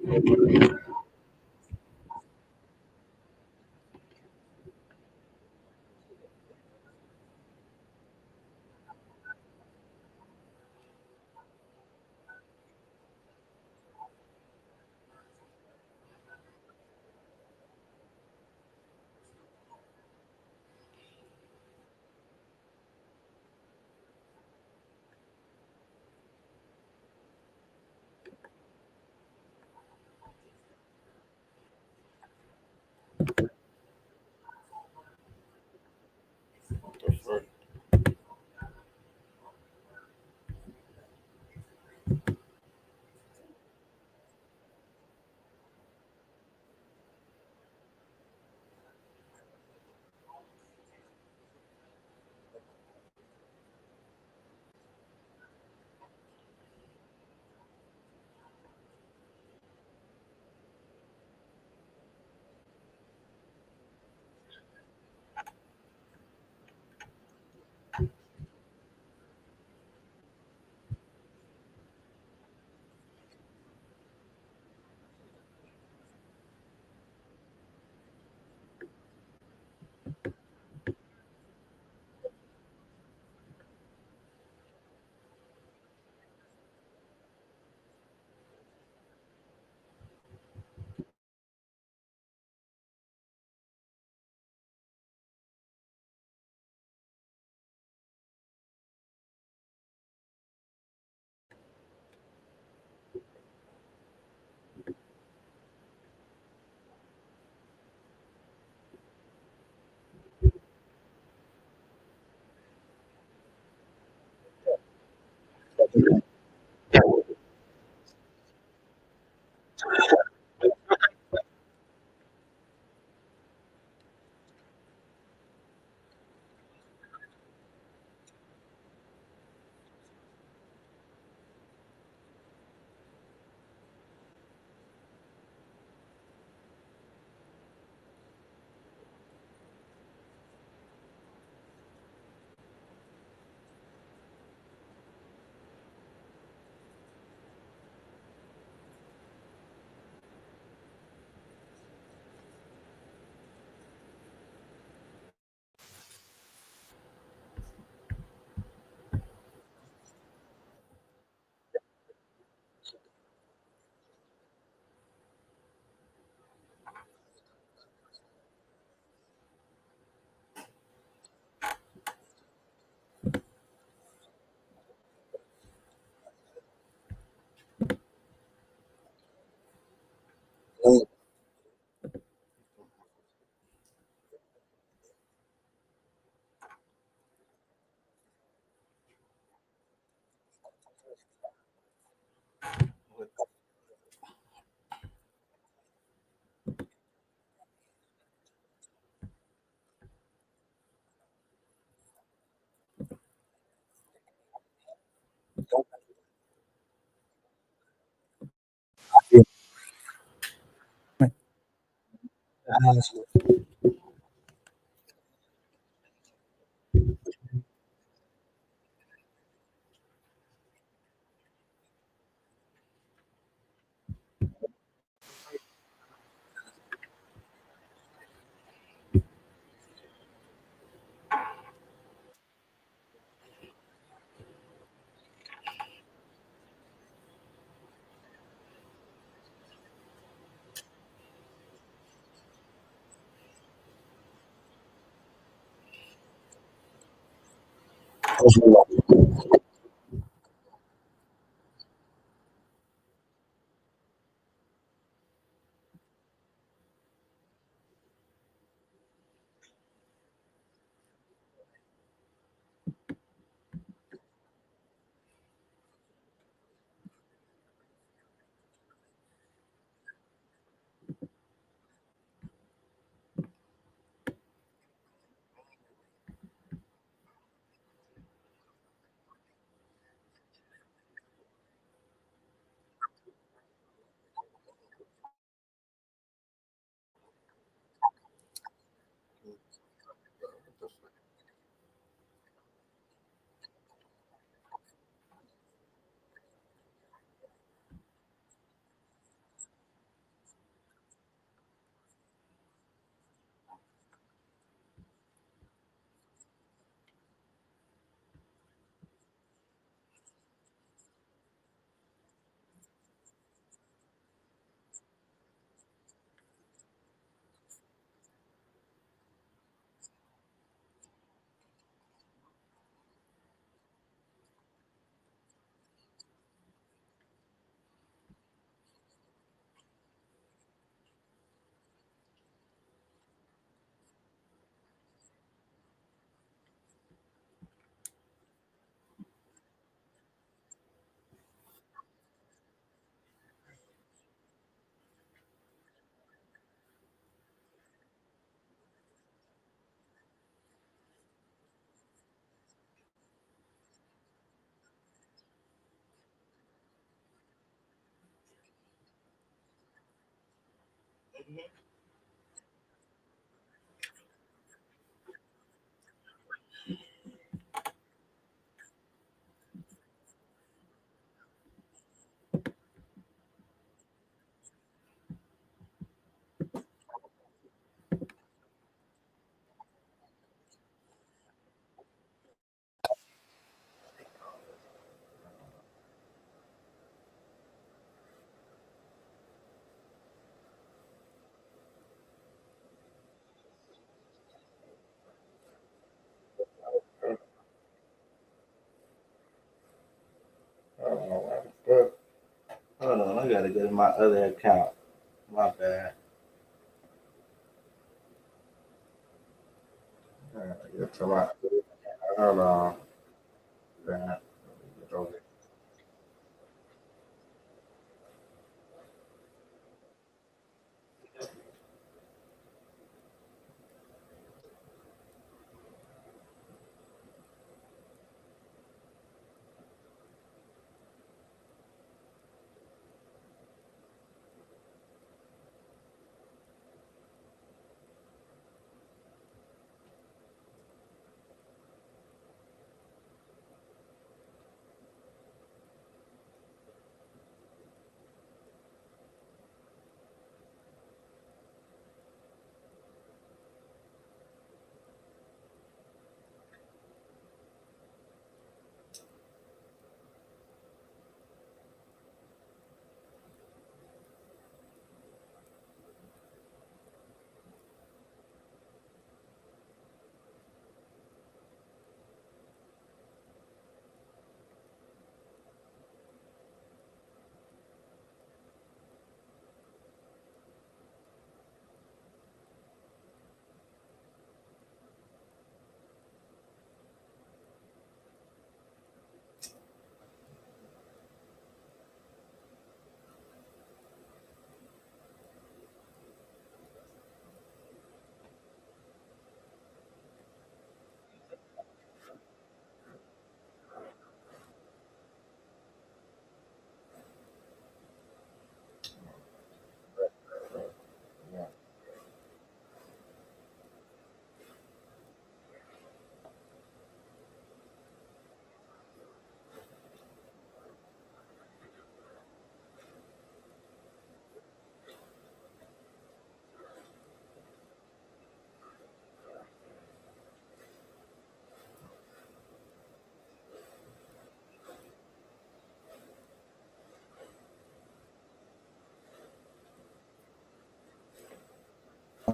The fuck? I don't know why the fuck. Hold on, I gotta go to my other account. My bad. Get to my. Hold on. That.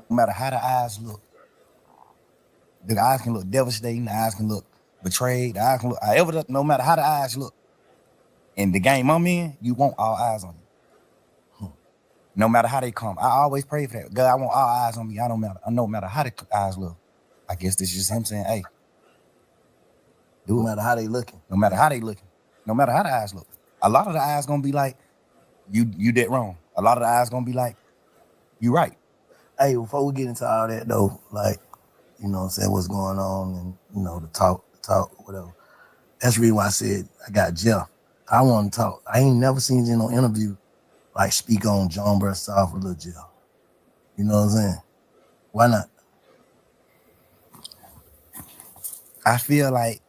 No matter how the eyes look, the eyes can look devastating, the eyes can look betrayed, the eyes can look however, no matter how the eyes look. In the game I'm in, you want all eyes on you. No matter how they come. I always pray for that. God, I want all eyes on me. I don't matter. No matter how the eyes look. I guess this is just him saying, hey, do it. No matter how they looking. No matter how they looking. No matter how the eyes look. A lot of the eyes gonna be like, you did wrong. A lot of the eyes gonna be like, you right. Hey, before we get into all that though, like, you know what I'm saying, what's going on and, you know, the talk, whatever. That's the reason why I said I got Jeff. I want to talk. I ain't never seen you in no interview like speak on John Burstoff or Lil Jeff. You know what I'm saying? Why not? I feel like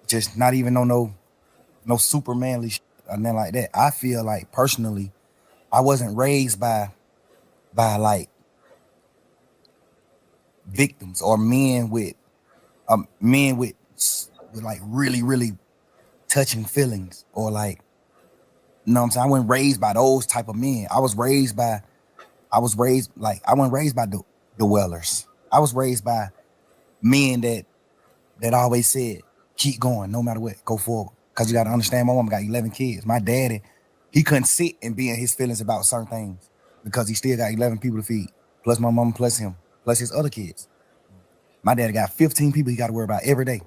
just not even on no super manly shit or nothing like that. I feel like personally, I wasn't raised by like victims or men with like really touching feelings or like, you know what I'm saying? I wasn't raised by those type of men. I wasn't raised by the Wellers. I was raised by men that always said, keep going, no matter what, go forward. Cause you gotta understand, my mom got 11 kids. My daddy, he couldn't sit and be in his feelings about certain things because he still got 11 people to feed, plus my mom, plus him, plus his other kids. My daddy got 15 people he got to worry about every day.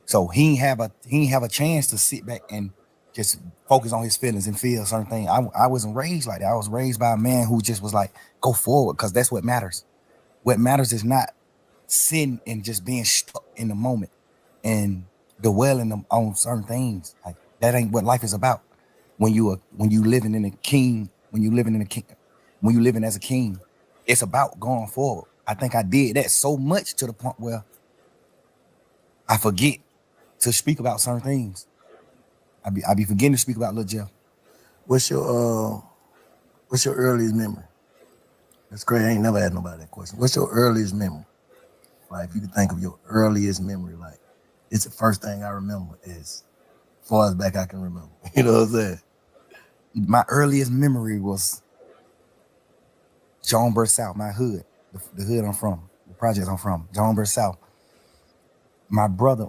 So he ain't have a chance to sit back and just focus on his feelings and feel certain things. I wasn't raised like that. I was raised by a man who just was like, go forward, because that's what matters. What matters is not sitting and just being stuck in the moment and dwelling on certain things. Like that ain't what life is about. When you living in a king when you living in a king, when you living as a king. It's about going forward. I think I did that so much to the point where I forget to speak about certain things. I be forgetting to speak about Lil Jeff. What's your earliest memory? That's great. I ain't never had nobody that question. What's your earliest memory? Like if you can think of your earliest memory, like it's the first thing I remember as far as back I can remember. You know what I'm saying? My earliest memory was Jonesboro South, my hood, the hood I'm from, the projects I'm from, Jonesboro South. My brother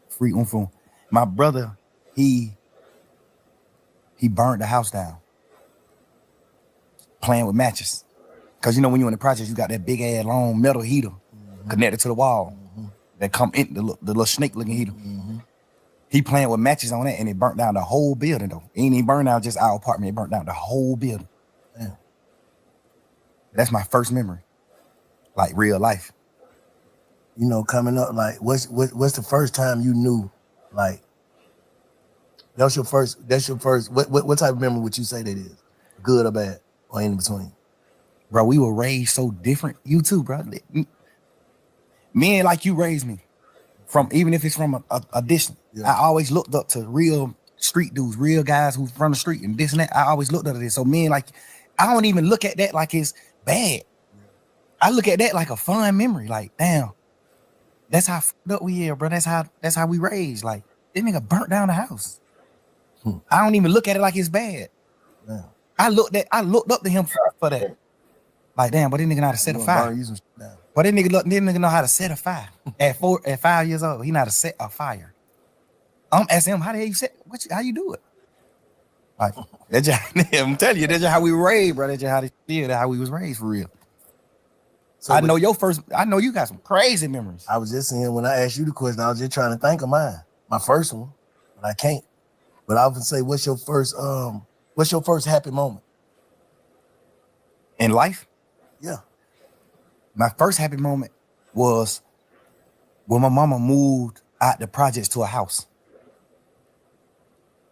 Free Umfung. My brother, he burned the house down playing with matches. Cause you know when you're in the projects, you got that big ass long metal heater connected to the wall that come in the little snake looking heater. He playing with matches on that and it burnt down the whole building though. It ain't even burned down just our apartment, it burnt down the whole building. Damn. That's my first memory, like real life. You know, coming up, like what's the first time you knew, like that's your first, what type of memory would you say that is? Good or bad? Or in between? Bro, we were raised so different. You too, bro. Men like you raised me. From even if it's from a distance. Yeah. I always looked up to real street dudes, real guys who's from the street and this and that. I always looked up to this. So men like, I don't even look at that like it's bad. I look at that like a fun memory. Like, damn, that's how fucked up we are, bro. That's how we raised. Like, this nigga burnt down the house. I don't even look at it like it's bad. Yeah. I looked up to him for that. Like, damn, but this nigga know how to set a fire. But this nigga know how to set a fire. At 5 years old, he know how to set a fire. I'm asking him, how the hell you set? How you do it? Like, that's just, I'm telling you, that's just how we were raised, bro. That's just how we was raised for real. So I know you got some crazy memories. I was just saying when I asked you the question, I was just trying to think of mine. My first one, but I can't. But I would say, what's your first happy moment? In life? Yeah. My first happy moment was when my mama moved out the projects to a house.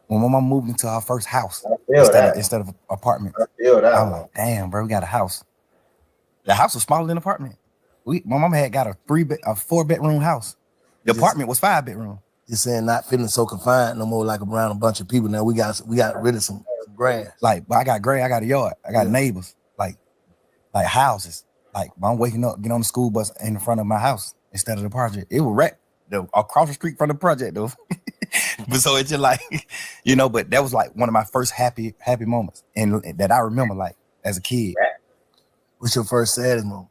When my mama moved into her first house instead of apartment. I was like, damn, bro, we got a house. The house was smaller than an apartment. My mama had got a 4-bedroom house. The apartment was 5-bedroom. You're saying not feeling so confined no more, like around a bunch of people. Now we got rid of some grass. Like, but I got I got a yard. I got neighbors. Like houses. Like I'm waking up, get on the school bus in front of my house instead of the project. It was wrecked across the street from the project though. But so it's just like, you know, but that was like one of my first happy moments and that I remember like as a kid. What's your first saddest moment?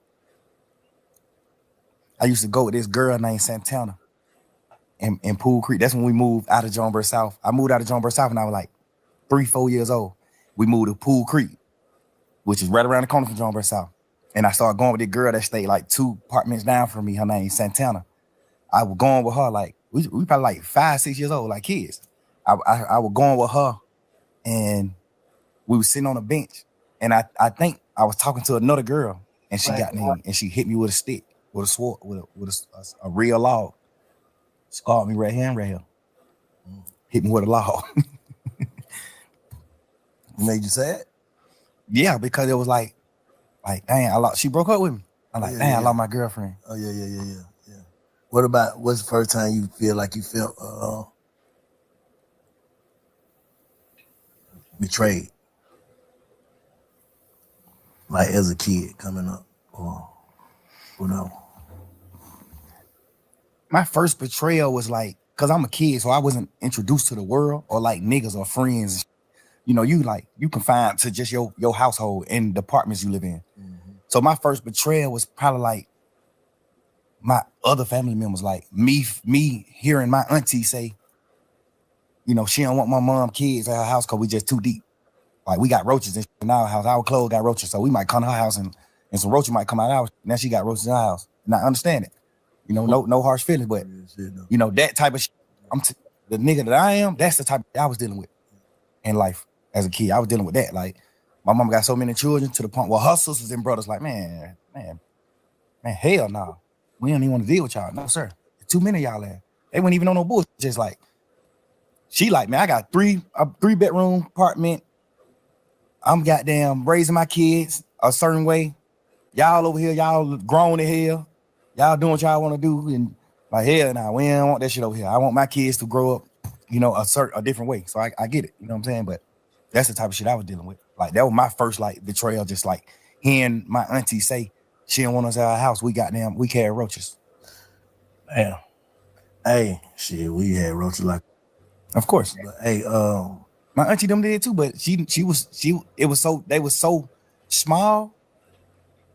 I used to go with this girl named Santana in Pool Creek. That's when we moved out of Jonesboro South. I moved out of Jonesboro South when I was like 3-4 years old. We moved to Pool Creek, which is right around the corner from Jonesboro South. And I started going with this girl that stayed like 2 apartments down from me. Her name is Santana. I was going with her like, we probably like 5-6 years old, like kids. I was going with her and we were sitting on a bench. And I think I was talking to another girl and she got me and she hit me with a stick, with a sword, with a real log. Scarred me right here and right here. Hit me with a log. Made you sad? Yeah, because it was like, dang, she broke up with me. I'm like, I lost my girlfriend. Oh, yeah. What's the first time you feel like you felt betrayed? Like as a kid coming up or whatever. My first betrayal was like, cause I'm a kid, so I wasn't introduced to the world or like niggas or friends. You know, you confined to just your household and the apartments you live in. Mm-hmm. So my first betrayal was probably like my other family members, like me hearing my auntie say, you know, she don't want my mom kids at her house because we just too deep. Like we got roaches in our house. Our clothes got roaches, so we might come to her house and some roaches might come out of our house. Now she got roaches in our house, and I understand it. You know, no harsh feelings, but you know that type of shit. The nigga that I am. That's the type I was dealing with in life as a kid. I was dealing with that. Like my mom got so many children to the point where her sisters and brothers like, man, hell no, we don't even want to deal with y'all. No sir, too many of y'all there. They wouldn't even know no bullshit. Just like she like, man, I got a 3-bedroom apartment. I'm goddamn raising my kids a certain way. Y'all over here, y'all grown in hell. Y'all doing what y'all want to do. And like, hell nah, we don't want that shit over here. I want my kids to grow up, a different way. So I get it. You know what I'm saying? But that's the type of shit I was dealing with. Like, that was my first, like, betrayal. Just like hearing my auntie say she didn't want us at our house. We carry roaches. Damn. Hey, shit, we had roaches like. Of course. But hey, my auntie them did too, but they was so small,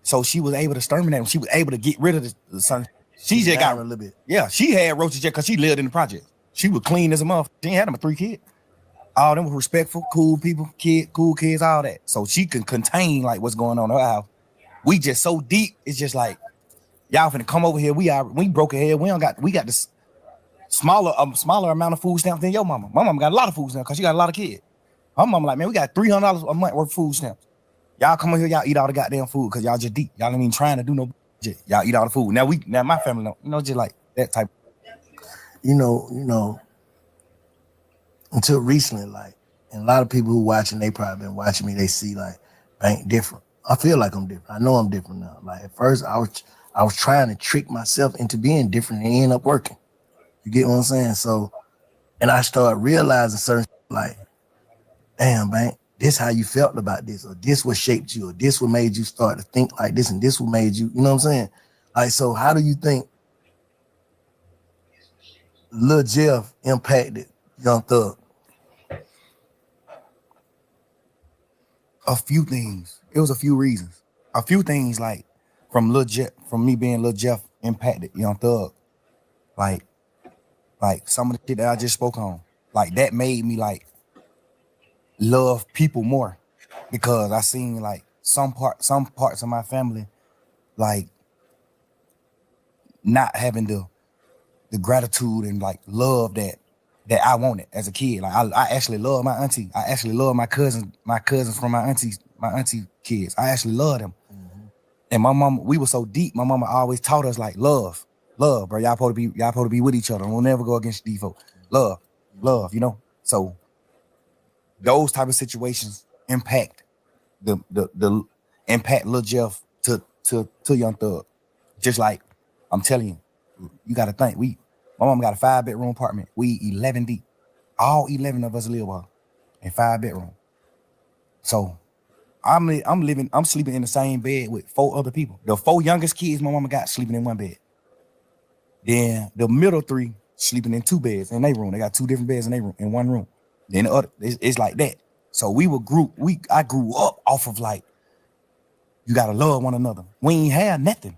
so she was able to exterminate them. She was able to get rid of the sun. She just got a little bit. Yeah, she had roaches just because she lived in the project. She was clean as a motherfucker. She ain't had them with 3 kids. All them were respectful, cool people, cool kids, all that. So she can contain like what's going on in her house. We just so deep. It's just like, y'all finna come over here. We broke a head. We got this smaller amount of food stamps than your mama. My mama got a lot of food stamps because she got a lot of kids. Her mama like, man, we got $300 a month worth of food stamps. Y'all come over here, y'all eat all the goddamn food because y'all just deep. Y'all ain't even trying to do no shit. Y'all eat all the food. Now my family don't, just like that type. You know, until recently, like, and a lot of people who watching, they probably been watching me, they see like, ain't different. I feel like I'm different. I know I'm different now. Like, at first I was trying to trick myself into being different and it ended up working. You get what I'm saying? So, and I started realizing certain, like, damn, man, this how you felt about this, or this what shaped you, or this what made you start to think like this, and this what made you, you know what I'm saying? Like, so how do you think Lil Jeff impacted Young Thug? A few things. It was a few reasons. A few things, like, from me being Lil Jeff impacted Young Thug. Like some of the shit that I just spoke on. Like, that made me like love people more, because I seen like some parts of my family like not having the gratitude and like love that I wanted as a kid. Like, I actually love my auntie. I actually love my cousins from my auntie kids. I actually love them. Mm-hmm. And my mama, we were so deep. My mama always taught us like love, bro. Y'all supposed to be with each other. We'll never go against these folks. Love, you know. So those type of situations impact the impact Lil Jeff to Young Thug. Just like, I'm telling you, you got to think. My mom got a 5-bedroom apartment. We 11 deep. All 11 of us live in 5 bedrooms. So I'm sleeping in the same bed with 4 other people. The 4 youngest kids my mama got sleeping in one bed. Then the middle 3 sleeping in 2 beds in their room. They got 2 different beds in one room. Then the other, it's like that. So I grew up off of like, you gotta love one another. We ain't had nothing.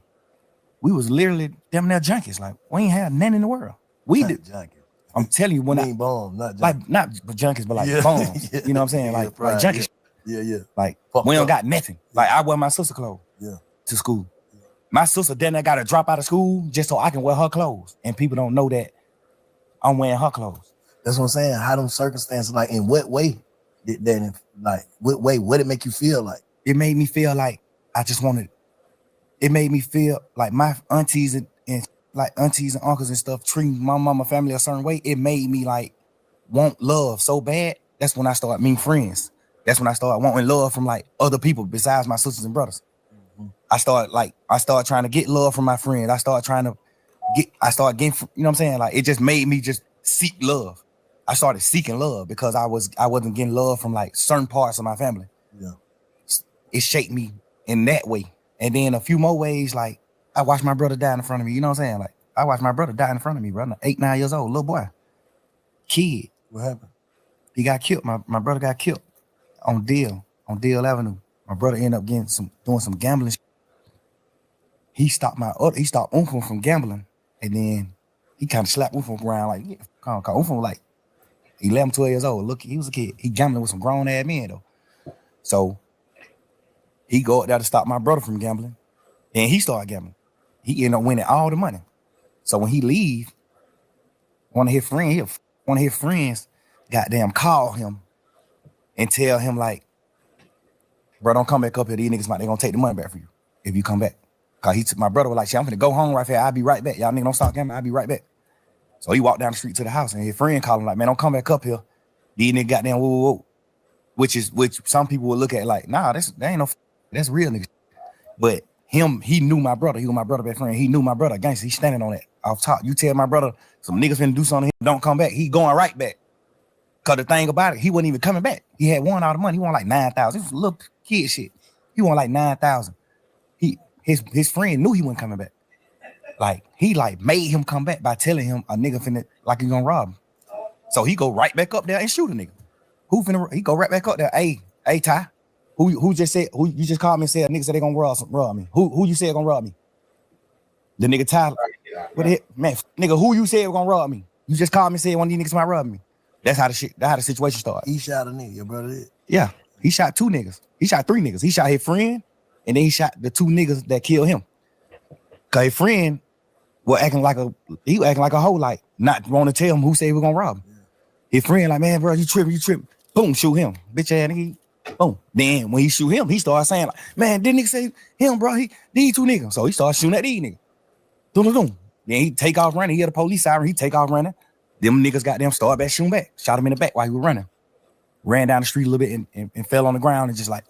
We was literally damn near junkies. Like, we ain't had nothing in the world. We did. Junkies. I'm telling you, when bomb, not junkies. Like, not junkies, but like bombs. Yeah. You know what I'm saying? Like junkies. Yeah. Like, we don't got nothing. Like, I wear my sister clothes to school. Yeah. My sister then I gotta drop out of school just so I can wear her clothes. And people don't know that I'm wearing her clothes. That's what I'm saying. How them circumstances, like, in what way did that, like, what did it make you feel like? It made me feel like it made me feel like my aunties and uncles and stuff treating my mama family a certain way. It made me like want love so bad. That's when I started meeting friends. That's when I started wanting love from like other people besides my sisters and brothers. Mm-hmm. I started trying to get love from my friends. I started getting, you know what I'm saying? Like, it just made me just seek love. I started seeking love because I wasn't getting love from like certain parts of my family. Yeah. It shaped me in that way. And then a few more ways, like, I watched my brother die in front of me. You know what I'm saying? Like, I watched my brother die in front of me, bro. 8, 9 years old, little boy. Kid. What happened? He got killed. My brother got killed on Deal Avenue. My brother ended up doing some gambling. He stopped Uncle from gambling. And then he kind of slapped Uncle around like, yeah, Uncle was like 11, 12 years old. Look, he was a kid. He gambling with some grown ass men though. So he go up there to stop my brother from gambling. Then he started gambling. He ended up winning all the money. So when he leave, one of his friends goddamn call him and tell him like, bro, don't come back up here. These niggas they gonna take the money back for you if you come back. Cause my brother was like, shit, I'm finna go home right here. I'll be right back. Y'all niggas don't stop gambling. I'll be right back. So he walked down the street to the house and his friend called him like, man, don't come back up here. These niggas goddamn whoa. which some people will look at like, nah, that ain't no, that's real nigga. But he knew my brother. He was my brother best friend. He knew my brother. Gangster, he standing on that off top. You tell my brother some niggas finna do something, don't come back. He going right back. Cause the thing about it, he wasn't even coming back. He had won all the money. He won like 9,000. It was little kid shit. He won like 9,000. His friend knew he wasn't coming back. Like he like made him come back by telling him a nigga finna like he gonna rob him. So he go right back up there and shoot a nigga. He go right back up there. Hey Ty, who just said, who you just called me and said nigga said they gonna rob me? Who you said gonna rob me? The nigga Ty, what the heck, man, nigga, who you said gonna rob me? You just called me and said one of these niggas might rob me. That's how the situation started. He shot a nigga, your brother did? Yeah, he shot 2 niggas. He shot 3 niggas. He shot his friend, and then he shot the 2 niggas that killed him. Cause his friend was acting like a hoe, like not want to tell him who said we're gonna rob him. Yeah. His friend like, man, bro, you tripping. Boom, shoot him. Bitch ass nigga. Boom. Then when he shoot him, he started saying like, man, didn't nigga say him, bro? These 2 niggas. So he started shooting at these niggas. Doom. Then he take off running. He had a police siren. He take off running. Them niggas got them started back shooting back. Shot him in the back while he was running. Ran down the street a little bit and fell on the ground and just like,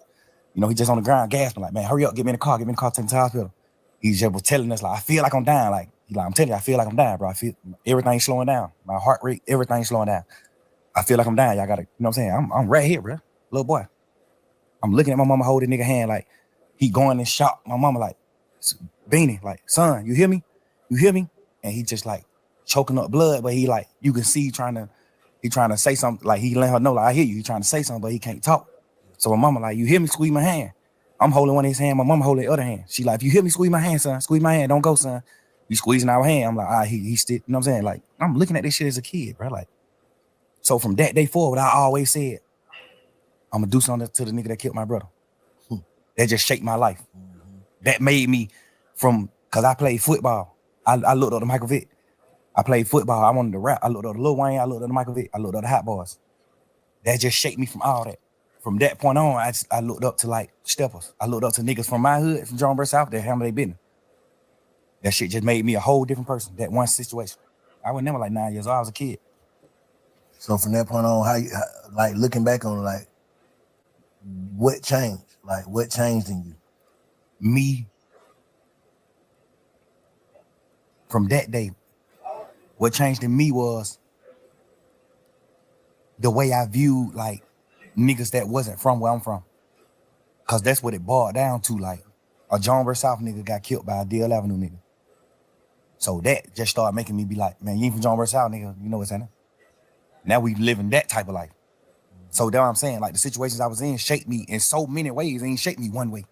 you know, he just on the ground gasping like, man, hurry up, get me in the car, take me to the hospital. He just was telling us like, I feel like I'm dying. Like, I'm telling you, I feel like I'm dying, bro. I feel everything's slowing down. My heart rate, everything's slowing down. I feel like I'm dying. Y'all gotta, you know what I'm saying? I'm right here, bro. Little boy. I'm looking at my mama holding nigga hand like he going in shock. My mama like, Beanie, like, son, you hear me? You hear me? And he just like choking up blood, but he like, you can see he trying to say something, like he let her know, like, I hear you. He trying to say something, but he can't talk. So my mama like, you hear me? Squeeze my hand. I'm holding one of his hand. My mama holding the other hand. She like, if you hear me, squeeze my hand, son. Squeeze my hand. Don't go, son. You squeezing our hand. I'm like, he still, you know what I'm saying? Like, I'm looking at this shit as a kid, bro. Like, so from that day forward, I always said, I'm gonna do something to the nigga that killed my brother. That just shaped my life. That made me cause I played football. I looked up to Michael Vick. I played football. I wanted to rap. I looked up to Lil Wayne. I looked up to Michael Vick. I looked up to Hot Boys. That just shaped me from all that. From that point on, I looked up to like steppers. I looked up to niggas from my hood, from Jonesboro South, that handle their business. That shit just made me a whole different person. That one situation. I was never like 9 years old. I was a kid. So from that point on, how you, like looking back on like, what changed? Like what changed in you? Me. From that day, what changed in me was the way I viewed like niggas that wasn't from where I'm from. Cause that's what it boiled down to. Like a Jonesboro South nigga got killed by a Deal Avenue nigga. So that just started making me be like, man, you ain't from Jonesboro South, nigga. You know what's happening. Now we living that type of life. So that's what I'm saying. Like the situations I was in shaped me in so many ways. It ain't shaped me one way.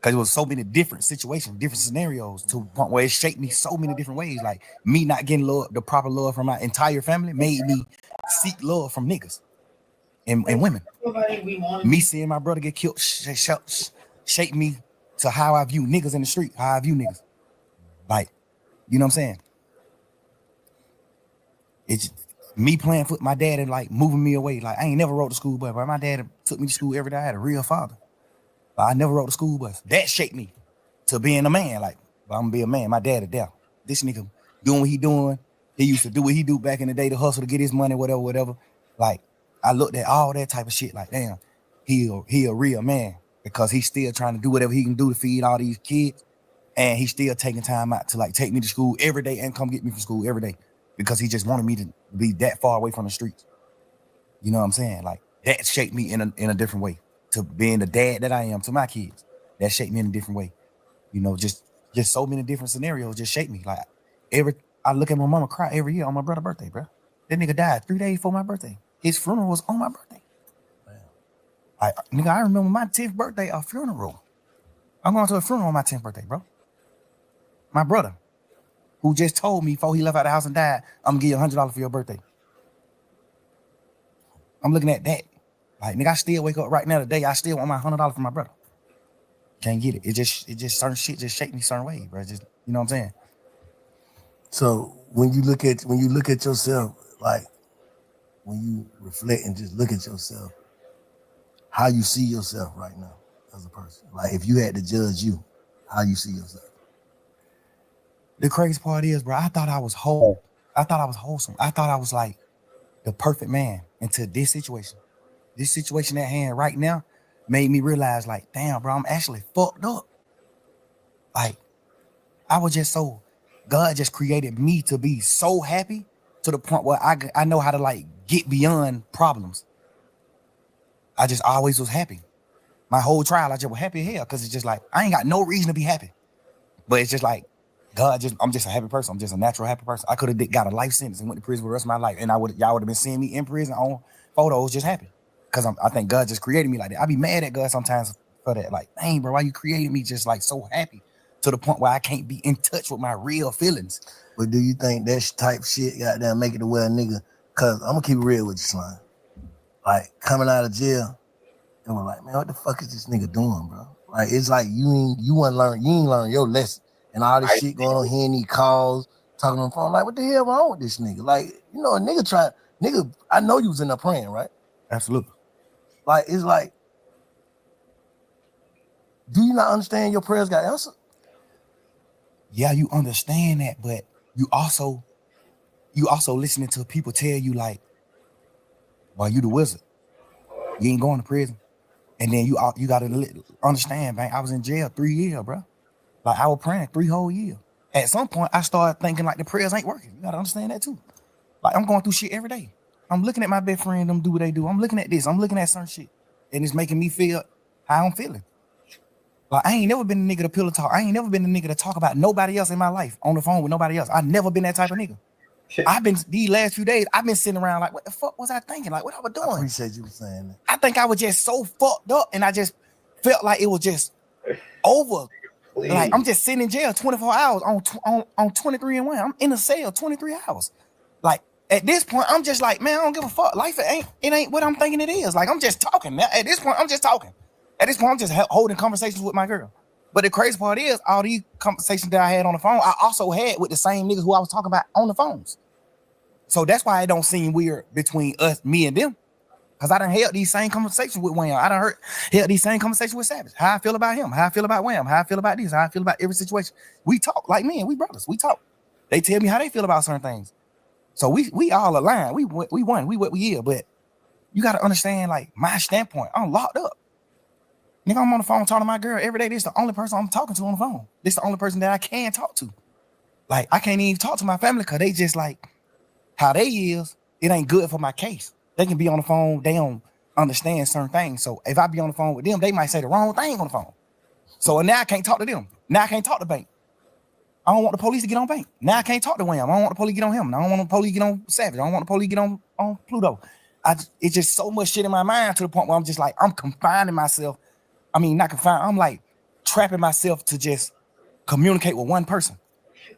Cause it was so many different situations, different scenarios to a point where it shaped me so many different ways. Like me not getting the proper love from my entire family made me seek love from niggas and women. Me seeing my brother get killed shaped me to how I view niggas in the street, how I view niggas. Like, you know what I'm saying? It's me playing foot, my dad and like moving me away. Like I ain't never rode the school bus, but my dad took me to school every day. I had a real father. But I never rode the school bus. That shaped me to being a man. Like, I'm gonna be a man. My dad is there. This nigga doing what he doing. He used to do what he do back in the day to hustle to get his money, whatever. Like, I looked at all that type of shit. Like, damn, he a real man because he's still trying to do whatever he can do to feed all these kids, and he's still taking time out to like take me to school every day and come get me from school every day because he just wanted me to be that far away from the streets. You know what I'm saying? Like, that shaped me in a different way. To being the dad that I am to my kids, that shaped me in a different way. You know, just so many different scenarios just shaped me. Like I look at my mama cry every year on my brother's birthday, bro. That nigga died 3 days before my birthday. His funeral was on my birthday. Nigga, I remember my 10th birthday, a funeral. I'm going to a funeral on my 10th birthday, bro. My brother, who just told me before he left out the house and died, I'm gonna give you $100 for your birthday. I'm looking at that. Like, nigga, I still wake up right now today. I still want my $100 from my brother. Can't get it. It just certain shit just shake me certain ways, bro. Just, you know what I'm saying? So when you look at yourself, like when you reflect and just look at yourself, how you see yourself right now as a person. Like if you had to judge you, how you see yourself. The crazy part is, bro, I thought I was whole. I thought I was wholesome. I thought I was like the perfect man into this situation. this situation at hand right now made me realize, like, damn, bro, I'm actually fucked up. Like, I was just so, God just created me to be so happy to the point where I know how to like get beyond problems. I just always was happy. My whole trial, I just was happy as hell because it's just like, I ain't got no reason to be happy. But it's just like, I'm just a happy person. I'm just a natural happy person. I could have got a life sentence and went to prison for the rest of my life. And y'all would have been seeing me in prison on photos just happy. Because I think God just created me like that. I be mad at God sometimes for that. Like, dang, bro, why you created me just like so happy to the point where I can't be in touch with my real feelings? But do you think that type shit goddamn make it to where a nigga, cause I'm gonna keep it real with you, Slime. Like coming out of jail, and we're like, man, what the fuck is this nigga doing, bro? Like it's like you ain't learn your lesson. And all this shit going on here, and these calls, talking on the phone, like, what the hell wrong with this nigga? Like, you know, a nigga, I know you was in there praying, right? Absolutely. Like, it's like, do you not understand your prayers got answered? Yeah, you understand that, but you also listening to people tell you like, well, you the wizard. You ain't going to prison. And then you gotta understand, man, I was in jail 3 years, bro. Like I was praying 3 whole years. At some point, I started thinking like the prayers ain't working. You gotta understand that too. Like I'm going through shit every day. I'm looking at my best friend, them do what they do. I'm looking at this. I'm looking at certain shit. And it's making me feel how I'm feeling. Like I ain't never been a nigga to pillow talk. I ain't never been a nigga to talk about nobody else in my life on the phone with nobody else. I never been that type of nigga. I've been these last few days, I've been sitting around like, what the fuck was I thinking? Like, what I was doing? I appreciate you saying that. I think I was just so fucked up, and I just felt like it was just over. Please. Like I'm just sitting in jail 24 hours on 23 and 1. I'm in a cell 23 hours. Like at this point, I'm just like, man, I don't give a fuck. Life it ain't what I'm thinking it is. Like I'm just talking. At this point, I'm just talking. At this point, I'm just holding conversations with my girl. But the crazy part is, all these conversations that I had on the phone, I also had with the same niggas who I was talking about on the phones. So that's why it don't seem weird between us, me and them. Because I done held these same conversations with Wham. I done held these same conversations with Savage. How I feel about him, how I feel about Wham, how I feel about this, how I feel about every situation. We talk like men, we brothers, we talk. They tell me how they feel about certain things. So we all align. We won, we what we are. But you got to understand, like, my standpoint, I'm locked up. Nigga, I'm on the phone talking to my girl every day. This is the only person I'm talking to on the phone. This is the only person that I can talk to. Like, I can't even talk to my family because they just like, how they is, it ain't good for my case. They can be on the phone, they don't understand certain things. So if I be on the phone with them, they might say the wrong thing on the phone. So now I can't talk to them. Now I can't talk to Bank. I don't want the police to get on Bank. Now I can't talk to Wham. I don't want the police to get on him. I don't want the police to get on Savage. I don't want the police to get on Pluto. It's just so much shit in my mind to the point where I'm just like, I'm confining myself. I mean, not confined. I'm like trapping myself to just communicate with one person.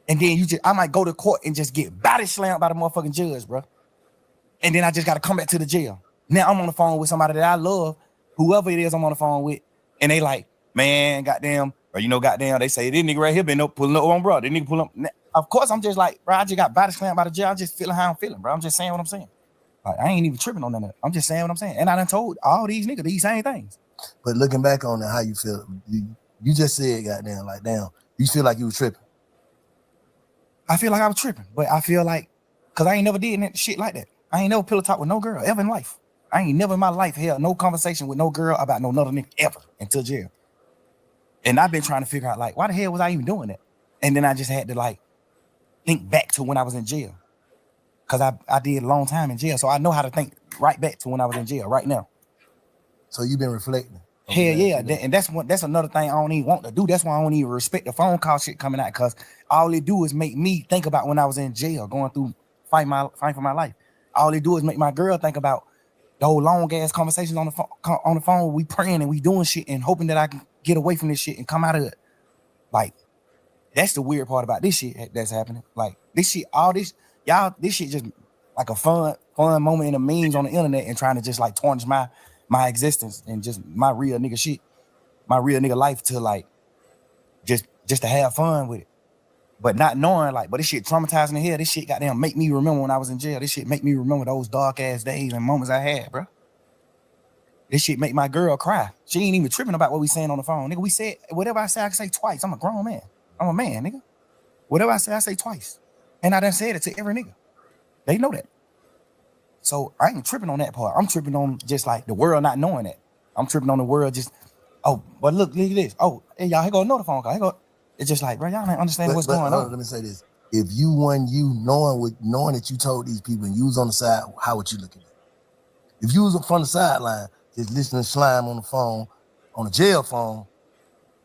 And then I might go to court and just get body slammed by the motherfucking judge, bro. And then I just got to come back to the jail. Now I'm on the phone with somebody that I love, whoever it is I'm on the phone with. And they like, man, goddamn, or goddamn, they say, this nigga right here been up pulling up on bro. This nigga pull up. Of course, I'm just like, bro, I just got body slammed by the jail. I'm just feeling how I'm feeling, bro. I'm just saying what I'm saying. Like, I ain't even tripping on that. I'm just saying what I'm saying. And I done told all these niggas these same things. But looking back on it, how you feel? You just said, goddamn, like, damn, you feel like you was tripping. I feel like I was tripping, but I feel like, because I ain't never did shit like that. I ain't never pillow talk with no girl ever in life. I ain't never in my life held no conversation with no girl about no another nigga ever until jail. And I've been trying to figure out, like, why the hell was I even doing that? And then I just had to, like, think back to when I was in jail. Because I did a long time in jail, so I know how to think right back to when I was in jail right now. So you've been reflecting? Hell yeah, and that's another thing I don't even want to do. That's why I don't even respect the phone call shit coming out, because all it do is make me think about when I was in jail, going through fighting for my life. All it do is make my girl think about the whole long ass conversations on the phone. We praying and we doing shit and hoping that I can get away from this shit and come out of it. Like, that's the weird part about this shit that's happening. Like, this shit, all this, y'all, this shit just like a fun moment in the memes on the internet and trying to just like tarnish my existence and just my real nigga shit, my real nigga life, to like just to have fun with it, but not knowing, like, but this shit traumatizing the hell. This shit goddamn make me remember when I was in jail. This shit make me remember those dark ass days and moments I had, bro. This shit make my girl cry. She ain't even tripping about what we saying on the phone, nigga. We said whatever I say, I can say twice. I'm a grown man. I'm a man, nigga. Whatever I say twice, and I done said it to every nigga. They know that. So I ain't tripping on that part. I'm tripping on just like the world not knowing that. I'm tripping on the world just, oh, but look at this. Oh, hey, y'all, here go another phone call. Here go. It's just like, bro, y'all ain't understanding what's going on. Let me say this. If you knowing that you told these people and you was on the side, how would you look at it? If you was from the sideline, just listening to Slime on the phone, on the jail phone,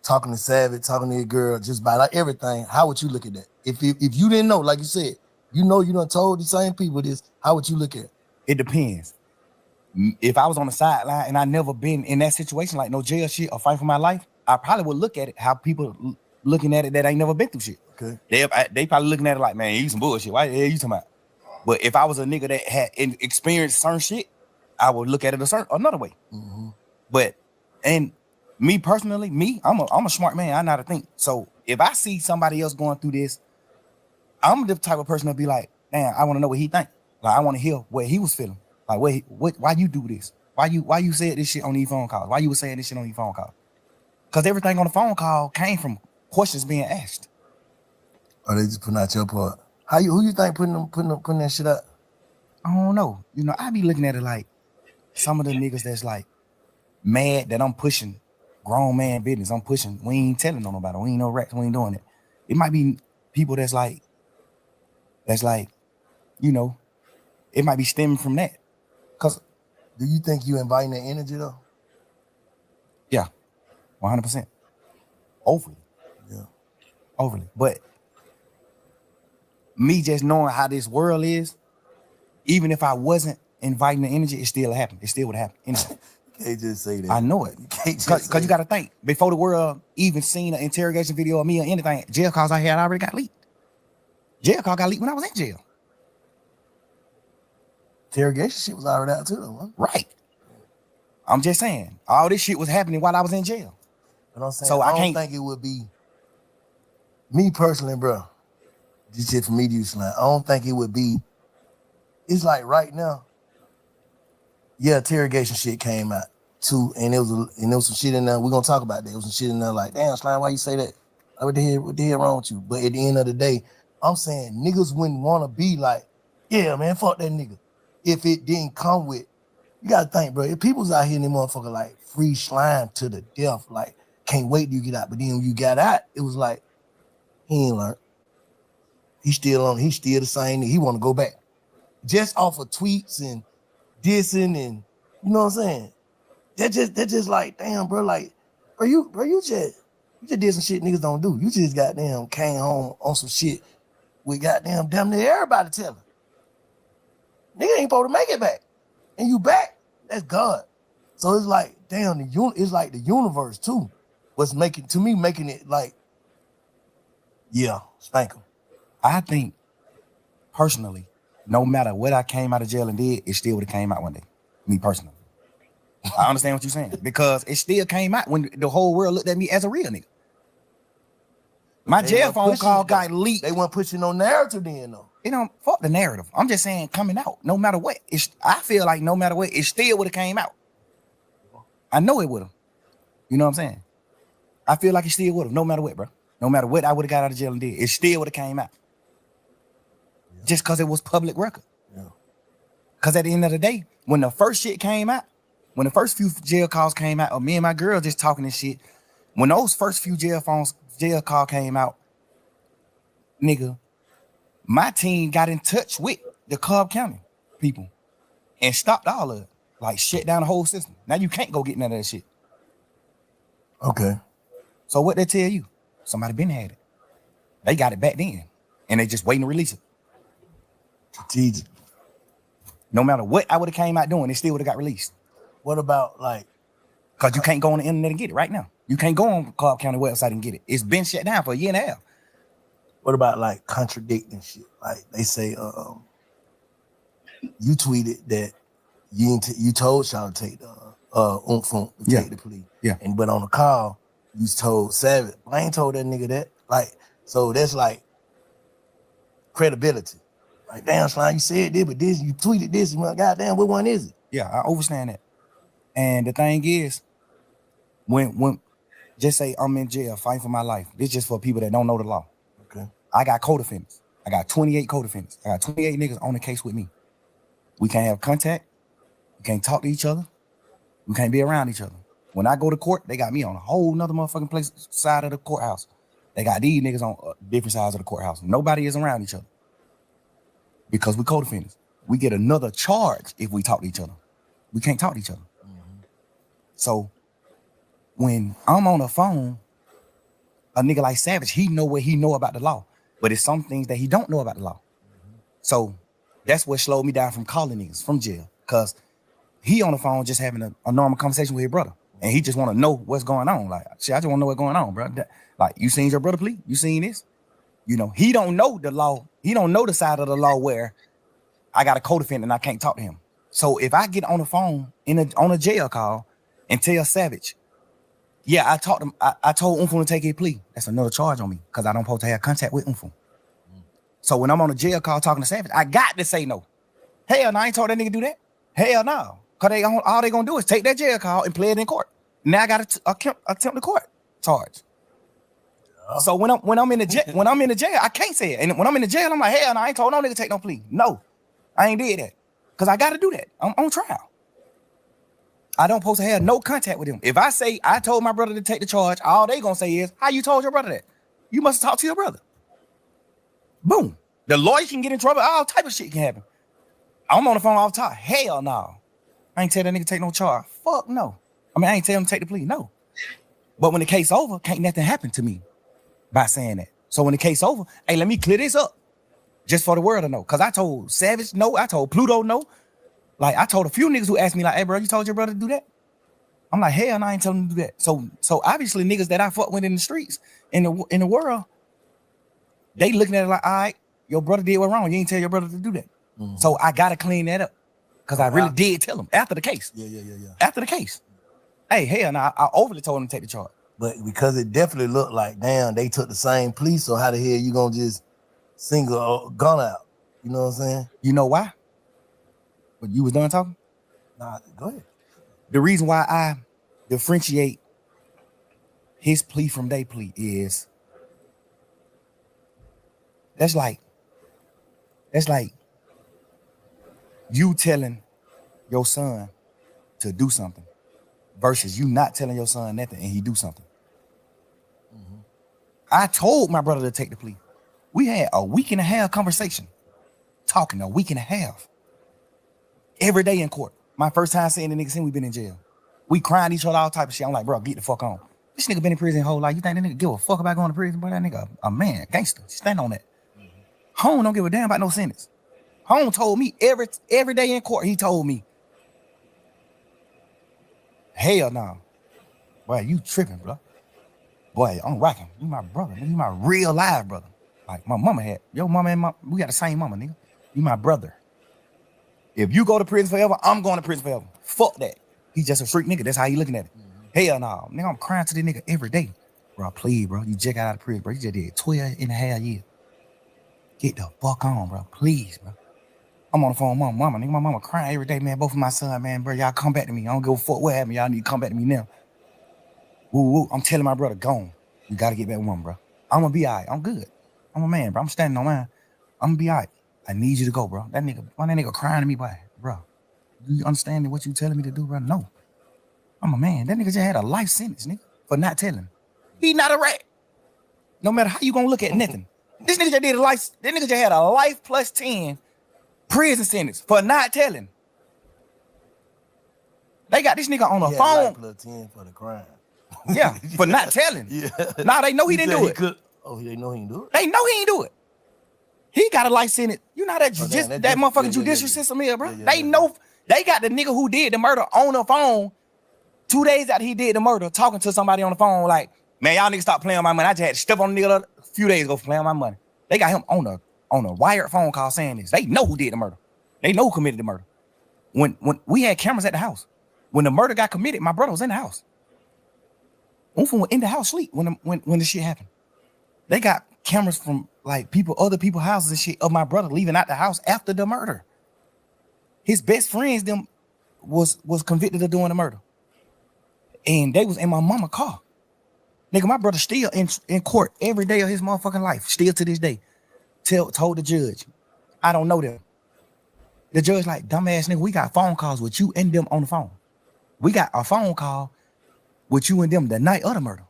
talking to Savage, talking to your girl, just by like everything, how would you look at that? If you didn't know, like you said, you done told the same people this, how would you look at it? It depends. If I was on the sideline and I never been in that situation, like no jail shit or fight for my life, I probably would look at it how people looking at it that ain't never been through shit. Okay. They probably looking at it like, man, you some bullshit. Why the hell you talking about? But if I was a nigga that had experienced certain shit, I would look at it another way. Mm-hmm. But and me personally, I'm a smart man. I know how to think. So if I see somebody else going through this, I'm the type of person to be like, damn, I want to know what he think. Like I want to hear what he was feeling. Like why you do this? Why you said this shit on these phone calls? Why you was saying this shit on these phone calls? Because everything on the phone call came from questions being asked. Or they just putting out your part. Who you think putting that shit out? I don't know. I be looking at it like some of the niggas that's like mad that I'm pushing grown man business. I'm pushing. We ain't telling on nobody. We ain't no rats. We ain't doing it. It might be people that's like, it might be stemming from that. Cause do you think you inviting that energy though? Yeah, 100%. Overly. Yeah. Overly. But me just knowing how this world is, even if I wasn't inviting the energy, it still happened. It still would happen. Anyway. You can't just say that. I know it. Because you got to think, before the world even seen an interrogation video of me or anything, jail calls I had already got leaked. Jail call got leaked when I was in jail. Interrogation shit was already out too, though, huh? Right. I'm just saying, all this shit was happening while I was in jail. But I'm saying, so I don't think it would be, me personally, bro, this shit for me to use slang, I don't think it would be, it's like right now, yeah, interrogation shit came out too, and there was some shit in there, we're gonna talk about that, there was some shit in there like, damn, Slime, why you say that? What the hell wrong with you? But at the end of the day, I'm saying niggas wouldn't wanna be like, yeah, man, fuck that nigga. If it didn't come with, you gotta think, bro, if people's out here in the motherfucker like free Slime to the death, like can't wait till you get out. But then when you got out, it was like, he ain't learned. He's still the same. He wanna go back. Just off of tweets and dissing and, you know what I'm saying? That just like, damn, bro, like, you just did some shit niggas don't do. You just goddamn came home on some shit with goddamn damn near everybody telling. Nigga ain't supposed to make it back. And you back, that's God. So it's like, damn, it's like the universe too. What's making it like, yeah, spank him. I think, personally, no matter what I came out of jail and did, it still would have came out one day. Me personally. I understand what you're saying. Because it still came out when the whole world looked at me as a real nigga. My jail phone call got leaked. They weren't pushing no narrative then, though. It don't fuck the narrative. I'm just saying coming out. No matter what. I feel like no matter what, it still would have came out. I know it would have. You know what I'm saying? I feel like it still would have, no matter what, bro. No matter what I would have got out of jail and did, it still would have came out. Yeah. Just because it was public record. Yeah. Because at the end of the day, when the first shit came out, when the first few jail calls came out, or me and my girl just talking this shit, when those first few jail call came out, nigga, my team got in touch with the Cobb County people and stopped all of it. Like, shut down the whole system. Now you can't go get none of that shit. Okay. So what they tell you? Somebody been had it. They got it back then. And they just waiting to release it. Strategic. No matter what I would have came out doing, it still would have got released. What about like... Because you can't go on the internet and get it right now. You can't go on Cobb County website and get it. It's been shut down for a year and a half. What about like contradicting shit? Like they say, you tweeted that you told Shaw to take the take the plea. Yeah. But on the call, you told Savage. I ain't told that nigga that. Like, so that's like credibility. Like, damn, Slime, you said this, but this, you tweeted this, and goddamn, what one is it? Yeah, I understand that. And the thing is, when just say I'm in jail fighting for my life, it's just for people that don't know the law. Okay. I got co-defendants. I got 28 co-defendants. I got 28 niggas on the case with me. We can't have contact. We can't talk to each other. We can't be around each other. When I go to court, they got me on a whole nother motherfucking place side of the courthouse. They got these niggas on different sides of the courthouse. Nobody is around each other because we co-defendants. We get another charge if we talk to each other. We can't talk to each other. So when I'm on the phone, a nigga like Savage, he know what he know about the law, but it's some things that he don't know about the law. So that's what slowed me down from calling niggas from jail, because he on the phone just having a normal conversation with his brother, and he just want to know what's going on. Like, shit, I just want to know what's going on, bro. Like, you seen your brother plea? You seen this? You know, he don't know the law. He don't know the side of the law where I got a co-defendant and I can't talk to him. So if I get on the phone on a jail call and tell Savage, yeah, I talked him, I told Umfu to take his plea, that's another charge on me because I don't supposed to have contact with Umfu. So when I'm on a jail call talking to Savage, I got to say no. Hell no, I ain't told that nigga do that. Hell no. Because all they gonna do is take that jail call and play it in court. Now I got to attempt the court charge. So when I'm in the jail, I can't say it. And when I'm in the jail, I'm like, hell no, I ain't told no nigga take no plea. No, I ain't did that. Because I got to do that. I'm on trial. I don't supposed to have no contact with him. If I say I told my brother to take the charge, all they gonna say is, how you told your brother that? You must talk to your brother. Boom. The lawyer can get in trouble. All type of shit can happen. I'm on the phone all the time. Hell no. I ain't tell that nigga take no charge. Fuck no. I ain't tell him to take the plea. No. But when the case over, can't nothing happen to me by saying that. So when the case over, hey, let me clear this up just for the world to know. Because I told Savage no. I told Pluto no. Like, I told a few niggas who asked me, like, hey, bro, you told your brother to do that? I'm like, hell no, I ain't telling him to do that. So obviously niggas that I fuck with in the streets, in the world, they looking at it like, all right, your brother did what wrong. You ain't tell your brother to do that. Mm-hmm. So I got to clean that up. Because I really did tell him after the case. Yeah. After the case. Hey, hell no, I overly told him to take the charge. But because it definitely looked like, damn, they took the same plea, so how the hell you gonna just single a gun out? You know what I'm saying? You know why? But you was done talking? Nah, go ahead. The reason why I differentiate his plea from their plea is that's like you telling your son to do something versus you not telling your son nothing and he do something. Mm-hmm. I told my brother to take the plea. We had a week and a half conversation, talking a week and a half. Every day in court. My first time seeing the nigga since we been in jail. We crying each other, all type of shit. I'm like, bro, get the fuck on. This nigga been in prison his whole life. You think that nigga give a fuck about going to prison? Boy, that nigga a man, gangster. Stand on that. Mm-hmm. Home don't give a damn about no sentence. Home told me every day in court, he told me, hell no. Boy, you tripping, bro. Boy, I'm rocking. You my brother, nigga. You my real live brother. Like my mama had. Your mama and we got the same mama, nigga. You my brother. If you go to prison forever, I'm going to prison forever. Fuck that. He's just a freak nigga. That's how he looking at it. Mm-hmm. Hell no. Nigga, I'm crying to this nigga every day. Bro, please, bro. You just got out of prison, bro. You just did 12 and a half years. Get the fuck on, bro. Please, bro. I'm on the phone with my mama. Nigga, my mama crying every day, man. Both of my son, man, bro. Y'all come back to me. I don't give a fuck what happened. Y'all need to come back to me now. Woo, woo. I'm telling my brother, gone. You got to get back with mama, bro. I'm going to be all right. I'm good. I'm a man, bro. I'm standing on mine. I'm going to be all right. I need you to go, bro. Why that nigga crying to me, boy? Bro, do you understand what you telling me to do, bro? No. I'm a man. That nigga just had a life sentence, nigga, for not telling. He not a rat. No matter how you gonna look at nothing. This nigga just did a life. That nigga just had a life plus 10 prison sentence for not telling. They got this nigga on the phone. Life plus 10 for the crime. Yeah, for not telling. Yeah. Nah, they know he didn't do it. They know he didn't do it? They know he ain't do it. He got a life sentence. You know that that motherfucking judicial system here, bro. They know they got the nigga who did the murder on the phone 2 days after he did the murder, talking to somebody on the phone like, man, y'all niggas stop playing with my money. I just had to step on the nigga a few days ago for playing with my money. They got him on a wired phone call saying this. They know who did the murder. They know who committed the murder. When we had cameras at the house, when the murder got committed, my brother was in the house. Umfu was in the house sleep when the shit happened. They got cameras from like other people's houses and shit of my brother leaving out the house after the murder. His best friends them was convicted of doing the murder. And they was in my mama's car. Nigga, my brother still in court every day of his motherfucking life, still to this day. Told the judge, I don't know them. The judge like, dumbass nigga, we got phone calls with you and them on the phone. We got a phone call with you and them the night of the murder.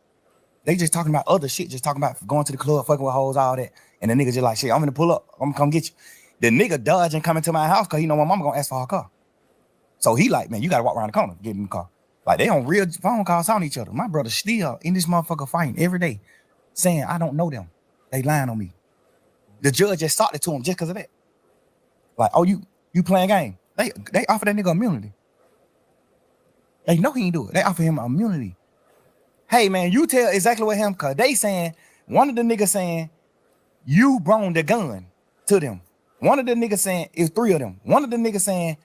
They just talking about other shit, just talking about going to the club, fucking with hoes, all that. And the nigga just like, shit, I'm gonna pull up. I'm gonna come get you. The nigga dodging coming to my house because he know my mama gonna ask for her car. So he like, man, you gotta walk around the corner, get in the car. Like they on real phone calls on each other. My brother still in this motherfucker fighting every day, saying, I don't know them. They lying on me. The judge just sought it to him just because of that. Like, oh, you playing game. They offer that nigga immunity. They know he ain't do it. They offer him immunity. Hey man, you tell exactly what him, cause they saying, one of the niggas saying, you brought the gun to them. One of the niggas saying, it's three of them. One of the niggas saying,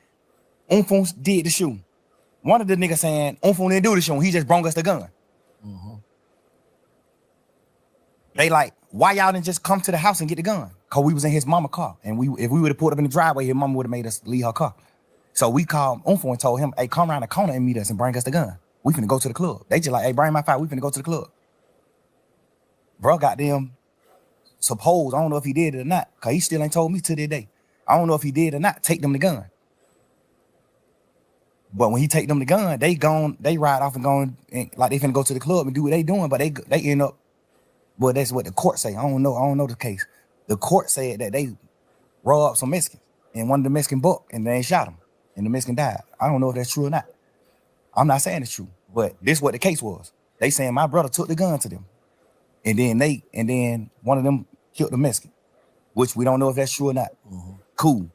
Umfun did the shooting. One of the niggas saying, Umfun didn't do the shooting, he just brought us the gun. Mm-hmm. They like, why y'all didn't just come to the house and get the gun? Cause we was in his mama car. And if we would have pulled up in the driveway, his mama would have made us leave her car. So we called Umfun and told him, hey, come around the corner and meet us and bring us the gun. We finna go to the club. They just like, hey, bring my fire. We finna go to the club. Bro, goddamn, suppose, I don't know if he did it or not, because he still ain't told me to this day. I don't know if he did or not, take them the gun. But when he take them the gun, they ride off and going, like they finna go to the club and do what they doing, but they end up, well, that's what the court say. I don't know the case. The court said that they robbed some Mexicans, and one of the Mexican buck, and they shot him, and the Mexican died. I don't know if that's true or not. I'm not saying it's true, but this is what the case was. They saying my brother took the gun to them. And then one of them killed the Mexican, which we don't know if that's true or not. Mm-hmm. Cool.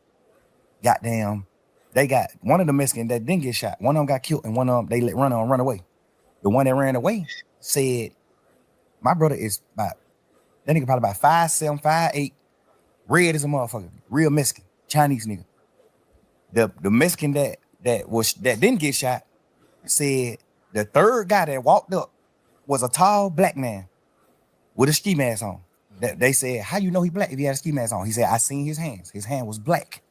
Goddamn. They got one of the Mexicans that didn't get shot. One of them got killed and one of them they let run away. The one that ran away said, my brother is that nigga probably about 5'7", 5'8", red as a motherfucker, real Mexican, Chinese nigga. The Mexican that didn't get shot said the third guy that walked up was a tall black man with a ski mask on. That they said, how you know he black if he had a ski mask on? He said, I seen his hands. His hand was black.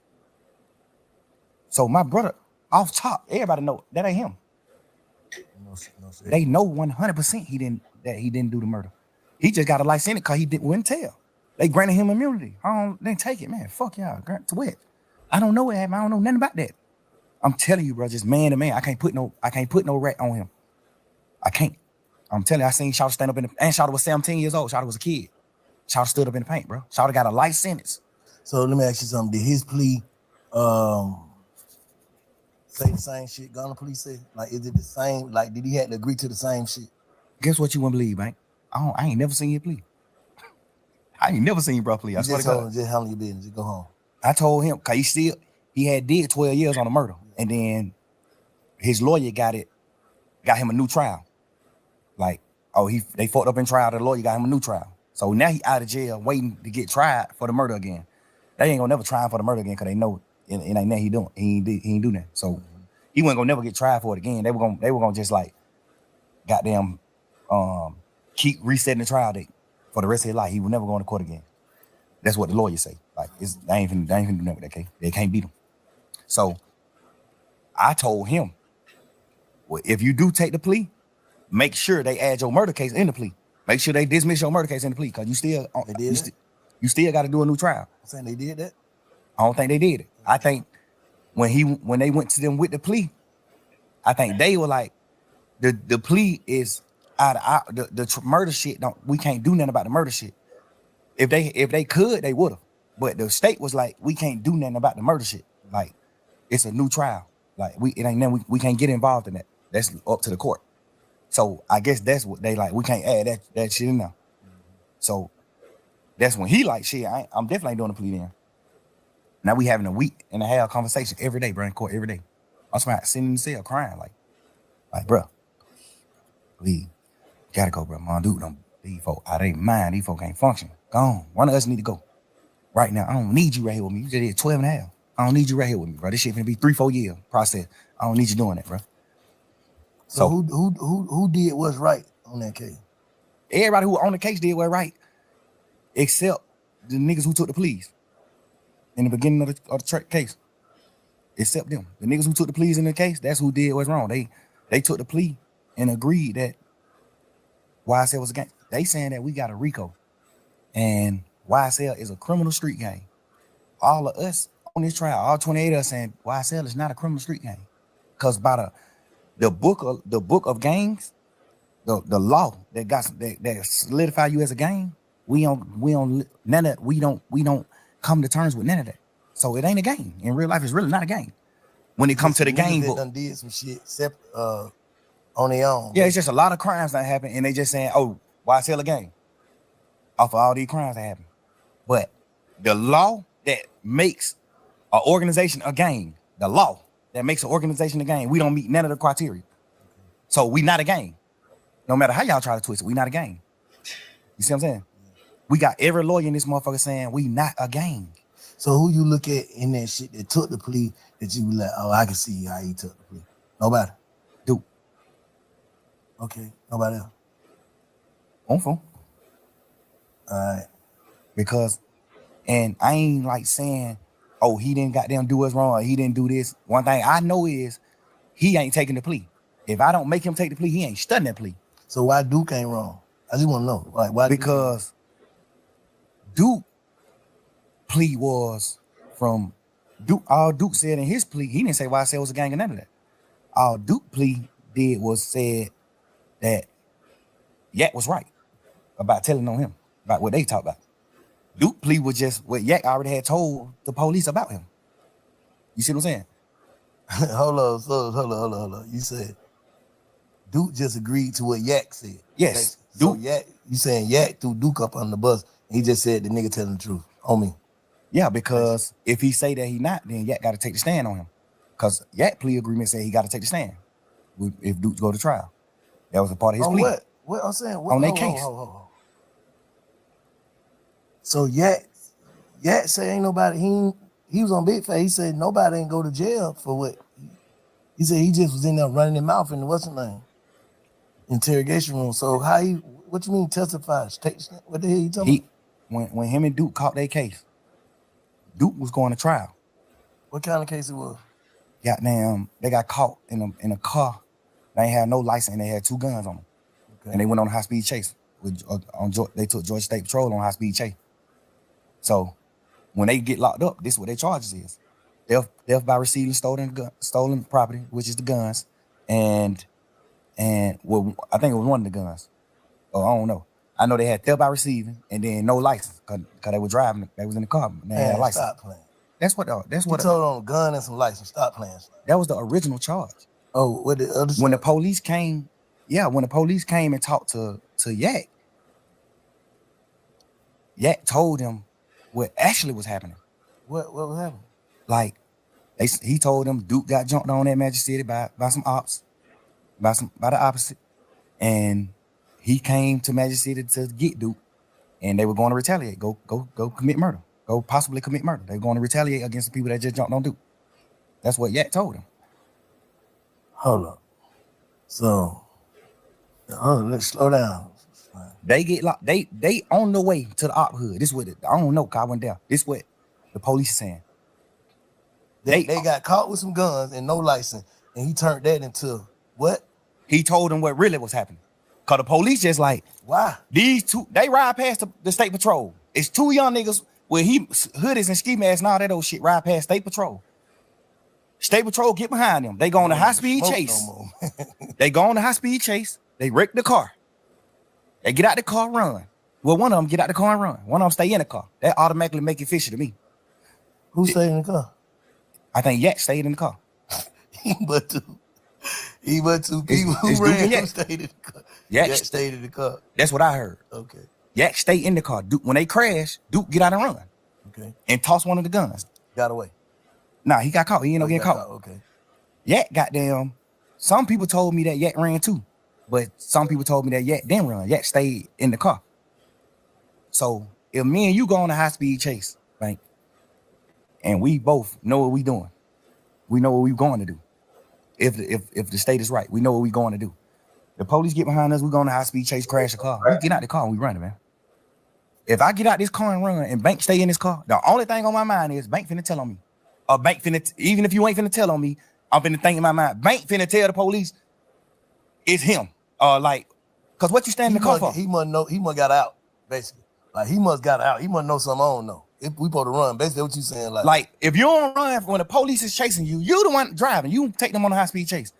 So my brother, off top, everybody know that ain't him. No, they know 100% he didn't do the murder. He just got a life sentence because he wouldn't tell. They granted him immunity. They take it, man. Fuck y'all. Grant to what? I don't know what happened. I don't know nothing about that. I'm telling you, bro, just man to man. I can't put no rat on him. I can't. I'm telling you, I seen Shawty stand up and Shawty was 17 years old. Shawty was a kid. Shawty stood up in the paint, bro. Shawty got a life sentence. So let me ask you something. Did his plea say the same shit Ghana police said? Like, is it the same? Like, did he have to agree to the same shit? Guess what you wouldn't believe, man? I ain't never seen your plea. I ain't never seen you, bro, plea. I swear to God. Just handle your business. Just go home. I told him, because he had did 12 years on the murder. And then his lawyer got him a new trial. Like, they fucked up in trial. The lawyer got him a new trial. So now he out of jail waiting to get tried for the murder again. They ain't gonna never try him for the murder again because they know it ain't nothing he doing. He ain't do that. So he wasn't gonna never get tried for it again. They were gonna just like goddamn keep resetting the trial date for the rest of his life. He would never go to court again. That's what the lawyers say. Like they ain't finna do nothing with that case. They can't beat him. So I told him, well, if you do take the plea, make sure they add your murder case in the plea. Make sure they dismiss your murder case in the plea because you still got to do a new trial. I'm saying they did that. I don't think they did it. I think when they went to them with the plea, I think they were like, the plea is out of the murder shit. We can't do nothing about the murder shit. If they could, they would have. But the state was like, we can't do nothing about the murder shit. Like, it's a new trial. Like it ain't nothing, we can't get involved in that. That's up to the court. So I guess that's what they like. We can't add that shit in there. So that's when he like, shit, I'm definitely doing a plea then. Now we having a week and a half conversation every day, bro, in court every day. I'm sitting in the cell crying like, bro, please, gotta go, bro. Mom, dude, these folk out of their mind. These folk can't function. Go on. One of us need to go right now. I don't need you right here with me. You just did 12 and a half. I don't need you right here with me, bro. This shit finna be 3-4 year process. I don't need you doing that, bro. So who did what's right on that case? Everybody who on the case did what's right, except the niggas who took the pleas in the beginning of the case. Except them. The niggas who took the pleas in the case, that's who did what's wrong. They took the plea and agreed that YSL was a gang. They saying that we got a RICO and YSL is a criminal street gang. All of us on this trial, all 28 of us saying YSL is not a criminal street gang. Because by the book of gangs, the law that solidify you as a gang, we don't come to terms with none of that. So it ain't a gang. In real life, it's really not a gang. When it comes to the gang book, done did some shit separate, on their own. yeah, it's just a lot of crimes that happen, and they just saying, "Oh, YSL a gang," off of all these crimes that happen. But the law that makes an organization a gang, the law that makes an organization a gang, we don't meet none of the criteria. So we not a gang. No matter how y'all try to twist it, we not a gang. You see what I'm saying? We got every lawyer in this motherfucker saying we not a gang. So who you look at in that shit that took the plea that you be like, oh, I can see how he took the plea? Nobody. Dude. Okay. Nobody else. On phone. All right. Because, and I ain't like saying, oh, he didn't goddamn do us wrong, or he didn't do this. One thing I know is he ain't taking the plea. If I don't make him take the plea, he ain't studying that plea. So why Duke ain't wrong? I just want to know. Like, why? Because Duke plea was from Duke. All Duke said in his plea, he didn't say YSL was a gang or none of that. All Duke plea did was said that Yak was right about telling on him, about what they talked about. Duke plea was just what Yak already had told the police about him. You see what I'm saying? hold on. You said Duke just agreed to what Yak said. Yes. So Duke. Yak, you saying Yak threw Duke up on the bus. And he just said the nigga telling the truth on me. Yeah, because if he say that he not, then Yak got to take the stand on him. Because Yak plea agreement said he got to take the stand if Duke go to trial. That was a part of his plea. What? What I'm saying? What, on their case. So Yak say ain't nobody. He was on Big Face. He said nobody ain't go to jail for what. He said he just was in there running his mouth in the what's the name interrogation room. So how he? What you mean testify? What the hell you talking about? When him and Duke caught their case, Duke was going to trial. What kind of case it was? Goddamn, they got caught in a car. They ain't had no license and they had 2 guns on them. Okay. And they went on a high-speed chase. They took Georgia State Patrol on high-speed chase. So when they get locked up, this is what their charges is. Theft by receiving stolen property, which is the guns, and well, I think it was one of the guns. Oh, I don't know. I know they had theft by receiving and then no license because they were driving. They was in the car. They had a license. Stop playing. That's what. You told on a gun and some license. Stop playing. That was the original charge. Oh, what the other? When the police came, when the police came and talked to Yak, Yak told him what actually was happening. What was happening? Like, he told them Duke got jumped on at Magic City by some ops, by the opposite, and he came to Magic City to get Duke, and they were going to retaliate, go commit murder, go possibly commit murder. They were going to retaliate against the people that just jumped on Duke. That's what Yak told him. Hold up. So, let's slow down. They get locked. They on the way to the op hood. This is what I don't know. Cause I went down. This is what the police is saying. They got caught with some guns and no license, and he turned that into what? He told them what really was happening. Cause the police just like, why? These 2, they ride past the state patrol. It's 2 young niggas with hoodies and ski masks and all that old shit ride past state patrol. State patrol get behind them. They go on a high-speed chase. They go on a high-speed chase. They wreck the car. They get out the car, run. Well, one of them get out the car and run. One of them stay in the car. That automatically make it fishy to me. Who stayed in the car? I think Yak stayed in the car. He but 2 people who ran him stayed in the car. Yak stayed in the car. That's what I heard. Okay. Yak stayed in the car. Duke, when they crash, Duke get out and run. Okay. And toss one of the guns. Got away. Nah, he got caught. He ain't no getting caught. Okay. Yak goddamn. Some people told me that Yak ran too, but some people told me that Yak didn't run. Yak stayed in the car. So if me and you go on a high-speed chase, right, and we both know what we doing, we know what we going to do. If the state is right, we know what we going to do. The police get behind us, we go on a high-speed chase, crash the car. We get out the car and we run it, man. If I get out this car and run and Bank stay in this car, the only thing on my mind is Bank finna tell on me. Or Bank finna, even if you ain't finna tell on me, I'm finna think in my mind, Bank finna tell the police it's him. Cause what you stand in the car for? He must know, he must got out, basically. Like he must got out. He must know something I don't know. If we supposed to run, basically what you saying, like if you don't run when the police is chasing you, you the one driving. You take them on a high speed chase.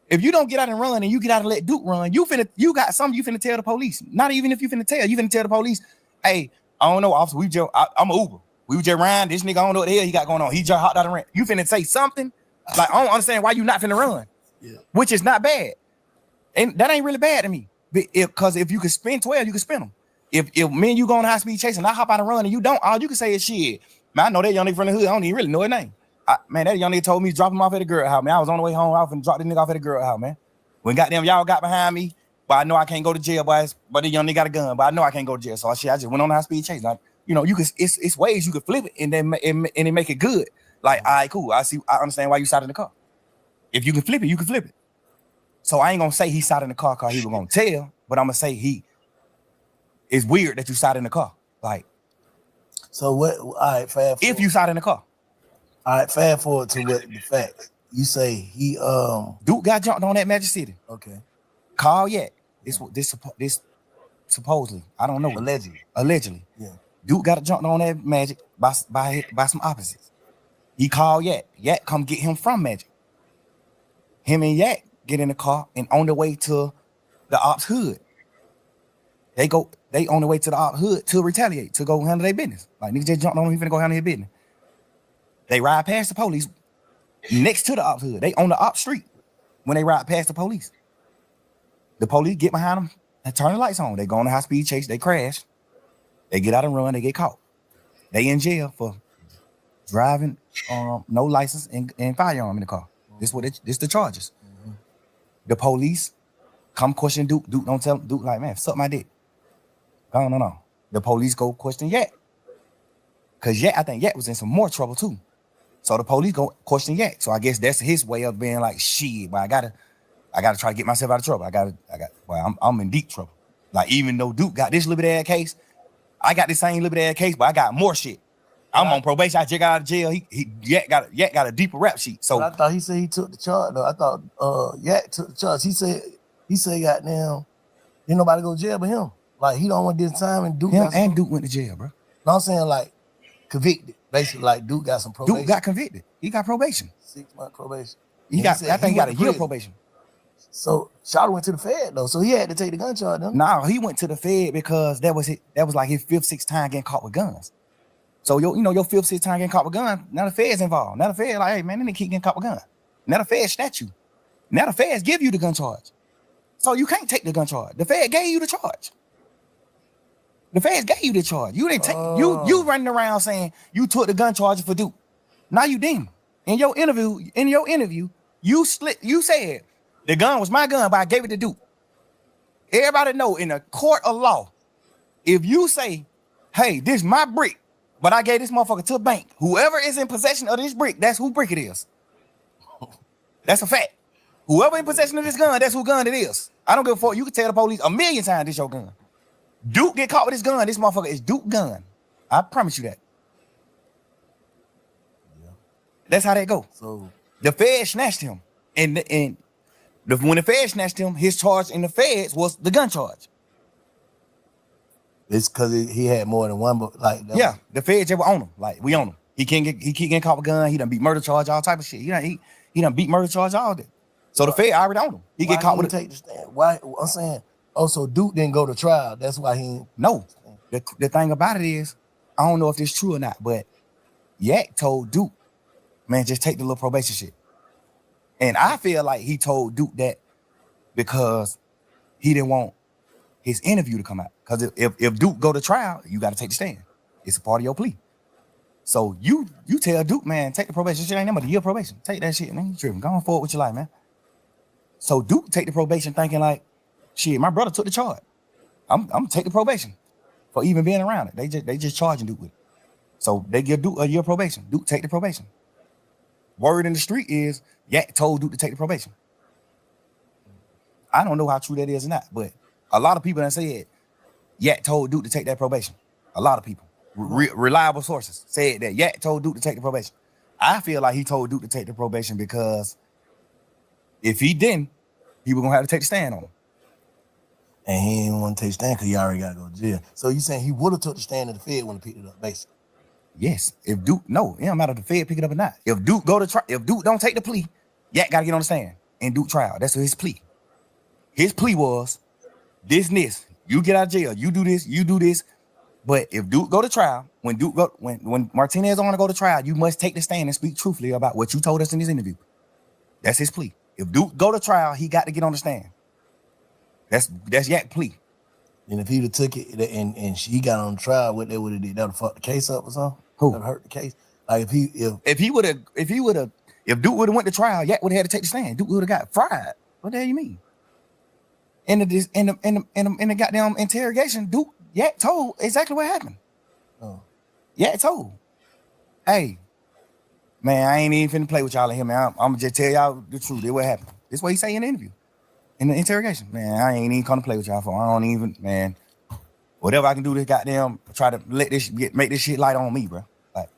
If you don't get out and run and you get out and let Duke run, you got something you finna tell the police. Not even if you finna tell the police, hey, I don't know, officer, I'm an Uber. We were just riding, this nigga, I don't know what the hell he got going on. He just hopped out and ran. You finna say something? Like, I don't understand why you not finna run. Yeah. Which is not bad. And that ain't really bad to me. Because if you could spin 12, you can spin them. If me and you go on high speed chase and I hop out and run and you don't, all you can say is shit. Man, I know that young nigga from the hood. I don't even really know his name. Man, that young nigga told me to drop him off at the girl house, man. I was on the way home. I was finna drop this nigga off at the girl house, man. When goddamn y'all got behind me, but I know I can't go to jail, boys. But the young nigga got a gun, but I know I can't go to jail. So I just went on a high speed chase. Like, you know, it's ways you could flip it and then and make it good. Like, all right, cool. I understand why you sat in the car. If you can flip it, you can flip it. So I ain't gonna say he sat in the car because he was gonna tell, but I'm gonna say it's weird that you sat in the car. Like, so what? All right, fast forward. If you sat in the car. All right, fast forward to what the facts. You say he Duke got jumped on at Magic City. Okay. Call yet. This supposedly. I don't know. Allegedly. Yeah. Duke got jumped on that Magic by some opposites. He called Yak. Yak come get him from Magic. Him and Yak get in the car and on the way to the ops hood. They on the way to the ops hood to retaliate, to go handle their business. Like niggas just jumped on him, he finna go handle his business. They ride past the police next to the ops hood. They on the ops street when they ride past the police. The police get behind them and turn the lights on. They go on a high speed chase. They crash. They get out and run. They get caught. They in jail for driving no license and firearm in the car. This the charges. Mm-hmm. The police come question Duke. Duke don't tell Duke like, man, suck my dick. No. The police go question Yak. Cause I think Yak was in some more trouble too. So the police go question Yak. So I guess that's his way of being like, shit, but I gotta try to get myself out of trouble. I'm in deep trouble. Like, even though Duke got this little bit of case, I got the same little bit of case, but I got more shit. I'm on probation. I just got out of jail. Yak got a deeper rap sheet. So but I thought he said he took the charge though. I thought Yak took the charge. He said goddamn, ain't nobody go to jail but him. Like, he don't want this time, and Duke Duke went to jail, bro. No, I'm saying like convicted. Basically, like Duke got some probation. Duke got convicted. He got probation. 6 month probation. I think he got a year probation. So Shawty went to the Fed though, so he had to take the gun charge. Though. No, he went to the Fed because that was like his 5th, 6th time getting caught with guns. So your 5th, 6th time getting caught with guns. Now the Fed's involved. Now the Fed like, hey man, they keep getting caught with guns. Now the Fed snatch you. Now the Feds give you the gun charge. So you can't take the gun charge. The Fed gave you the charge. The Feds gave you the charge. You didn't take you running around saying you took the gun charge for Duke. Now you didn't. In your interview, you said the gun was my gun, but I gave it to Duke. Everybody know in a court of law, if you say, hey, this is my brick, but I gave this motherfucker to a bank, whoever is in possession of this brick, that's who brick it is. That's a fact. Whoever in possession of this gun, that's who gun it is. I don't give a fuck. You can tell the police 1,000,000 times this your gun. Duke get caught with his gun. This motherfucker is Duke gun. I promise you that. Yeah. That's how that go. So the Fed snatched him, and when the Fed snatched him, his charge in the Feds was the gun charge. It's because he had more than one, but like the Feds just were on him. Like, we on him. He keep getting caught with a gun. He done beat murder charge, all type of shit. He done beat murder charge, all that. So the Fed already on him. He get caught with take the stand. Why? I'm saying. Oh, so Duke didn't go to trial. That's why he. No. The thing about it is, I don't know if this true or not, but Yak told Duke, man, just take the little probation shit. And I feel like he told Duke that because he didn't want his interview to come out. Because if Duke go to trial, you got to take the stand. It's a part of your plea. So you tell Duke, man, take the probation shit. Ain't nothing but a year probation. Take that shit, man. You tripping. Go on forward with your life, man. So Duke take the probation thinking like, shit, my brother took the charge. I'm gonna take the probation for even being around it. They just charging Duke with it. So they give Duke a year probation. Duke take the probation. Word in the street is Yak told Duke to take the probation. I don't know how true that is or not, but a lot of people that said Yak told Duke to take that probation. A lot of people, reliable sources, said that Yak told Duke to take the probation. I feel like he told Duke to take the probation because if he didn't, he was gonna have to take the stand on him. And he didn't want to take the stand because he already got to go to jail. So you saying he would have took the stand in the Fed when he picked it up, basically? Yes. If Duke, no, it don't matter if the Fed pick it up or not. If Duke go to trial, if Duke don't take the plea, Yak gotta get on the stand and Duke trial. That's his plea. His plea was this. You get out of jail, you do this, you do this. But if Duke go to trial, when Martinez want to go to trial, you must take the stand and speak truthfully about what you told us in this interview. That's his plea. If Duke go to trial, he got to get on the stand. That's Yak plea. And if he'd have took it and she got on trial, what they would have did, that would have fucked the case up or something? Who? That would hurt the case. Like if Duke would have went to trial, Yak would have had to take the stand. Duke would have got fried. What the hell you mean? In the goddamn interrogation, Yak told exactly what happened. Oh. Yak told, hey, man, I ain't even finna play with y'all in here, man. I'm gonna just tell y'all the truth. That's what happened. This what he say in the interview. In the interrogation, man, I ain't even come to play with y'all for. I don't even, man. Whatever I can do to goddamn try to make this shit light on me, bro. Like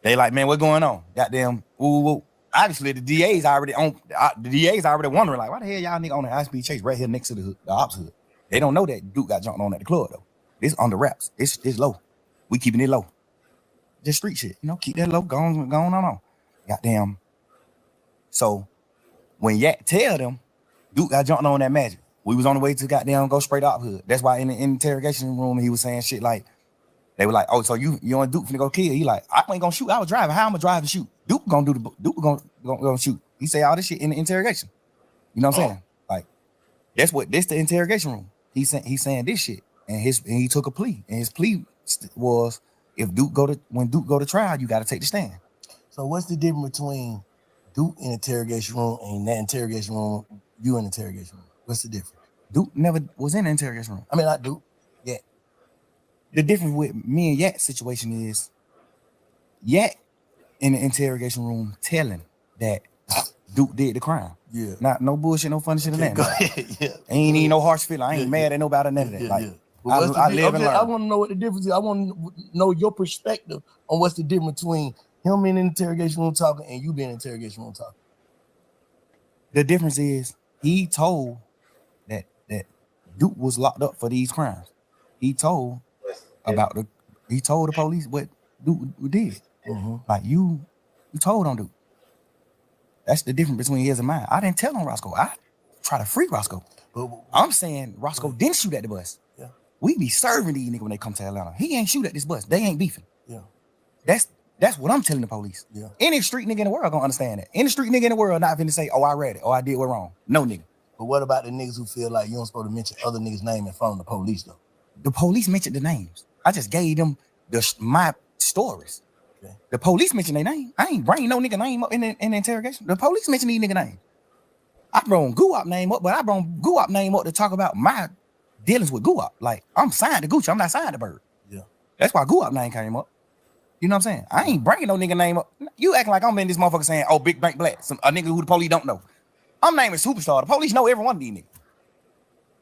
they like, man, what's going on? Goddamn, ooh. Obviously, the DA's already wondering, like, why the hell y'all nigga on the high-speed chase right here next to the ops hood? They don't know that Duke got jumped on at the club though. This under wraps. It's low. We keeping it low. Just street shit, keep that low. Going on. Goddamn. So when Yak tell them Duke got jumped on that magic, we was on the way to goddamn go straight up hood. That's why in the interrogation room he was saying shit like, they were like, oh, so you and Duke finna go kill? He like, I ain't gonna shoot. I was driving. How I'm gonna drive and shoot? Duke gonna shoot. He say all this shit in the interrogation. You know what I'm saying? Like, this the interrogation room. He's saying this shit, and he took a plea, and his plea was when Duke go to trial, you got to take the stand. So what's the difference between Duke in the interrogation room and that interrogation room, you in the interrogation room? What's the difference? Duke never was in the interrogation room. I mean, not Duke. Yeah. The difference with me and Yak's situation is Yak in the interrogation room telling that Duke did the crime. Yeah. Not no bullshit, no funny shit in that. Go ahead. Yeah. Ain't even no harsh feeling. I ain't mad at nobody or none of that. I live and learn. I want to know what the difference is. I want to know your perspective on what's the difference between him in the interrogation room talking and you being in the interrogation room talking. The difference is he told that Duke was locked up for these crimes. He told the police what Duke did. Mm-hmm. Like you told on Duke. That's the difference between his and mine. I didn't tell on Roscoe. I try to free Roscoe. I'm saying Roscoe didn't shoot at the bus. Yeah. We be serving these niggas when they come to Atlanta. He ain't shoot at this bus. They ain't beefing. Yeah. That's what I'm telling the police. Yeah. Any street nigga in the world gonna understand that. Any street nigga in the world not finna say, oh, I read it, or I did what wrong. No nigga. But what about the niggas who feel like you don't supposed to mention other niggas' name in front of the police though? The police mentioned the names. I just gave them my stories. Okay. The police mentioned their name. I ain't bring no nigga name up in the interrogation. The police mentioned these nigga names. I brought Guap name up, but I brought Guap name up to talk about my dealings with Guap. Like, I'm signed to Gucci. I'm not signed to Bird. Yeah. That's why Guap name came up. You know what I'm saying? I ain't bringing no nigga name up. You acting like I'm in this motherfucker saying, oh, Big Bank Black, a nigga who the police don't know. I'm naming Superstar. The police know every one of these niggas.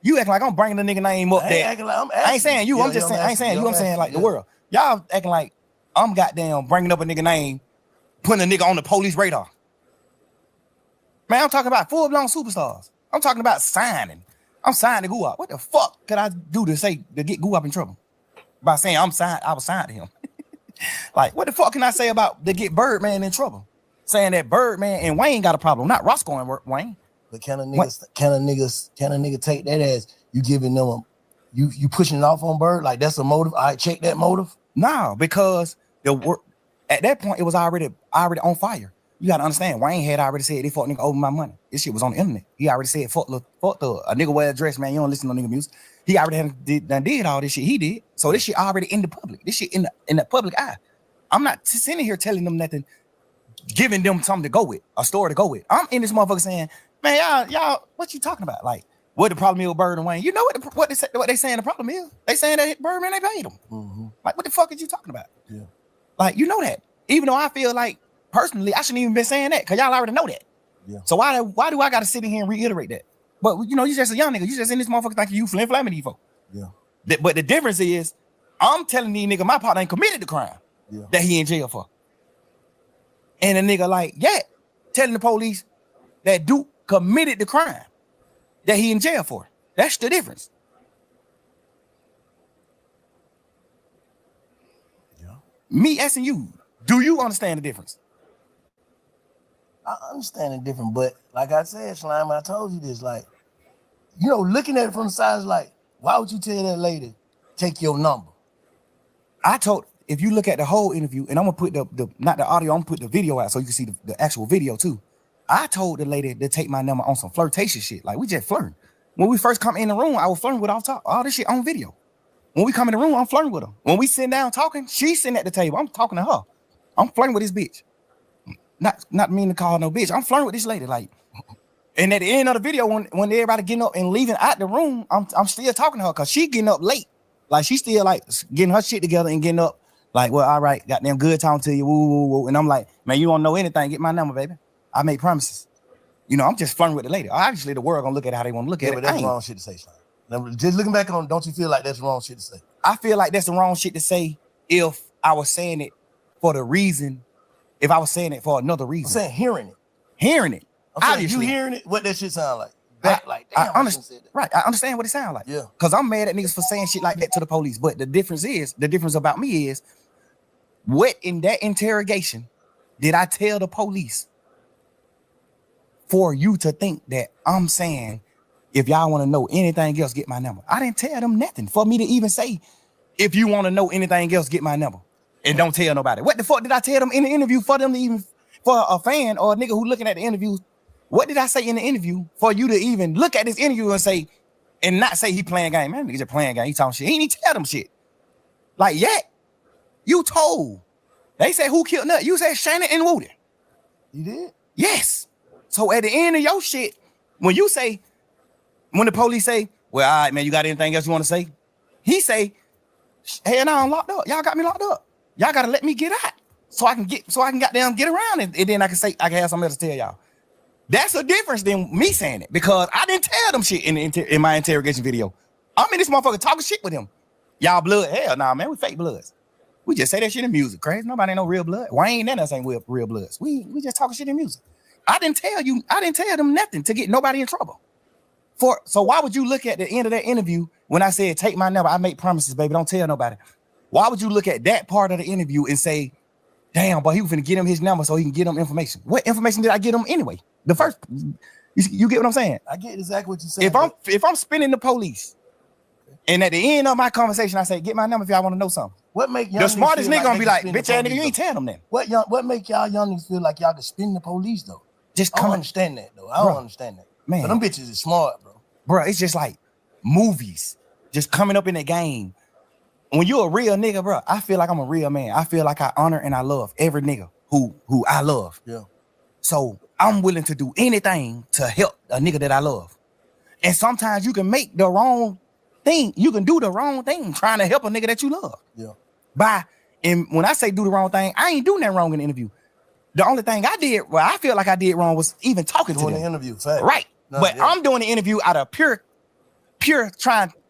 You acting like I'm bringing the nigga name up there. I ain't saying you. I'm just saying, I ain't saying you. I'm saying like the world. Y'all acting like I'm goddamn bringing up a nigga name, putting a nigga on the police radar. Man, I'm talking about full-blown superstars. I'm talking about signing. I'm signed to Guap. What the fuck could I do to get Guap in trouble? By saying I was signed to him. Like, what the fuck can I say about to get Birdman in trouble? Saying that Birdman and Wayne got a problem, not Roscoe and Wayne. But can a nigga take that as you giving them you pushing it off on Bird? Like that's a motive. I check that motive. No, because at that point it was already on fire. You gotta understand, Wayne had already said they fuck nigga over my money. This shit was on the internet. He already said fuck the a nigga wear a dress, man. You don't listen to nigga music. He already did all this shit. He did. So this shit already in the public. This shit in the public eye. I'm not sitting here telling them nothing, giving them something to go with, a story to go with. I'm in this motherfucker saying, man, y'all, what you talking about? Like, what the problem is with Bird and Wayne? You know what they saying the problem is? They saying that Birdman, they paid him. Mm-hmm. Like, what the fuck is you talking about? Yeah. Like, you know that. Even though I feel like, personally, I shouldn't even been saying that, because y'all already know that. Yeah. So why do I got to sit in here and reiterate that? But, you know, you just a young nigga. You just in this motherfucker thinking you flamming these folks. Yeah. But the difference is, I'm telling these nigga my partner ain't committed the crime that he in jail for. And a nigga like, telling the police that Duke committed the crime that he in jail for. That's the difference. Yeah. Me asking you, do you understand the difference? I understand it different, but like I said, Slime, I told you this, like, you know, looking at it from the side is like, why would you tell that lady, take your number? If you look at the whole interview, and I'm gonna put the not the audio, I'm gonna put the video out so you can see the actual video too. I told the lady to take my number on some flirtatious shit. Like, we just flirting. When we first come in the room, I was flirting with all this shit on video. When we come in the room, I'm flirting with her. When we sit down talking, she's sitting at the table. I'm talking to her. I'm flirting with this bitch. Not mean to call her no bitch. I'm flirting with this lady. Like, and at the end of the video, when everybody getting up and leaving out the room, I'm still talking to her because she getting up late. Like, she still like getting her shit together and getting up. Like, well, all right, goddamn good talking to you. Woo, woo, woo. And I'm like, man, you don't know anything. Get my number, baby. I made promises. You know, I'm just flirting with the lady. Obviously, the world gonna look at how they want to look at it. But that's wrong shit to say, Slime. Now, just looking back on, don't you feel like that's wrong shit to say? I feel like that's the wrong shit to say if I was saying it for the reason, if I was saying it for another reason. I'm saying hearing it. Hearing it. Obviously. You hearing it, what that shit sound like? Back like, damn, I understand. Right, I understand what it sounds like. Yeah. Because I'm mad at niggas for saying shit like that to the police. But the difference about me is, what in that interrogation did I tell the police for you to think that I'm saying, if y'all want to know anything else, get my number? I didn't tell them nothing for me to even say, if you want to know anything else, get my number. And don't tell nobody. What the fuck did I tell them in the interview for them to even, for a fan or a nigga who looking at the interview? What did I say in the interview for you to even look at this interview and say, and not say he playing game? Man, nigga just playing game. He talking shit. He ain't even tell them shit. Like, yet, you told. They said, who killed Nut? You said Shannon and Woody. You did? Yes. So at the end of your shit, when the police say, well, all right, man, you got anything else you want to say? He say, hey, now I'm locked up. Y'all got me locked up. Y'all got to let me get out so I can goddamn get around and then I can have something else to tell y'all. That's a difference than me saying it, because I didn't tell them shit in my interrogation video. I'm in this motherfucker talking shit with him. Y'all blood? Hell nah, man, we fake bloods. We just say that shit in music. Crazy. Nobody ain't no real blood. Wayne and us ain't real bloods. We just talking shit in music. I didn't tell them nothing to get nobody in trouble. So why would you look at the end of that interview when I said, take my number, I make promises, baby, don't tell nobody? Why would you look at that part of the interview and say, damn, but he was finna get him his number so he can get him information? What information did I get him anyway? The first, you get what I'm saying? I get exactly what you're saying. If I'm spinning the police, and at the end of my conversation, I say, get my number if y'all want to know something. What make y'all the smartest nigga like gonna be like, bitch ass nigga, you ain't tell them that. What make y'all young niggas feel like y'all can spin the police though? I don't understand that though. I don't understand that. Man, but them bitches is smart, bro. Bro, it's just like movies just coming up in the game. When you're a real nigga, bro, I feel like I'm a real man. I feel like I honor and I love every nigga who I love. Yeah. So I'm willing to do anything to help a nigga that I love. And sometimes you can make the wrong thing. You can do the wrong thing trying to help a nigga that you love. Yeah. And when I say do the wrong thing, I ain't doing that wrong in the interview. The only thing I did, well, I feel like I did wrong was even talking to them. The interview, fact. Right. No, but yeah. I'm doing the interview out of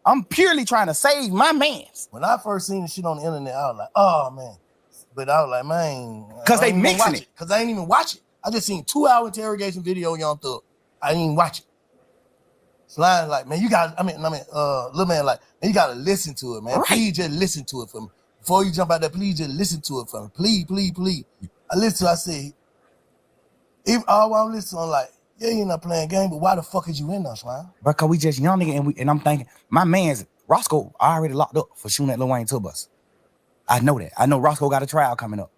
I'm purely trying to save my mans. When I first seen the shit on the internet, I was like, oh man. But I was like, man. Because they mixing it. Because I ain't even watch it. I just seen 2-hour interrogation video, Young Thug. I didn't even watch it. Slime like, man, little man like, man, you gotta listen to it, man. Right. Please just listen to it for me. Before you jump out there, please just listen to it for me. Please, please, please. I listened to it, I said, even all while I'm listening, I'm like, yeah, you're not playing game, but why the fuck is you in there, Slime? Because we just young nigga, and I'm thinking, my man's Roscoe already locked up for shooting at Lil Wayne tour bus. I know that. I know Roscoe got a trial coming up.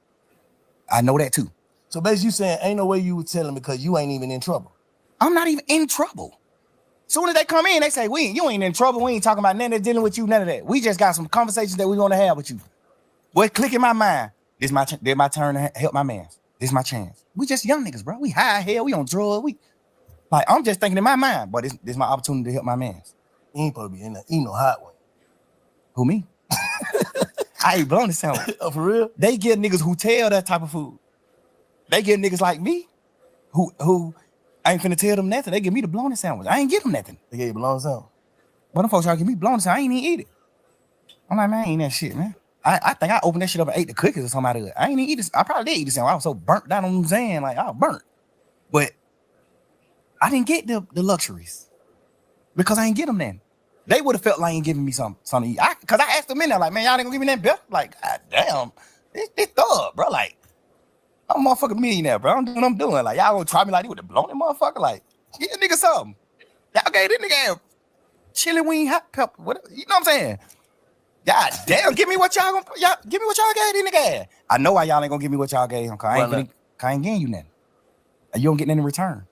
I know that too. So basically you saying ain't no way you would tell him because you ain't even in trouble. I'm not even in trouble. Soon as they come in, they say, you ain't in trouble. We ain't talking about nothing that's dealing with you, none of that. We just got some conversations that we want to have with you. What click in my mind, this my turn to help my man. This my chance. We just young niggas, bro. We high hell, we on drugs. Like, I'm just thinking in my mind, but this my opportunity to help my man. You ain't supposed to be in there. You no hot one. Who, me? I ain't blown the sandwich. Oh, for real? They get niggas who tell that type of food. They get niggas like me who I ain't finna tell them nothing. They give me the blown sandwich. I ain't give them nothing. They gave you blown sandwich? But them folks try to give me blown sandwich. I ain't even eat it. I'm like, man, I ain't that shit, man. I think I opened that shit up and ate the cookies or something out of it. I ain't even eat this. I probably did eat the sandwich. I was so burnt down on Zan, like I was burnt. But I didn't get the luxuries because I ain't get them then. They would have felt like ain't giving me something to eat. Because I asked them in there, like, man, y'all ain't gonna give me that better? Like, God damn. This thug, bro. Like, I'm a motherfucking millionaire, bro. I'm doing what I'm doing. Like, y'all gonna try me like you with the blown motherfucker? Like, give a nigga something. Y'all gave this nigga chili wing hot pepper. Whatever. You know what I'm saying? God damn, give me what y'all give me what y'all gave this nigga. I know why y'all ain't gonna give me what y'all gave him. Cause I ain't getting you nothing. You don't get nothing in return.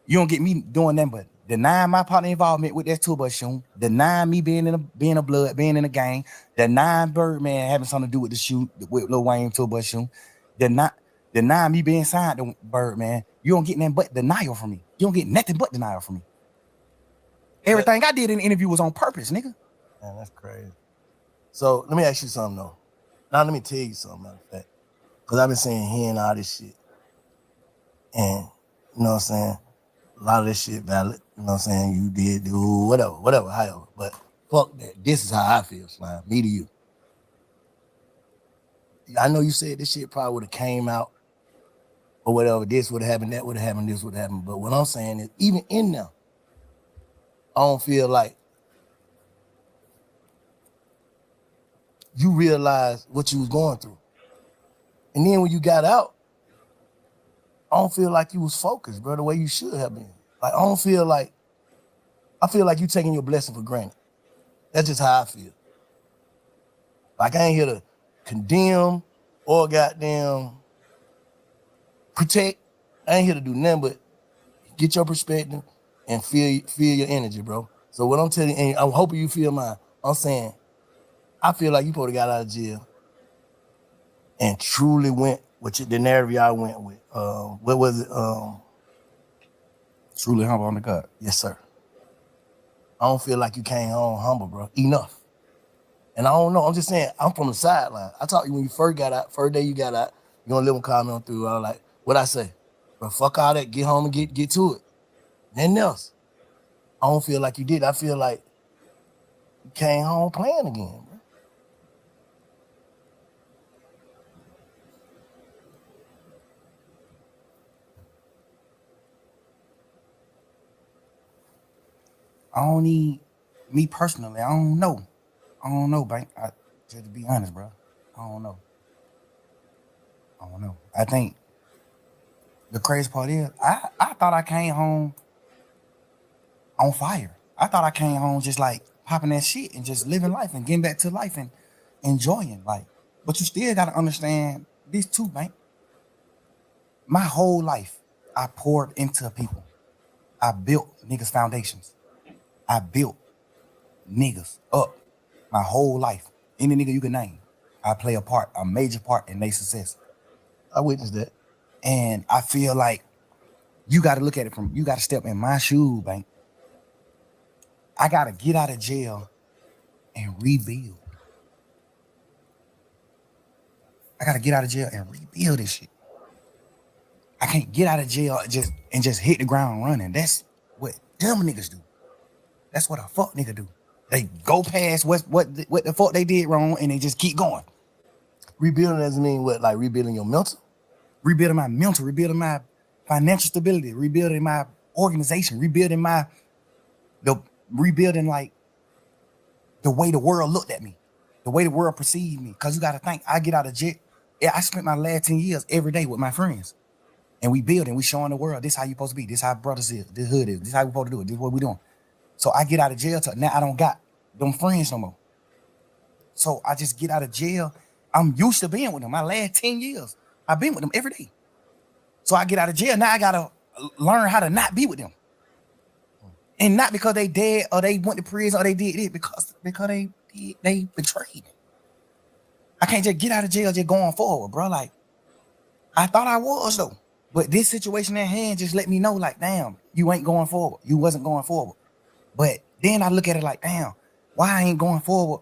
You don't get me doing nothing but denying my partner involvement with that tour bus shoot, denying me being in a gang, denying Birdman having something to do with the shoot with Lil Wayne tour bus shoot, denying me being signed to Birdman. You don't get nothing but denial from me. You don't get nothing but denial from me. Everything I did in the interview was on purpose, nigga. Man, that's crazy. So let me ask you something though. Now let me tell you something, matter of fact. Because I've been hearing all this shit. And you know what I'm saying? A lot of this shit valid. You know what I'm saying? You did do whatever, however. But fuck that. This is how I feel, Slime. Me to you. I know you said this shit probably would have came out or whatever. This would have happened, that would have happened, this would have happened. But what I'm saying is, even in there, I don't feel like you realized what you was going through. And then when you got out, I don't feel like you was focused, bro, the way you should have been. Like, I feel like you taking your blessing for granted. That's just how I feel. Like, I ain't here to condemn or goddamn protect. I ain't here to do nothing but get your perspective and feel your energy, bro. So what I'm telling you, and I'm hoping you feel mine, I'm saying, I feel like you probably got out of jail and truly went with the narrative y'all went with. What was it? Truly humble on the gut. Yes, sir. I don't feel like you came home humble, bro. Enough. And I don't know. I'm just saying, I'm from the sideline. I taught you when you first got out, first day you got out, you gonna live a comment on through. I was like, what I say? Bro, fuck all that. Get home and get to it. Nothing else. I don't feel like you did. I feel like you came home playing again, bro. I don't need, me personally, I don't know. Bank. Just to be honest, bro. I don't know. I think the crazy part is, I thought I came home on fire. I thought I came home just like popping that shit and just living life and getting back to life and enjoying life. But you still gotta understand this too, Bank. My whole life, I poured into people. I built niggas' foundations. I built niggas up my whole life. Any nigga you can name, I play a major part in their success. I witnessed that. And I feel like you got to look at it you got to step in my shoes, Bank. I got to get out of jail and rebuild. I got to get out of jail and rebuild this shit. I can't get out of jail and just hit the ground running. That's what dumb niggas do. That's what a fuck nigga do. They go past what the fuck they did wrong and they just keep going. Rebuilding doesn't mean what? Like rebuilding your mental? Rebuilding my mental, rebuilding my financial stability, rebuilding my organization, rebuilding like the way the world looked at me, the way the world perceived me. Cause you gotta think, I get out of jail. Yeah, I spent my last 10 years every day with my friends. And we building, we showing the world, this how you supposed to be, this how brothers is, this hood is, this how we supposed to do it, this what we doing. So I get out of jail, now I don't got them friends no more. So I just get out of jail. I'm used to being with them. My last 10 years, I've been with them every day. So I get out of jail, now I gotta learn how to not be with them. And not because they dead or they went to prison or they did it, because they betrayed me. I can't just get out of jail just going forward, bro. Like, I thought I was though. But this situation at hand just let me know, like, damn, you ain't going forward. You wasn't going forward. But then I look at it like, damn, why I ain't going forward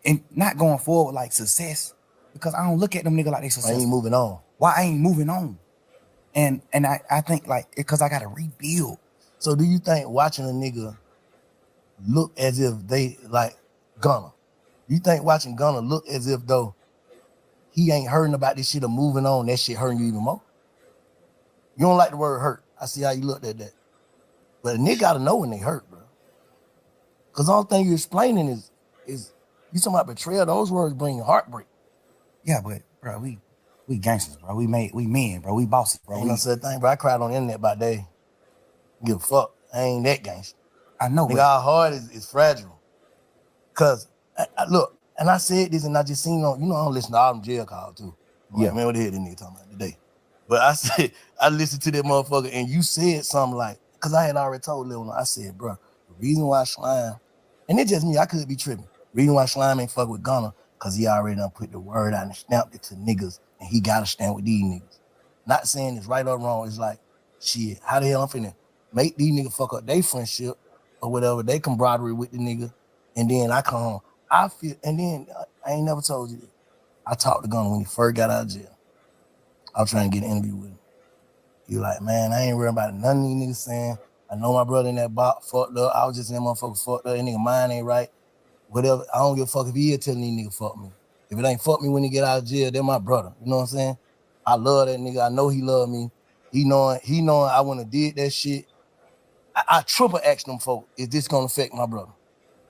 and not going forward like success? Because I don't look at them niggas like they successful. I ain't moving on. Why I ain't moving on? And I think like, because I got to rebuild. So do you think watching a nigga look as if they like Gunna? You think watching Gunna look as if though he ain't hurting about this shit or moving on, that shit hurting you even more? You don't like the word hurt. I see how you looked at that. But a nigga gotta know when they hurt, bro. Cause the only thing you're explaining is you talking about betrayal. Those words bring heartbreak. Yeah, but bro, we gangsters, bro. We men, bro. We bosses, bro. You know the thing, bro. I cried on the internet about that. Give a fuck. I ain't that gangster. I know, Nigga, but our heart is fragile. Cause look, and I said this, and I just seen on, I don't listen to all them jail calls too. I'm yeah, like, man, what the hell this nigga talking about today? But I said, I listened to that motherfucker, and you said something like, cause I had already told Lil, I said, bro, the reason why Slime, and it's just me, I could be tripping. Reason why Slime ain't fuck with Gunna, cause he already done put the word out and stamped it to niggas, and he gotta stand with these niggas. Not saying it's right or wrong. It's like, shit, how the hell I'm finna make these niggas fuck up their friendship or whatever, they camaraderie with the nigga, and then I come home. I feel, and then I ain't never told you this. I talked to Gunna when he first got out of jail. I was trying to get an interview with him. He like, man, I ain't worried about none of these niggas saying, I know my brother in that box fucked up. I was just in that motherfucker fucked up. That nigga mind ain't right. Whatever. I don't give a fuck if he is telling these niggas fuck me. If it ain't fuck me when he get out of jail, they're my brother. You know what I'm saying? I love that nigga. I know he love me. He knowing I wouldn't have did that shit. I triple asked them folk, is this gonna affect my brother?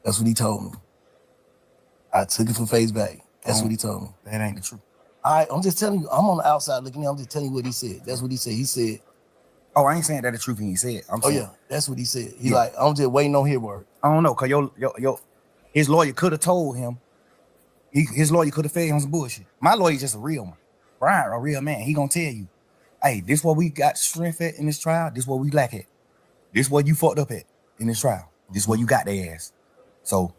That's what he told me. I took it for face value. That's what he told me. that ain't the truth. I'm just telling you, I'm on the outside looking in. I'm just telling you what he said. That's what he said. He said, Oh, I ain't saying that the truth he said. I'm saying, yeah, that's what he said. He like, I'm just waiting on his word. I don't know, cause his lawyer could have told him. His lawyer could have fed him some bullshit. My lawyer's just a real one. Brian, a real man. He gonna tell you, hey, this what we got strength at in this trial. This what we lack at. This what you fucked up at in this trial. This what you got their ass. So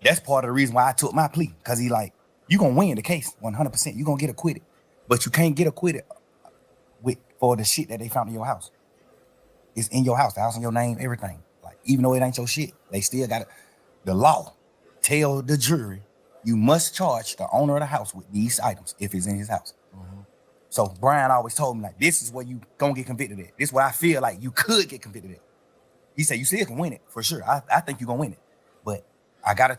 that's part of the reason why I took my plea. Cause he like, you gonna win the case 100%. You gonna get acquitted, but you can't get acquitted for the shit that they found in your house. It's in your house, the house in your name, everything. Like, even though it ain't your shit, they still got it. The law tell the jury you must charge the owner of the house with these items if it's in his house. Mm-hmm. So Brian always told me, like, this is where you gonna get convicted at. This is where I feel like you could get convicted at. He said you still can win it for sure. I think you're gonna win it, but I can't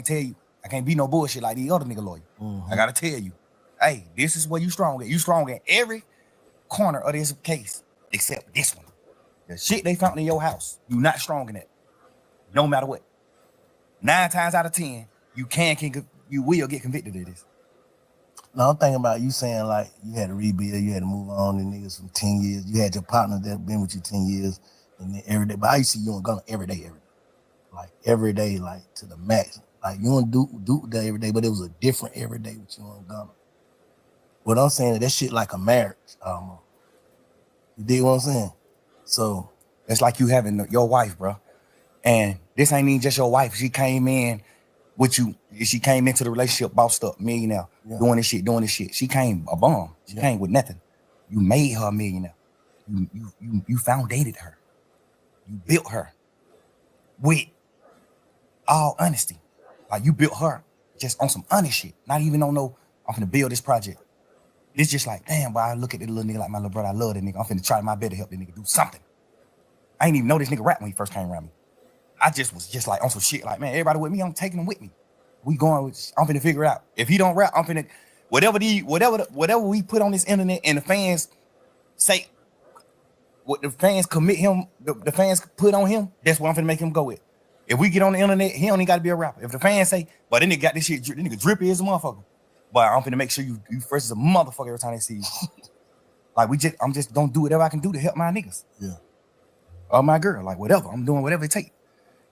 tell you. I can't be no bullshit like these other nigga lawyers. Mm-hmm. I gotta tell you, hey, this is where you strong at. You strong in every corner of this case except this one. The shit they found in your house, you not strong in it. No matter what. 9 times out of 10, you will get convicted of this. No, I'm thinking about you saying like you had to rebuild, you had to move on, and niggas from 10 years. You had your partner that been with you 10 years, and then every day. But I used to see you and Gunna every day. Like every day, like to the max. Like you and Duke day every day, but it was a different every day with you and Gunna. What I'm saying is that shit like a marriage almost. You dig what I'm saying? So it's like you having your wife, bro. And this ain't even just your wife. She came in with you. She came into the relationship bossed up, millionaire, doing this shit. She came a bum. She came with nothing. You made her a millionaire. You foundated her. You built her with all honesty. Like you built her just on some honest shit. Not even on no, I'm finna build this project. It's just like, damn, boy, I look at this little nigga like my little brother. I love that nigga. I'm finna try my best to help this nigga do something. I ain't even know this nigga rap when he first came around me. I just was just like on some shit like, man, everybody with me, I'm taking them with me. We going with, I'm finna figure it out. If he don't rap, I'm finna, whatever we put on this internet and the fans say, what the fans commit him, the fans put on him, that's what I'm finna make him go with. If we get on the internet, he don't even gotta be a rapper. If the fans say, but then nigga got this shit, this nigga drippy as a motherfucker. But I'm finna make sure you fresh as a motherfucker every time they see you. Like I'm just don't do whatever I can do to help my niggas. Yeah. Or my girl, like whatever. I'm doing whatever it takes.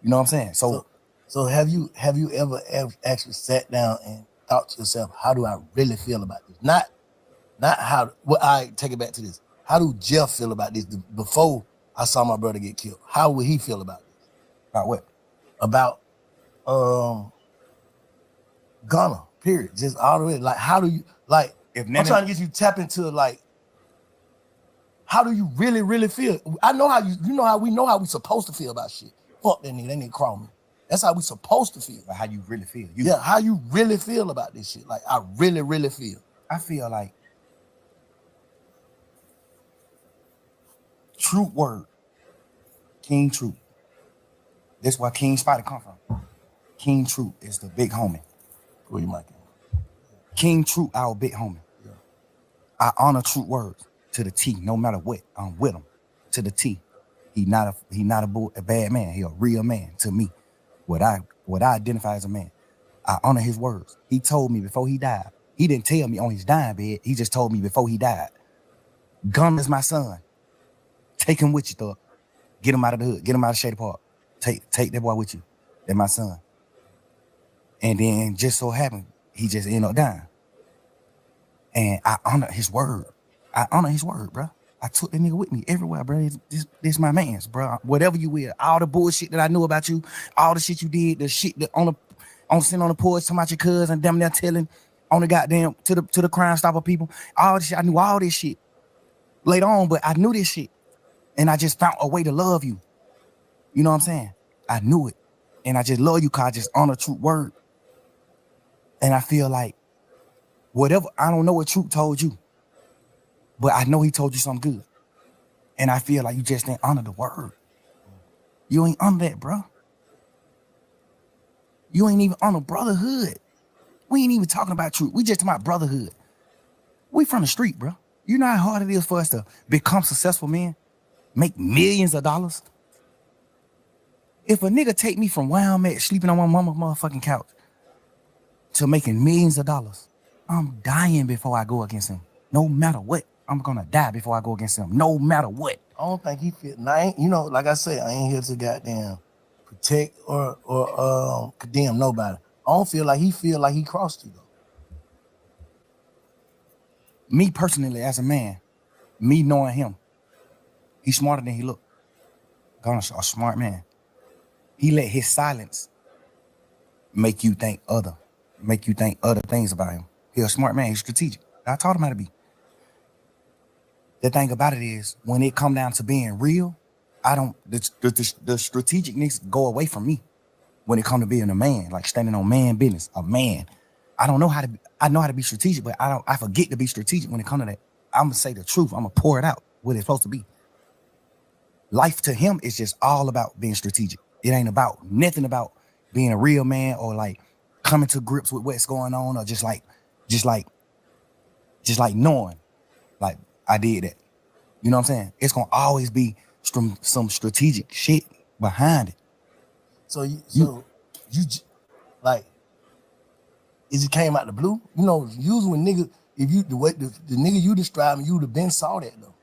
You know what I'm saying? So have you ever actually sat down and thought to yourself, how do I really feel about this? Not how. Well, I take it back to this. How do Jeff feel about this before I saw my brother get killed? How would he feel about this? About what? About Gunna. Period. Just all the way. Like, how do you like? I'm trying to get you to tap into like. How do you really, really feel? I know how you know how we supposed to feel about shit. Fuck that nigga crawl me. That's how we supposed to feel. Like how you really feel. How you really feel about this shit. Like I really, really feel. I feel like True word. King True. That's where King Spider come from. King True is the big homie. Who you might King True, our big homie. Yeah. I honor True words to the T, no matter what. I'm with him to the T. He not a bad man. He a real man to me. What I identify as a man. I honor his words. He told me before he died, He didn't tell me on his dying bed. He just told me before he died. Gunner's my son. Take him with you, thug. Get him out of the hood. Get him out of Shady Park. Take that boy with you. That's my son. And then just so happened, he just ended up dying. And I honor his word. Bro. I took that nigga with me everywhere, bro. This my man's, bro. Whatever you will, all the bullshit that I knew about you, all the shit you did, the shit that on sitting on the porch talking about your cousin, damn near telling on the goddamn to the Crime Stopper people, all this shit. I knew all this shit later on, but I knew this shit, and I just found a way to love you. You know what I'm saying? I knew it, and I just love you because I just honor true word, and I feel like whatever, I don't know what Truth told you, but I know he told you something good. And I feel like you just didn't honor the word. You ain't honor that, bro. You ain't even honor brotherhood. We ain't even talking about truth. We just talking about brotherhood. We from the street, bro. You know how hard it is for us to become successful men? Make millions of dollars? If a nigga take me from where I'm at, sleeping on my mama's motherfucking couch, to making millions of dollars, I'm dying before I go against him. No matter what, I'm gonna die before I go against him. No matter what. I don't think he fit. Now, like I said, I ain't here to goddamn protect or condemn nobody. I don't feel like he crossed you though. Me personally, as a man, me knowing him, he's smarter than he looked. Gunner's a smart man. He let his silence make you think other things about him. He's a smart man. He's strategic. I taught him how to be. The thing about it is, when it come down to being real, the strategicness go away from me. When it come to being a man, like standing on man business, a man. I know how to be strategic, but I forget to be strategic when it come to that. I'm gonna say the truth. I'm gonna pour it out what it's supposed to be. Life to him is just all about being strategic. It ain't about nothing about being a real man or like coming to grips with what's going on or just like knowing like I did that. You know what I'm saying? It's gonna always be some strategic shit behind it. So you like it just came out the blue. You know, usually when niggas, if you the nigga you describing, you would have been saw that though.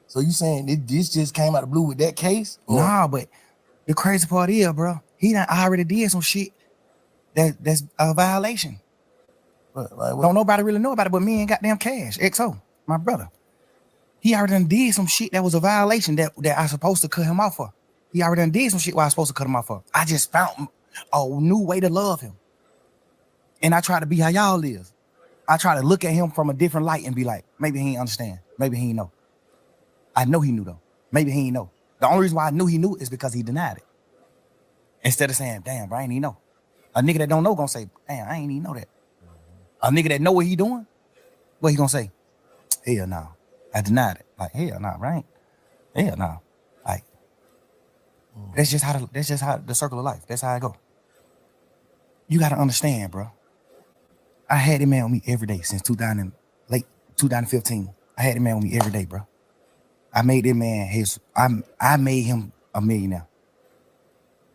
So you saying this just came out the blue with that case? Or? Nah, but the crazy part is, bro, he done already did some shit that's a violation. Like what? Don't nobody really know about it but me and goddamn Cash, XO, my brother. He already done did some shit that was a violation that I supposed to cut him off for. He already done did some shit where I was supposed to cut him off for. I just found a new way to love him. And I try to be how y'all live. I try to look at him from a different light and be like, maybe he ain't understand. Maybe he ain't know. I know he knew though. Maybe he ain't know. The only reason why I knew he knew is because he denied it. Instead of saying, damn, bro, I ain't even know. A nigga that don't know gonna say, damn, I ain't even know that. A nigga that know what he doing, what he gonna say? Hell no. I denied it. Like, hell no, right? Hell no. Like, that's just how the circle of life. That's how I go. You gotta understand, bro. I had that man with me every day since late 2015. I had that man with me every day, bro. I made that man I made him a millionaire.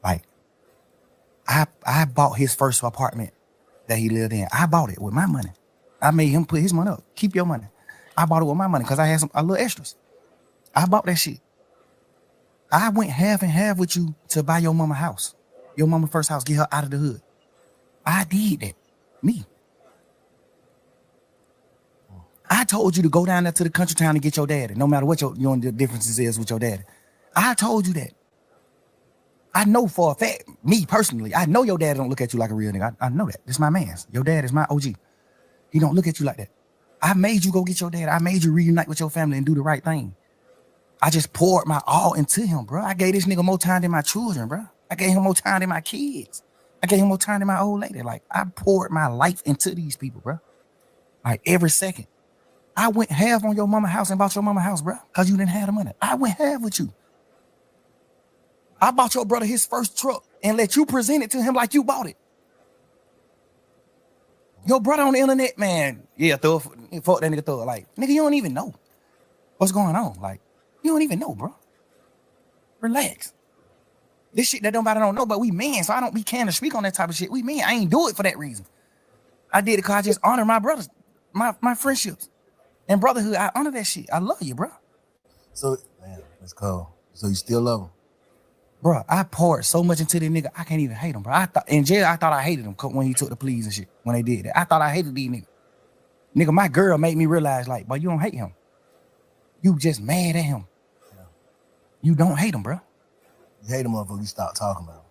Like, I bought his first apartment that he lived in. I bought it with my money. I made him put his money up. Keep your money. I bought it with my money because I had a little extras. I bought that shit. I went half and half with you to buy your mama house. Your mama first house, get her out of the hood. I did that. Me. I told you to go down there to the country town and get your daddy, no matter what your differences is with your daddy. I told you that. I know for a fact, me personally, I know your dad don't look at you like a real nigga. I know that. This is my man's. Your dad is my OG. He don't look at you like that. I made you go get your dad. I made you reunite with your family and do the right thing. I just poured my all into him, bro. I gave this nigga more time than my children, bro. I gave him more time than my kids. I gave him more time than my old lady. Like, I poured my life into these people, bro. Like, every second. I went half on your mama house and bought your mama house, bro, because you didn't have the money. I went half with you. I bought your brother his first truck and let you present it to him like you bought it. Your brother on the internet, man, yeah, fuck that nigga thug. Like, nigga, you don't even know what's going on. Like, you don't even know, bro. Relax. This shit that nobody don't know, but we men, so we can't speak on that type of shit. We men, I ain't do it for that reason. I did it because I just honor my brothers. my friendships and brotherhood. I honor that shit. I love you, bro. So, man, that's cool. So you still love him? Bro, I poured so much into this nigga, I can't even hate him, bro. I thought in jail, I thought I hated him when he took the pleas and shit. When they did that, I thought I hated these niggas. Nigga, my girl made me realize, like, boy, you don't hate him. You just mad at him. Yeah. You don't hate him, bro. You hate him motherfucker, you stop talking about him.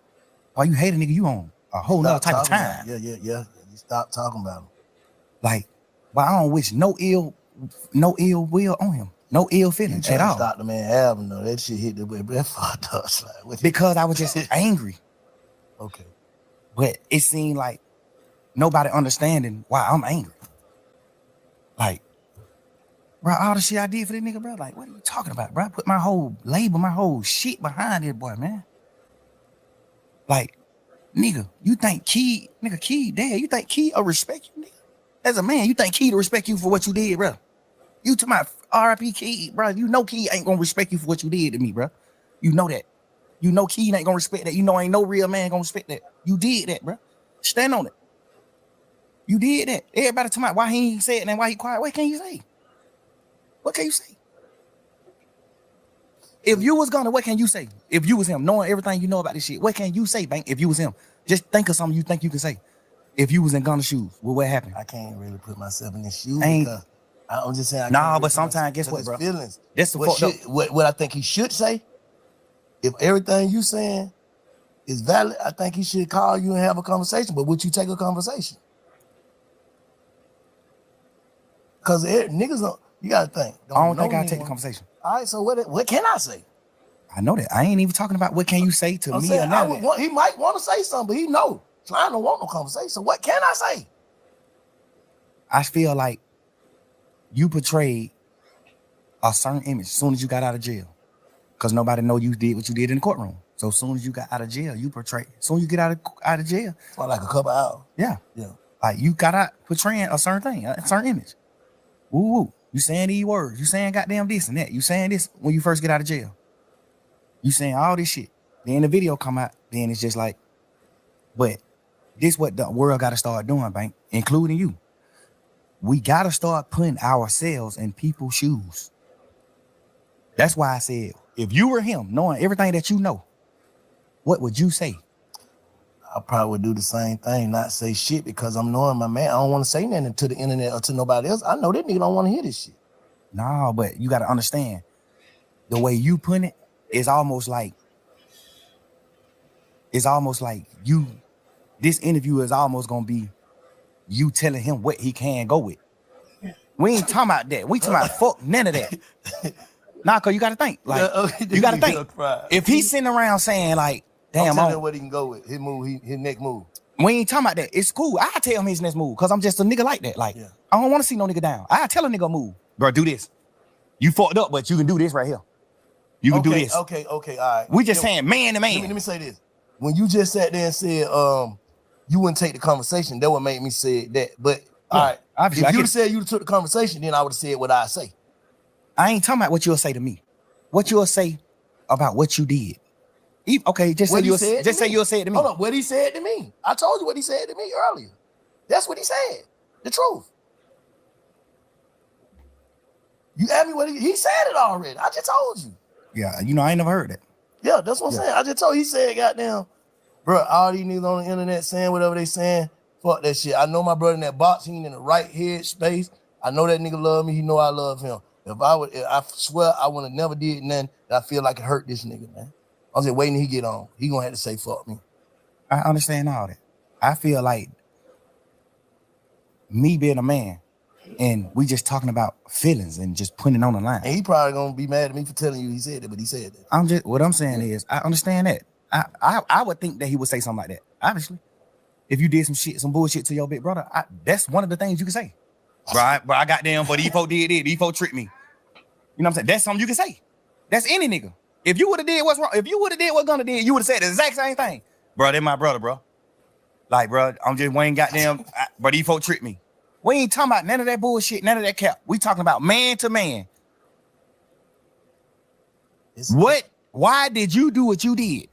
Why you hate a nigga, you on a whole nother type of time. Yeah. You stop talking about him. Like, well, I don't wish no ill will on him. No ill feelings at all. Stop the man album though. That shit hit the way. That fucked up. Like, because I was just angry. Okay. But it seemed like nobody understanding why I'm angry. Like, bro, all the shit I did for this nigga, bro. Like, what are you talking about, bro? I put my whole label, my whole shit behind it, boy, man. Like, nigga, you think Key, dad, you think Key will respect you, nigga? As a man, you think Key to respect you for what you did, bro? You to my R.I.P. Key, bro. You know Key ain't gonna respect you for what you did to me, bro. You know that. You know Key ain't gonna respect that. You know ain't no real man gonna respect that. You did that, bro. Stand on it. You did that. Everybody talking about why he ain't say it and why he quiet. What can you say? What can you say? If you was gonna, what can you say? If you was him, knowing everything you know about this shit, what can you say, Bank? If you was him, just think of something you think you can say. If you was in Gunna's shoes, what happened? I can't really put myself in his shoes because I'm just saying. Nah, but sometimes, guess what, bro? Feelings. That's the what I think he should say. If everything you saying is valid, I think he should call you and have a conversation. But would you take a conversation? Because niggas don't. You gotta think. I don't think I'll take the conversation. All right, so what can I say? I know that. I ain't even talking about what can you say to me or nothing. He might want to say something, but he know. So I don't want no conversation. So what can I say? I feel like you portrayed a certain image as soon as you got out of jail. Because nobody know you did what you did in the courtroom. So as soon as you got out of jail, you portrayed. As soon as you get out of jail. For like a couple hours. Yeah. Yeah. Like you got out portraying a certain thing, a certain image. Woo woo. You saying these words. You saying goddamn this and that. You saying this when you first get out of jail. You saying all this shit. Then the video come out. Then it's just like, but this what the world got to start doing, Bank, including you. We got to start putting ourselves in people's shoes. That's why I said, if you were him, knowing everything that you know, what would you say? I probably would do the same thing, not say shit because I'm knowing my man. I don't want to say nothing to the internet or to nobody else. I know that nigga don't want to hear this shit. No, but you got to understand, the way you put it is almost like you, this interview is almost going to be you telling him what he can go with. We ain't talking about that. We talking about fuck none of that. Nah, cause you got to think. Like, you got to think. If he's sitting around saying like, damn, I'm what he can go with. His move, his next move. We ain't talking about that. It's cool. I tell him his next move because I'm just a nigga like that. Like, yeah. I don't want to see no nigga down. I tell a nigga move. Bro, do this. You fucked up, but you can do this right here. You can do this. Okay, all right. We just saying man to man. Let me say this. When you just sat there and said you wouldn't take the conversation, that would make me say that. But all right, if you said you took the conversation, then I would have said what I say. I ain't talking about what you'll say to me. What you'll say about what you did. Okay, just say you'll say it to me. Hold on, what he said to me. I told you what he said to me earlier. That's what he said. The truth. You asked me what he said it already. I just told you. Yeah, I ain't never heard that. Yeah, that's what I'm saying. I just told you, he said, goddamn, bro, all these niggas on the internet saying whatever they saying, fuck that shit. I know my brother in that box, he ain't in the right head space. I know that nigga love me. He know I love him. I swear I would have never did nothing that I feel like it hurt this nigga, man. I was just waiting till he get on. He gonna have to say fuck me. I understand all that. I feel like me being a man and we just talking about feelings and just putting it on the line. And he probably gonna be mad at me for telling you he said that, but he said that. What I'm saying is I understand that. I would think that he would say something like that. Obviously. If you did some bullshit to your big brother, that's one of the things you can say. Bro, I got them, but these folk did it. These folk tricked me. You know what I'm saying? That's something you can say. That's any nigga. If you would have did what's wrong, if you would have did what Gunna did, you would have said the exact same thing. Bro, they my brother, bro. Like, bro, I'm just Wayne goddamn, but these folk tricked me. We ain't talking about none of that bullshit, none of that cap. We talking about man to man. Why did you do what you did?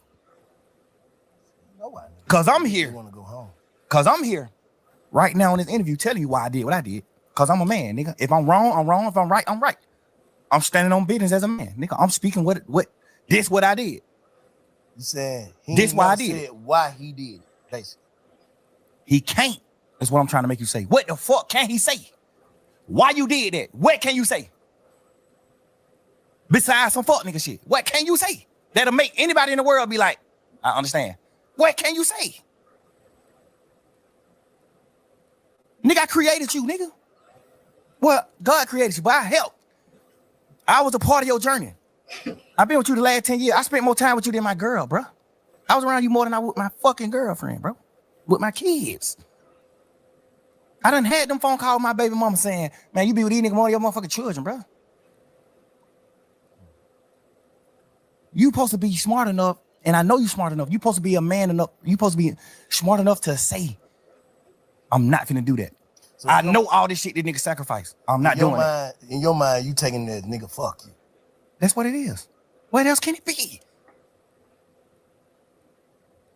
Cause I'm here. Want to go home? Cause I'm here right now in this interview telling you why I did what I did. Cause I'm a man, nigga. If I'm wrong, I'm wrong. If I'm right, I'm right. I'm standing on business as a man, nigga. I'm speaking what I did. You saying he This ain't why I never did said why he did it, basically. He can't. That's what I'm trying to make you say. What the fuck can he say? Why you did that? What can you say? Besides some fuck nigga shit. What can you say? That'll make anybody in the world be like, I understand. What can you say? Nigga, I created you, nigga. Well, God created you, but I helped. I was a part of your journey. I've been with you the last 10 years. I spent more time with you than my girl, bro. I was around you more than I was with my fucking girlfriend, bro. With my kids. I done had them phone calls with my baby mama saying, man, you be with these niggas more than your motherfucking children, bro. You supposed to be smart enough, and I know you smart enough. You supposed to be a man enough. You supposed to be smart enough to say, I'm not finna do that. So I know all this shit that nigga sacrifice. I'm not doing it. In your mind, you taking that nigga fuck you. That's what it is. What else can it be?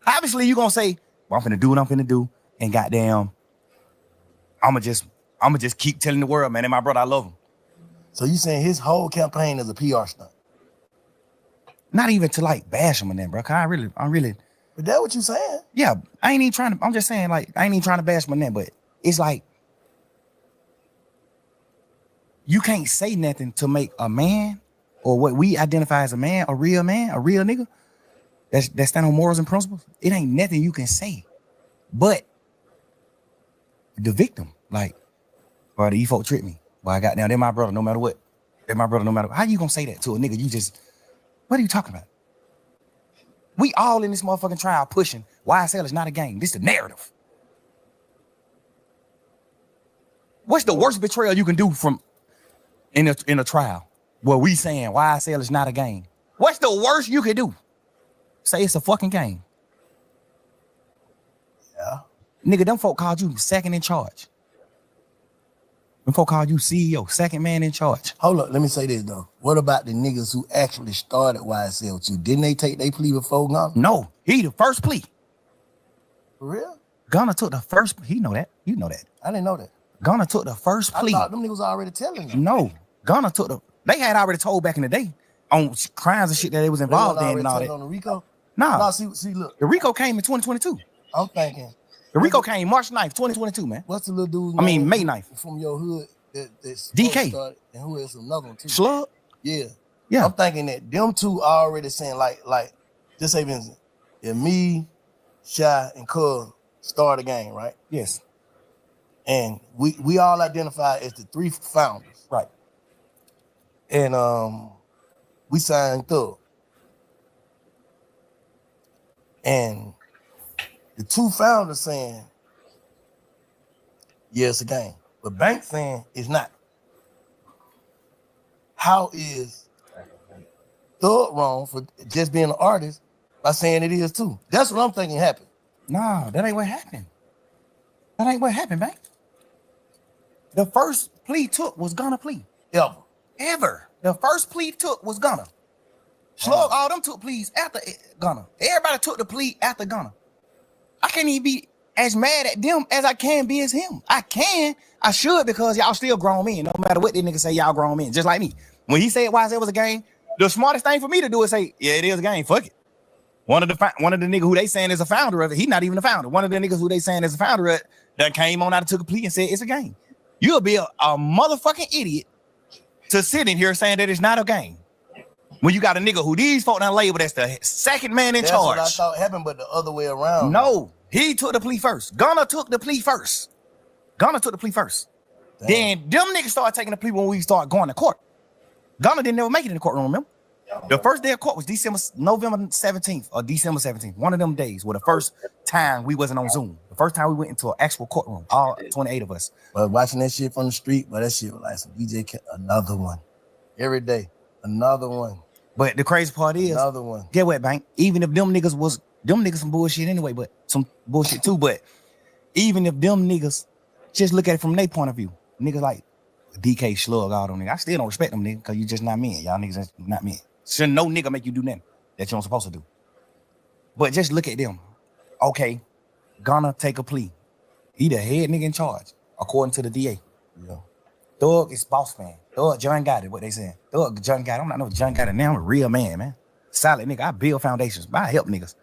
Obviously, you gonna say, well, I'm finna do what I'm finna do, and goddamn, I'ma just keep telling the world, man, and my brother, I love him. So you saying his whole campaign is a PR stunt? Not even to like bash him and that, bro. Cause I'm really. But that's what you saying? Yeah, I ain't even trying to. I'm just saying, like, I ain't even trying to bash him and that, but it's like you can't say nothing to make a man or what we identify as a man, a real nigga that stand on morals and principles. It ain't nothing you can say, but the victim, like, bro, the folk tricked me. Well, I got down. They're my brother, no matter what. They're my brother, no matter what. How you gonna say that to a nigga? What are you talking about? We all in this motherfucking trial pushing YSL is not a game. This is the narrative. What's the worst betrayal you can do from in a trial where we saying YSL is not a game? What's the worst you can do? Say it's a fucking game. Yeah. Nigga, them folk called you second in charge. Them folk called you CEO, second man in charge. Hold up, let me say this though. What about the niggas who actually started YSL with you? Didn't they take their plea before Gunna? No, he the first plea. For real? Gunna took the first, he know that. You know that. I didn't know that. Gunna took the first plea. I thought them niggas already telling you. No, Gunna took they had already told back in the day on crimes and shit that they was involved in and all that. On the RICO? Nah. No, see, look. The RICO came in 2022. I'm thinking. The RICO came March 9th, 2022, man. What's the little dude's name? May 9th. From your hood that's DK. Started, and who is another one too? Slug? Yeah. Yeah. I'm thinking that them two already saying like just say Vincent, if me, Shy, and Cub start a game, right? Yes. And we all identify as the three founders. Right. And we signed Thug. And the two founders saying, yeah, it's a game. But Bank saying it's not. How is Thug wrong for just being an artist by saying it is too? That's what I'm thinking happened. Nah, that ain't what happened. That ain't what happened, man. The first plea took was Gunna plea. Ever. The first plea took was Gunna. Slug, all them took pleas after Gunna. Everybody took the plea after Gunna. I can't even be as mad at them as I can be as him. I should, because y'all still grown men. No matter what they niggas say, y'all grown men. Just like me. When he said YSL was a game, the smartest thing for me to do is say, yeah, it is a game. Fuck it. One of the niggas who they saying is a founder of it, he not even a founder. One of the niggas who they saying is a founder of it that came on out and took a plea and said it's a game. You'll be a motherfucking idiot to sit in here saying that it's not a game. When you got a nigga who these folk done labeled as the second man in charge. That's what I thought happened, but the other way around. No, he took the plea first. Gunna took the plea first. Damn. Then them niggas started taking the plea when we started going to court. Gunna didn't never make it in the courtroom, remember? The first day of court was November 17th or December 17th. One of them days were the first time we wasn't on Zoom. The first time we went into an actual courtroom, all 28 of us. But watching that shit from the street, but that shit was like some DJ, another one. Every day, another one. But the crazy part is, another one. Get what, Bank? Even if them niggas some bullshit anyway, but some bullshit too. But even if them niggas just look at it from their point of view, niggas like DK, Slug, all them niggas, I still don't respect them niggas because you just not men. Y'all niggas not men. Should no nigga make you do nothing that you don't supposed to do. But just look at them. Okay, Gunna take a plea. He the head nigga in charge, according to the DA. Yeah. Thug is boss man. Thug John got it. What they saying? Thug John got it. I'm not no John got it now. I'm a real man. Solid nigga. I build foundations. I help niggas.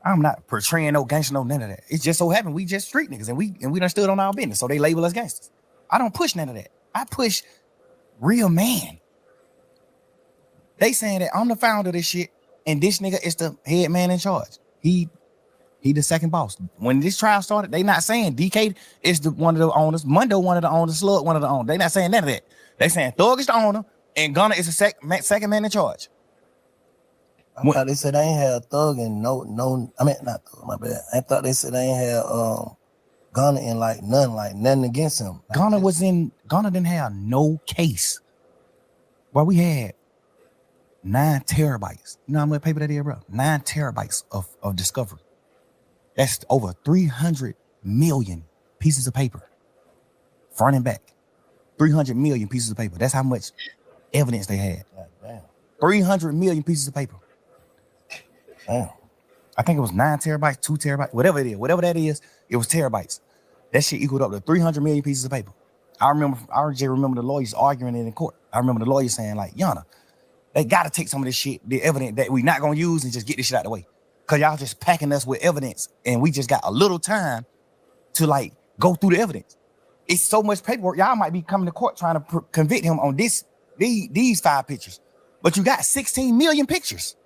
I'm not portraying no gangster, no none of that. It just so happened we just street niggas and we done stood on our business. So they label us gangsters. I don't push none of that. I push real man. They saying that I'm the founder of this shit, and this nigga is the head man in charge. He the second boss. When this trial started, they not saying DK is the one of the owners, Mundo one of the owners, Slug one of the owners. They not saying none of that. They saying Thug is the owner, and Gunna is the second man in charge. I thought they said they ain't had Thug and no. I mean, not Thug. My bad. I thought they said they ain't had Gunna and nothing against him. Gunna didn't have no case. Well, we had 9 terabytes. You know how much paper that is, bro? 9 terabytes of discovery. That's over 300 million pieces of paper, front and back. 300 million pieces of paper. That's how much evidence they had. God damn. 300 million pieces of paper. Damn. I think it was 9 terabytes, 2 terabytes, whatever it is. Whatever that is, it was terabytes. That shit equaled up to 300 million pieces of paper. I just remember the lawyers arguing it in court. I remember the lawyers saying, like, Yana, they got to take some of this shit, the evidence that we not going to use, and just get this shit out of the way. Because y'all just packing us with evidence, and we just got a little time to, like, go through the evidence. It's so much paperwork. Y'all might be coming to court trying to convict him on these 5 pictures. But you got 16 million pictures.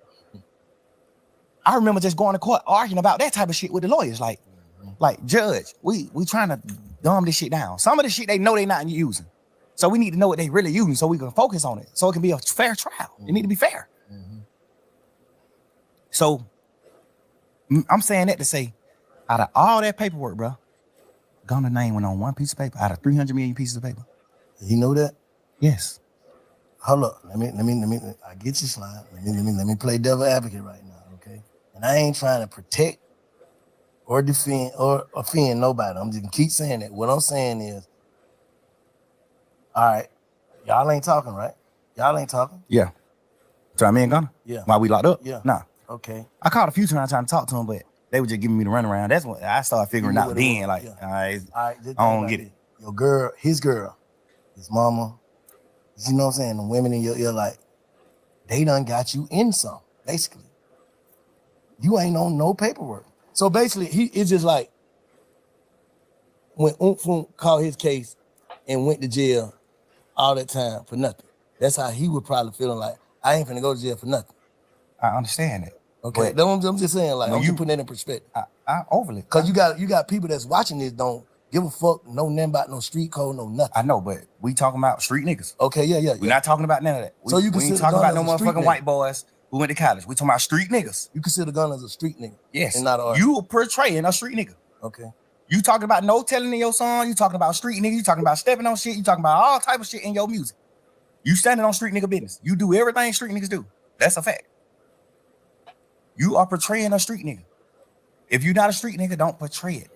I remember just going to court arguing about that type of shit with the lawyers. Like, Judge, we trying to dumb this shit down. Some of the shit they know they not using. So we need to know what they really using so we can focus on it. So it can be a fair trial. It need to be fair. Mm-hmm. So I'm saying that to say, out of all that paperwork, bro, Gunna's name went on 1 piece of paper out of 300 million pieces of paper. You know that? Yes. Hold up. Let me. I get your slide. Let me play devil advocate right now, okay? And I ain't trying to protect or defend or offend nobody. I'm just gonna keep saying that. What I'm saying is, all right, y'all ain't talking, right? Y'all ain't talking. Yeah. So I mean Gunna? Yeah. While we locked up? Yeah. Nah. Okay. I called a few times trying to talk to him, but they were just giving me the runaround. That's when I started figuring out then, like, yeah. all right, I don't get it. Your girl, his mama, you know what I'm saying? The women in your ear, like, they done got you in some, basically. You ain't on no paperwork. So basically, it's just like when Umfum called his case and went to jail all that time for nothing. That's how he would probably feeling like, I ain't finna go to jail for nothing. I understand it. Okay, I'm just saying, like, I'm just putting that in perspective. I overly. Because you got people that's watching this don't give a fuck, know nothing about no street code, no nothing. I know, but we talking about street niggas. Okay, yeah. We're not talking about none of that. So you we ain't consider talking about no Gunna as a street motherfucking nigga? white boys who went to college. We talking about street niggas. You consider Gunna as a street nigga? Yes. And not an artist? You portraying a street nigga. Okay. You talking about no telling in your song. You talking about street nigga. You talking about stepping on shit. You talking about all type of shit in your music. You standing on street nigga business. You do everything street niggas do. That's a fact. You are portraying a street nigga. If you're not a street nigga, don't portray it.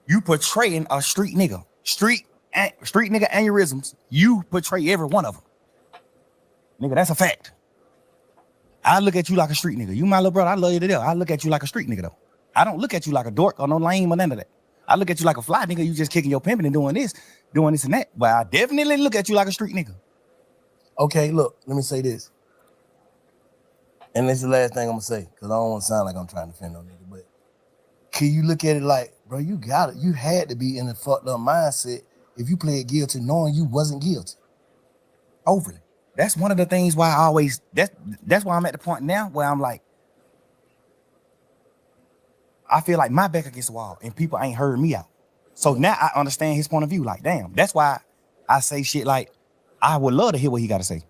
You portraying a street nigga. Street nigga aneurysms. You portray every one of them. Nigga, that's a fact. I look at you like a street nigga. You my little brother. I love you to death. I look at you like a street nigga though. I don't look at you like a dork or no lame or none of that. I look at you like a fly nigga. You just kicking your pimping and doing this and that. But I definitely look at you like a street nigga. Okay, look, let me say this. And this is the last thing I'm gonna say, because I don't want to sound like I'm trying to offend no nigga, but can you look at it like, bro, you got it. You had to be in a fucked up mindset if you played guilty knowing you wasn't guilty. Overly. That's one of the things why that's why I'm at the point now where I'm like, I feel like my back against the wall and people ain't heard me out. So now I understand his point of view. Like, damn, that's why I say shit like, I would love to hear what he got to say.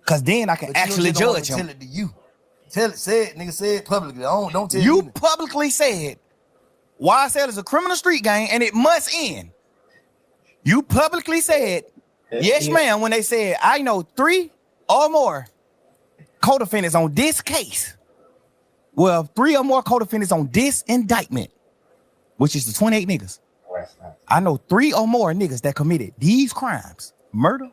Cause then I can actually judge him. Tell it to you. Say it, nigga. Say it publicly. Don't tell you. Me. Publicly said YSL is a criminal street gang and it must end. You publicly said, yes, ma'am, when they said, I know 3 or more co-defendants on this case. Well, 3 or more co-defendants on this indictment, which is the 28 niggas. I know 3 or more niggas that committed these crimes: murder,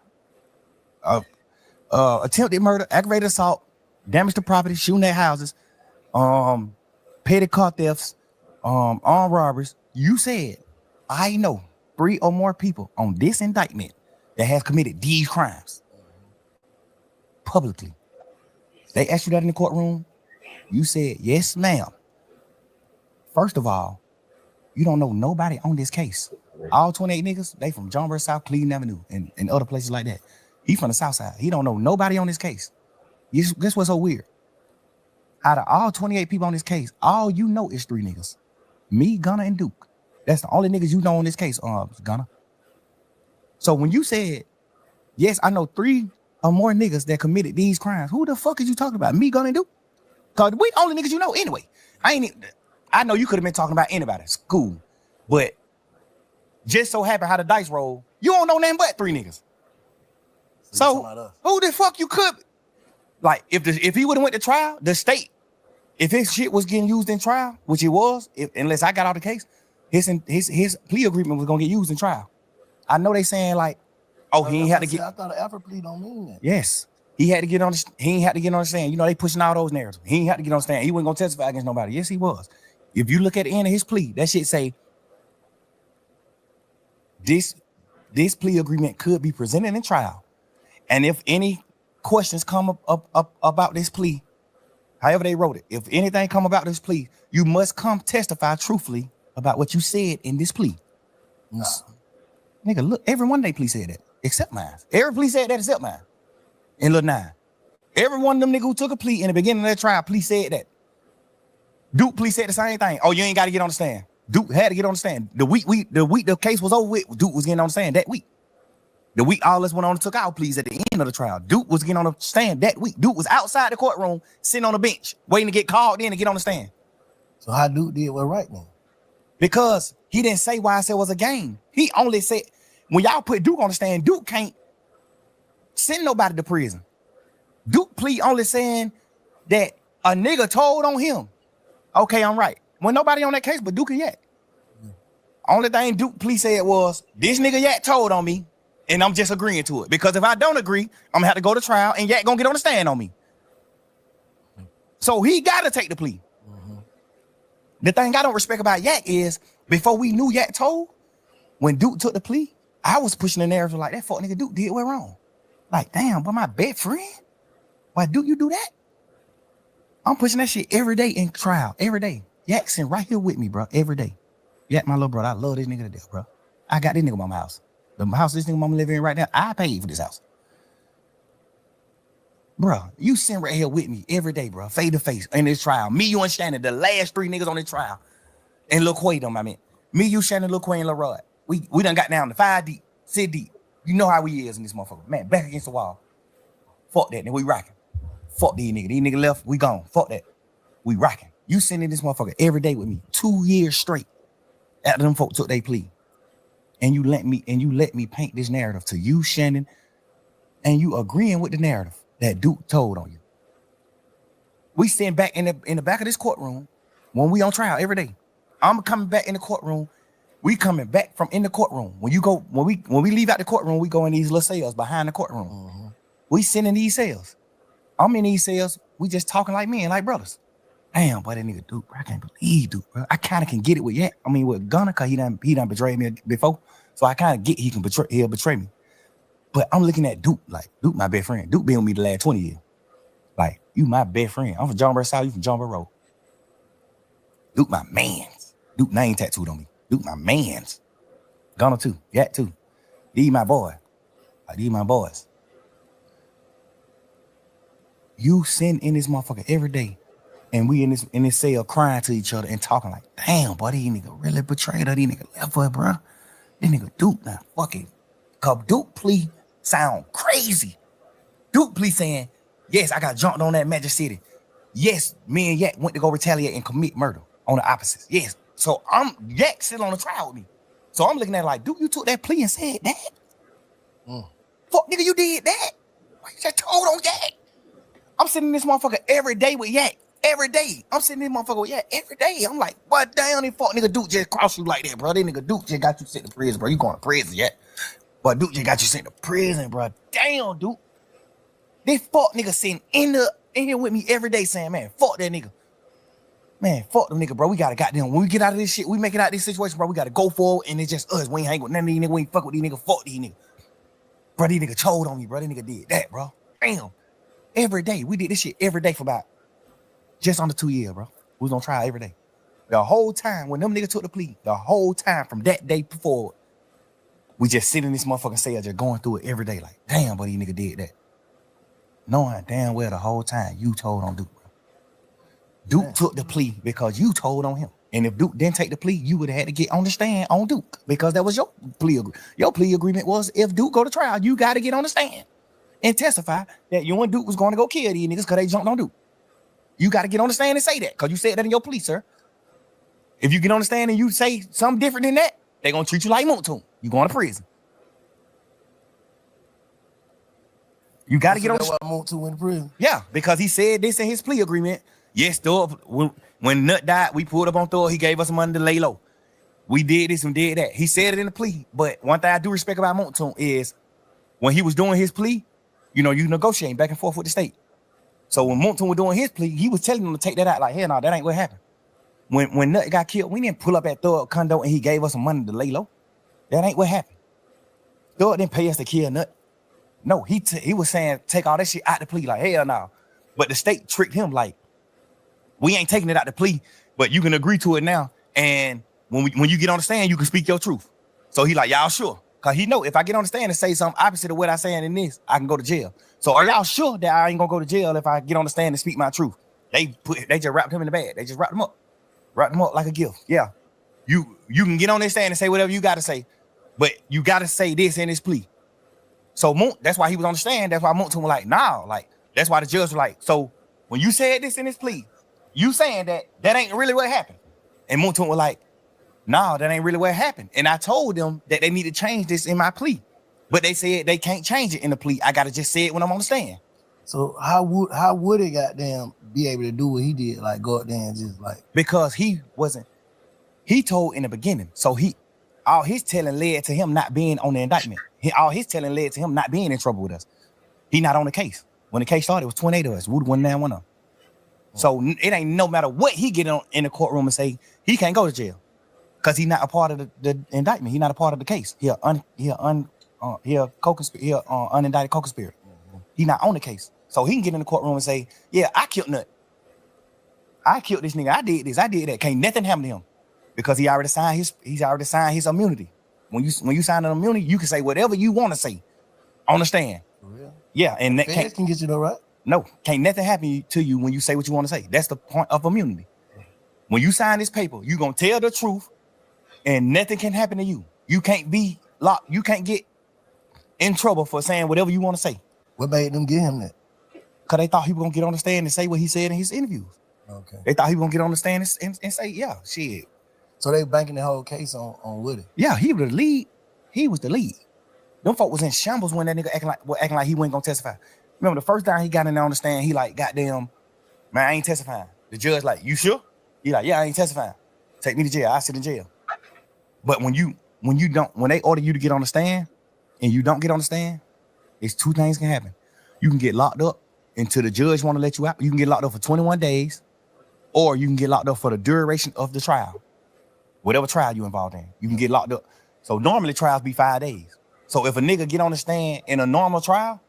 attempted murder, aggravated assault, damage to property, shooting at houses, petty car thefts, armed robberies. You said, I know 3 or more people on this indictment that has committed these crimes publicly. They asked you that in the courtroom. You said, yes, ma'am. First of all, you don't know nobody on this case. All 28 niggas, they from John Burr South, Cleveland Avenue, and other places like that. He from the South Side. He don't know nobody on this case. Guess what's so weird? Out of all 28 people on this case, all you know is 3 niggas. Me, Gunna, and Duke. That's the only niggas you know on this case, Gunna. So when you said, yes, I know 3 or more niggas that committed these crimes, who the fuck is you talking about? Me, Gunna, and Duke? Because we the only niggas you know anyway. I know you could have been talking about anybody. It's cool. But just so happen how the dice roll, you don't know nothing but 3 niggas. So who the fuck you could? Like, if he would have went to trial, the state, if his shit was getting used in trial, which it was, unless I got out the case, his plea agreement was gonna get used in trial. I know they saying like, oh, he ain't had to get. I thought an Alfred plea don't mean that. Yes, he had to get on. He ain't had to get on the stand. You know they pushing all those narratives. He ain't had to get on the stand. He wasn't gonna testify against nobody. Yes, he was. If you look at the end of his plea, that shit say this plea agreement could be presented in trial, and if any questions come up about this plea, however they wrote it, if anything come about this plea, you must come testify truthfully about what you said in this plea. Nah. Nigga, look, every one of they plea said that, except mine. Every plea said that except mine. In Lil 9. Every one of them niggas who took a plea in the beginning of that trial, plea said that. Duke plea said the same thing. Oh, you ain't got to get on the stand. Duke had to get on the stand. The week the case was over with, Duke was getting on the stand that week. The week all us went on and took our pleas at the end of the trial. Duke was getting on the stand that week. Duke was outside the courtroom, sitting on the bench, waiting to get called in to get on the stand. So how Duke did what right now? Because he didn't say why I said it was a game. He only said, when y'all put Duke on the stand, Duke can't send nobody to prison. Duke plea only saying that a nigga told on him. Okay, I'm right. When nobody on that case but Duke and Yak. Only thing Duke plea said was, this nigga Yak told on me, and I'm just agreeing to it. Because if I don't agree, I'm gonna have to go to trial and Yak gonna get on the stand on me. So he gotta take the plea. The thing I don't respect about Yak is, before we knew Yak told, when Duke took the plea, I was pushing the narrative like, that fuck nigga Duke did what wrong. Like, damn, but my best friend? Why Duke you do that? I'm pushing that shit every day in trial, every day. Yak sitting right here with me, bro, every day. Yak, my little brother, I love this nigga to death, bro. I got this nigga mama house. The house this nigga mama living in right now, I paid for this house. Bro, you sitting right here with me every day, bro, face to face in this trial. Me, you, and Shannon, the last 3 niggas on this trial. And Lil Quay, I mean. Me, you, Shannon, Lil Quay, and Lil Rod. We done got down to 5 deep, 6 deep. You know how we is in this motherfucker. Man, back against the wall. Fuck that, nigga, we rocking. Fuck these niggas. These niggas left, we gone. Fuck that. We rocking. You sitting in this motherfucker every day with me, 2 years straight after them folk took their plea. And you let me paint this narrative to you, Shannon, and you agreeing with the narrative that Duke told on you. We sitting back in the back of this courtroom when we on trial every day. I'm coming back in the courtroom. We coming back from in the courtroom. When we leave out the courtroom, we go in these little cells behind the courtroom. We sitting in these cells. I'm in these cells. We just talking like men, like brothers. Damn, boy, that nigga Duke, bro, I can't believe Duke, bro. I kind of can get it with Yak. I mean, with Gunna, cause he done betrayed me before. So I kind of get he'll betray me. But I'm looking at Duke, like, Duke my best friend. Duke been with me the last 20 years. Like, you my best friend. I'm from John Burr South, you from John Burr Road. Duke my mans. Duke name tattooed on me. Duke my mans. Gunna too, Yak too. These my boy. Like, these my boys. You sitting in this motherfucker every day. And we in this cell crying to each other and talking like, damn, boy, these nigga really betrayed her. These nigga left her, bro. This nigga Duke now fucking. Cause Duke plea sound crazy. Duke plea saying, yes, I got jumped on that Magic City. Yes, me and Yak went to go retaliate and commit murder on the opposites. Yes. So Yak sitting on the trial with me. So I'm looking at it like, Duke, you took that plea and said that? Fuck, nigga, you did that? Why you just told on Yak? I'm sitting in this motherfucker every day with Yak. Every day. I'm sitting in this motherfucker with Yak every day. I'm like, what damn, this fuck nigga Duke just crossed you like that, bro. That nigga Duke just got you sent to prison, bro. You going to prison yet? But Duke just got you sent to prison, bro. Damn, Duke. This fuck nigga sitting in here with me every day saying, man, fuck that nigga. Man, fuck them nigga, bro. We gotta goddamn, when we get out of this shit, we make it out of this situation, bro. We gotta go forward, and it's just us. We ain't hang with none of these niggas. We ain't fuck with these niggas. Fuck these niggas. Bro, these niggas told on me, bro. These nigga did that, bro. Damn. Every day. We did this shit every day for about just under 2 years, bro. We was on trial every day. The whole time, when them niggas took the plea, the whole time from that day forward, we just sit in this motherfucking cell just going through it every day. Like, damn, but these nigga did that. Knowing damn well the whole time you told on Duke, bro. Duke took the plea because you told on him. And if Duke didn't take the plea, you would have had to get on the stand on Duke because that was your plea agreement. Your plea agreement was if Duke go to trial, you got to get on the stand and testify that you and Duke was going to go kill these niggas because they jumped on Duke. You got to get on the stand and say that because you said that in your plea, sir. If you get on the stand and you say something different than that, they're going to treat you like Moontoon. You going to prison. You got to get on the stand. Moontoon went to prison? Yeah, because he said this in his plea agreement. Yes, Thug, when Nut died, we pulled up on Thug. He gave us some money to lay low. We did this and did that. He said it in the plea. But one thing I do respect about Moontoon is when he was doing his plea, you know, you negotiating back and forth with the state. So when Moontoon was doing his plea, he was telling them to take that out. Like, hell no, that ain't what happened. When Nut got killed, we didn't pull up at Thug condo and he gave us some money to lay low. That ain't what happened. Thug didn't pay us to kill Nut. No, he was saying take all that shit out the plea. Like, hell no. But the state tricked him like, we ain't taking it out the plea, but you can agree to it now. And when you get on the stand, you can speak your truth. So he like, y'all sure? Because he know if I get on the stand and say something opposite of what I saying in this, I can go to jail. So are y'all sure that I ain't gonna go to jail if I get on the stand and speak my truth? They just wrapped him in the bag. They just wrapped him up. Wrapped him up like a gift. Yeah. You can get on this stand and say whatever you gotta say, but you gotta say this in this plea. So that's why he was on the stand. That's why Moontoon was like, nah, like, that's why the judge was like, so when you said this in this plea, you saying that ain't really what happened. And Moontoon was like, no, that ain't really what happened. And I told them that they need to change this in my plea. But they said they can't change it in the plea. I got to just say it when I'm on the stand. So how would it goddamn be able to do what he did? Like go up there and just like. Because he told in the beginning. So all his telling led to him not being on the indictment. All his telling led to him not being in trouble with us. He not on the case. When the case started, it was 28 of us. Woody went down one of them. So it ain't no matter what he get on in the courtroom and say, he can't go to jail because he's not a part of the indictment. He's not a part of the case. He unindicted co-conspirator. He not on the case. So he can get in the courtroom and say, yeah, I killed Nut. I killed this nigga. I did this. I did that. Can't nothing happen to him because he already signed his immunity. When you sign an immunity, you can say whatever you want to say on the stand. For real? Yeah, and that can get you though, right? No, can't nothing happen to you when you say what you want to say. That's the point of immunity. When you sign this paper, you're going to tell the truth and nothing can happen to you. You can't be locked. You can't get in trouble for saying whatever you want to say. What made them give him that? Because they thought he was going to get on the stand and say what he said in his interviews. Okay. They thought he was going to get on the stand and say, yeah, shit. So they banking the whole case on Woody? Yeah, he was the lead. He was the lead. Them folk was in shambles when that nigga acting like he wasn't going to testify. Remember the first time he got in there on the stand, he like, goddamn, man, I ain't testifying. The judge like, you sure? He like, yeah, I ain't testifying. Take me to jail. I sit in jail. But when they order you to get on the stand and you don't get on the stand, it's two things can happen. You can get locked up until the judge want to let you out. You can get locked up for 21 days, or you can get locked up for the duration of the trial. Whatever trial you involved in, you can get locked up. So normally trials be 5 days. So if a nigga get on the stand in a normal trial,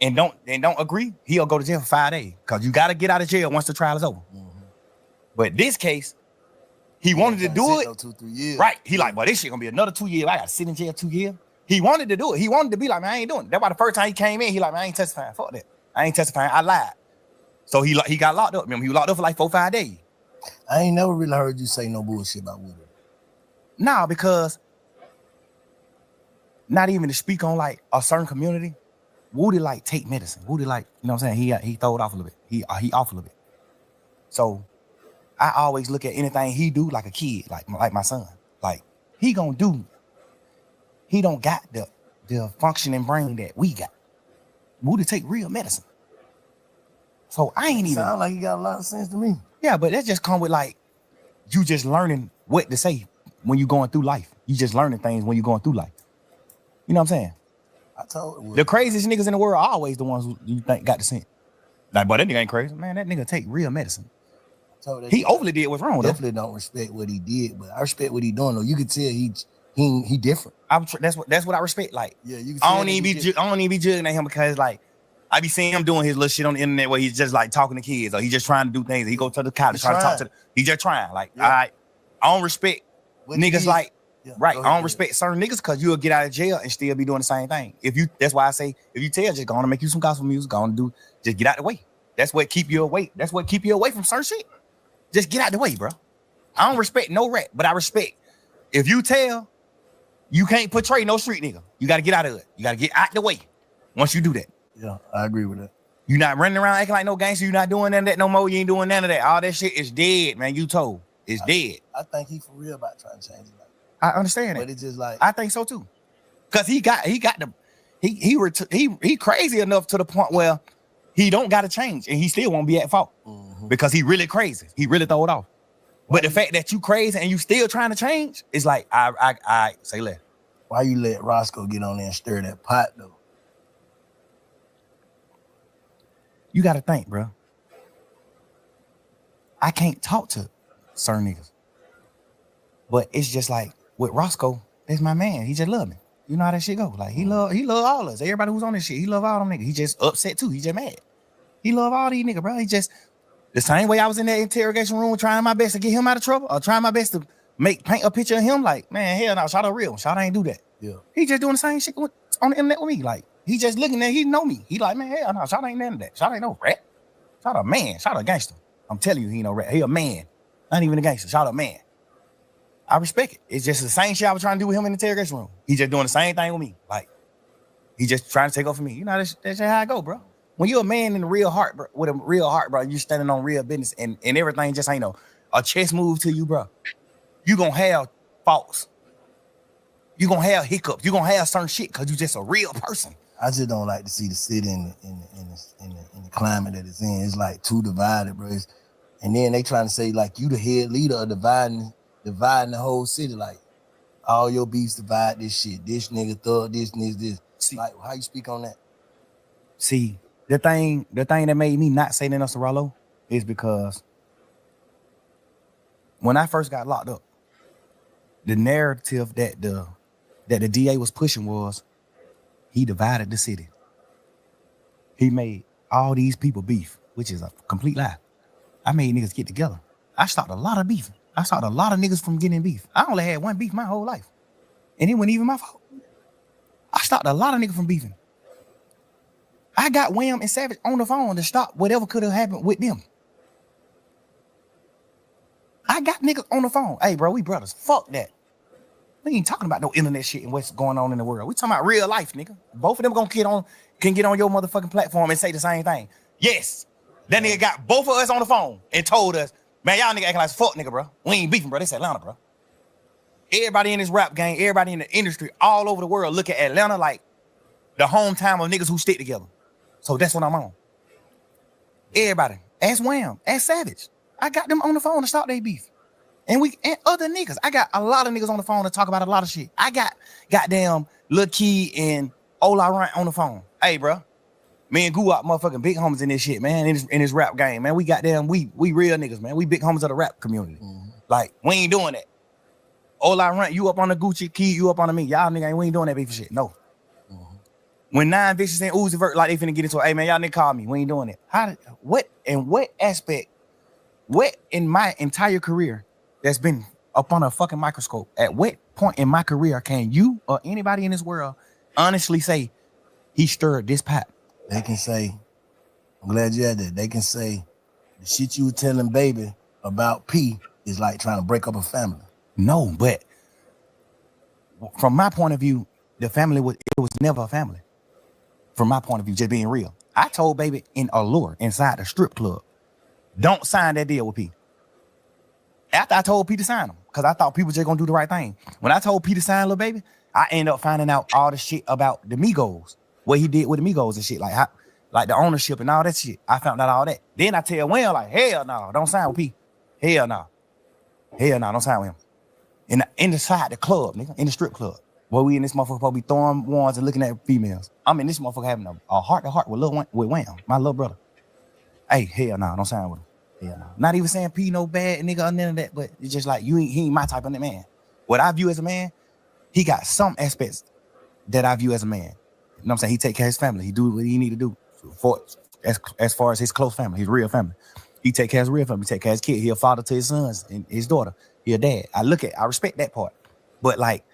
and don't agree, he'll go to jail for 5 days because you got to get out of jail once the trial is over. Mm-hmm. But this case, he wanted to do it. 2-3 years. Right. He like, well, this shit gonna be another 2 years. I got to sit in jail 2 years. He wanted to do it. He wanted to be like, man, I ain't doing it. That's why the first time he came in, he like, man, I ain't testifying. Fuck that. I ain't testifying. I lied. So he got locked up. Remember, he was locked up for like 4-5 days. I ain't never really heard you say no bullshit about Woody. Nah, because not even to speak on like a certain community, Woody like take medicine. Woody like, you know what I'm saying? He throw it off a little bit. He off a little bit. So I always look at anything he do like a kid, like my son. Like he don't got the functioning brain that we got. Woody take real medicine. So I ain't even sound like he got a lot of sense to me. Yeah, but that just come with like you just learning what to say when you going through life. You just learning things when you're going through life. You know what I'm saying? I told the craziest niggas in the world are always the ones who you think got the sense. Like, but that nigga ain't crazy. Man, that nigga take real medicine. He overly did what's wrong. Definitely don't respect what he did, but I respect what he doing though. You could tell he different. That's what I respect. Like, Yeah, you can I don't even be judging at him because like I be seeing him doing his little shit on the internet where he's just like talking to kids or he's just trying to do things. He go to the college trying to talk to. He just trying. Like, I don't respect niggas like. Right, I don't respect certain niggas because you'll get out of jail and still be doing the same thing. That's why I say if you tell, just go on and make you some gospel music, go on and just get out the way. That's what keep you away. That's what keep you away from certain shit. Just get out the way, bro. I don't respect no rat, but I respect if you tell, you can't portray no street nigga. You got to get out of it. You got to get out the way. Once you do that, yeah, I agree with that. You not running around acting like no gangster. You not doing none of that no more. You ain't doing none of that. All that shit is dead, man. You told it's dead. I think he for real about trying to change it. I understand but it's just like I think so too, cause he crazy enough to the point where he don't got to change and he still won't be at fault because he really crazy. He really throw it off. But the fact that you crazy and you still trying to change, it's like I say less. Why you let Roscoe get on there and stir that pot though? You got to think, bro. I can't talk to certain niggas, but it's just like. With Roscoe, that's my man. He just love me. You know how that shit go. Like he love all us. Everybody who's on this shit, he love all them niggas. He just upset too. He just mad. He love all these niggas, bro. He just the same way I was in that interrogation room trying my best to get him out of trouble or trying my best to paint a picture of him. Like, man, hell no, Shot a real. Shot ain't do that. Yeah. He just doing the same shit on the internet with me. Like, he just looking at, he know me. He like, man, hell no, Shot ain't none of that. Shot ain't no rat. Shot a man. Shot a gangster. I'm telling you, he ain't no rat. He a man. Not even a gangster. Shot a man. I respect it. It's just the same shit I was trying to do with him in the interrogation room. He just doing the same thing with me. Like, he just trying to take over for me. You know, that's just how I go, bro. When you're a man in the real heart, bro, with a real heart, bro, you standing on real business and everything just ain't a chess move to you, bro. You gonna have faults. You gonna have hiccups. You gonna have certain shit because you just a real person. I just don't like to see the city in the climate that it's in. It's like too divided, bro. And then they trying to say like you the head leader of dividing the whole city. Like all your beefs divide this shit. This nigga thug this. See, like how you speak on that? See, the thing that made me not say nothing to Rollo is because when I first got locked up, the narrative that the DA was pushing was he divided the city. He made all these people beef, which is a complete lie. I made niggas get together. I stopped a lot of beef. I stopped a lot of niggas from getting beef. I only had one beef my whole life. And it wasn't even my fault. I stopped a lot of niggas from beefing. I got Wham and Savage on the phone to stop whatever could have happened with them. I got niggas on the phone. Hey, bro, we brothers. Fuck that. We ain't talking about no internet shit and what's going on in the world. We talking about real life, nigga. Both of them can get on your motherfucking platform and say the same thing. Yes. That nigga got both of us on the phone and told us, man, y'all nigga acting like fuck nigga, bro. We ain't beefing, bro. This Atlanta, bro. Everybody in this rap game, everybody in the industry all over the world look at Atlanta like the hometown of niggas who stick together. So that's what I'm on. Everybody. Ask Wham. Ask Savage. I got them on the phone to stop their beef. And other niggas. I got a lot of niggas on the phone to talk about a lot of shit. I got goddamn Lil Key and Ola Runt on the phone. Hey, bro. Me and Guwap motherfucking big homies in this shit, man. In this rap game, man. We real niggas, man. We big homies of the rap community. Mm-hmm. Like, we ain't doing that. Ola Runt, you up on the Gucci, Key, you up on the me. Y'all nigga, we ain't doing that beef shit. No. Mm-hmm. When 9 Vicious and Uzi Vert, like they finna get into, hey man, y'all nigga call me. We ain't doing it. What aspect, what in my entire career that's been up on a fucking microscope, at what point in my career can you or anybody in this world honestly say he stirred this pot? They can say, I'm glad you had that. They can say the shit you were telling baby about P is like trying to break up a family. No, but from my point of view, the family was never a family. From my point of view, just being real. I told baby in Allure inside the strip club, don't sign that deal with P. After I told P to sign them, because I thought people just gonna do the right thing. When I told P to sign Lil Baby, I ended up finding out all the shit about the Migos, what he did with the Migos and shit, like the ownership and all that shit. I found out all that. Then I tell Wham, like, hell no, don't sign with P. Hell no. Hell no, don't sign with him. Inside the club, nigga, in the strip club. Where we in this motherfucker supposed to be throwing ones and looking at females. I'm in this motherfucker having a heart-to-heart with Wham, my little brother. Hey, hell no, don't sign with him. Yeah, no. Not even saying P no bad nigga or none of that, but it's just like he ain't my type of man. What I view as a man, he got some aspects that I view as a man. You know what I'm saying? He take care of his family. He do what he need to do for as far as his close family, his real family. He take care of his real family. He take care of his kid. He a father to his sons and his daughter. He a dad. I respect that part. But like,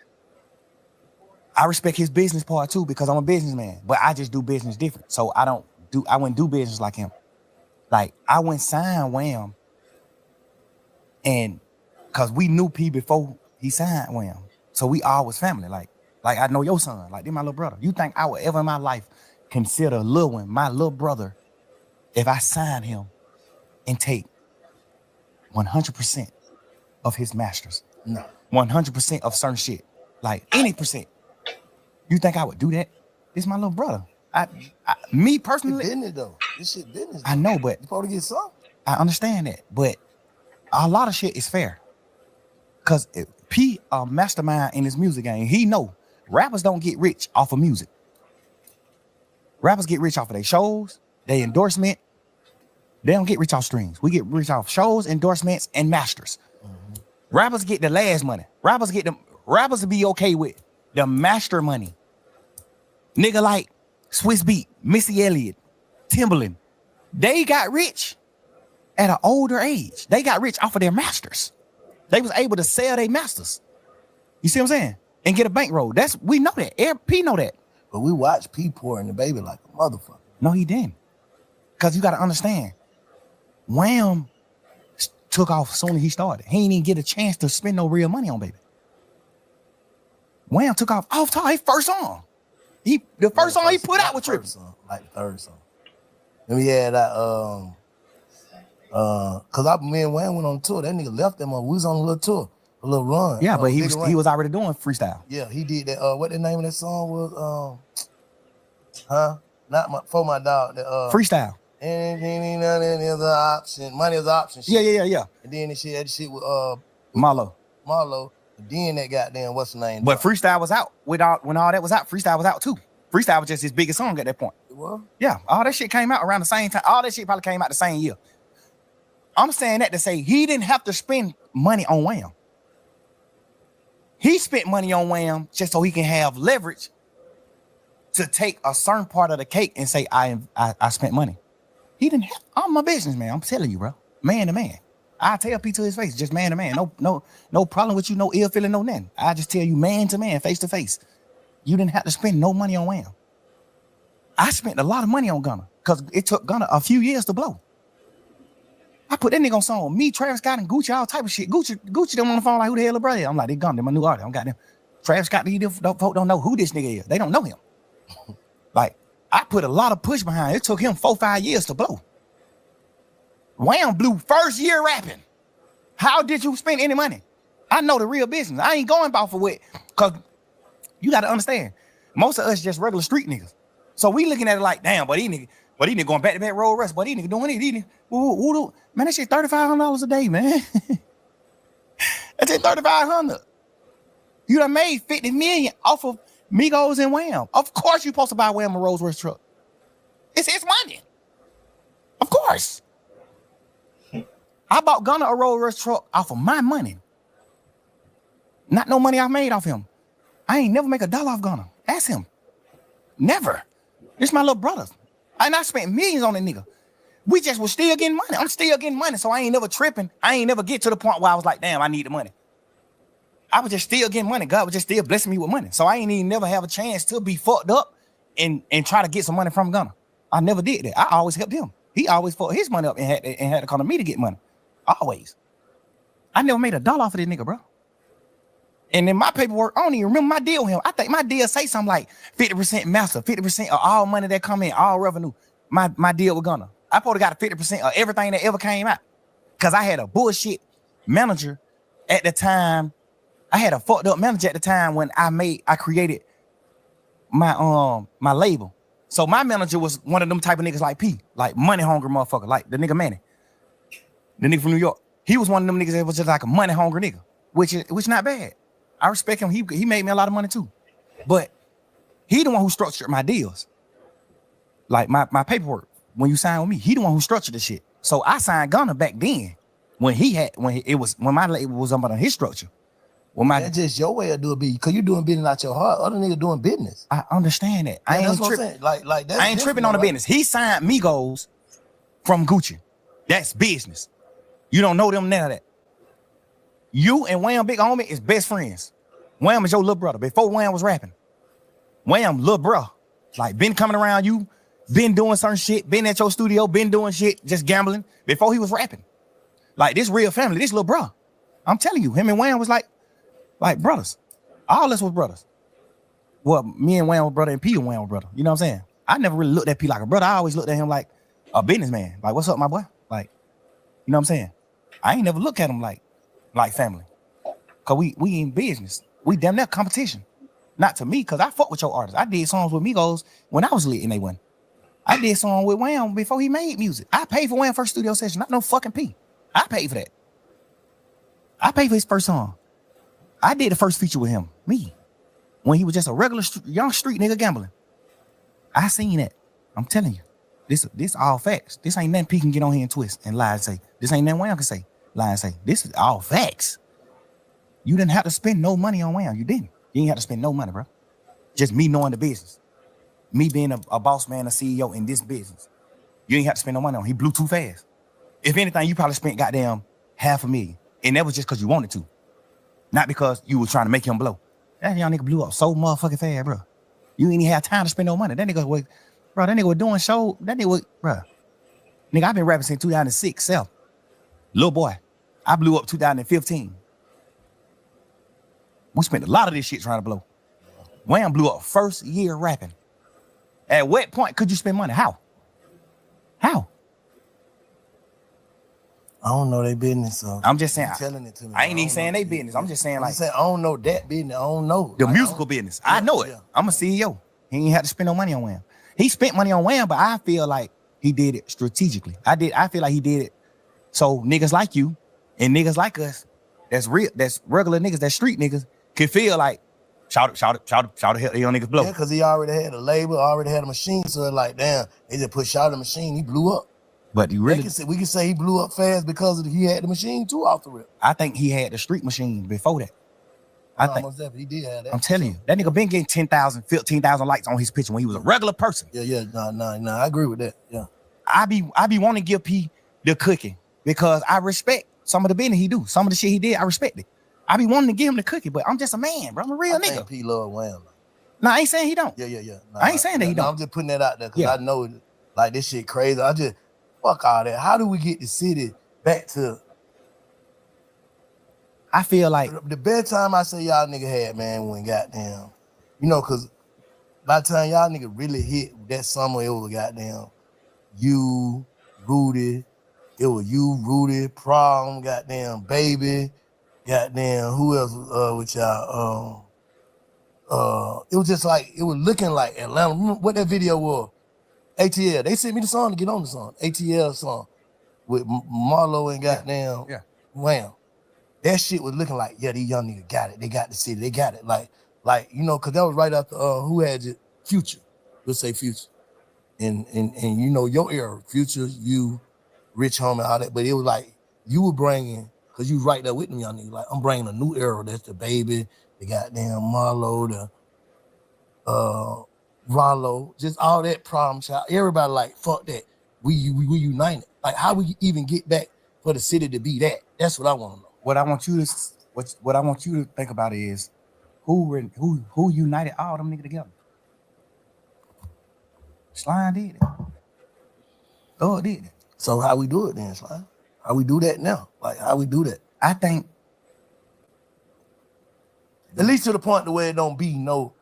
I respect his business part too because I'm a businessman. But I just do business different. So I wouldn't do business like him. Like I went sign Wham, and cause we knew P before he signed Wham. So we all was family. Like I know your son. Like they're my little brother. You think I would ever in my life consider Lil One my little brother if I sign him and take 100% of his masters? No. 100% of certain shit. Like any percent. You think I would do that? This my little brother. Me personally. It's business though. This shit business. I know, but you supposed to get some. I understand that, but a lot of shit is fair. Cause P a mastermind in his music game. He know rappers don't get rich off of music. Rappers get rich off of their shows, their endorsement. They don't get rich off streams. We get rich off shows, endorsements, and masters. Mm-hmm. Rappers get the last money. Rappers will be okay with the master money. Nigga like Swiss Beat, Missy Elliott, Timbaland, they got rich at an older age. They got rich off of their masters. They was able to sell their masters. You see what I'm saying? And get a bankroll. We know that. P know that. But we watch P pouring the baby like a motherfucker. No, he didn't. Because you got to understand, Wham took off as soon as he started. He didn't even get a chance to spend no real money on baby. Wham took off top his first song. The first song he put out with Trippy. Like the third song. Then we had that cause me and Wham went on tour. That nigga left them. We was on a little tour, a little run. Yeah, but he was already doing freestyle. Yeah, he did that. What the name of that song was? For my dog. Freestyle. Anything is an option. Money is an option. Shit. Yeah. And then that shit with Marlo. And then that goddamn what's the name? But freestyle was out when all that was out. Freestyle was out too. Freestyle was just his biggest song at that point. It was? Yeah, all that shit came out around the same time. All that shit probably came out the same year. I'm saying that to say he didn't have to spend money on Wham. He spent money on Wham just so he can have leverage to take a certain part of the cake and say, I spent money. He didn't have, I'm a businessman. I'm telling you, bro. Man to man. I tell P to his face, just man to man. No problem with you, no ill feeling, no nothing. I just tell you man to man, face to face. You didn't have to spend no money on Wham. I spent a lot of money on Gunna because it took Gunna a few years to blow. I put that nigga on song. Me, Travis Scott, and Gucci, all type of shit. Gucci them on the phone like, who the hell is brother? I'm like, they Gunna, they my new artist. I'm got them. Travis Scott, these folk don't know who this nigga is. They don't know him. Like, I put a lot of push behind it. It took him 4-5 years to blow. Wham blew first year rapping. How did you spend any money? I know the real business. I ain't going about for what, because you got to understand, most of us just regular street niggas. So we looking at it like, damn, but these niggas going back to back road rest, but these niggas doing it. Man, that shit $3,500 a day, man. That's it, $3,500. You done made 50 million off of Migos and Wham. Of course you supposed to buy Wham a Rolls Royce truck. It's his money. Of course. I bought Gunna a Rolls Royce truck off of my money. Not no money I made off him. I ain't never make $1 off Gunna. Ask him. Never. This my little brother. And I spent millions on that nigga. We just was still getting money. I'm still getting money, so I ain't never tripping. I ain't never get to the point where I was like, damn, I need the money. I was just still getting money. God was just still blessing me with money. So I ain't even never have a chance to be fucked up and try to get some money from Gunna. I never did that. I always helped him. He always fucked his money up and had to come to me to get money. Always. I never made $1 off of this nigga, bro. And in my paperwork, I don't even remember my deal with him. I think my deal say something like 50% master, 50% of all money that come in, all revenue. My deal with Gunna. I probably got 50% of everything that ever came out. Cause I had a bullshit manager at the time. I had a fucked up manager at the time when I created my label. So my manager was one of them type of niggas like P, like money hungry motherfucker, like the nigga Manny, the nigga from New York. He was one of them niggas that was just like a money hungry nigga, which not bad. I respect him. He made me a lot of money too, but he the one who structured my deals, like my paperwork. When you sign with me, he the one who structured the shit. So I signed Gunna back then when my label was under his structure. When That's just your way of doing business, because you doing business out your heart. Other niggas doing business. I understand that. Yeah, that's what I'm saying. Like that's I ain't tripping on the business. He signed Migos from Gucci. That's business. You don't know them none of that. You and Wham Big Homie is best friends. Wham is your little brother. Before Wham was rapping, Wham little bro. Like been coming around you, been doing certain shit, been at your studio, been doing shit, just gambling before he was rapping. Like this real family, this little bro. I'm telling you, him and Wham was like brothers. All us was brothers. Well, me and Wham was brother and P and Wham was brother. You know what I'm saying? I never really looked at P like a brother. I always looked at him like a businessman. Like, what's up, my boy? Like, you know what I'm saying? I ain't never look at him like family. Cause we in business. We damn near competition. Not to me, cause I fuck with your artists. I did songs with Migos when I was lit and they won. I did songs with Wham before he made music. I paid for Wham's first studio session, not no fucking P. I paid for that. I paid for his first song. I did the first feature with him, me, when he was just a regular young street nigga gambling. I seen that. I'm telling you, this all facts. This ain't nothing P can get on here and twist and lie and say. This ain't nothing Wham can say, lie and say. This is all facts. You didn't have to spend no money on Wham. You didn't. You ain't have to spend no money, bro. Just me knowing the business. Me being a boss man, a CEO in this business. You ain't have to spend no money on him. He blew too fast. If anything, you probably spent goddamn $500,000. And that was just because you wanted to. Not because you was trying to make him blow. That young nigga blew up so motherfucking fast, bro. You ain't even have time to spend no money. That nigga was doing show. That nigga was, bro. Nigga, I've been rapping since 2006, self. Little boy. I blew up 2015. We spent a lot of this shit trying to blow. Wham blew up first year rapping. At what point could you spend money? How? I don't know their business, so I'm just saying. Telling it to me. I ain't even saying they business. I'm just saying I don't know that business. I don't know the musical business. I know it. Yeah. I'm a CEO. He ain't had to spend no money on Wham. He spent money on Wham, but I feel like he did it strategically. I feel like he did it so niggas like you and niggas like us, that's regular niggas, that's street niggas, can feel like shout it, help young niggas blow. Yeah, because he already had a label, already had a machine, so like, damn, they just put Shout the machine, he blew up. But you really, we can say he blew up fast because he had the machine too off the rip. I think he had the street machine before that. I think most definitely he did have that. I'm telling you, that nigga been getting 10,000, 15,000 likes on his picture when he was a regular person. Yeah, no, I agree with that. Yeah, I be wanting to give P the cookie because I respect some of the business he do, some of the shit he did. I respect it. I be wanting to give him the cookie, but I'm just a man, bro. I'm a real nigga. Think P love Wham. No, I ain't saying he don't. Yeah. No, I ain't saying that he don't. I'm just putting that out there because I know like this shit crazy. I just fuck all that. How do we get the city back to? I feel like the best time I say y'all nigga had, man, when goddamn, because by the time y'all nigga really hit that summer, it was goddamn you, Rudy, Prom, goddamn Baby, goddamn who else with y'all? It was just like it was looking like Atlanta. Remember what that video was? ATL. They sent me the song to get on the song. ATL song with Marlo and goddamn Wham. That shit was looking like, these young niggas got it. They got the city. They got it. Like, because that was right after who had it? Future. Let's say Future. And your era, Future, you, Rich Homie, all that. But it was like you were bringing, because you right there with them young niggas. Like, I'm bringing a new era. That's the Baby, the goddamn Marlo, the Rollo, just all that Problem Child. Everybody like, fuck that. We united. Like, how we even get back for the city to be that? That's what I want to know. What I want you to think about is who united all them niggas together. Slime did it. Thug did it. So how we do it then, Slime? How we do that now? Like, how we do that? I think at least to the point where it don't be no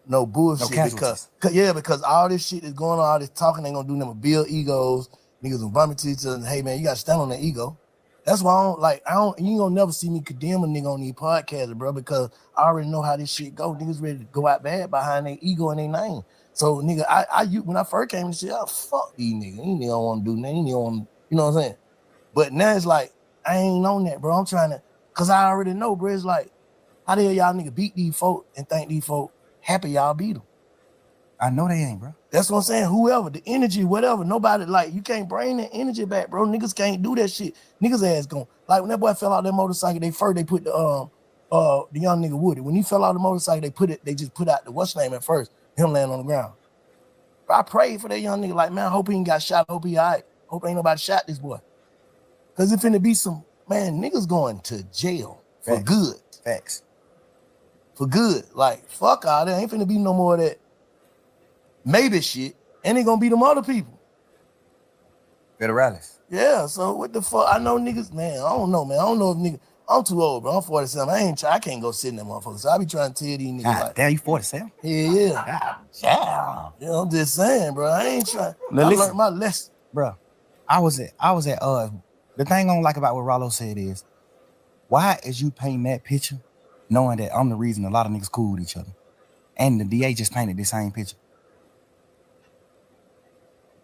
bullshit. Because all this shit is going on, all this talking ain't gonna do nothing but build egos. Niggas will vomit to each other and, hey man, you gotta stand on that ego. That's why you ain't gonna never see me condemn a nigga on these podcasts, bro, because I already know how this shit go. Niggas ready to go out bad behind their ego and their name. So nigga, when I first came to shit, I fuck these niggas. These niggas don't want to do nothing. You know what I'm saying? But now it's like, I ain't on that, bro. I'm trying to, cause I already know, bro. It's like, how the hell y'all niggas beat these folk and think these folk happy y'all beat them? I know they ain't, bro. That's what I'm saying. Whoever, the energy, whatever, nobody, like, you can't bring that energy back, bro. Niggas can't do that shit. Niggas ass gone. Like, when that boy fell out that motorcycle, they put the young nigga Woody. When he fell out the motorcycle, they just put out the what's name at first, him laying on the ground. But I prayed for that young nigga, like, man, I hope he ain't got shot. Hope he all right. Hope ain't nobody shot this boy. Because it finna be some, man, niggas going to jail for good. Facts. For good. Like, fuck all that. Ain't finna be no more of that maybe shit. And it gonna be them other people. Federales. Yeah, so what the fuck? I know niggas, man, I don't know, man. I don't know if niggas, I'm too old, bro. I'm 47. I can't go sit in that motherfucker. So I be trying to tell these niggas, God like, damn, you 47? yeah. God damn. Yeah, I'm just saying, bro. I ain't trying. Now, I listen. learned my lesson. Bro, I was at the thing I don't like about what Rollo said is, why is you painting that picture knowing that I'm the reason a lot of niggas cool with each other? And the DA just painted the same picture.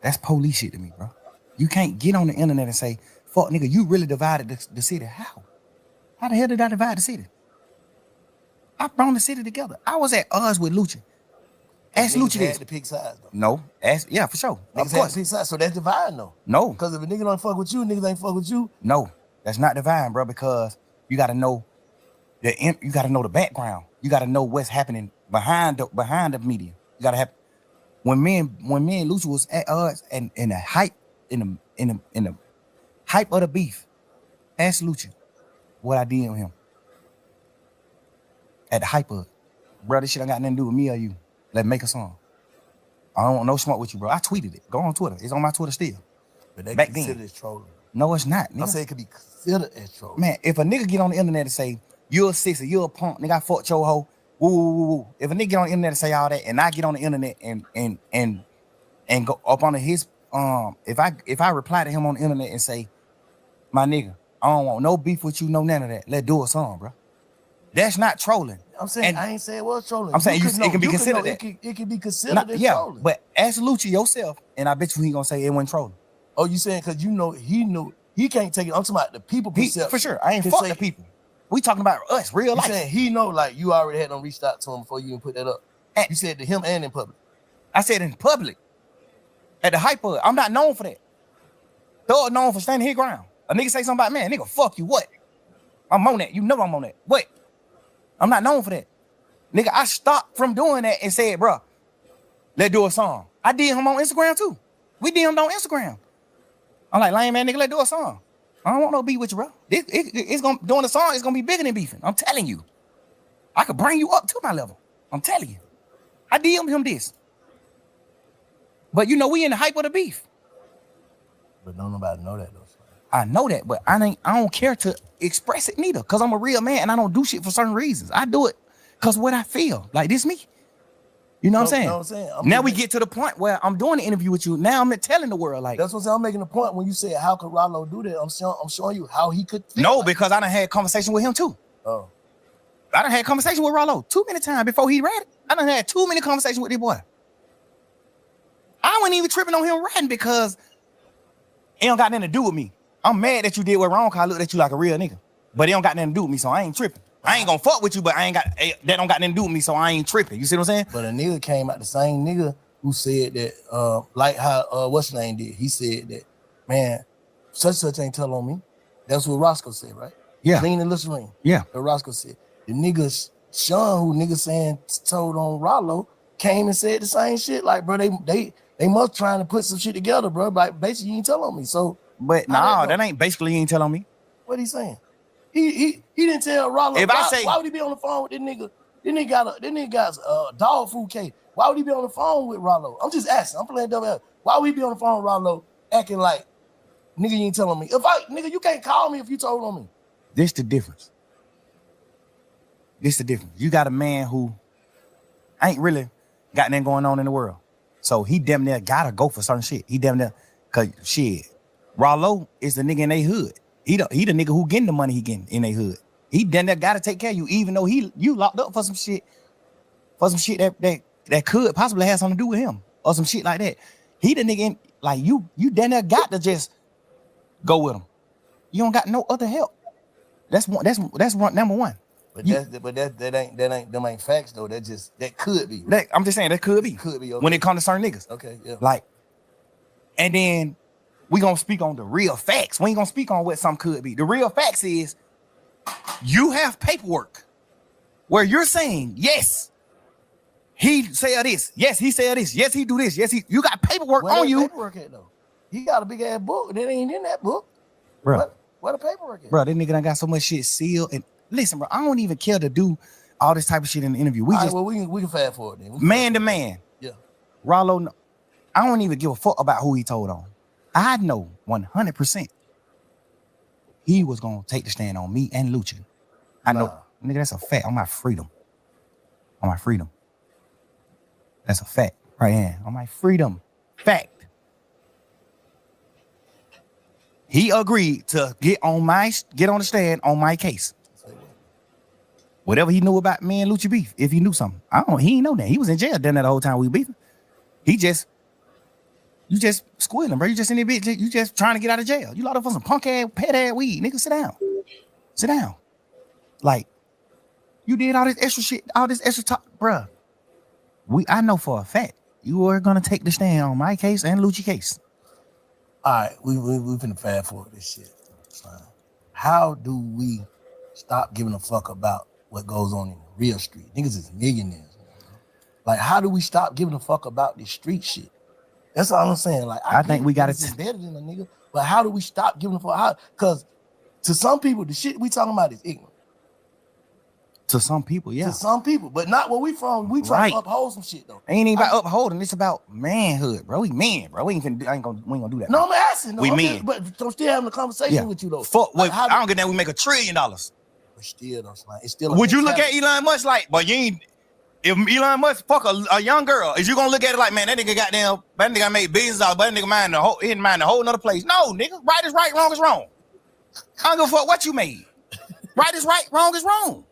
That's police shit to me, bro. You can't get on the internet and say, fuck nigga, you really divided the city. How? How the hell did I divide the city? I brought the city together. I was at odds with Lucha. Ask Niggas Lucha had this. to pick sides, though. No. Yeah, for sure. Niggas Of had course. to pick sides, so that's dividing, though. No. Because if a nigga don't fuck with you, niggas ain't fuck with you. No, that's not divine, bro, because you gotta know you gotta know the background. You gotta know what's happening behind the media. You gotta have when me and Lucha was at odds and in the hype in the hype of the beef. Ask Lucha what I did with him. At the hype of it. Bro, this shit ain't got nothing to do with me or you. Let's make a song. I don't want no smoke with you, bro. I tweeted it. Go on Twitter. It's on my Twitter still. But they Back consider then. it trolling. No, it's not. I say it could be considered as trolling. Man, if a nigga get on the internet and say, you're a sissy, you're a punk, nigga, I fucked your hoe, woo, woo, woo, woo. If a nigga get on the internet and say all that, and I get on the internet and go up on his, if I reply to him on the internet and say, my nigga, I don't want no beef with you, no none of that. Let's do a song, bro. That's not trolling. I'm saying, And I ain't saying it was trolling. I'm saying it can be considered that. It can be considered as Yeah, trolling. but ask Lucci yourself, and I bet you he gonna say it wasn't trolling. Oh, you saying because you know he knew he can't take it. I'm talking about the people perception. For sure. I ain't fuck the people. We talking about us, real life. You saying he know, like, you already had them reached out to him before you even put that up. You said to him and in public. I said in public. At the hype of it. I'm not known for that. Thug known for standing his ground. A nigga say something about, man, nigga, fuck you, what? I'm on that. You know I'm on that. What? I'm not known for that. Nigga, I stopped from doing that and said, bro, let's do a song. I did him on Instagram too. We did him on Instagram. I'm like, lame man, nigga, let's do a song. I don't want no beef with you, bro. It's gonna doing the song, it's gonna be bigger than beefing. I'm telling you. I could bring you up to my level. I'm telling you. I DM him this. But you know, we in the hype of the beef. But don't nobody know that though. I know that, but I don't care to express it neither, because I'm a real man and I don't do shit for certain reasons. I do it because what I feel. Like, this me. You know what I'm saying? You know what I'm saying? Now we get to the point where I'm doing the interview with you. Now I'm telling the world, like, that's what I'm saying. I'm making a point when you said, how could Rollo do that? I'm showing you how he could feel. No, like because I done had conversation with him too. Oh. I done had conversation with Rollo too many times before he read it. I done had too many conversations with this boy. I wasn't even tripping on him writing because it don't got nothing to do with me. I'm mad that you did what wrong because I looked at you like a real nigga. But it don't got nothing to do with me, so I ain't tripping. I ain't gonna fuck with you, but that don't got nothing to do with me, so I ain't tripping. You see what I'm saying? But a nigga came out, the same nigga who said that, like how what's his name did. He said that, man, such ain't tell on me. That's what Roscoe said, right? Yeah. Clean and Listerine. Yeah. But Roscoe said the niggas, Sean, who niggas saying told on Rollo, came and said the same shit. Like, bro, they must trying to put some shit together, bro. Like, basically, you ain't tell on me. So, but nah, that ain't basically, you ain't telling me. What he saying? He didn't tell Rollo. Why would he be on the phone with this nigga? This nigga got a dog food case. Why would he be on the phone with Rollo? I'm just asking. I'm playing double. Why would he be on the phone with Rollo acting like, nigga, you ain't telling me? Nigga, you can't call me if you told on me. This the difference. You got a man who ain't really got nothing going on in the world. So he damn near gotta go for certain shit. He damn near, cause shit, Rollo is the nigga in they hood. He the nigga who getting the money he getting in they hood. He damn near gotta take care of you, even though you locked up for some shit that could possibly have something to do with him or some shit like that. He the nigga like you damn near got to just go with him. You don't got no other help. That's number one. But that ain't facts though. That could be. I'm just saying that could be. Could be okay. When it comes to certain niggas. Okay, yeah. Like, and then we gonna speak on the real facts. We ain't gonna speak on what some could be. The real facts is you have paperwork where you're saying, yes, he said this. Yes, he said this. Yes, he do this. Yes, you got paperwork Where on you. Paperwork at though? He got a big ass book that ain't in that book. Bro. Where the paperwork at? Bro, this nigga done got so much shit sealed. And listen, bro, I don't even care to do all this type of shit in the interview. We we can fast forward then. Man to man. Yeah. Rollo, I don't even give a fuck about who he told on. I know 100% he was gonna take the stand on me and Lucci. I know, nigga, that's a fact. On my freedom. On my freedom. That's a fact right here. On my freedom. Fact. He agreed to get on the stand on my case. Whatever he knew about me and Lucci beef, if he knew something. He ain't know that. He was in jail then that whole time we beefing. You just squealing, bro. You just in there, bitch. You just trying to get out of jail. You locked up for some punk ass, pet ass weed. Nigga, sit down. Sit down. Like, you did all this extra shit, all this extra talk, bruh. I know for a fact you are gonna take the stand on my case and Lucci case. All right, we finna fast forward this shit. How do we stop giving a fuck about what goes on in the real street? Niggas is millionaires. Like, how do we stop giving a fuck about this street shit? That's all I'm saying. Like, I think we got it better than a nigga, but how do we stop giving a fuck? Because to some people, the shit we talking about is ignorant. To some people, yeah. To some people, but not where we from. We try to uphold some shit though. Ain't even about upholding. It's about manhood, bro. We men, bro. We ain't gonna do that. No, I'm asking. No, we men, but I'm still having a conversation with you though. Fuck. Like, I don't get that. We make $1 trillion. But still, though, it's still. Would you look at Elon Musk like? But you ain't. If Elon Musk fuck a young girl, is you gonna look at it like, man, that nigga goddamn, that nigga made billions of dollars, but that nigga he didn't mind a whole nother place. No, nigga, right is right, wrong is wrong. I don't give a fuck what you made. Right is right, wrong is wrong.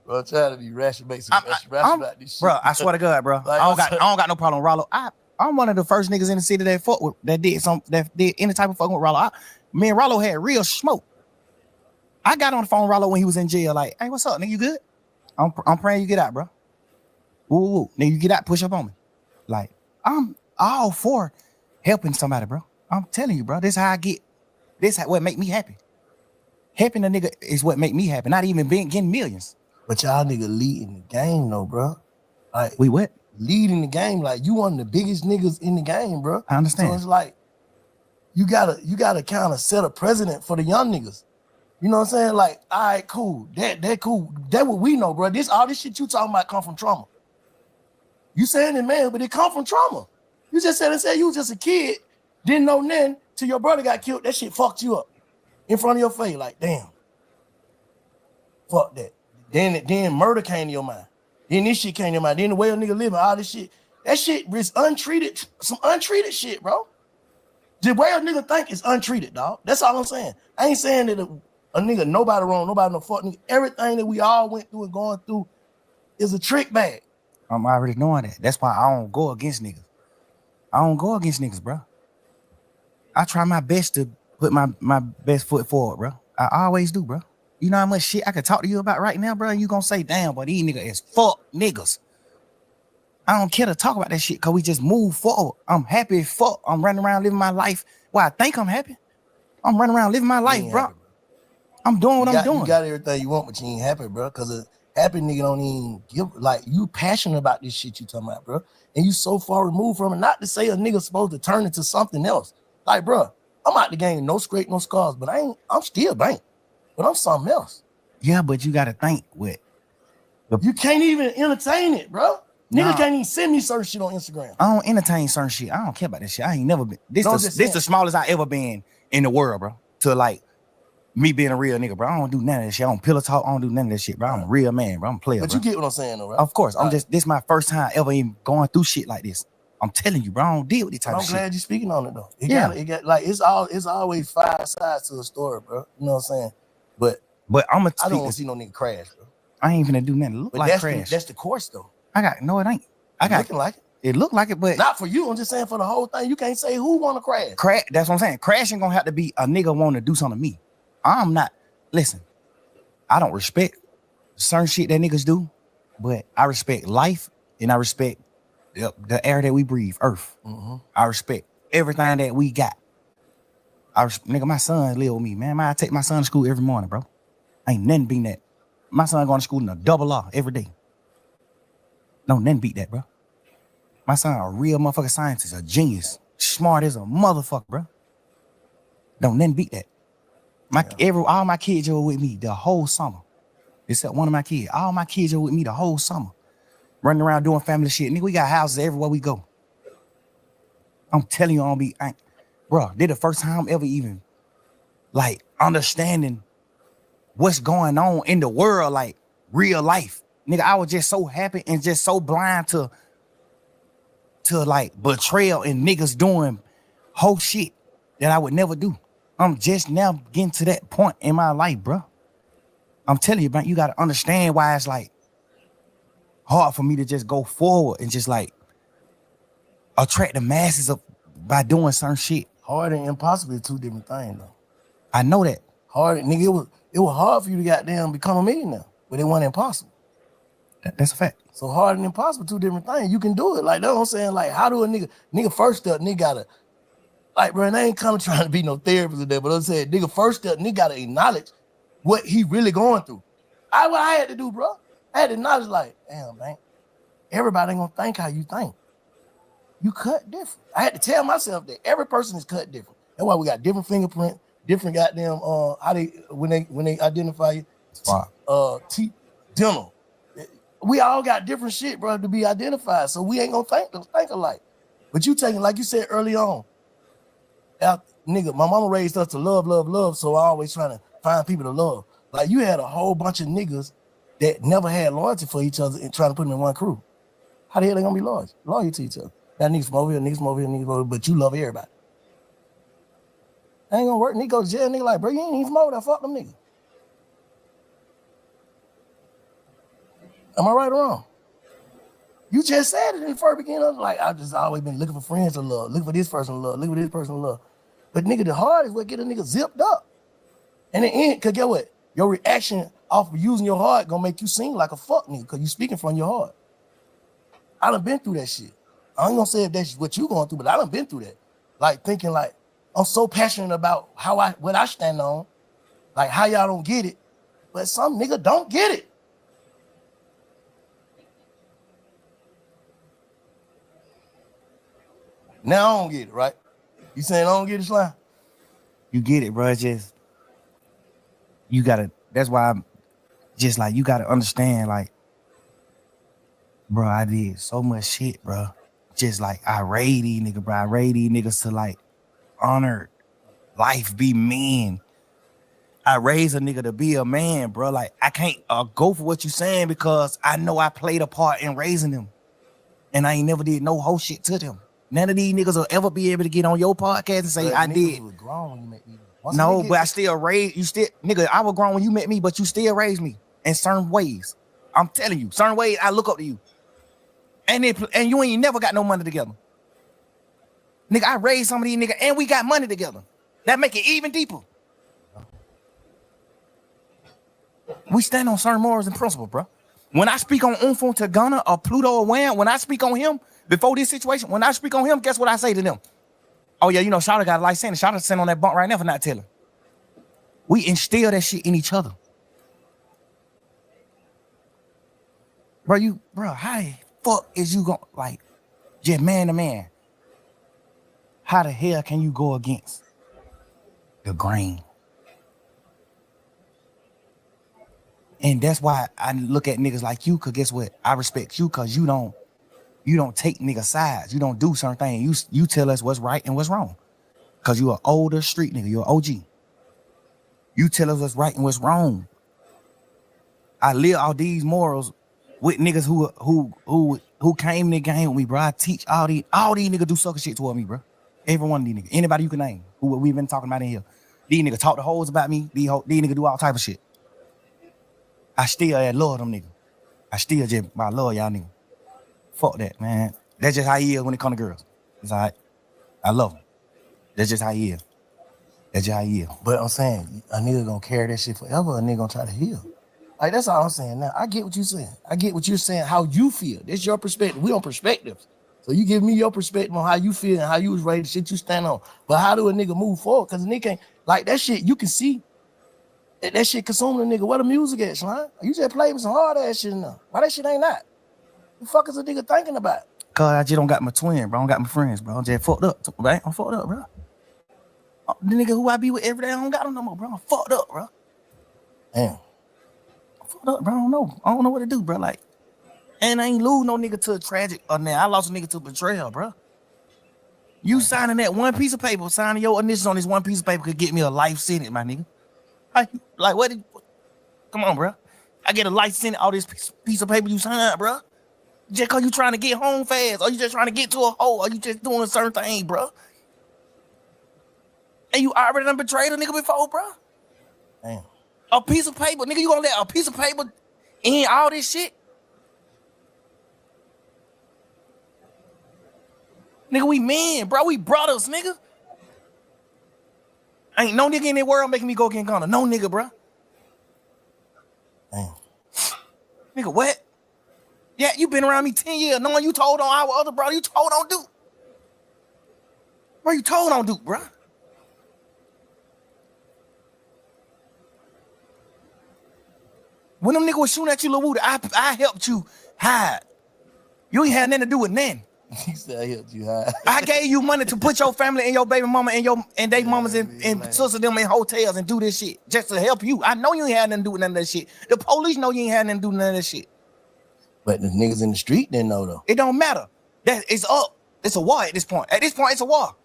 Bro, I'm trying to be rational, make some rational about this shit. Bro, I swear to God, bro. Like, I don't got no problem with Rollo. I'm one of the first niggas in the city that did any type of fucking with Rollo. Me and Rollo had real smoke. I got on the phone with Rollo when he was in jail, like, hey, what's up, nigga? You good? I'm praying you get out, bro. Ooh, nigga, you get out, push up on me. Like, I'm all for helping somebody, bro. I'm telling you, bro. This is how I get. This is what make me happy. Helping a nigga is what make me happy. Not even getting millions. But y'all nigga leading the game though, bro. Like, we what? Leading the game. Like, you one of the biggest niggas in the game, bro. I understand. So it's like you gotta kind of set a precedent for the young niggas. You know what I'm saying? Like, all right, cool. That cool. That what we know, bro. All this shit you talking about come from trauma. You saying it, man, but it come from trauma. You just said you was just a kid, didn't know nothing till your brother got killed. That shit fucked you up in front of your face. Like, damn. Fuck that. Then murder came to your mind. Then this shit came to your mind. Then the way a nigga living, all this shit. That shit is untreated, some untreated shit, bro. The way a nigga think is untreated, dog. That's all I'm saying. I ain't saying that a nigga, nobody wrong, nobody no fuck nigga. Everything that we all went through and going through is a trick bag. I'm already knowing that. That's why I don't go against niggas. I don't go against niggas, bro. I try my best to put my best foot forward, bro. I always do, bro. You know how much shit I could talk to you about right now, bro? And you gonna say, damn, but these niggas is fuck niggas. I don't care to talk about that shit because we just move forward. I'm happy as fuck. I'm running around living my life. Well, I think I'm happy. I'm running around living my life, bro. I'm doing what I'm doing. You got everything you want, but you ain't happy, bro. Because a happy nigga don't even give, like, you passionate about this shit you talking about, bro. And you so far removed from it. Not to say a nigga supposed to turn into something else. Like, bro, I'm out the game, no scrape, no scars, but I'm still bank. But I'm something else. Yeah, but you got to think with. You can't even entertain it, bro. Nigga can't even send me certain shit on Instagram. I don't entertain certain shit. I don't care about this shit. I ain't never been. This the smallest I ever been in the world, bro. To like me being a real nigga, bro. I don't do none of that shit. I don't pillow talk. I don't do none of that shit, bro. I'm a real man, bro. I'm a player, but bro. You get what I'm saying, though, right? Of course. This is my first time ever even going through shit like this. I'm telling you, bro. I don't deal with this type of shit. I'm glad you're speaking on it, though. It's always 5 sides to the story, bro. You know what I'm saying? But I don't want to see no nigga crash, bro. I ain't finna do nothing look like crash. That's the course, though. No, it ain't. Looking like it. It looked like it, but not for you. I'm just saying for the whole thing. You can't say who want to crash. That's what I'm saying. Crashing gonna have to be a nigga want to do something to me. I'm not. Listen, I don't respect certain shit that niggas do, but I respect life and I respect the air that we breathe, earth. I respect everything that we got. Nigga, my son live with me, man. I take my son to school every morning, bro. Ain't nothing beating that. My son going to school in a double R every day. No, nothing beat that, bro. My son a real motherfucking scientist, a genius, smart as a motherfucker, bro. Don't nothing beat that. All my kids are with me the whole summer, except one of my kids. All my kids are with me the whole summer, running around doing family shit. Nigga, we got houses everywhere we go. I'm telling you, bro. This the first time I'm ever even like understanding what's going on in the world, like real life. Nigga, I was just so happy and just so blind to like betrayal and niggas doing whole shit that I would never do. I'm just now getting to that point in my life, bro. I'm telling you, man, you gotta understand why it's like hard for me to just go forward and just like attract the masses by doing certain shit. Hard and impossible is two different things, though. I know that. Hard, nigga, it was hard for you to goddamn become a millionaire, but it wasn't impossible. That's a fact. So hard and impossible, two different things. You can do it. Like, that's what I'm saying. Like, how do a nigga first step, nigga gotta, like, bro, and I ain't kind of trying to be no therapist or that, but I'm saying, nigga first step, nigga gotta acknowledge what he really going through. What I had to do, bro. I had to acknowledge, like, damn, man, everybody ain't gonna think how you think. You cut different. I had to tell myself that every person is cut different. That's why we got different fingerprints, different goddamn when they identify you. Teeth, dental. We all got different shit, bro, to be identified. So we ain't gonna think alike. But you taking, like you said early on, nigga, my mama raised us to love, love, love. So I always trying to find people to love. Like, you had a whole bunch of niggas that never had loyalty for each other and trying to put them in one crew. How the hell they gonna be loyal to each other? That niggas from over here, niggas from over here, niggas from over here, but you love everybody. That ain't gonna work. Nigga go to jail, nigga like, bro, you ain't even from over there. Fuck them niggas. Am I right or wrong? You just said it in the first beginning. Like, I've just always been looking for friends to love, looking for this person to love, looking for this person to love. But nigga, the heart is what get a nigga zipped up. And in the end, cause get what? Your reaction off of using your heart gonna make you seem like a fuck nigga, cause you speaking from your heart. I done been through that shit. I ain't gonna say if that's what you going through, but I done been through that. Like, thinking like, I'm so passionate about what I stand on, like how y'all don't get it, but some nigga don't get it. Now I don't get it, right? You saying I don't get it, Slime? You get it, bro. Just you gotta. That's why I'm just like, you gotta understand, like, bro, I did so much shit, bro. Just like, I raid these niggas, bro. I raid these niggas to like honor life, be men. I raise a nigga to be a man, bro. Like, I can't go for what you saying because I know I played a part in raising them, and I ain't never did no whole shit to them. None of these niggas will ever be able to get on your podcast and say, I did. Was grown when you met me. No, but I still raised you. Still, nigga, I was grown when you met me, but you still raised me in certain ways. I'm telling you, certain ways I look up to you. And you ain't never got no money together. Nigga, I raised some of these niggas and we got money together. That make it even deeper. We stand on certain morals and principles, bro. When I speak on Umfo Tagana or Pluto or Wham, when I speak on him, before this situation, when I speak on him, guess what I say to them? Oh yeah, you know, Shawty got a life sentence. Shawty sitting on that bunk right now for not telling. We instill that shit in each other. Bro, how the fuck is you going, like, just man to man? How the hell can you go against the grain? And that's why I look at niggas like you, cause guess what? I respect you cause you don't take nigga sides. You don't do certain things. You tell us what's right and what's wrong. Cause you an older street nigga, you're an OG. You tell us what's right and what's wrong. I live all these morals with niggas who came in the game with me, bro. I teach all these niggas do sucker shit toward me, bro. Every one of these niggas. Anybody you can name who we've been talking about in here. These niggas talk the hoes about me. These niggas do all type of shit. I still love them niggas. I love y'all niggas. Fuck that, man. That's just how he is when it come to girls. It's all right. I love him. That's just how he is. That's just how he is. But I'm saying, a nigga gonna carry that shit forever, a nigga gonna try to heal. Like that's all I'm saying. Now I get what you're saying. I get what you're saying. How you feel? That's your perspective. We on perspectives. So you give me your perspective on how you feel and how you was raised, shit you stand on. But how do a nigga move forward? Because a nigga ain't like that shit. You can see that shit consuming a nigga. Where the music at, Slime? You just play with some hard ass shit now. Why that shit ain't that? The fuck is a nigga thinking about? Cause I just don't got my twin, bro. I don't got my friends, bro. I'm just fucked up, right? I'm fucked up, bro. The nigga who I be with every day, I don't got him no more, bro. I'm fucked up, bro. Damn. I'm fucked up, bro. I don't know what to do, bro. Like, and I ain't lose no nigga to a tragic. Now I lost a nigga to betrayal, bro. You signing that one piece of paper, signing your initials on this one piece of paper could get me a life sentence, my nigga. Like what? Come on, bro. I get a life sentence all this piece of paper you signed, bro. Just cause you trying to get home fast, or you just trying to get to a hole, or you just doing a certain thing, bro. And you already done betrayed a nigga before, bro. Damn. A piece of paper, nigga. You gonna let a piece of paper in all this shit? Nigga, we men, bro. We brothers, nigga. Ain't no nigga in the world making me go get Ghana. No nigga, bro. Damn. Nigga, what? Yeah, you been around me 10 years, knowing you told on our other brother, you told on Duke. Bro, you told on Duke, bro. When them niggas was shooting at you, Lil Woody, I helped you hide. You ain't had nothing to do with nothing. He said I helped you hide. I gave you money to put your family and your baby mama and they mamas and sisters them in hotels and do this shit just to help you. I know you ain't had nothing to do with none of that shit. The police know you ain't had nothing to do with none of that shit. But the niggas in the street didn't know though. It don't matter. That it's up. It's a war at this point. At this point, it's a war.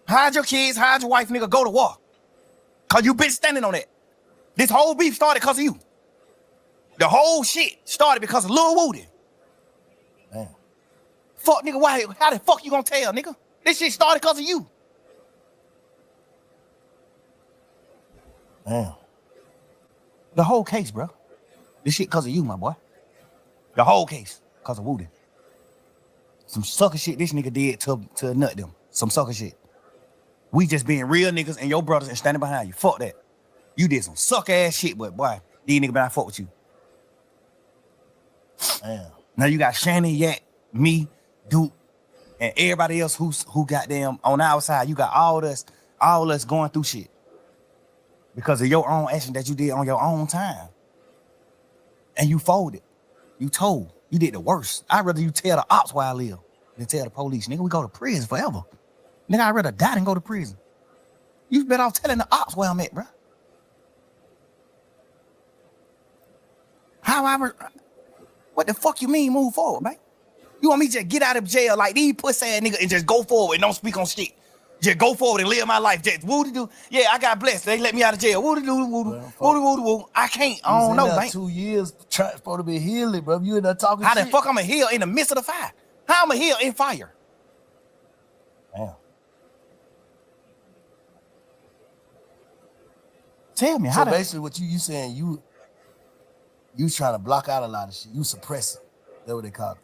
Hide your kids, hide your wife, nigga, go to war. Cause you been standing on it. This whole beef started because of you. The whole shit started because of Lil Woody. Damn. Fuck, nigga, why? How the fuck you gonna tell, nigga? This shit started because of you. Damn. The whole case, bro. This shit because of you, my boy. The whole case because of Woody. Some sucker shit this nigga did to nut them. Some sucker shit. We just being real niggas and your brothers and standing behind you. Fuck that. You did some suck ass shit, but boy, these niggas better fuck with you. Damn. Now you got Shannon, Yak, me, Duke, and everybody else who got them on our side. You got all us going through shit because of your own action that you did on your own time. And you folded. You told. You did the worst. I'd rather you tell the ops where I live than tell the police. Nigga, we go to prison forever. Nigga, I'd rather die than go to prison. You better off telling the ops where I'm at, bro. What the fuck you mean move forward, man? You want me to just get out of jail like these pussy ass niggas and just go forward and don't speak on shit? Just go forward and live my life. Just woody do. Yeah, I got blessed. They let me out of jail. Woody do, woody. I can't. I don't know, man. 2 years trying to be healing, bro. You in there talking How shit. the fuck I'm a heal in the midst of the fire? How I'm a heal in fire? Damn. Tell me So how. basically, what you saying you trying to block out a lot of shit. You suppress it. That's what they call it.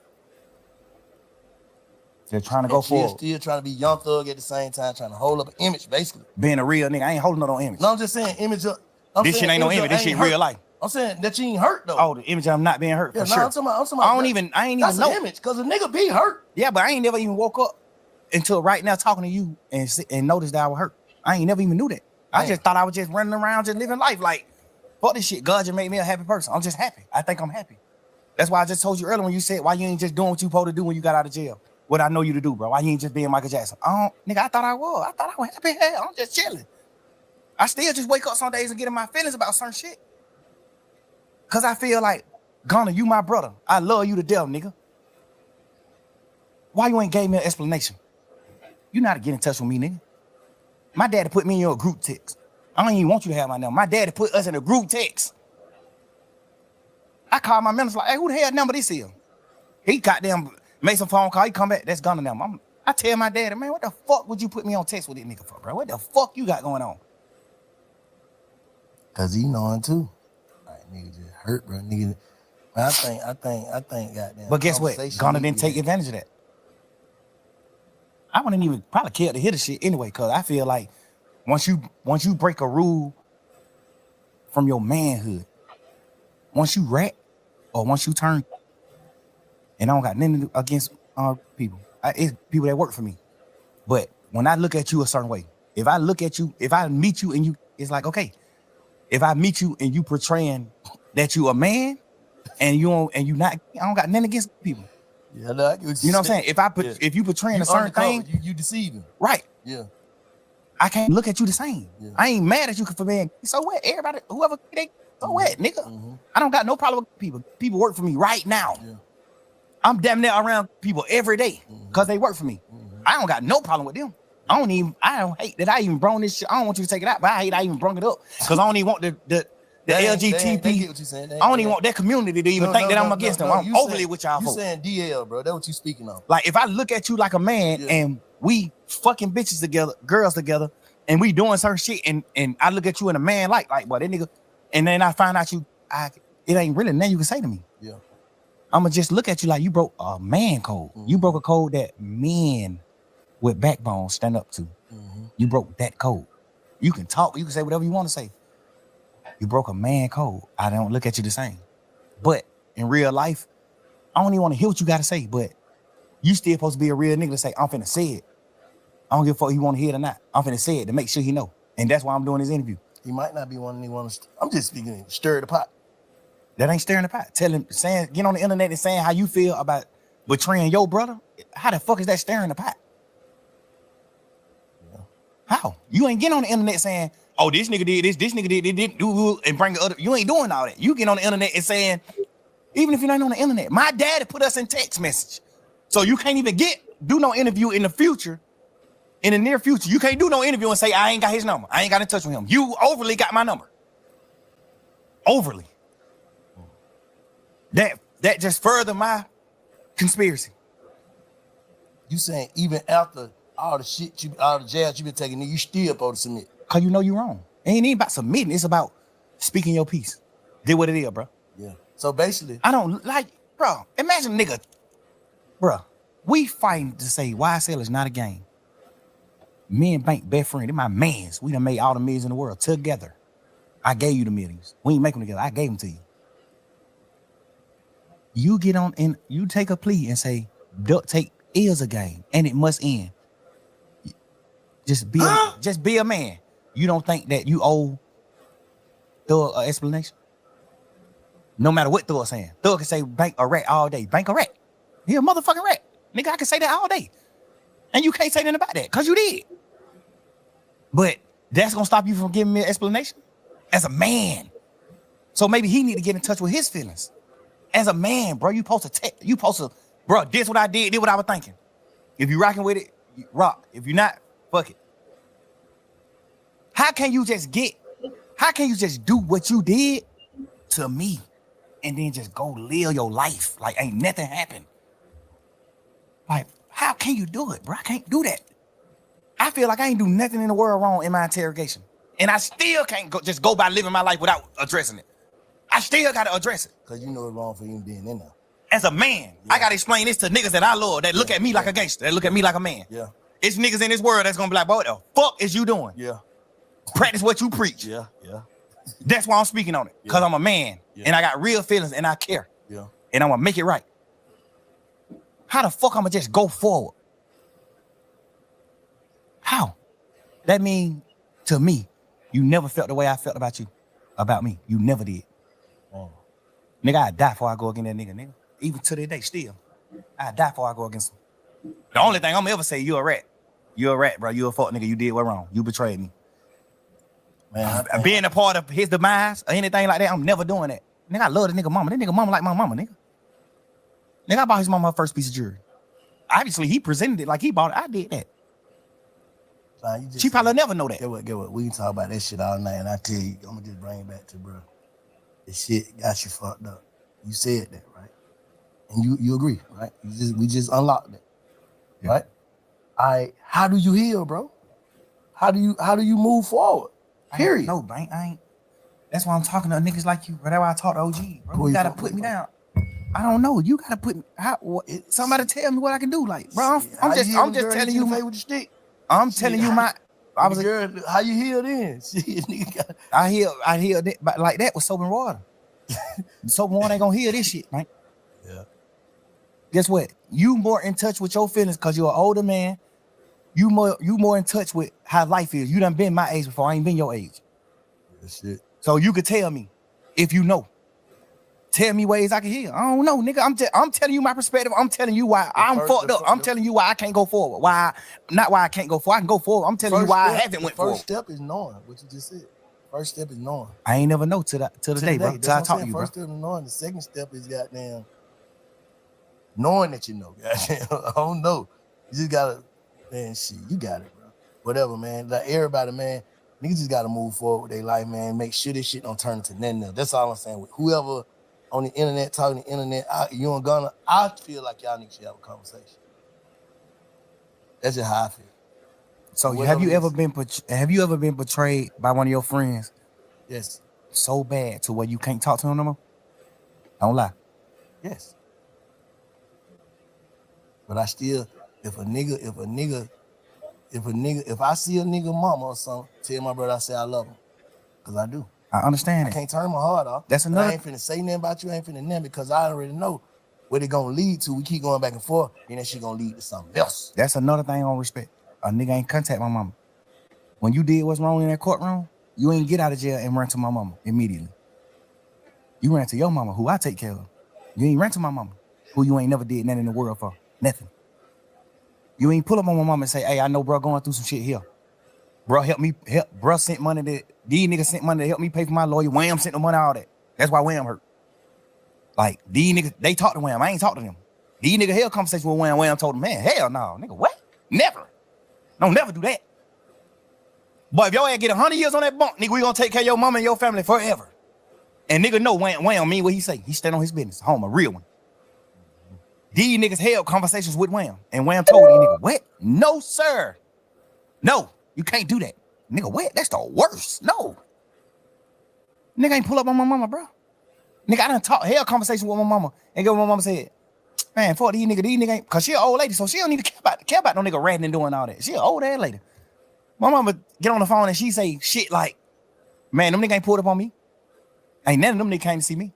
They're trying to go forward. Still trying to be young thug at the same time, trying to hold up an image, basically. Being a real nigga, I ain't holding no image. No, I'm just saying image. This shit ain't no image. This shit real life. I'm saying that you ain't hurt though. Oh, the image of I'm not being hurt. Yeah, for no, sure. I'm talking about I ain't even that's know. an image, because a nigga be hurt. Yeah, but I ain't never even woke up until right now talking to you and noticed that I was hurt. I ain't never even knew that. I just thought I was just running around just living life like, fuck this shit. God just made me a happy person. I'm just happy. I think I'm happy. That's why I just told you earlier when you said why you ain't just doing what you supposed to do when you got out of jail. What I know you to do, bro. Why you ain't just being Michael Jackson? Nigga, I thought I was. I thought I was happy. Hell, I'm just chilling. I still just wake up some days and get in my feelings about certain shit. Cause I feel like, Gunna, you my brother. I love you to death, nigga. Why you ain't gave me an explanation? You know how to get in touch with me, nigga. My daddy put me in your group text. I don't even want you to have my number. My daddy put us in a group text. I called my manager like, hey, who the hell number this is? He goddamn made some phone call. He come back, that's Gunna number. I tell my daddy, man, what the fuck would you put me on text with this nigga for, bro? What the fuck you got going on? Cause he knowing too. Like nigga just hurt, bro. Nigga. I think goddamn. But guess what? Gunna didn't take advantage of that. I wouldn't even probably care to hear the shit anyway, cause I feel like once you break a rule from your manhood, once you rat or once you turn, and I don't got nothing against people. It's people that work for me. But when I look at you a certain way, if I look at you, if I meet you and you, it's like, okay, if I meet you and you portraying that you a man and you not, I don't got nothing against people. Yeah, no, I get what you know what I'm saying? If you portraying a certain thing, you deceiving. Right. Yeah. I can't look at you the same. Yeah. I ain't mad at you for being, so what? Everybody, whoever, so what, nigga? I don't got no problem with people. People work for me right now. Yeah. I'm damn near around people every day because they work for me. I don't got no problem with them. I don't hate that I even brought this shit. I don't want you to take it out, but I hate I even brought it up because I don't even want the LGTB. They get what you saying. I don't even want that community to even think that I'm against them. I'm overly with y'all. You folks. saying DL, bro? That's what you speaking of. Like if I look at you like a man and we fucking bitches together, girls together, and we doing certain shit, and I look at you and a man like boy, that nigga, and then I find out it ain't really nothing you can say to me. Yeah. I'ma just look at you like you broke a man code. You broke a code that men with backbone stand up to. You broke that code. You can talk, you can say whatever you want to say. You broke a man code. I don't look at you the same. But in real life, I don't even want to hear what you got to say, but you still supposed to be a real nigga to say, I'm finna say it. I don't give a fuck if you want to hear it or not. I'm finna say it to make sure he know. And that's why I'm doing this interview. He might not be one of I'm just speaking, stir the pot. That ain't stirring the pot. Get on the internet and saying how you feel about betraying your brother. How the fuck is that stirring the pot? Yeah. How? You ain't getting on the internet saying, oh, this nigga did this nigga did this, and bring the other. You ain't doing all that. You get on the internet and saying, even if you're not on the internet, my daddy put us in text message. So you can't even do no interview in the future. In the near future, you can't do no interview and say, I ain't got his number. I ain't got in touch with him. You overly got my number. Overly. That just further my conspiracy. You saying even after all the shit all the jabs you been taking, you still supposed to submit? Cause you know you wrong. It ain't even about submitting. It's about speaking your piece. Did what it is, bro. Yeah. So basically, I don't like, bro. Imagine, nigga, bro. We fighting to say YSL is not a game. Me and Bank best friend. They're my mans. We done made all the millions in the world together. I gave you the millions. We ain't make them together. I gave them to you. You get on and you take a plea and say, duct tape is a game and it must end. Just be a man. You don't think that you owe Thug an explanation? No matter what Thug saying. Thug can say Bank a rat all day. Bank a rat. He a motherfucking rat. Nigga, I can say that all day. And you can't say nothing about that because you did. But that's gonna stop you from giving me an explanation? As a man. So maybe he need to get in touch with his feelings. As a man, bro, you supposed to, bro, this what I did what I was thinking. If you rocking with it, you rock. If you're not, fuck it. How can you just do what you did to me and then just go live your life like ain't nothing happened? Like, how can you do it, bro? I can't do that. I feel like I ain't do nothing in the world wrong in my interrogation. And I still can't just go by living my life without addressing it. I still gotta address it. Cause you know it's wrong for you being in there. As a man, I gotta explain this to niggas that I love, that look at me like a gangster, that look at me like a man. Yeah. It's niggas in this world that's gonna be like, boy, what the fuck is you doing? Yeah. Practice what you preach. Yeah, yeah. That's why I'm speaking on it. Cause I'm a man and I got real feelings and I care. Yeah. And I'm gonna make it right. How the fuck I'ma just go forward? How? That mean to me, you never felt the way I felt about me. You never did. Nigga, I'd die before I go against that nigga. Even to this day, still. I'd die before I go against him. The only thing I'm ever say, you a rat. You a rat, bro. You a fuck nigga. You did what wrong. You betrayed me. Man, being a part of his demise or anything like that, I'm never doing that. Nigga, I love the nigga mama. That nigga mama like my mama, nigga. Nigga, I bought his mama her first piece of jewelry. Obviously, he presented it like he bought it. I did that. She probably never know that. Get what? We can talk about that shit all night, and I tell you, I'm gonna just bring it back to bro. The shit got you fucked up. You said that, right? And you agree, right? We just unlocked that, right? How do you heal, bro? How do you move forward? Period. No, Bank. I ain't. That's why I'm talking to niggas like you. Bro. That's why I talk to OG. Bro, you gotta put me down. I don't know. You gotta put me. Somebody tell me what I can do. Like, bro, I'm just telling you. With the stick. I'm telling you my. I was girl, how you heal then? I healed it like that with soap and water. So one ain't gonna hear this shit, man. Yeah. Guess what? You more in touch with your feelings because you're an older man. You more in touch with how life is. You done been my age before. I ain't been your age. That shit. So you could tell me if you know. Tell me ways I can heal. I don't know, nigga. I'm telling you my perspective. I'm telling you why I'm fucked up. I'm telling you why I can't go forward. Not why I can't go forward. I can go forward. I'm telling you why I haven't went forward. First step is knowing what you just said. First step is knowing. I ain't never know till the day, bro. Till I talk to you, bro. First step is knowing. The second step is goddamn knowing that you know. Goddamn, I don't know. You just gotta, man, shit, you got it, bro. Whatever, man. Like everybody, man, niggas just gotta move forward with their life, man. Make sure this shit don't turn into nothing else. That's all I'm saying. With whoever on the internet, talking the internet, you and Gunna, I feel like y'all niggas should have a conversation. That's just how I feel. So have you ever been betrayed by one of your friends? Yes. So bad to where you can't talk to him no more? Don't lie. Yes. But I still, if I see a nigga mama or something, tell my brother I say I love him. Cause I do. I understand it. I can't turn my heart off. That's another. I ain't finna say nothing about you. I ain't finna nothing because I already know what it gonna lead to. We keep going back and forth, and that shit gonna lead to something else. That's another thing on respect. A nigga ain't contact my mama. When you did what's wrong in that courtroom, you ain't get out of jail and run to my mama immediately. You ran to your mama, who I take care of. You ain't ran to my mama, who you ain't never did nothing in the world for. Nothing. You ain't pull up on my mama and say, hey, I know bro going through some shit here. Bro, bro sent money these niggas sent money to help me pay for my lawyer. Wham sent the money, all that. That's why Wham hurt. Like, these niggas, they talk to Wham. I ain't talk to them. These niggas held conversation with Wham. Wham told them, man, hell no, nigga, what? Never. Don't never do that. But if your ass get 100 years on that bunk, nigga, we gonna take care of your mama and your family forever. And nigga know Wham mean what he say. He stand on his business. Home, a real one. These niggas held conversations with Wham. And Wham told these niggas, what? No, sir. No, you can't do that. Nigga, what? That's the worst. No. Nigga ain't pull up on my mama, bro. Nigga, I done held conversation with my mama. And get what my mama said. Man, fuck these niggas ain't, cause she an old lady, so she don't need to care about no nigga ratting and doing all that. She an old ass lady. My mama get on the phone and she say shit like, man, them niggas ain't pulled up on me. Ain't none of them niggas came to see me.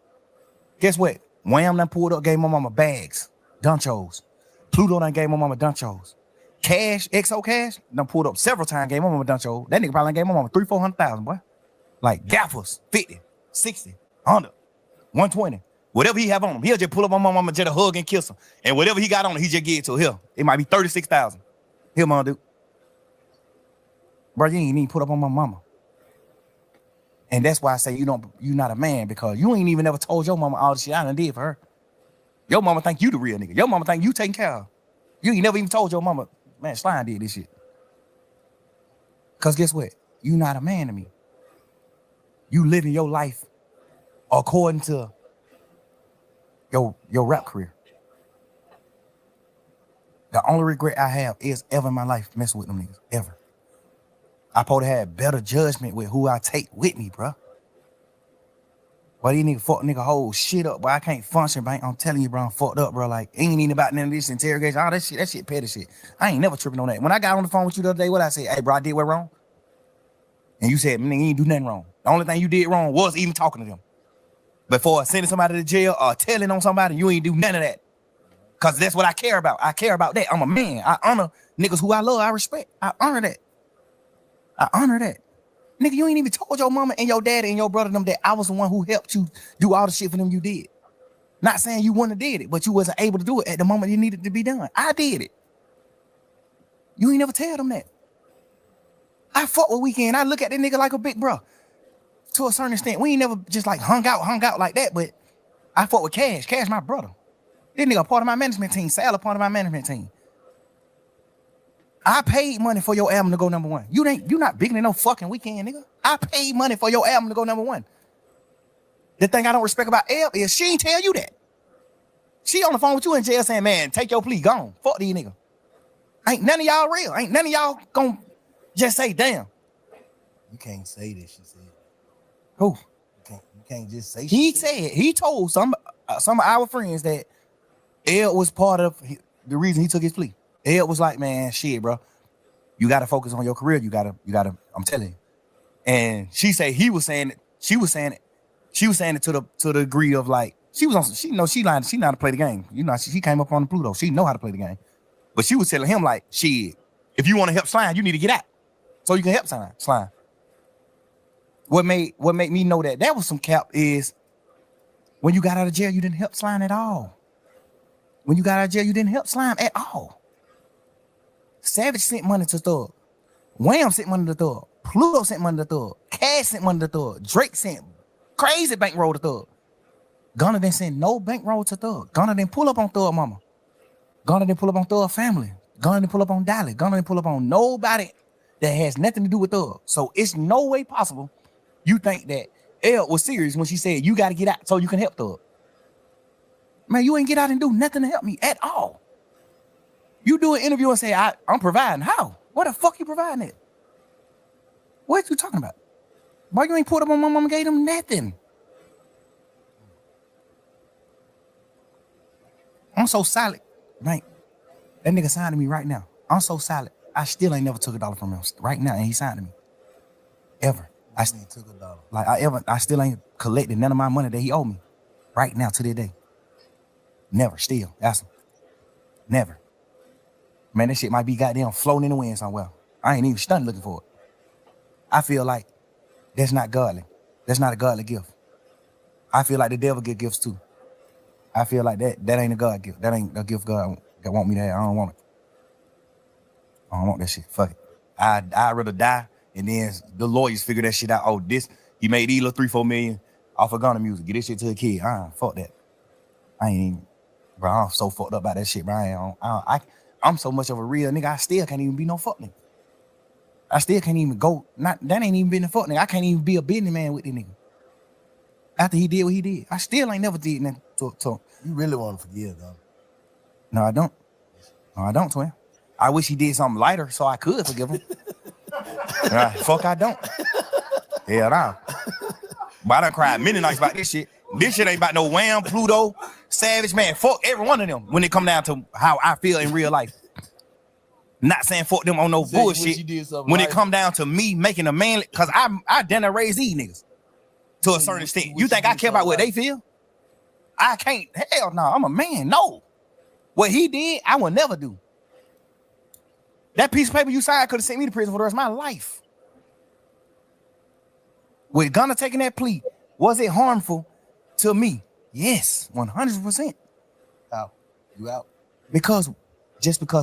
Guess what? Wham done pulled up, gave my mama bags, dunchos. Pluto done gave my mama dunchos. Cash, XO Cash, done pulled up several times, gave my mama dunchos. That nigga probably gave my mama $300,000-400,000, boy. Like gaffers, 50, 60, 100, 120. Whatever he have on him, he'll just pull up on my mama, just a hug and kiss him. And whatever he got on him, he just give it to her. It might be 36,000. Here, mama, dude. Bro, you ain't even put up on my mama. And that's why I say you not a man, because you ain't even ever told your mama all the shit I done did for her. Your mama think you the real nigga. Your mama think you taking care of. You ain't never even told your mama, man, Slime did this shit. Cause guess what? You not a man to me. You living your life according to your rap career. The only regret I have is ever in my life messing with them niggas, ever. I probably had better judgment with who I take with me, bro. But these niggas fuck nigga whole shit up, but I can't function, bro. I'm telling you, bro, I'm fucked up, bro. Like, ain't even about none of this interrogation. All that shit petty shit. I ain't never tripping on that. When I got on the phone with you the other day, what I say? Hey, bro, I did what wrong? And you said, man, you ain't do nothing wrong. The only thing you did wrong was even talking to them. Before sending somebody to jail or telling on somebody, you ain't do none of that. Cause that's what I care about. I care about that. I'm a man. I honor niggas who I love, I respect. I honor that. Nigga, you ain't even told your mama and your daddy and your brother them that I was the one who helped you do all the shit for them you did. Not saying you wouldn't have did it, but you wasn't able to do it at the moment it needed to be done. I did it. You ain't never tell them that. I fuck with Weekend. I look at that nigga like a big bro. To a certain extent. We ain't never just like hung out like that, but I fought with Cash. Cash my brother. This nigga a part of my management team. Sal a part of my management team. I paid money for your album to go number one. You not bigger than no fucking Weekend, nigga. I paid money for your album to go number one. The thing I don't respect about Elle is she ain't tell you that. She on the phone with you in jail saying, man, take your plea, gone. Fuck these niggas. Ain't none of y'all real. Ain't none of y'all gonna just say, damn. You can't say this, she said. Who? You can't just say He told some of our friends that Elle was part of the reason he took his plea. Elle was like, man, shit, bro. You gotta focus on your career. You gotta, I'm telling you. And she said he was saying it. She was saying it. She was saying it to the degree of like she know how to play the game. You know, she came up on the Pluto. She know how to play the game. But she was telling him like, shit, if you want to help Slime, you need to get out. So you can help Slime. What made me know that was some cap is when you got out of jail, you didn't help Slime at all. When you got out of jail, you didn't help Slime at all. Savage sent money to Thug. Wham sent money to Thug. Pluto sent money to Thug. Cash sent money to Thug. Drake sent crazy bankroll to Thug. Gunna didn't send no bankroll to Thug. Gunna didn't pull up on Thug mama. Gunna didn't pull up on Thug family. Gunna didn't pull up on Dolly. Gunna didn't pull up on nobody that has nothing to do with Thug. So it's no way possible you think that Elle was serious when she said you got to get out so you can help Thug. Man, you ain't get out and do nothing to help me at all. You do an interview and say, I'm providing. How? What the fuck you providing it? What you talking about? Why you ain't put up on my mama gave them nothing? I'm so solid. Right? That nigga signed to me right now. I'm so solid. I still ain't never took $1 from him right now, and he signed to me. Ever. I still took $1. Like I still ain't collected none of my money that he owed me. Right now to this day. Never. Still. Ask him. Never. Man, that shit might be goddamn floating in the wind somewhere. I ain't even stunned looking for it. I feel like that's not godly. That's not a godly gift. I feel like the devil get gifts too. I feel like that ain't a God gift. That ain't a gift God want me to have. I don't want it. I don't want that shit. Fuck it. I'd rather die and then the lawyers figure that shit out. Oh, he made these little 3-4 million off of Gunna music. Get this shit to a kid. Fuck that. I ain't even, bro. I'm so fucked up about that shit, bro. I'm so much of a real nigga. I still can't even be no fuck nigga. I still can't even go. That ain't even been a fuck nigga. I can't even be a businessman with this nigga. After he did what he did, I still ain't never did nothing to You really want to forgive, though? No, I don't. No, I don't, twin. I wish he did something lighter so I could forgive him. Fuck, I don't. Hell nah. But I done cried many nights about this shit. This shit ain't about no Wham, Pluto, Savage, man. Fuck every one of them when it come down to how I feel in real life. Not saying fuck them on no bullshit. When it come down to me making a man, because I done raise these niggas to a certain extent. You think I care about what they feel? I can't. Hell no, I'm a man. No. What he did, I will never do. That piece of paper you signed could have sent me to prison for the rest of my life. With Gunna taking that plea, was it harmful to me? Yes, 100%. Out. You out. Because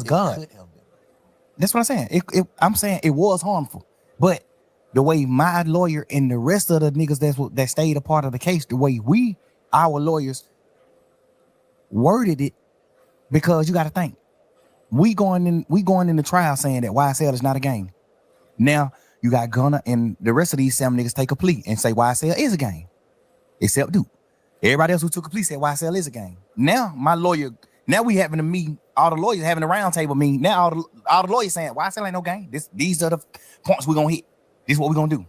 God. That's what I'm saying. I'm saying it was harmful. But the way my lawyer and the rest of the niggas that stayed a part of the case, the way our lawyers worded it, because you got to think, we going in the trial saying that YSL is not a game. Now you got Gunna and the rest of these 7 niggas take a plea and say YSL is a game, except Duke. Everybody else who took a plea said YSL is a game. Now my lawyer, we having a meeting, all the lawyers having a round table meeting. Now all the lawyers saying YSL ain't no game. These are the points we're gonna hit. This is what we're gonna do.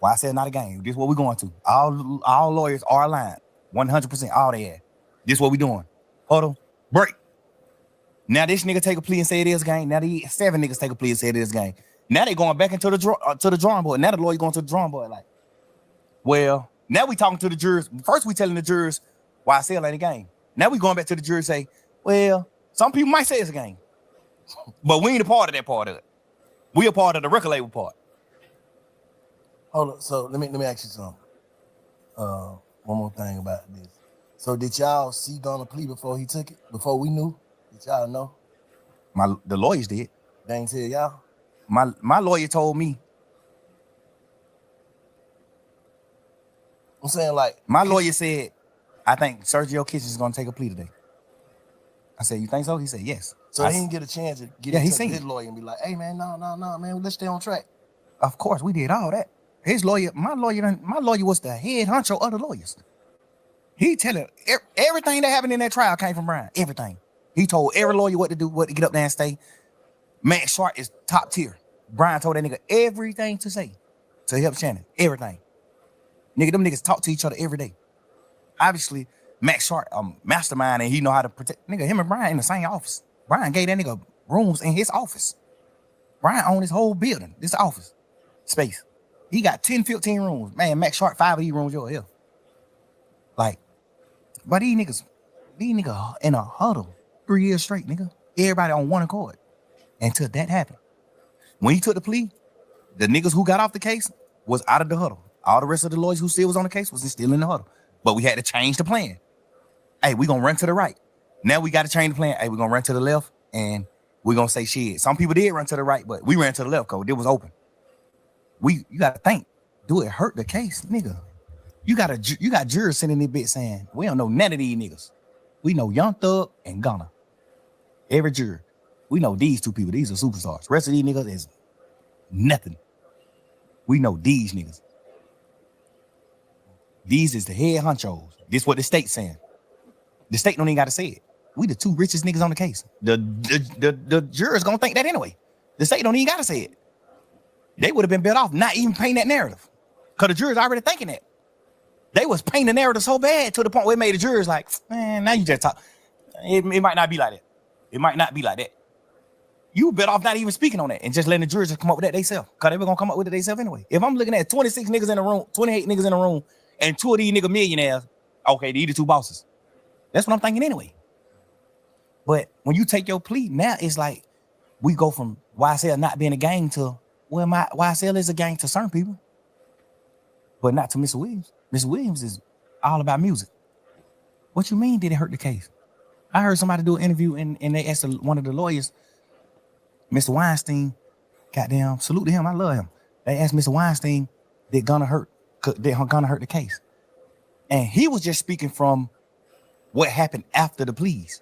YSL not a game. This is what we're going to. All lawyers are aligned, 100%. All they have. This is what we doing. Huddle, break. Now this nigga take a plea and say it is a game. Now these 7 niggas take a plea and say it is a game. Now they going back into the drawing board. Now the lawyer going to the drawing board like, well, now we talking to the jurors. First we telling the jurors YSL ain't a game. Now we going back to the jurors say, well, some people might say it's a game, but we ain't a part of that part of it. We a part of the record label part. Hold on. So let me ask you something. One more thing about this. So did y'all see Gunna plea before he took it? Before we knew? Did y'all know? The lawyers did. They ain't tell y'all? My lawyer told me. I'm saying like my lawyer said, I think Sergio Kitchens is gonna take a plea today. I said, you think so? He said, yes. So he didn't get a chance to get in touch with his lawyer and be like, hey man, no, man, let's stay on track. Of course, we did all that. His lawyer, my lawyer was the head honcho of the lawyers. He telling everything that happened in that trial came from Brian. Everything. He told every lawyer what to do, what to get up there and stay. Max Sharp is top tier. Brian told that nigga everything to say to help Shannon. Everything. Nigga, them niggas talk to each other every day. Obviously, Max Sharp, mastermind, and he know how to protect. Nigga, him and Brian in the same office. Brian gave that nigga rooms in his office. Brian owned his whole building, this office space. He got 10, 15 rooms. Man, Max Sharp, 5 of these rooms, yours here. Like, but these niggas in a huddle 3 years straight, nigga. Everybody on one accord until that happened. When he took the plea, the niggas who got off the case was out of the huddle. All the rest of the lawyers who still was on the case was still in the huddle. But we had to change the plan. Hey, we gonna run to the right. Now we got to change the plan. Hey, we gonna run to the left and we gonna say shit. Some people did run to the right, but we ran to the left because it was open. You gotta think. Do it hurt the case, nigga? You got jurors sitting in this bitch saying, we don't know none of these niggas. We know Young Thug and Gunna. Every juror. We know these two people. These are superstars. The rest of these niggas is nothing. We know these niggas. These is the head honchos. This what the state's saying. The state don't even got to say it. We the two richest niggas on the case. The jurors gonna think that anyway. The state don't even got to say it. They would have been better off not even painting that narrative. Because the jurors already thinking that. They was painting the narrative so bad to the point where it made the jurors like, man, now you just talk. It might not be like that. It might not be like that. You better off not even speaking on that and just letting the jurors just come up with that themselves. Because they were going to come up with it themselves anyway. If I'm looking at 26 niggas in the room, 28 niggas in the room, and 2 of these niggas millionaires, okay, these the 2 bosses. That's what I'm thinking anyway. But when you take your plea, now it's like we go from YSL not being a gang to, well, my YSL is a gang to certain people, but not to Mr. Williams. Mr. Williams is all about music. What you mean did it hurt the case? I heard somebody do an interview and they asked one of the lawyers, Mr. Weinstein, goddamn, salute to him, I love him. They asked Mr. Weinstein, did Gunna hurt the case? And he was just speaking from what happened after the pleas.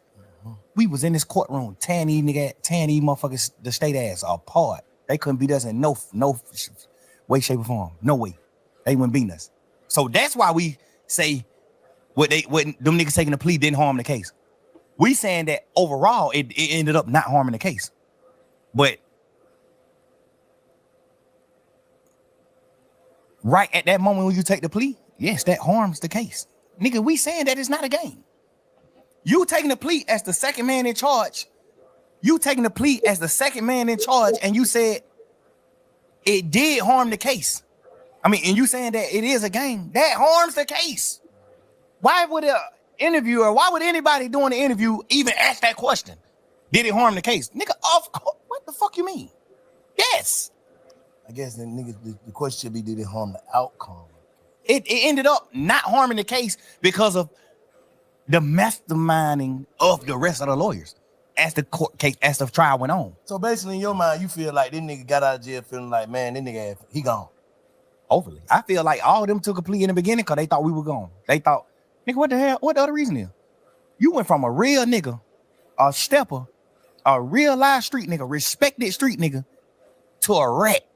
We was in this courtroom, tearing these motherfuckers, the state ass apart. They couldn't beat us in no way, shape, or form. No way. They wouldn't beat us. So that's why we say what them niggas taking the plea didn't harm the case. We saying that overall it ended up not harming the case. But right at that moment when you take the plea, yes, that harms the case. Nigga, we saying that it's not a game. You taking the plea as the second man in charge. You taking the plea as the second man in charge, and you said it did harm the case. I mean, and you saying that it is a game, that harms the case. Why would an interviewer, why would anybody doing the interview even ask that question? Did it harm the case? Nigga, of course. What the fuck you mean? Yes. I guess the niggas, the question should be, did it harm the outcome? It ended up not harming the case because of the masterminding of the rest of the lawyers as the court case, as the trial went on. So basically, in your mind, you feel like this nigga got out of jail feeling like, man, this nigga, he gone. Hopefully. I feel like all of them took a plea in the beginning because they thought we were gone. They thought, nigga, what the hell? What the other reason is? You went from a real nigga, a stepper, a real live street nigga, respected street nigga, to a rat.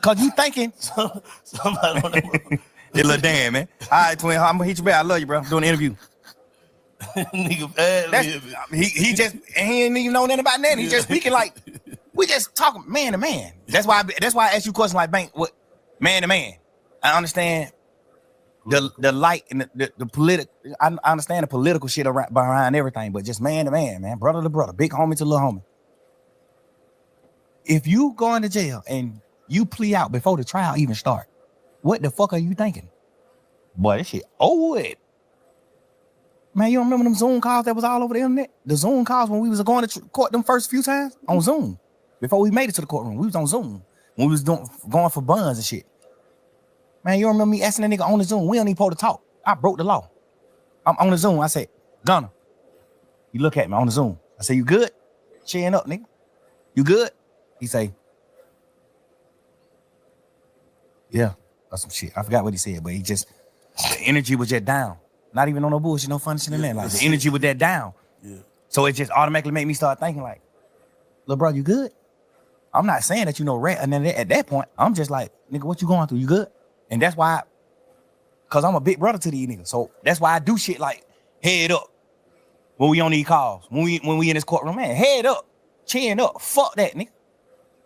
Cause you thinking Somebody on that hey, little damn, man. All right, twin, I'm gonna hit you back. I love you, bro. I'm doing an interview. nigga bad. He just he ain't even know nothing about that. He just speaking like we just talking man to man. That's why I ask you questions like Bank, what man to man. I understand the light and the political. I understand the political shit around behind everything, but just man to man, brother to brother, big homie to little homie. If you go into jail and you plea out before the trial even start, what the fuck are you thinking? Boy, that shit over with. Man, you don't remember them Zoom calls that was all over the internet? The Zoom calls when we was going to court them first few times on Zoom. Before we made it to the courtroom, we was on Zoom. When we was going for buns and shit. Man, you don't remember me asking that nigga on the Zoom? We don't even supposed to talk. I broke the law. I'm on the Zoom. I said, Gunna. You look at me on the Zoom. I say, you good? Cheering up, nigga. You good? He say, yeah, that's some shit. I forgot what he said, but the energy was just down. Not even on no bullshit, no funny shit in there. Like the energy was that down. Yeah. So it just automatically made me start thinking like, little bro, you good? I'm not saying that you know rat. And then at that point, I'm just like, nigga, what you going through? You good? And that's why, cause I'm a big brother to these niggas. So that's why I do shit like head up when we on these calls. When we in this courtroom, man, head up, chin up. Fuck that, nigga.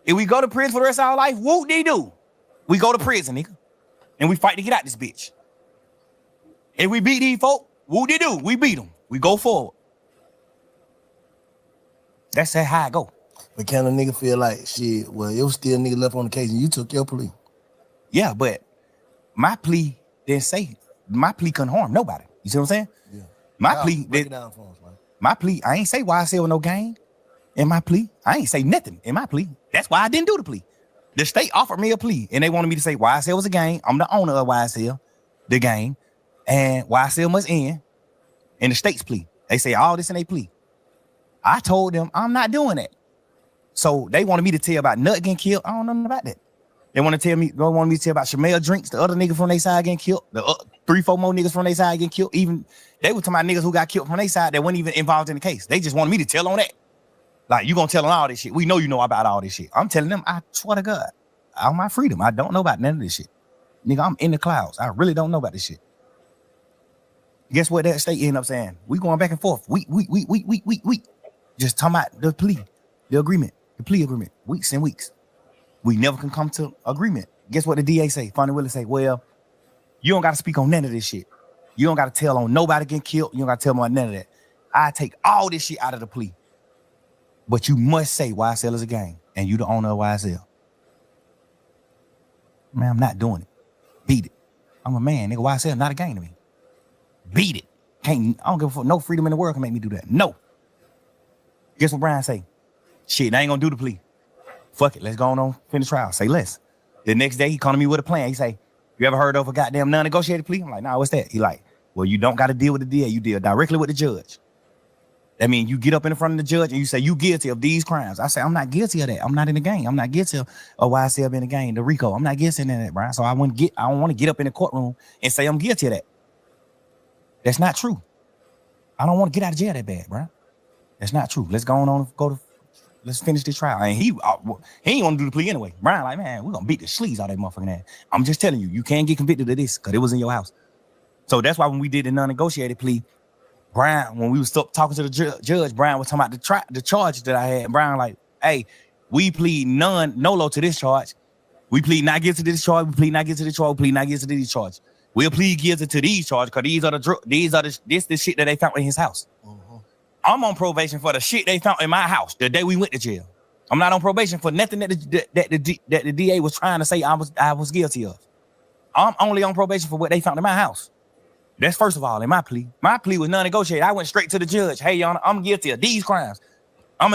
If we go to prison for the rest of our life, whoop they do. We go to prison, nigga. And we fight to get out this bitch. If we beat these folk, whoop they do. We beat them. We go forward. That's how I go. But can a nigga feel like, shit, well, it was still a nigga left on the case and you took your plea? Yeah, but my plea didn't say my plea couldn't harm nobody. You see what I'm saying? Yeah. My Now, plea, break it down for us, man. my plea, I ain't say YSL no gang in my plea. I ain't say nothing in my plea. That's why I didn't do the plea. The state offered me a plea, and they wanted me to say YSL was a gang. I'm the owner of YSL, the gang, and YSL must end. In the state's plea, they say all this in their plea. I told them I'm not doing that. So they wanted me to tell about Nut getting killed. I don't know nothing about that. They want me to tell about Shamel Drinks, the other nigga from their side getting killed, the 3-4 more niggas from their side getting killed. Even they were talking about niggas who got killed from their side that weren't even involved in the case. They just wanted me to tell on that. Like, you gonna tell on all this shit. We know you know about all this shit. I'm telling them, I swear to God, on my freedom, I don't know about none of this shit. Nigga, I'm in the clouds. I really don't know about this shit. Guess what that state ended up saying? We going back and forth. We. Just talking about the plea, the agreement, the plea agreement, weeks and weeks. We never can come to agreement. Guess what the DA say? Fonnie Willis say, well, you don't got to speak on none of this shit. You don't got to tell on nobody getting killed. You don't got to tell them on none of that. I take all this shit out of the plea. But you must say YSL is a gang and you the owner of YSL. Man, I'm not doing it. Beat it. I'm a man, nigga. YSL not a gang to me. Beat it. I don't give a fuck. No freedom in the world can make me do that. No. Guess what Brian say? Shit, I ain't gonna do the plea. Fuck it. Let's go on finish trial. Say less. The next day he come to me with a plan. He say, you ever heard of a goddamn non-negotiated plea? I'm like, nah, what's that? He like, well, you don't got to deal with the DA. You deal directly with the judge. That means you get up in front of the judge and you say, you guilty of these crimes. I say, I'm not guilty of that. I'm not in the gang. I'm not guilty of YSL being in the gang, the RICO. I'm not guilty of that, Brian. So I don't want to get up in the courtroom and say I'm guilty of that. That's not true. I don't want to get out of jail that bad, Brian. That's not true. Let's let's finish this trial. And he ain't want to do the plea anyway. Brian like, man, we're going to beat the sleaze out of that motherfucking ass. I'm just telling you, you can't get convicted of this because it was in your house. So that's why when we did the non-negotiated plea, Brian, when we was talking to the judge, Brian was talking about the charge that I had. And Brian like, hey, we plead nolo to this charge. We plead not guilty to this charge. We plead not guilty to this charge. We plead not guilty to these charges. We'll plead guilty to these charges because this the shit that they found in his house. Mm-hmm. I'm on probation for the shit they found in my house the day we went to jail. I'm not on probation for nothing that the DA was trying to say I was guilty of. I'm only on probation for what they found in my house. That's first of all in my plea. My plea was non-negotiated. I went straight to the judge. Hey, Your Honor, I'm guilty of these crimes. I'm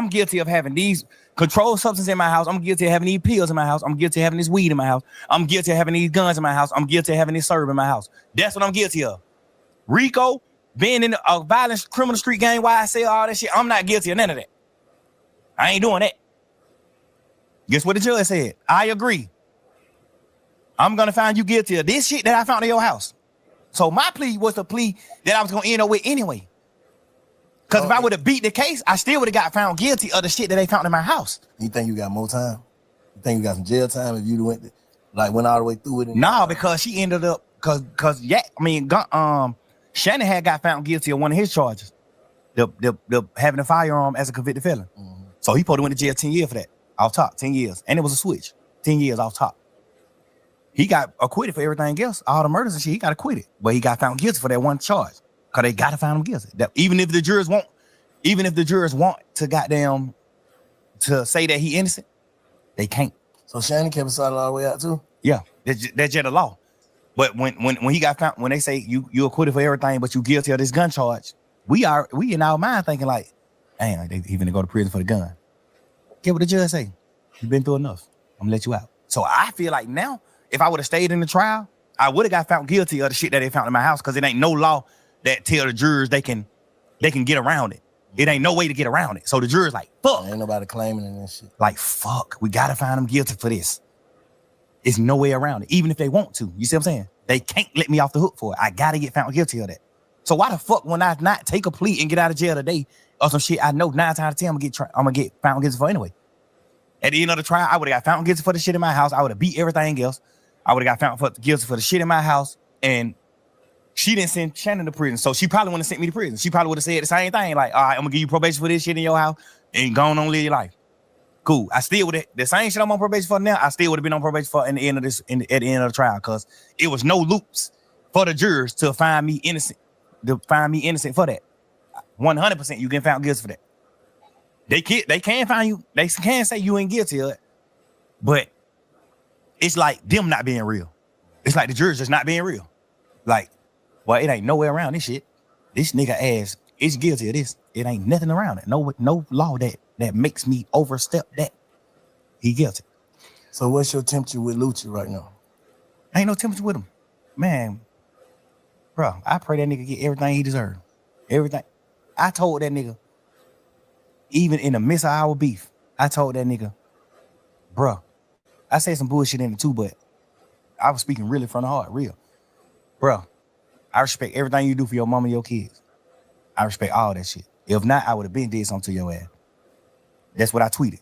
guilty of having these controlled substances in my house. I'm guilty of having these pills in my house. I'm guilty of having this weed in my house. I'm guilty of having these guns in my house. I'm guilty of having this serve in my house. That's what I'm guilty of. RICO, being in a violent criminal street gang, why I say all that shit, I'm not guilty of none of that. I ain't doing that. Guess what the judge said? I agree. I'm going to find you guilty of this shit that I found in your house. So my plea was the plea that I was going to end up with anyway. Because if I would have beat the case, I still would have got found guilty of the shit that they found in my house. You think you got more time? You think you got some jail time if you went all the way through it? No, because she ended up, Shannon had got found guilty of one of his charges, the having a firearm as a convicted felon. Mm-hmm. So he probably went to jail 10 years for that, off top, 10 years. And it was a switch, 10 years off top. He got acquitted for everything else, all the murders and shit, he got acquitted. But he got found guilty for that one charge. Because they got to find him guilty. That even if the jurors want to to say that he innocent, they can't. So Shannon kept aside all the way out too? Yeah, that's just the law. But when he got found, when they say you acquitted for everything, but you guilty of this gun charge, we in our mind thinking like, dang, like they even go to prison for the gun. Get what the judge say. You've been through enough. I'm gonna let you out. So I feel like now, if I would have stayed in the trial, I would have got found guilty of the shit that they found in my house because it ain't no law that tell the jurors they can get around it. It ain't no way to get around it. So the jurors like, fuck. Ain't nobody claiming it and shit. Like, fuck, we gotta find them guilty for this. It's no way around it, even if they want to. You see what I'm saying? They can't let me off the hook for it. I gotta get found guilty of that. So why the fuck when I not take a plea and get out of jail today or some shit I know 9 times out of 10 I'm gonna get found guilty for anyway? At the end of the trial, I would have got found guilty for the shit in my house. I would have beat everything else. I would have got found guilty for the shit in my house, and she didn't send Shannon to prison, so she probably wouldn't have sent me to prison. She probably would have said the same thing, like, all right, I'm gonna give you probation for this shit in your house and go on live your life. Cool. I still would have, the same shit I'm on probation for now, I still would have been on probation for at the end of the trial, because it was no loops for the jurors to find me innocent for that. 100% you get found guilty for that. They can find you, they can say you ain't guilty of it, but it's like them not being real. It's like the jury's just not being real. Like, well, it ain't nowhere around this shit. This nigga ass is guilty of this. It ain't nothing around it. No law that makes me overstep that. He guilty. So what's your temperature with Lucci right now? Ain't no temperature with him. Man, bro, I pray that nigga get everything he deserves. Everything. I told that nigga, even in the midst of our beef, I told that nigga, bro, I said some bullshit in it too, but I was speaking really from the heart, real. Bro, I respect everything you do for your mama and your kids. I respect all that shit. If not, I would have been did something to your ass. That's what I tweeted.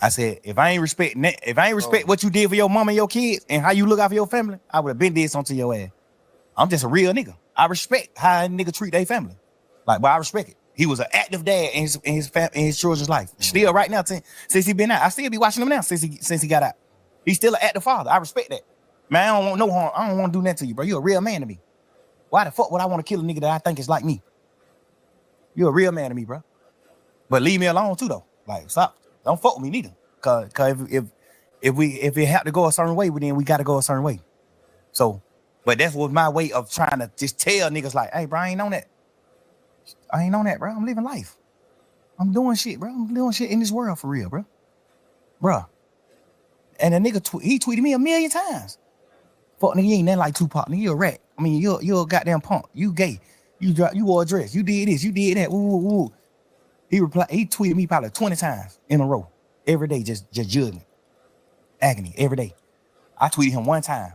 I said, if I ain't respect what you did for your mama and your kids and how you look out for your family, I would have been did something to your ass. I'm just a real nigga. I respect how a nigga treat their family. Like, but I respect it. He was an active dad in his children's life. Still right now, since he been out. I still be watching him now since he got out. He's still an active father. I respect that. Man, I don't want no harm. I don't want to do that to you, bro. You're a real man to me. Why the fuck would I want to kill a nigga that I think is like me? You're a real man to me, bro. But leave me alone too, though. Like, stop. Don't fuck with me neither. Cause if it have to go a certain way, then we got to go a certain way. So, but that was my way of trying to just tell niggas like, hey, bro, I ain't on that. I ain't on that, bro. I'm living life. I'm doing shit, bro. I'm doing shit in this world for real, bro. Bro. And the nigga, he tweeted me 1,000,000 times. Fuck nigga, you ain't nothing like Tupac. Nigga, you a rat. I mean, you're a goddamn punk. You gay. You wore a dress. You did this. You did that. Woo, woo, woo. He tweeted me probably 20 times in a row. Every day, just judgment. Agony, every day. I tweeted him one time.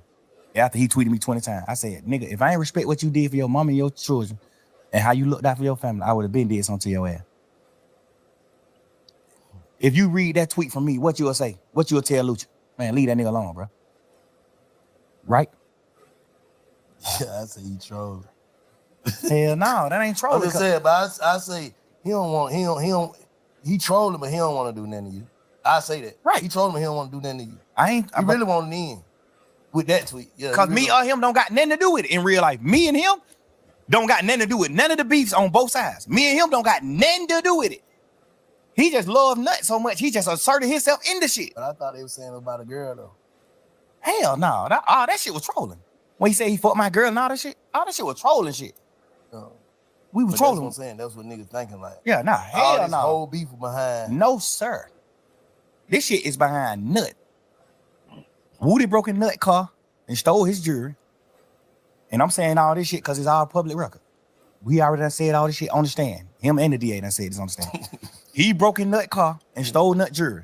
After he tweeted me 20 times. I said, nigga, if I ain't respect what you did for your mama and your children and how you looked out for your family, I would have been did something to your ass. If you read that tweet from me, what you'll say? What you'll tell Lucci? Man, leave that nigga alone, bro. Right? Yeah, I say he trolling. Hell no, that ain't trolling. I'm just saying, but I say he trolling, but he don't want to do nothing to you. I say that. Right. He trolling, but he don't want to do nothing to you. He really want to end with that tweet. Yeah. Because me or him don't got nothing to do with it in real life. Me and him don't got nothing to do with none of the beefs on both sides. Me and him don't got nothing to do with it. He just loved Nut so much, he just asserted himself in the shit. But I thought they were saying about a girl, though. Hell no. That shit was trolling. When he said he fucked my girl and all that shit was trolling shit. No. We were trolling. That's what I'm saying. That's what niggas thinking like. Yeah, nah. Hell no. Whole beef behind. No, sir. This shit is behind Nut. Woody broke in Nut car and stole his jewelry. And I'm saying all this shit because it's all public record. We already done said all this shit on the stand. Him and the DA done said this on the stand. He broke in Nut car and stole Nut jewelry.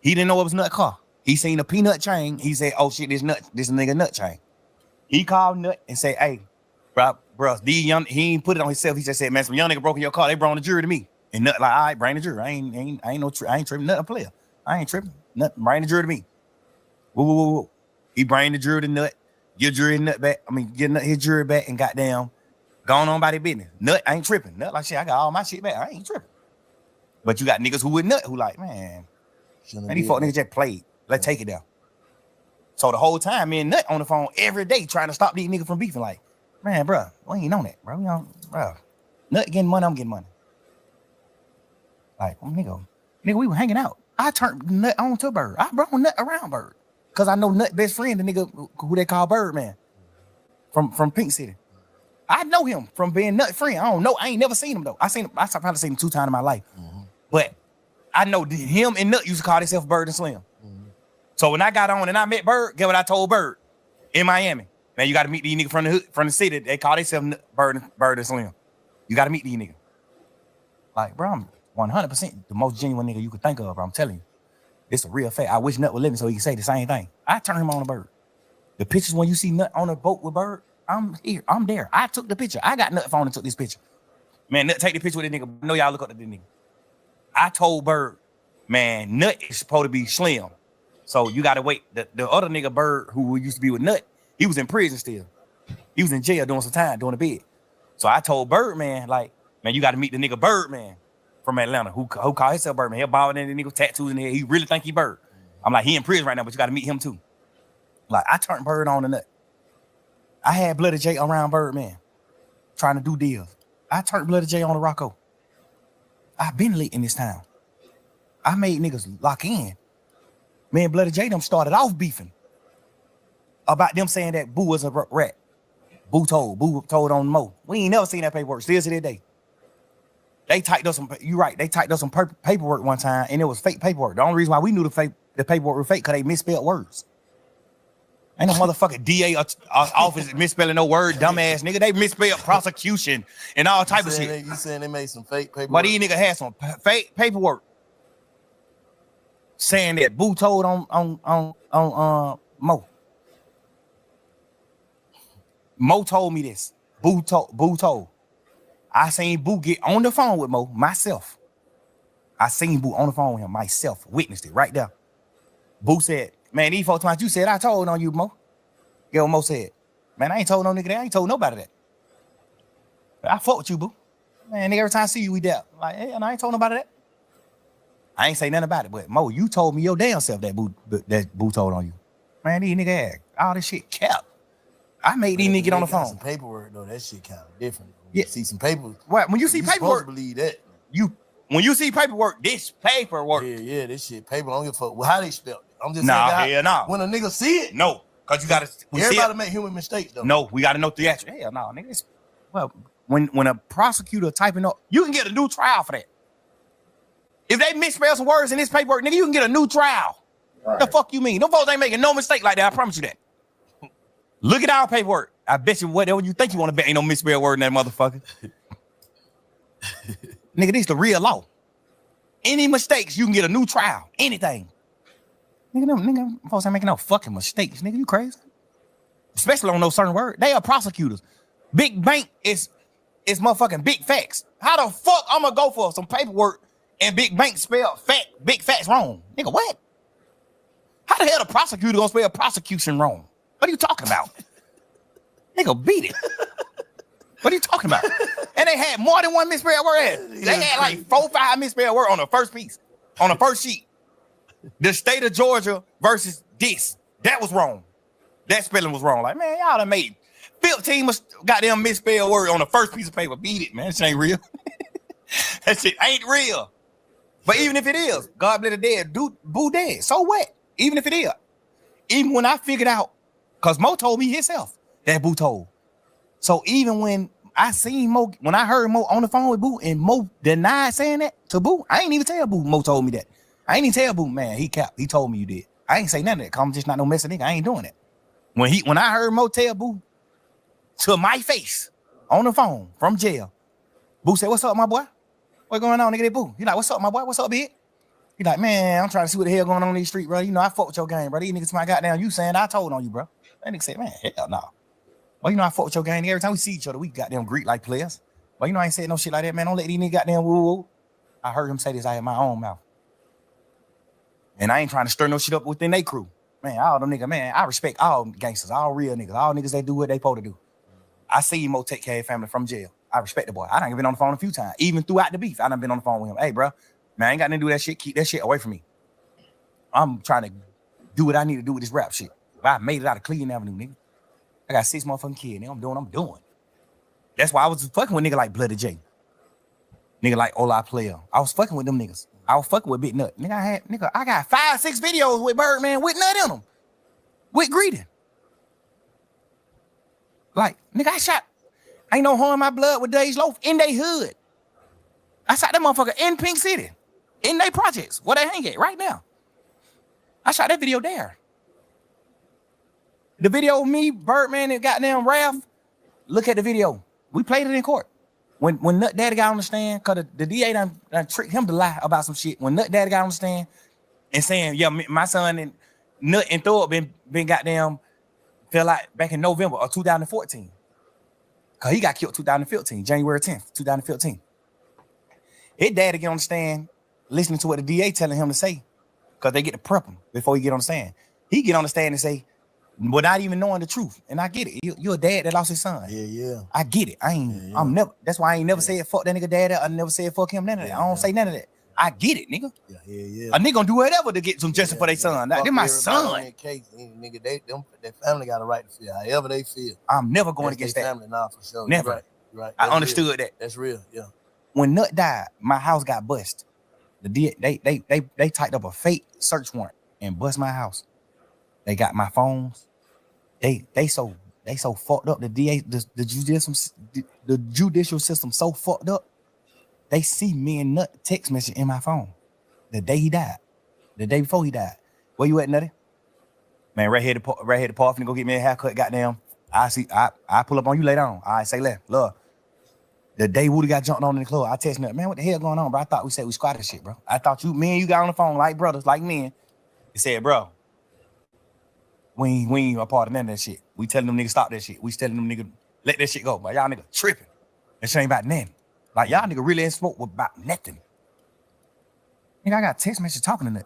He didn't know it was Nut car. He seen a peanut chain. He said, oh shit, this nigga Nut chain. He called Nut and said, hey, bro, he ain't put it on himself. He just said, man, some young nigga broke in your car. They brought the jury to me. And Nut like, all right, bring the jury. I ain't tripping. Nut a player. I ain't tripping. Nut, bring the jury to me. Woo. He bring the jury to Nut. Get jury Nut back. Get Nut his jury back and goddamn gone on by their business. Nut ain't tripping. Nut like shit. I got all my shit back. I ain't tripping. But you got niggas who with Nut who like, man, these fuck niggas just played. Let's take it down. So the whole time, me and Nut on the phone every day trying to stop these niggas from beefing. Like, man, bro, we ain't on that, bro. Nut getting money, I'm getting money. Like, nigga, we were hanging out. I turned Nut on to Bird. I brought Nut around Bird. Cause I know Nut best friend, the nigga who they call Birdman from Pink City. I know him from being Nut friend. I don't know. I ain't never seen him though. I probably seen him 2 times in my life. Mm-hmm. But I know him and Nut used to call themselves Bird and Slim. Mm-hmm. So when I got on and I met Bird, get what I told Bird in Miami. Man, you got to meet these niggas from the hood, from the city. They call themselves Bird and Slim. You got to meet these niggas. Like, bro, I'm 100% the most genuine nigga you could think of, bro. I'm telling you. It's a real fact. I wish Nut would live so he can say the same thing. I turned him on a Bird. The pictures when you see Nut on a boat with Bird, I'm here. I'm there. I took the picture. I got Nut phone and took this picture. Man, Nut take the picture with this nigga. I know y'all look up to this nigga. I told Bird, man, Nut is supposed to be Slim. So you got to wait. The other nigga, Bird, who used to be with Nut, he was in prison still. He was in jail doing some time, doing a bid. So I told Bird, man, like, man, you got to meet the nigga Birdman from Atlanta who called himself Birdman. He bald and the nigga tattoos in there. He really think he Bird. I'm like, he in prison right now, but you got to meet him too. Like, I turned Bird on the Nut. I had Bloody J around Birdman trying to do deals. I turned Bloody J on the Rocco. I've been lit in this town. I made niggas lock in. Me and Bloody J them started off beefing. about them saying that Boo was a rat. Boo told on Mo. We ain't never seen that paperwork. Still to this day. They typed up some. You right. They typed up some paperwork one time, and it was fake paperwork. The only reason why we knew the paperwork was fake because they misspelled words. Ain't no motherfucking DA office misspelling no word, dumbass nigga. They misspelled prosecution and all type of shit. You saying they made some fake paperwork? But these niggas had some fake paperwork saying that Boo told on Mo. Mo told me this. Boo told. I seen Boo get on the phone with Mo myself. I seen Boo on the phone with him myself. Witnessed it right there. Boo said, man, these 4 times you said I told on you, Mo. Get what Mo said. Man, I ain't told no nigga that. I ain't told nobody that. But I fuck with you, Boo. Man, nigga, every time I see you, we there. Like, hey, I ain't told nobody that. I ain't say nothing about it, but Mo, you told me your damn self that Boo told on you. Man, these nigga ass, all this shit kept. I made these niggas get on the phone. Some paperwork though, that shit kind of different. Yeah. You see some paperwork. What? When you see paperwork, supposed to believe that. When you see paperwork, this paperwork. Yeah, this shit paper. I don't give a fuck how they spelled it. I'm just saying. Nah. When a nigga see it, no, cause you gotta. Everybody make human mistakes though. No, we gotta know theatrical. Hell no, nigga. Well, when a prosecutor typing up, you can get a new trial for that. If they misspell some words in this paperwork, nigga, you can get a new trial. Right. The fuck you mean? Them folks ain't making no mistake like that. I promise you that. Look at our paperwork. I bet you whatever you think you want to bet ain't no misspelled word in that motherfucker. Nigga, this the real law. Any mistakes, you can get a new trial. Anything. Nigga, folks ain't making no fucking mistakes. Nigga, you crazy? Especially on those certain words. They are prosecutors. Big bank is motherfucking big facts. How the fuck I'm gonna go for some paperwork and big bank spell big facts wrong? Nigga, what? How the hell the prosecutor gonna spell prosecution wrong? What are you talking about? Nigga, beat it. What are you talking about? And they had more than one misspelled word. They had like 4 or 5 misspelled words on the first piece, on the first sheet. The state of Georgia versus this. That was wrong. That spelling was wrong. Like, man, y'all done made 15 goddamn misspelled word on the first piece of paper. Beat it, man. That shit ain't real. That shit ain't real. But even if it is, God bless the dead, Boo dead. So what? Even if it is. Even when I figured out, because Mo told me himself that Boo told. So even when I seen Mo, when I heard Mo on the phone with Boo and Mo denied saying that to Boo, I ain't even tell Boo Mo told me that. I ain't even tell Boo, man, he capped. He told me you did. I ain't say nothing of that. I'm just not no messing nigga. I ain't doing that. When I heard Mo tell Boo to my face on the phone from jail, Boo said, "What's up, my boy? What going on, nigga?" That Boo. He like, "What's up, my boy? What's up, big?" He like, "Man, I'm trying to see what the hell going on in these streets, bro. You know, I fuck with your game, bro. These niggas my goddamn you saying I told on you, bro." That nigga said, "Man, hell no. Well, you know, I fuck with your gang. Every time we see each other, we goddamn greet like players. But you know, I ain't saying no shit like that, man. Don't let these niggas goddamn woo. I heard him say this out of my own mouth. And I ain't trying to stir no shit up within they crew. Man, all them niggas, man, I respect all gangsters, all real niggas, all niggas that do what they supposed to do. I see Mo take care of family from jail. I respect the boy. I done been on the phone a few times. Even throughout the beef, I done been on the phone with him. Hey, bro, man, I ain't got nothing to do with that shit. Keep that shit away from me. I'm trying to do what I need to do with this rap shit. I made it out of Cleveland Avenue, nigga. I got 6 motherfucking kids, nigga. I'm doing what I'm doing. That's why I was fucking with nigga like Bloody J. Nigga like Ola Player. I was fucking with them niggas. I was fucking with Big Nut. I got 5, 6 videos with Birdman with Nut in them. With Greeting. Like, nigga, I shot. Ain't no harm in my blood with Days Loaf in they hood. I shot that motherfucker in Pink City. In they projects. Where they hang at right now. I shot that video there. The video of me, Birdman, and goddamn Ralph. Look at the video. We played it in court. When Nut Daddy got on the stand, because the DA done tricked him to lie about some shit. When Nut Daddy got on the stand and saying, yeah, my son and Nut and Thor been goddamn fell out back in November of 2014. Because he got killed 2015, January 10th, 2015. His daddy get on the stand listening to what the DA telling him to say because they get to prep him before he get on the stand. He get on the stand and say, without even knowing the truth. And I get it. You're a dad that lost his son. Yeah. I get it. I'm never, that's why I ain't never said fuck that nigga dad. I never said fuck him, none of that. I don't say none of that. I get it, nigga. Yeah. A nigga gonna do whatever to get some justice for their son. They're my son. In case, nigga, their family got a right to feel however they feel. I'm never going against that. Family now for sure. Never. You're right. I understood that. That's real. Yeah. When Nut died, my house got bust. They typed up a fake search warrant and bust my house. They got my phones. They so fucked up. The DA, the judicial system so fucked up. They see me and Nut text message in my phone the day he died, the day before he died. Where you at, Nutty? Man, right here to park, finna go get me a haircut. Goddamn, I pull up on you later on. I say left, love. The day Woody got jumped on in the club, I text Nut, man, what the hell going on, bro? I thought we said we squatted shit, bro. I thought me and you got on the phone like brothers, like men. He said, bro, we ain't a part of none of that shit. We telling them niggas stop that shit. We telling them niggas let that shit go. But y'all niggas tripping. That shit ain't about nothing. Like y'all niggas really ain't smoke about nothing. Nigga, I got text message talking to Nut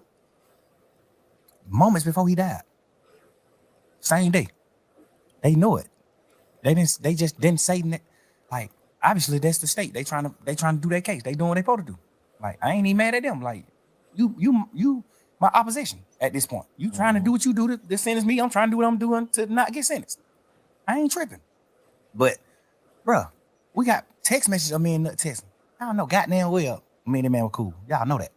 moments before he died. Same day. They know it. They just didn't say that. Like, obviously that's the state. They trying to do their case. They doing what they supposed to do. Like, I ain't even mad at them. Like, you my opposition at this point. You trying to do what you do to sentence me. I'm trying to do what I'm doing to not get sentenced. I ain't tripping. But, bruh, we got text messages of me and Nut texting. I don't know, goddamn well, me and the man were cool. Y'all know that.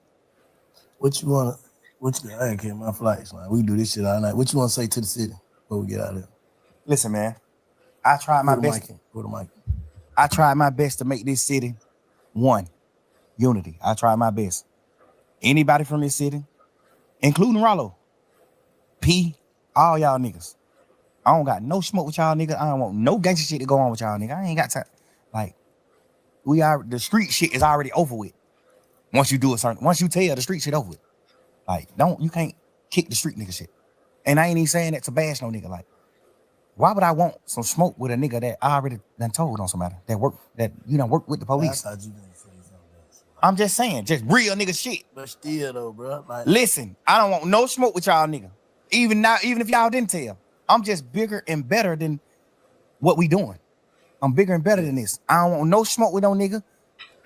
I ain't care my flights, man. We do this shit all night. What you want to say to the city before we get out of here? Listen, man, I tried my best. Put the mic. I tried my best to make this city one, unity. I tried my best. Anybody from this city, including Rollo, P, all y'all niggas. I don't got no smoke with y'all niggas. I don't want no gangster shit to go on with y'all niggas. I ain't got time. Like, the street shit is already over with. Once you tell the street shit over with. Like, you can't kick the street nigga shit. And I ain't even saying that to bash no nigga. Like, why would I want some smoke with a nigga that I already done told on somebody that work with the police? I thought you didn't say something else. I'm just saying, just real nigga shit. But still though, bro. Like, listen, I don't want no smoke with y'all nigga. Even if y'all didn't tell. I'm just bigger and better than what we doing. I'm bigger and better than this. I don't want no smoke with no nigga.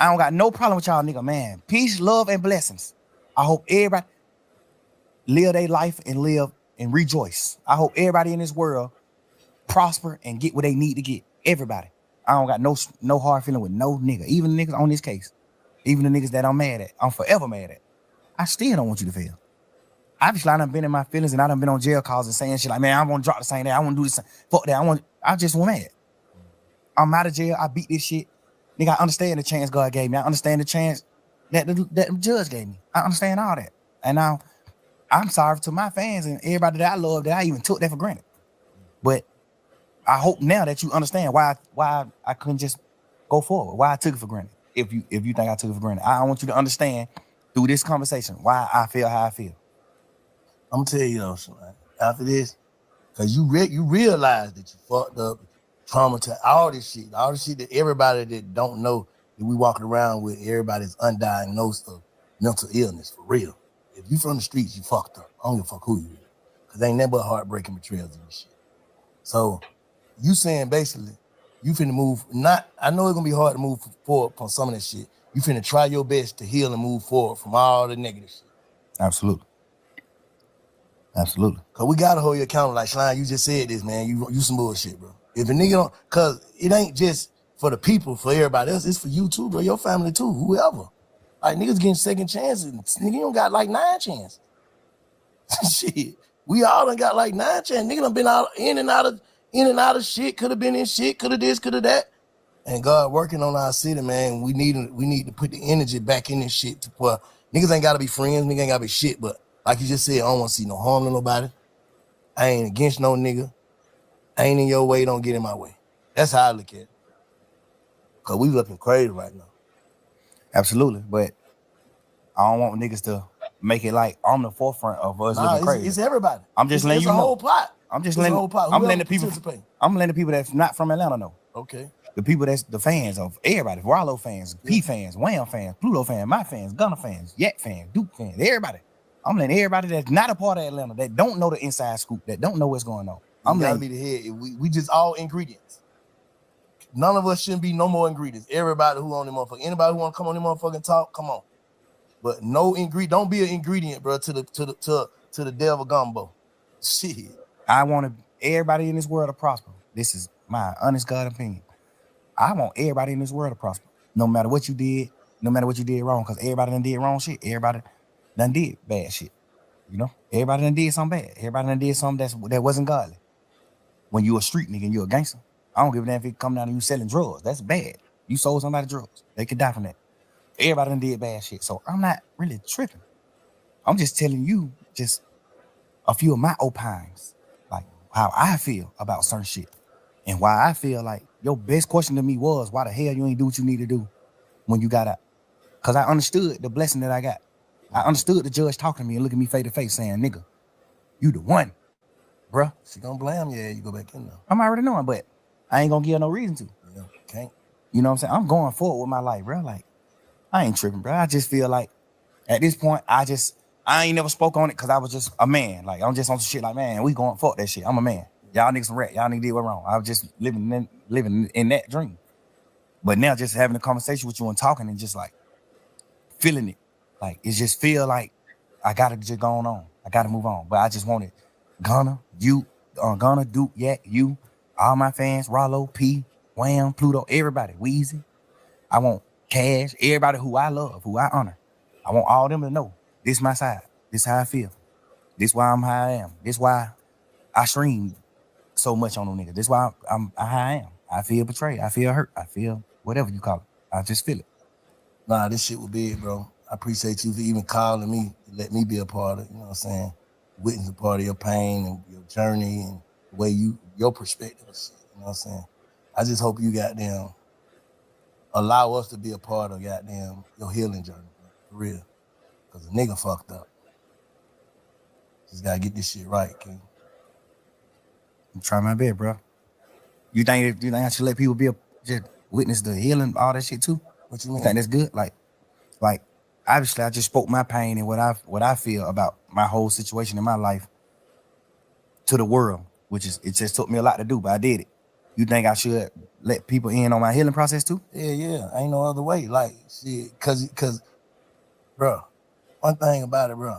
I don't got no problem with y'all nigga, man. Peace, love, and blessings. I hope everybody live their life and live and rejoice. I hope everybody in this world prosper and get what they need to get. Everybody. I don't got no hard feeling with no nigga. Even the niggas on this case. Even the niggas that I'm mad at. I'm forever mad at. I still don't want you to fail. Obviously, I done been in my feelings and I done been on jail calls and saying shit like, man, I want to drop the same day. I want to do this. Fuck that. I just want mad. I'm out of jail. I beat this shit. Nigga, I understand the chance God gave me. I understand the chance that the judge gave me. I understand all that. And now I'm sorry to my fans and everybody that I love that I even took that for granted. But I hope now that you understand why I couldn't just go forward, why I took it for granted. If you think I took it for granted, I want you to understand through this conversation why I feel how I feel. I'm gonna tell you though, after this, because you realize that you fucked up, traumatized, all this shit that everybody that don't know that we walking around with, everybody's undiagnosed of mental illness for real. If you from the streets, you fucked up. I don't give a fuck who you is, because ain't never heartbreaking betrayals and shit. So you saying basically you finna move. I know it's gonna be hard to move forward from some of this shit. You finna try your best to heal and move forward from all the negative shit. Absolutely. Cause we gotta hold you accountable. Like Slime, you just said this, man. You some bullshit, bro. If a nigga don't, cause it ain't just for the people, for everybody else. It's for you too, bro. Your family too, whoever. Like niggas getting second chances. Nigga, you don't got like 9 chances. Shit, we all done got like 9 chances. Nigga done been in and out of shit. Could have been in shit. Could have this. Could have that. And God working on our city, man. We need to put the energy back in this shit to where niggas ain't gotta be friends. Niggas ain't gotta be shit, but. Like you just said, I don't want to see no harm to nobody. I ain't against no nigga. I ain't in your way, don't get in my way. That's how I look at it. Because we looking crazy right now. Absolutely. But I don't want niggas to make it like I'm the forefront of us looking crazy. It's everybody. I'm just letting you know. It's a whole plot. I'm letting the people that's not from Atlanta know. Okay. The people that's the fans of everybody. Rollo fans, P fans, Wham fans, Pluto fans, my fans, Gunner fans, Yak fans, Duke fans, everybody. I'm letting everybody that's not a part of Atlanta, that don't know the inside scoop, that don't know what's going on. I'm letting be the head. We just all ingredients. None of us shouldn't be no more ingredients. Everybody who on the motherfucker, anybody who want to come on the motherfucking talk, come on. But no ingredient. Don't be an ingredient, bro. To the devil gumbo. Shit. I want everybody in this world to prosper. This is my honest God opinion. I want everybody in this world to prosper, no matter what you did, no matter what you did wrong, because everybody done did wrong shit. Everybody done did bad shit. You know, everybody done did something bad. Everybody done did something that wasn't godly. when you a street nigga and you a gangster. I don't give a damn if it come down to you selling drugs. That's bad. You sold somebody drugs. They could die from that. Everybody done did bad shit. So I'm not really tripping. I'm just telling you just a few of my opines, like how I feel about certain shit. And why I feel like your best question to me was, why the hell you ain't do what you need to do when you got out? Because I understood the blessing that I got. I understood the judge talking to me and looking me face to face saying, nigga, you the one, bruh. She gonna blame you. Yeah, you go back in there. I'm already knowing, but I ain't gonna give her no reason to. Yeah, can't. You know what I'm saying? I'm going forward with my life, bro. Like, I ain't tripping, bro. I just feel like at this point, I ain't never spoke on it because I was just a man. Like, I'm just on some shit like, man, we going fuck that shit. I'm a man. Y'all niggas some rat. Y'all niggas did what wrong. I was just living in that dream. But now just having a conversation with you and talking and just like feeling it. Like, it just feel like I gotta just go on. I gotta move on. But I just wanted Gunna, Duke, Yak, you, all my fans, Rollo, P, Wham, Pluto, everybody, Weezy. I want Cash, everybody who I love, who I honor. I want all them to know this is my side. This is how I feel. This is why I'm how I am. This is why I stream so much on them niggas. This is why I'm how I am. I feel betrayed. I feel hurt. I feel whatever you call it. I just feel it. Nah, this shit was big, bro. I appreciate you for even calling me, let me be a part of it, you know what I'm saying? Witness a part of your pain and your journey and the way your perspective of shit, you know what I'm saying? I just hope you goddamn allow us to be a part of goddamn your healing journey, bro, for real. Cause the nigga fucked up. Just gotta get this shit right, King. I'm trying my best, bro. You think I should let people just witness the healing, all that shit too? What you mean? You think that's good? Like obviously I just spoke my pain and what I feel about my whole situation in my life to the world, it just took me a lot to do, but I did it. You think I should let people in on my healing process too? Yeah. Ain't no other way. Like, shit, cause, bro, one thing about it, bro,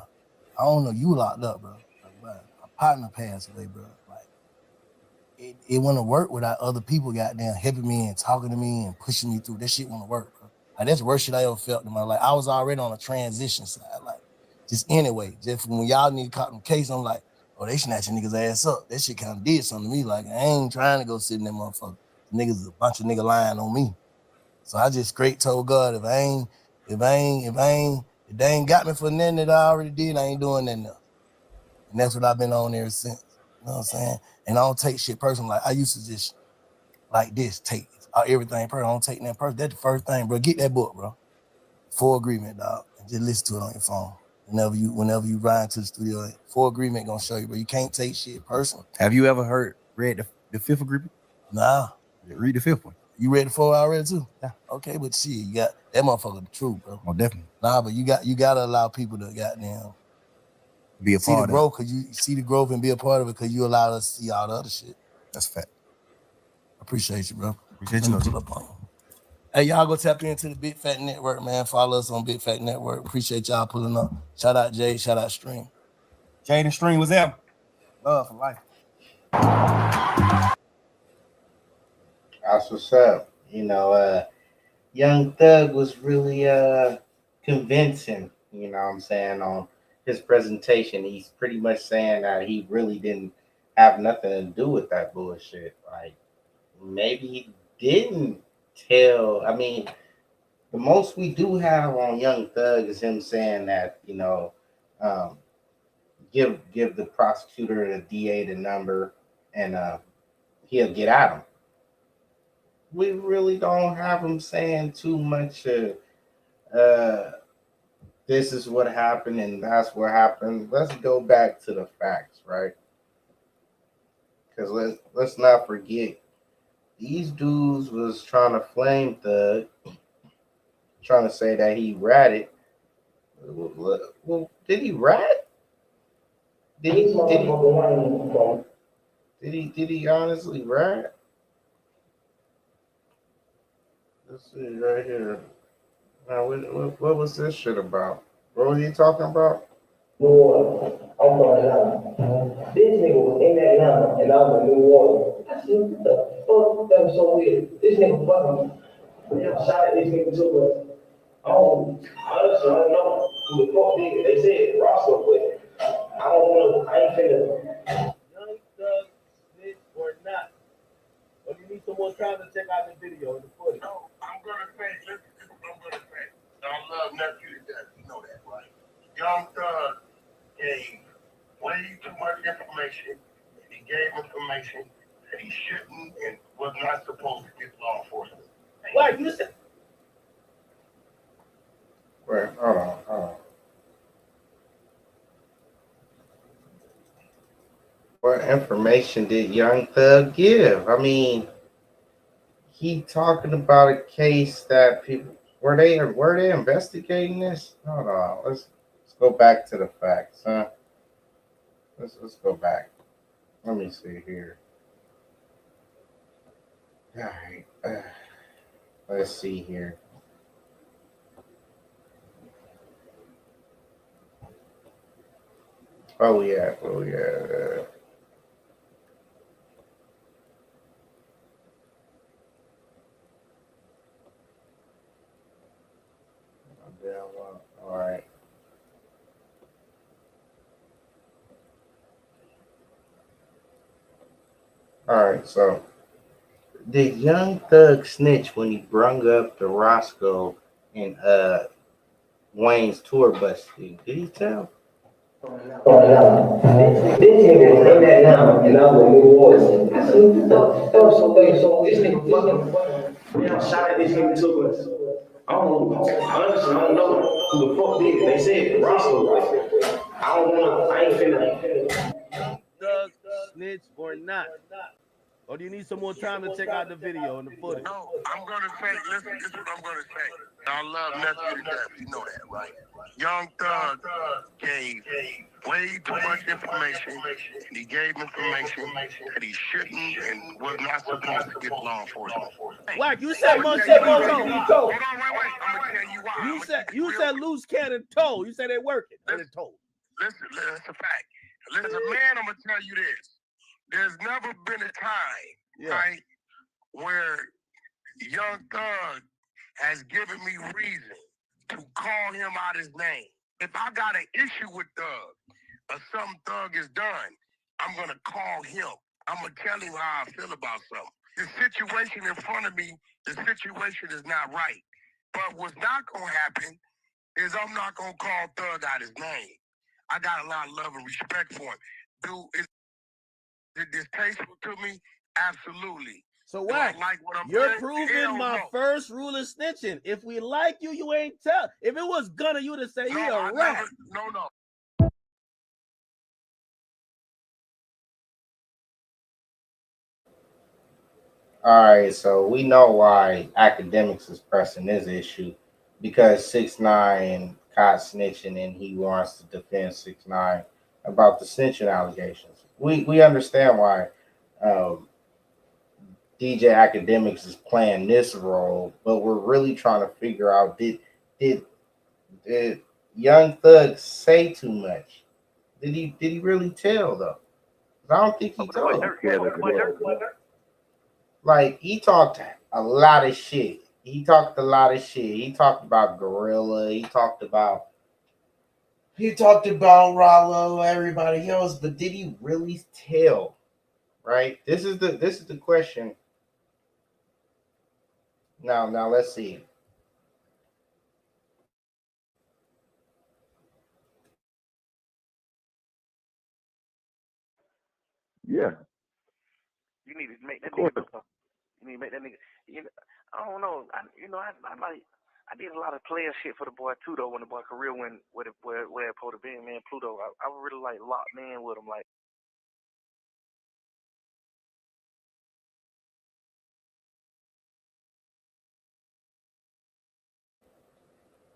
I don't know, you locked up, bro. Like, bro, my partner passed away, bro. Like, it wouldn't work without other people goddamn helping me and talking to me and pushing me through. That shit wouldn't work, bro. Like, that's the worst shit I ever felt in my life. I was already on a transition side, like, just anyway. Just when y'all need to caught them case, I'm like, oh, they snatching niggas' ass up. That shit kind of did something to me. Like, I ain't trying to go sit in that motherfucker. Niggas, a bunch of niggas lying on me. So I just straight told God, if they ain't got me for nothing that I already did, I ain't doing nothing else. And that's what I've been on ever since. You know what I'm saying? And I don't take shit personal. Like, I used to just like this, take everything personal. I don't take that personal. That's the first thing, bro. Get that book, bro. Full Agreement, dog. And just listen to it on your phone. Whenever you ride to the studio, Full Agreement gonna show you, but you can't take shit personal. Have you ever read the Fifth Agreement? Nah. Read the fifth one. You read the 4 already too? Yeah. Okay, but shit, you got that motherfucker the truth, bro. Oh, definitely. Nah, but you gotta allow people to goddamn be a see part the growth, cause you see the growth and be a part of it, cause you allow us to see all the other shit. That's a fact. Appreciate you, bro. Appreciate you. Pull up on you. Hey, y'all go tap into the Big Fat Network, man. Follow us on Big Fat Network. Appreciate y'all pulling up. Shout out Jay. Shout out Stream. Jade and Stream was there. Love for life. That's what's up. You know, Young Thug was really convincing, you know what I'm saying, on his presentation. He's pretty much saying that he really didn't have nothing to do with that bullshit. Like, maybe he didn't tell. I mean, the most we do have on Young Thug is him saying that, you know, give the prosecutor and the DA the number and he'll get at him. We really don't have him saying too much. This is what happened and that's what happened. Let's go back to the facts, right? Because let's not forget, these dudes was trying to flame Thug, trying to say that he ratted. Well, did he rat? Did he honestly rat? Let's see right here. Now, what was this shit about? What were you talking about? Boy, I'm from Atlanta. This nigga was in Atlanta and I was in New Orleans. I said, what the fuck? That was so weird. This nigga fucking, they shot at this nigga too much. Honestly, I don't know who the fuck nigga. They said Roscoe, but I don't know. I ain't finna. Young Thug, snitch or need some more time to check out the video and the footage. No, I'm gonna say, listen, this is what I'm gonna say. I love nephew to death. You know that, right? Young Thug gave way too much information. And he gave information that he shouldn't and was not supposed to get law enforcement. Like you said. Wait, hold on. What information did Young Thug give? I mean, he talking about a case that people were they investigating this? Hold on, let's go back to the facts, huh? Let's go back. Let me see here. All right, let's see here. Oh yeah. All right. All right. So, did Young Thug snitch when he brung up the Roscoe and Wayne's tour bus thing? Did he tell? This nigga was in that now, and I was in New Orleans. I said, that was so bad. So this nigga fucking, man, shot at this nigga took us. I don't know, honestly, I don't know who the fuck did it. They said Roscoe. I don't know. I ain't finna. Thug snitch or not? Or do you need some more time to check out the video and the footage? No, I'm gonna say, listen, this is what I'm gonna say. I love nephew to death. You know that, right? Young Thug gave way too much information. And he gave information that he shouldn't and was not supposed to get law enforcement. Whack, you said more shit more Hold on, toe. wait. I'm gonna tell you why. You said loose cannon toe. You said they working. And it told. Listen, that's a fact. Listen, man, I'm gonna tell you this. There's never been a time, right, where Young Thug has given me reason to call him out his name. If I got an issue with Thug or something Thug has done, I'm gonna call him. I'm gonna tell him how I feel about something. The situation in front of me, the situation is not right. But what's not gonna happen is I'm not gonna call Thug out his name. I got a lot of love and respect for him. Dude, is it distasteful to me? Absolutely. So Whack, you're proving my first rule of snitching. If we like you, you ain't tell. If it was Gunna, you would have said he a rat. No. All right, so we know why academics is pressing this issue because 6ix9ine caught snitching and he wants to defend 6ix9ine about the snitching allegations. We understand why DJ Academics is playing this role, but we're really trying to figure out did Young Thug say too much? Did he really tell though? I don't think he told. Like he talked a lot of shit. He talked about Gorilla. He talked about Rollo, everybody else. But did he really tell? Right. This is the question. Now let's see. Yeah. You need to make that nigga. You need to make that nigga. I don't know. I did a lot of player shit for the boy too though. When the boy career went where it supposed to be, man, Pluto. I really like locked in with him. Like,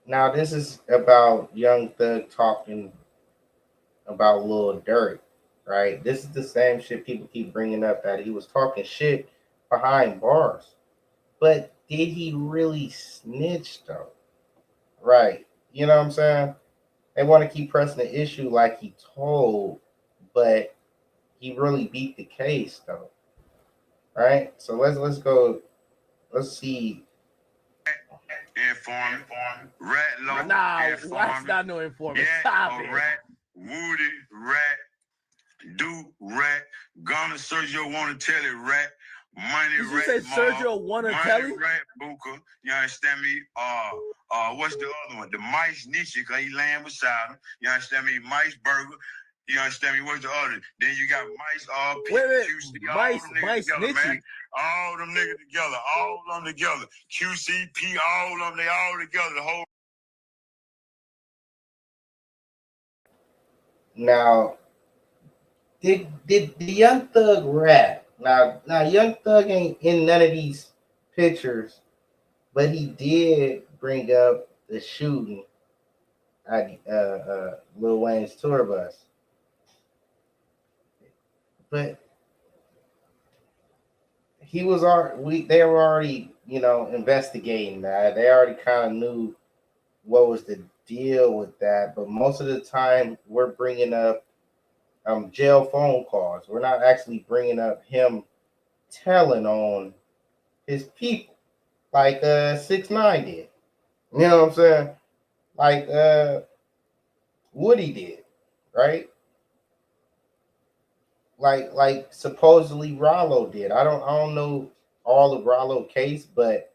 Now this is about Young Thug talking about Lil Durk, right? This is the same shit people keep bringing up that he was talking shit behind bars. But did he really snitch though? Right. You know what I'm saying? They want to keep pressing the issue like he told, but he really beat the case though. Right? So let's go. Let's see. Informant, rat low. Nah, Wax not no informant. Stop it. Rat, Woody, rat, do rat, Gunna Sergio want to tell it rat, Money Did you Rat say Mob, Sergio Wanatelli? Money Rat Booker. You understand me? What's the other one? The Mice Nietzsche, cause he laying beside him. You understand me? Mice Burger. You understand me? What's the other? Then you got Mice QC, all them niggas together, man. All them niggas together, all of them together. QCP, all of them, they all together. The whole. Now, did the Young Thug rap? Now Young Thug ain't in none of these pictures, but he did bring up the shooting at Lil Wayne's tour bus. But he was already they were already investigating that. They already kind of knew what was the deal with that. But most of the time, we're bringing up jail phone calls. We're not actually bringing up him telling on his people like 6ix9ine did. You know what I'm saying? Like Woody did, right? Like supposedly Rollo did. I don't know all of Rollo case, but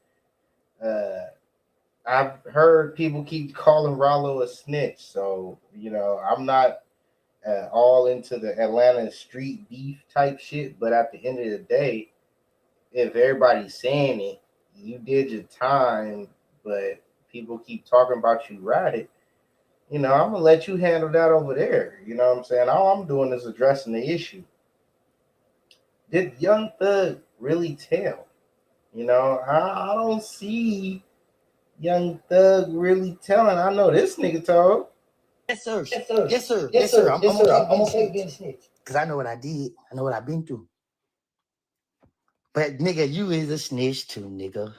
uh I've heard people keep calling Rollo a snitch. So, I'm not all into the Atlanta street beef type shit, but at the end of the day, if everybody's saying it, you did your time, but people keep talking about you ratted, I'm gonna let you handle that over there. You know what I'm saying? All I'm doing is addressing the issue. Did Young Thug really tell? I don't see Young Thug really telling. I know this nigga told. Yes, sir. Yes, sir. Yes, sir. Yes, sir. I'm Yes, okay sir. with I'm being okay with being snitched. snitched. Because I know what I did. I know what I've been through. But nigga, you is a snitch too, nigga.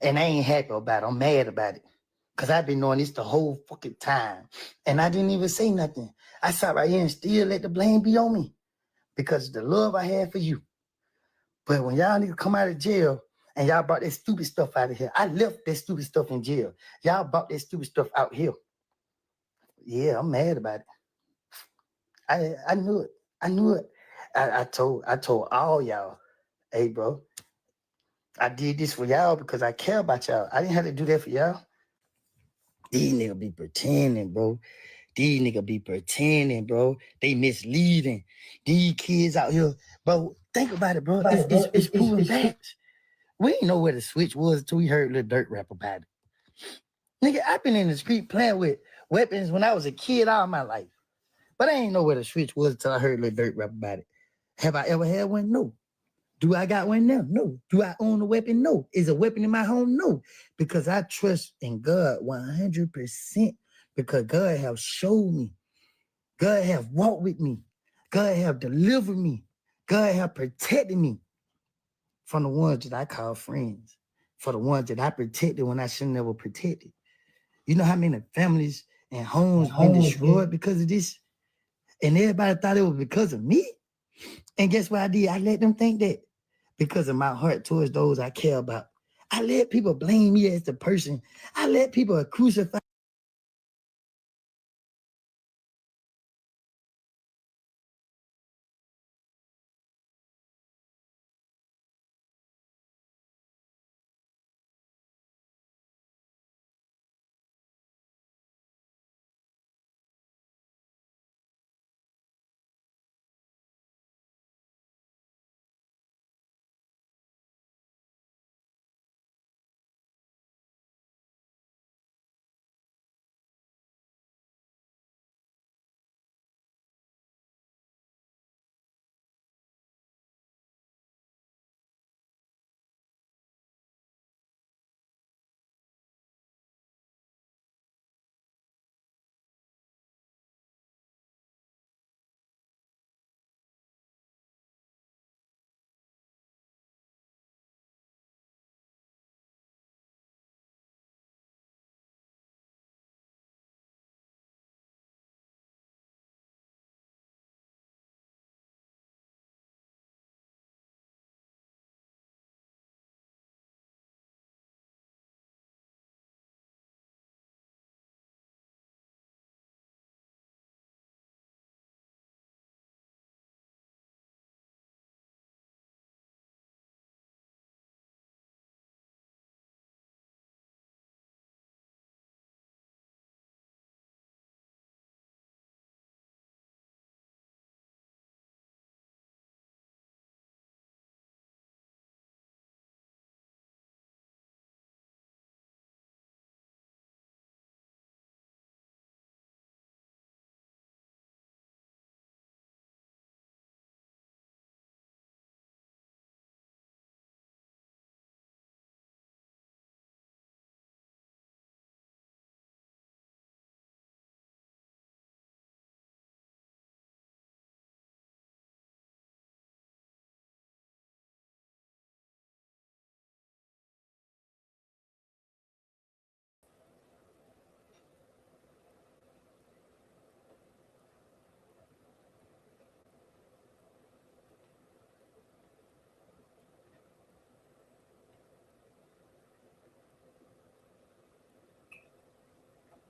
And I ain't happy about it. I'm mad about it. Because I've been knowing this the whole fucking time. And I didn't even say nothing. I sat right here and still let the blame be on me. Because of the love I had for you. But when y'all niggas come out of jail and y'all brought that stupid stuff out of here, I left that stupid stuff in jail. Y'all brought that stupid stuff out here. Yeah, I'm mad about it. I knew it. I knew it. I told all y'all, hey bro, I did this for y'all because I care about y'all. I didn't have to do that for y'all. These niggas be pretending, bro. These niggas be pretending, bro. They misleading. These kids out here, bro. Think about it, bro. It's proven facts. We ain't know where the switch was until we heard Lil Dirt rap about it. Nigga, I've been in the street playing with weapons when I was a kid all my life. But I ain't know where the switch was until I heard Lil Dirt rap about it. Have I ever had one? No. Do I got one now? No. Do I own a weapon? No. Is a weapon in my home? No. Because I trust in God 100%. Because God have showed me. God have walked with me. God have delivered me. God have protected me from the ones that I call friends. For the ones that I protected when I shouldn't have protected. You know how many families and homes been destroyed because of this? And everybody thought it was because of me. And guess what I did? I let them think that because of my heart towards those I care about. I let people blame me as the person. I let people crucify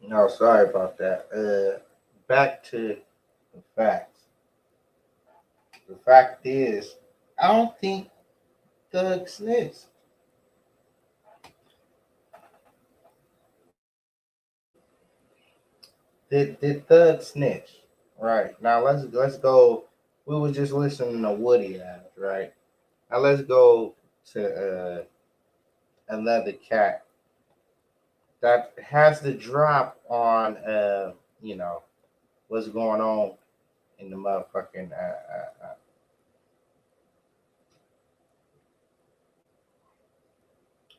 No, sorry about that. Back to the facts. The fact is, I don't think Thug snitched. Did Thug snitch? Right now, let's go. We were just listening to Woody ads, right? Now let's go to another cat that has the drop on you know what's going on in the motherfucking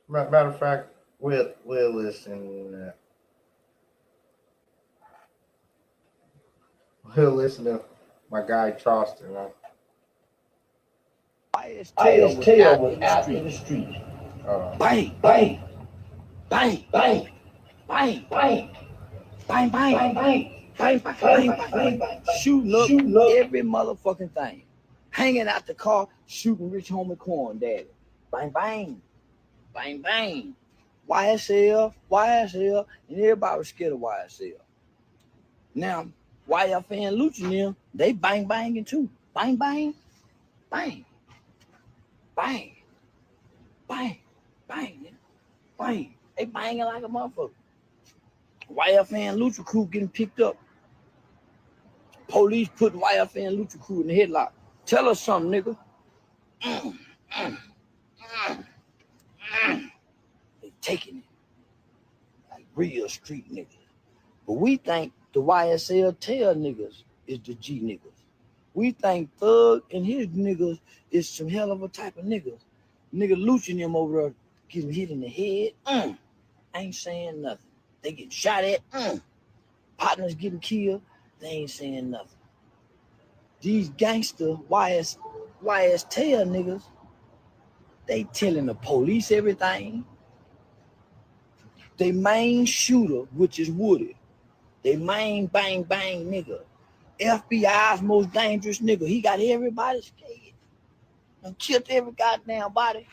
matter of fact, we'll listen. We'll listen to my guy Charleston. Highest tail was out in the street. Bang, bang, bang, bang, bang, bang, bang, bang, bang, bang, bang, bang, bang, bang, shooting up every motherfucking thing. Hanging out the car, shooting Rich Homie Corn Daddy. Bang, bang, bang, bang. YSL, YSL, and everybody was scared of YSL. Now, YF and Lucha, they bang banging too. Bang, bang, bang, bang, bang, bang, bang. They banging like a motherfucker. YF and Lucha Crew getting picked up. Police putting YF and Lucha Crew in the headlock. Tell us something, nigga. Mm, mm, mm, mm. They taking it like real street niggas. But we think the YSL tail niggas is the G niggas. We think Thug and his niggas is some hell of a type of niggas. Nigga Lucha and them over there getting hit in the head. Ain't saying nothing. They get shot at. Partners getting killed. They ain't saying nothing. These gangster YS tail niggas, they telling the police everything. They main shooter, which is Woody. They main bang bang nigga. FBI's most dangerous nigga. He got everybody scared. And killed every goddamn body.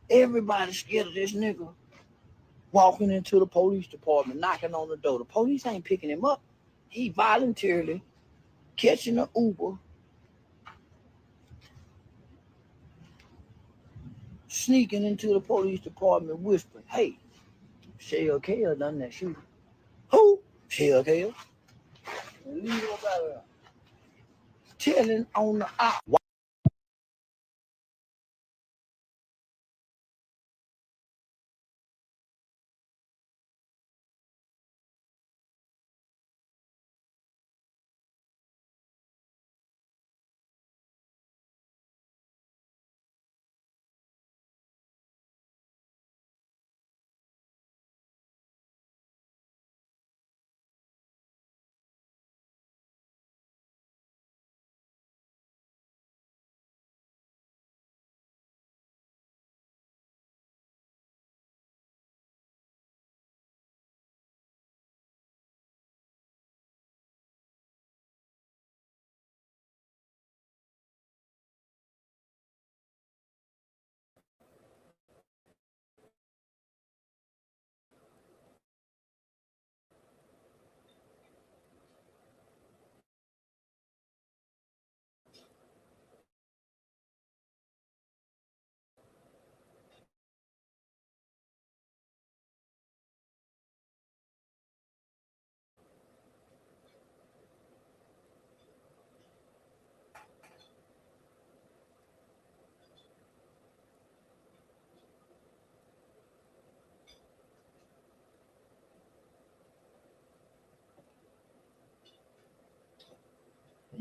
Everybody scared of this nigga. Walking into the police department, knocking on the door. The police ain't picking him up. He voluntarily catching an Uber, sneaking into the police department, whispering, "Hey, Shell Kale done that shooting." Who? Shell Kale. Leave him out of there. Telling on the op.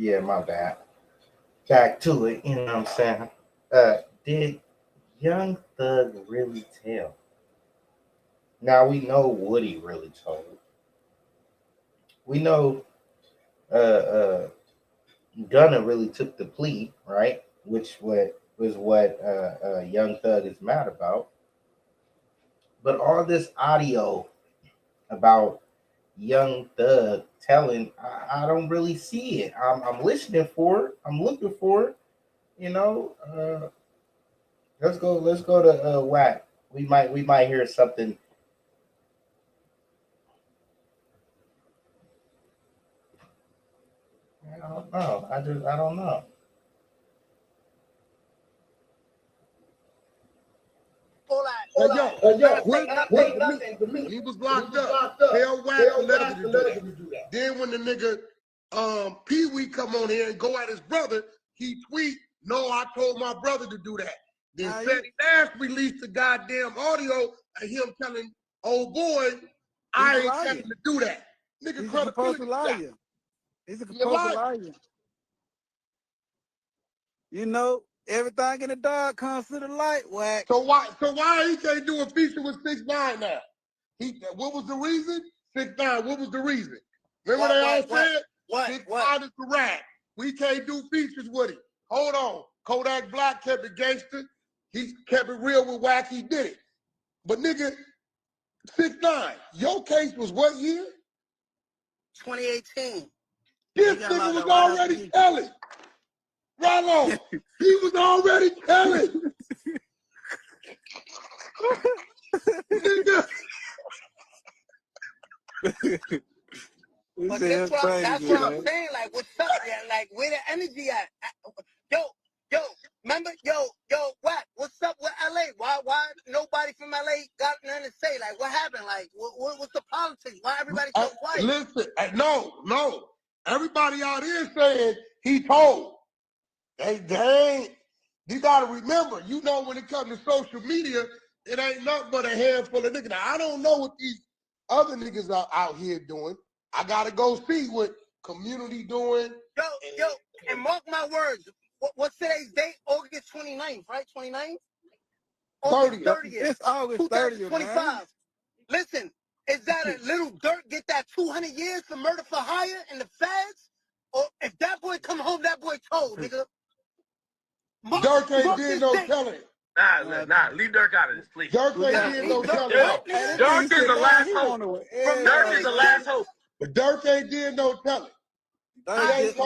Yeah, my bad. Back to it. You know what I'm saying? Did Young Thug really tell? Now we know Woody really told. We know Gunna really took the plea, right? Was what Young Thug is mad about. But all this audio about Young Thug telling, I don't really see it. I'm listening for it. I'm looking for it. You know, let's go. Let's go to Whack. We might hear something. don't know. I don't know. Hey, yo, what to me, when he was locked up, Hell Wax let him do that. Then when the nigga Pee Wee come on here and go at his brother, he tweet, "No, I told my brother to do that." Then Sandy Nash released the goddamn audio of him telling old boy, "I ain't telling him to do that." Nigga, He's a compulsive liar. He's a compulsive liar. You know, everything in the dark comes to the light, Wax. So why he can't do a feature with 6ix9ine now? What was the reason? 6ix9ine, what was the reason? Remember they all said 6ix9ine is the rat. We can't do features with him. Hold on. Kodak Black kept it gangster. He kept it real with Wack. He did it. But nigga, 6ix9ine, your case was what year? 2018. This nigga was already telling. Rollo, he was already telling. Nigga. But that's what I'm saying. Like, what's up? Yeah, like, where the energy at? Yo, remember, what? What's up with LA? Why nobody from LA got nothing to say? Like, what happened? Like, what's the politics? Why everybody so quiet? Listen, no. Everybody out here saying he told. They ain't. You gotta remember, you know, when it comes to social media, it ain't nothing but a handful of niggas. Now, I don't know what these other niggas are out here doing. I gotta go see what community doing. Yo, and mark my words. What's today's date? August 29th, right? 29th? August 30th. It's August 30th, 2025. Listen, is that a little dirt get that 200 years for murder for hire in the feds? Or if that boy come home, that boy told, nigga. Dirk ain't did no telling. Nah, leave Dirk out of this, please. Dirk ain't did no telling. Dirk is the last hope. Dirk is the last hope. But Dirk ain't did no telling. Yes.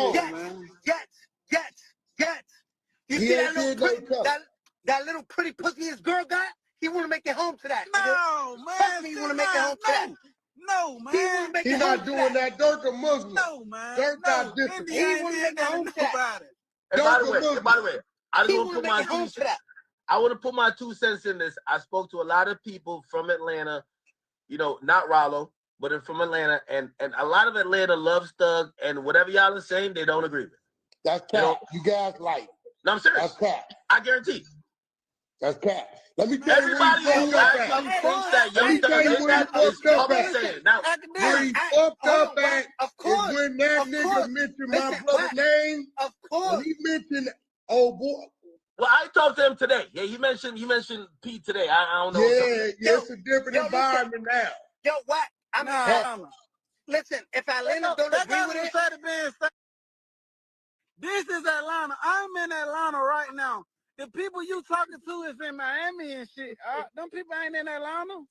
You see that little pretty pussy his girl got? He want to make it home to that. No, man. He want to make it home to that. No, man. He's not doing that. Dirk a Muslim. No, man. Dirk not different. He want to make it home to that. And by the way, I just want to put my 2 cents. I want to put my 2 cents in this. I spoke to a lot of people from Atlanta, you know, not Rollo, but from Atlanta, and a lot of Atlanta loves Thug, and whatever y'all are saying, they don't agree with. That's cap. You guys like. No, I'm serious. That's cap. I guarantee. That's cap. Let me tell you everybody who actually thinks that Young Thug did that is public saying. Now, where he fucked up at is when that nigga mentioned my brother's name. Of course. When he mentioned old boy. Well, I talked to him today. Yeah, he mentioned Pete today. I don't know. Yeah, it's a different environment now. Yo, what? Listen, if Atlanta don't agree with it. This is Atlanta. I'm in Atlanta right now. The people you talking to is in Miami and shit. Them people ain't in Atlanta.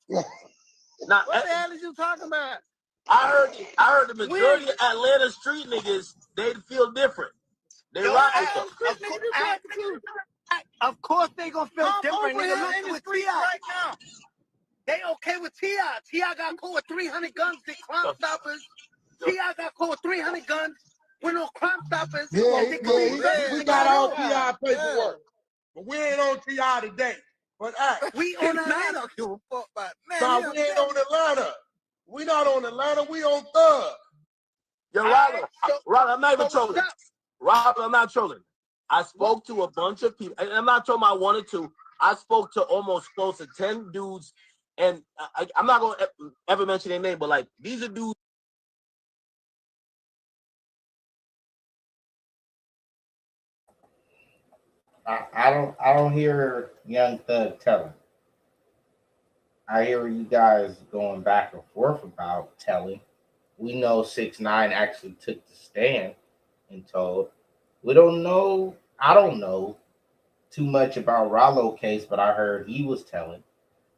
Now, what the hell is you talking about? I heard the majority of Atlanta street niggas, they feel different. They rock with them. Of course they gonna feel different. Nigga, look with T.I. right now. They okay with T.I. T.I. got caught with 300 guns at Crime Stoppers. T.I. got caught with 300 guns with no Crime Stoppers. We got all T.I. paperwork. But we ain't on T.I. today. But we on Atlanta. We ain't on Atlanta. We not on Atlanta. We on Thug. Yo, Rollo, I'm not even trolling. Rollo, I'm not trolling. I spoke to a bunch of people, and I'm not talking about 1 or 2. I spoke to almost close to 10 dudes, and I'm not going to ever mention their name, but like, these are dudes. I don't hear Young Thug telling. I hear you guys going back and forth about telling. We know 6ix9ine actually took the stand and told. We don't know. I don't know too much about Rollo case, but I heard he was telling.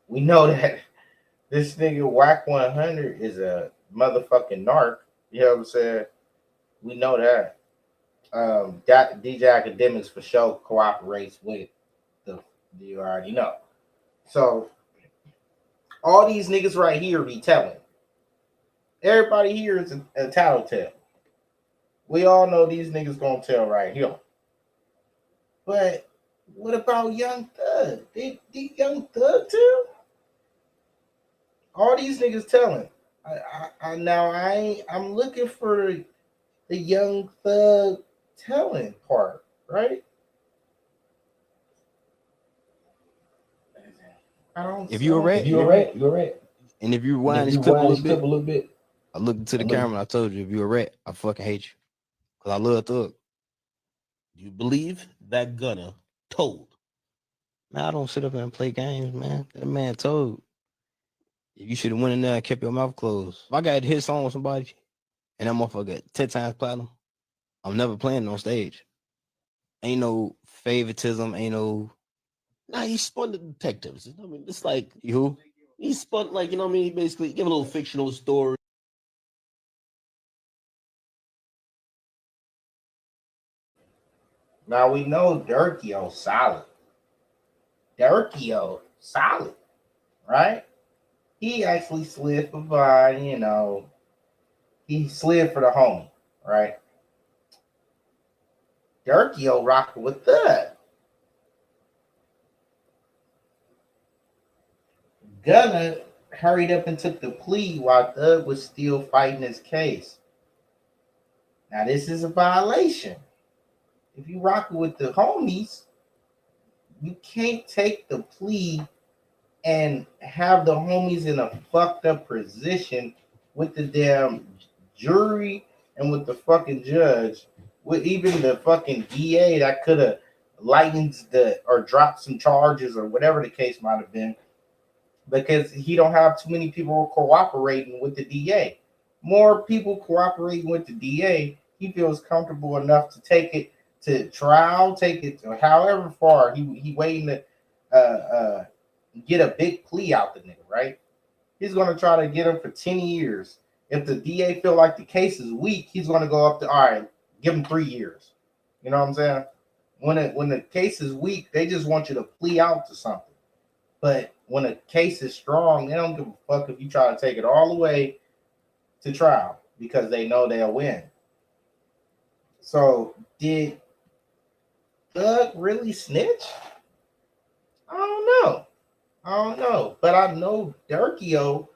We know that this nigga Whack 100 is a motherfucking narc. You know what I'm saying? We know that. DJ Academics for sure cooperates with the you already know. So all these niggas right here be telling. Everybody here is a tattletale. We all know these niggas gonna tell right here. But what about Young Thug? Did Young Thug too? All these niggas telling. I'm looking for the Young Thug telling part, right? I don't. If you a rat, You're right. You're right. and if you And rewind if this you clip a wind little this clip bit, a little bit, I looked into the camera and I told you, if you a rat, I fucking hate you. Cause I love Thug. You believe that Gunna told? Man, I don't sit up and play games, man. That man told. You should have went in there and kept your mouth closed. If I got to hit a song with somebody and that motherfucker got 10 times platinum, I'm never playing it on stage. Ain't no favoritism, ain't no. Nah, he spun the detectives. I mean, it's like You he spun like, you know what I mean? Basically, give a little fictional story. Now we know Durkio solid. Durkio solid, right? He actually slid for Vine, he slid for the homie, right? Durkio rocking with Thug. Gunna hurried up and took the plea while Thug was still fighting his case. Now this is a violation. If you rocking with the homies, you can't take the plea and have the homies in a fucked up position with the damn jury and with the fucking judge, with even the fucking DA that could have lightened the or dropped some charges or whatever the case might have been, because he don't have too many people cooperating with the DA. More people cooperating with the DA, he feels comfortable enough to take it to trial, take it to however far he waiting to get a big plea out the nigga, right? He's gonna try to get him for 10 years. If the DA feel like the case is weak, he's gonna go up to all right, give him 3 years. You know what I'm saying? When the case is weak, they just want you to plea out to something. But when a case is strong, they don't give a fuck if you try to take it all the way to trial because they know they'll win. So did Thug really snitch? I don't know. I don't know. But I know Durkio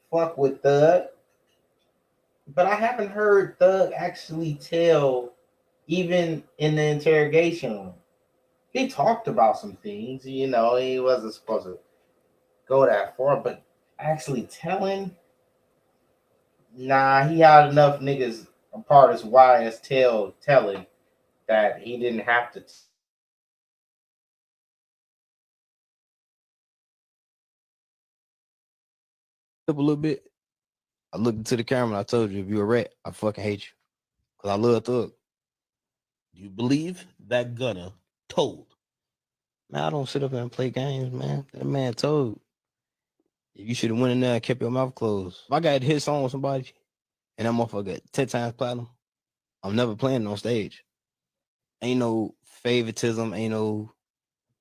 fuck with Thug. But I haven't heard Thug actually tell, even in the interrogation room. He talked about some things, he wasn't supposed to go that far, but actually telling, nah, he had enough niggas a part of his YS telling that he didn't have to. up a little bit. I looked into the camera and I told you, if you a rat, I fucking hate you. Cause I love Thug. You believe that Gunna told? Man, I don't sit up and play games, man. That man told. You should have went in there and kept your mouth closed. If I got to hit a song with somebody and that motherfucker got 10 times platinum, I'm never playing it on stage. Ain't no favoritism, ain't no.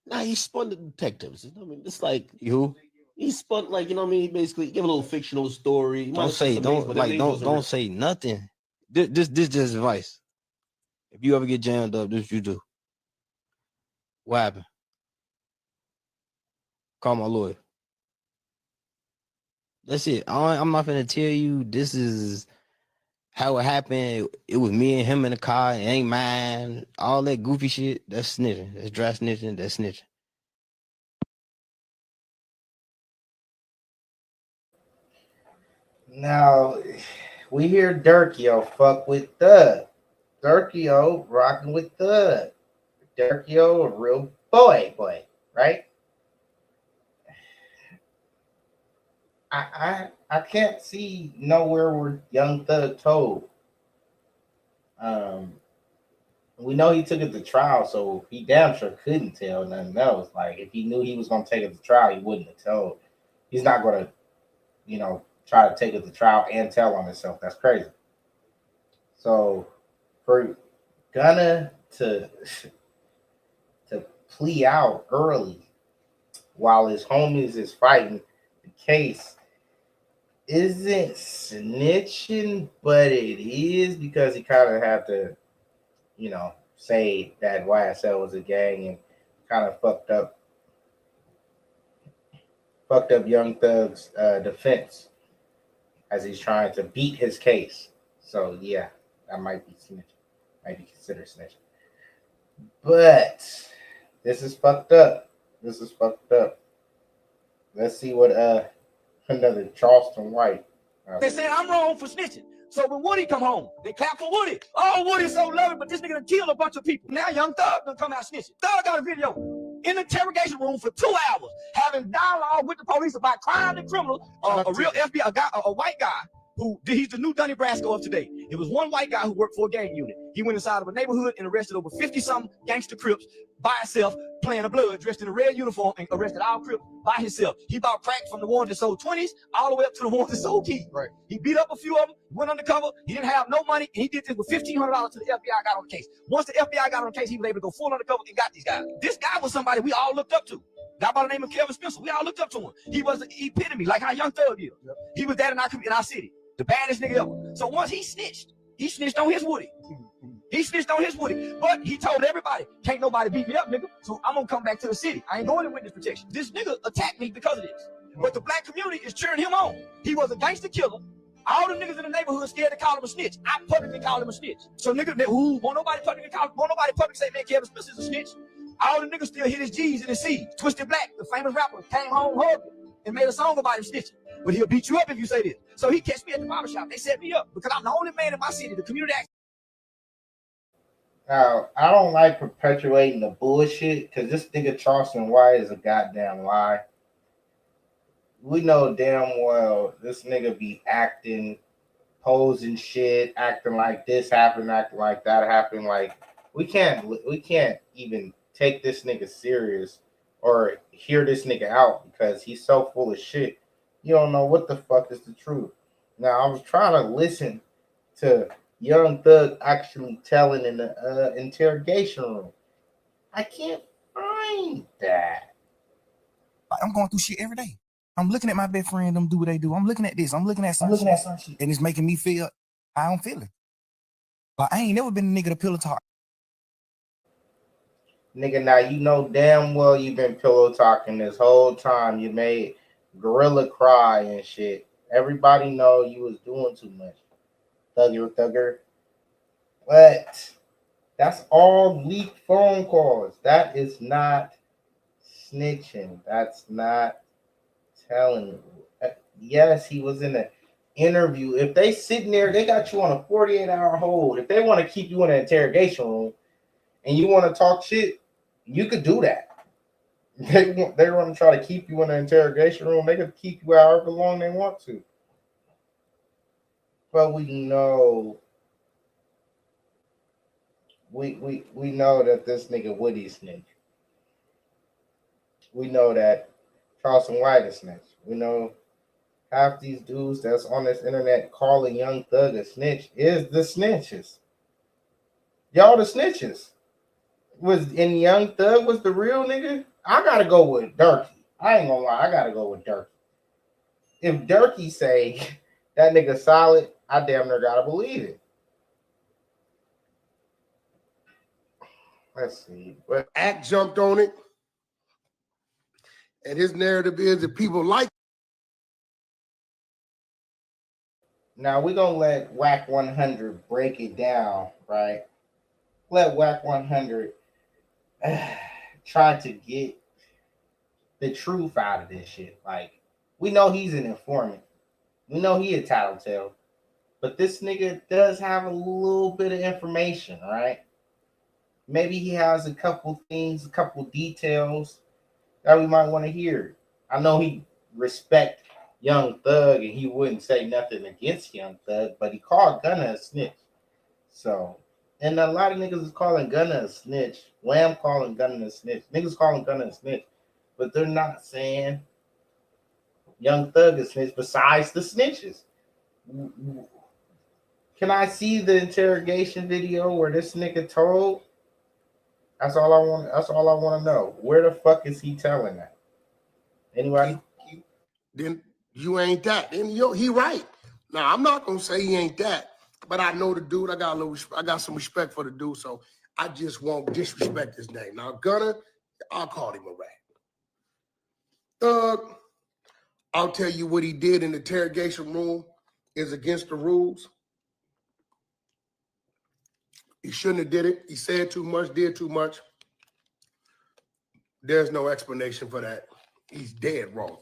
Nah, he spun the detectives. I mean, it's like You he spun like, you know what I mean? Basically, give a little fictional story. He might don't have said say some names, but them names wasn't real. don't say nothing. This just advice. If you ever get jammed up, this you do. What happened? Call my lawyer. That's it. I'm not gonna tell you this is how it happened. It was me and him in the car. It ain't mine. All that goofy shit. That's snitching. That's dry snitching. That's snitching. Now, we hear Durkio fuck with Thug. Durkio rocking with Thug. Durkio a real boy, right? I can't see nowhere where Young Thug told. Um, we know he took it to trial, so he damn sure couldn't tell nothing else. Like if he knew he was gonna take it to trial, he wouldn't have told. He's not gonna, try to take it to trial and tell on himself. That's crazy. So for Gunna to to plea out early while his homies is fighting the case, isn't snitching, but it is because he kind of had to, say that YSL was a gang and kind of fucked up Young Thug's defense as he's trying to beat his case. So yeah, that might be snitching, might be considered snitching. But this is fucked up. This is fucked up. Let's see what another Charleston White. They say I'm wrong for snitching. So when Woody come home, they clap for Woody. Oh, Woody's so loving, but this nigga done killed a bunch of people. Now Young Thug done come out snitching. Thug got a video in the interrogation room for 2 hours, having dialogue with the police about crime and criminals. A real FBI guy, a white guy, he's the new Donnie Brasco of today. It was one white guy who worked for a gang unit. He went inside of a neighborhood and arrested over 50-something gangster Crips by himself, playing a blood, dressed in a red uniform, and arrested all Crips by himself. He bought crack from the ones that sold 20s all the way up to the ones that sold keys. Right. He beat up a few of them, went undercover. He didn't have no money, and he did this with $1,500 to the FBI got on the case. Once the FBI got on the case, he was able to go full undercover and got these guys. This guy was somebody we all looked up to. Guy by the name of Kevin Spencer. We all looked up to him. He was the epitome, like how Young Thug is. Yep. He was that in our city. The baddest nigga ever. So once he snitched on his Woody. He snitched on his Woody. But he told everybody, can't nobody beat me up, nigga. So I'm gonna come back to the city. I ain't going to witness protection. This nigga attacked me because of this. But the black community is cheering him on. He was a gangster killer. All the niggas in the neighborhood scared to call him a snitch. I publicly call him a snitch. So nigga, won't nobody publicly say, man, Kevin Smith is a snitch. All the niggas still hit his G's and his C's. Twisted Black, the famous rapper, came home hugging and made a song about him snitching. But he'll beat you up if you say this. So he catch me at the barbershop. They set me up because I'm the only man in my city. The community act. Now, I don't like perpetuating the bullshit because this nigga Charleston White is a goddamn lie. We know damn well this nigga be acting, posing shit, acting like this happened, acting like that happened. Like we can't even take this nigga serious or hear this nigga out because he's so full of shit. You don't know what the fuck is the truth. Now I was trying to listen to Young Thug actually telling in the interrogation room. I can't find that. I'm going through shit every day. I'm looking at my best friend, them do what they do. I'm looking at this. I'm looking at some shit. And it's making me feel how I'm feeling. Like I ain't never been a nigga to pillow talk. Nigga, now you know damn well you've been pillow talking this whole time. You made Gorilla cry and shit. Everybody know you was doing too much. Thugger. But that's all leaked phone calls. That is not snitching. That's not telling you. Yes, he was in an interview. If they sitting there, they got you on a 48-hour hold. If they want to keep you in an interrogation room and you want to talk shit, you could do that. They want to try to keep you in an interrogation room. They could keep you however long they want to. But we know we know that this nigga Woody snitch. We know that Charleston White is snitch. We know half these dudes that's on this internet calling Young Thug a snitch is the snitches. Y'all the snitches. And Young Thug was the real nigga? I gotta go with Durkee. I ain't gonna lie, I gotta go with Durkee. If Durkee say that nigga solid, I damn near gotta believe it. Let's see. But Act jumped on it. And his narrative is that people like. Now we're gonna let Whack 100 break it down, right? Let Whack 100 try to get the truth out of this shit. Like, we know he's an informant. We know he a tattletale. But this nigga does have a little bit of information, right? Maybe he has a couple things, a couple details that we might want to hear. I know he respect Young Thug and he wouldn't say nothing against Young Thug, but he called Gunna a snitch. So, and a lot of niggas is calling Gunna a snitch. Wham calling Gunna a snitch. Niggas calling Gunna a snitch. But they're not saying Young Thug is snitch besides the snitches. Can I see the interrogation video where this nigga told? That's all I want. That's all I want to know. Where the fuck is he telling that? Anybody? Then You ain't that. And he right. Now, I'm not going to say he ain't that, but I know the dude. I got some respect for the dude, so I just won't disrespect his name. Now, Gunner, I'll call him a rat. Thug, I'll tell you what he did in the interrogation room is against the rules. He shouldn't have did it. He said too much, did too much. There's no explanation for that. He's dead wrong.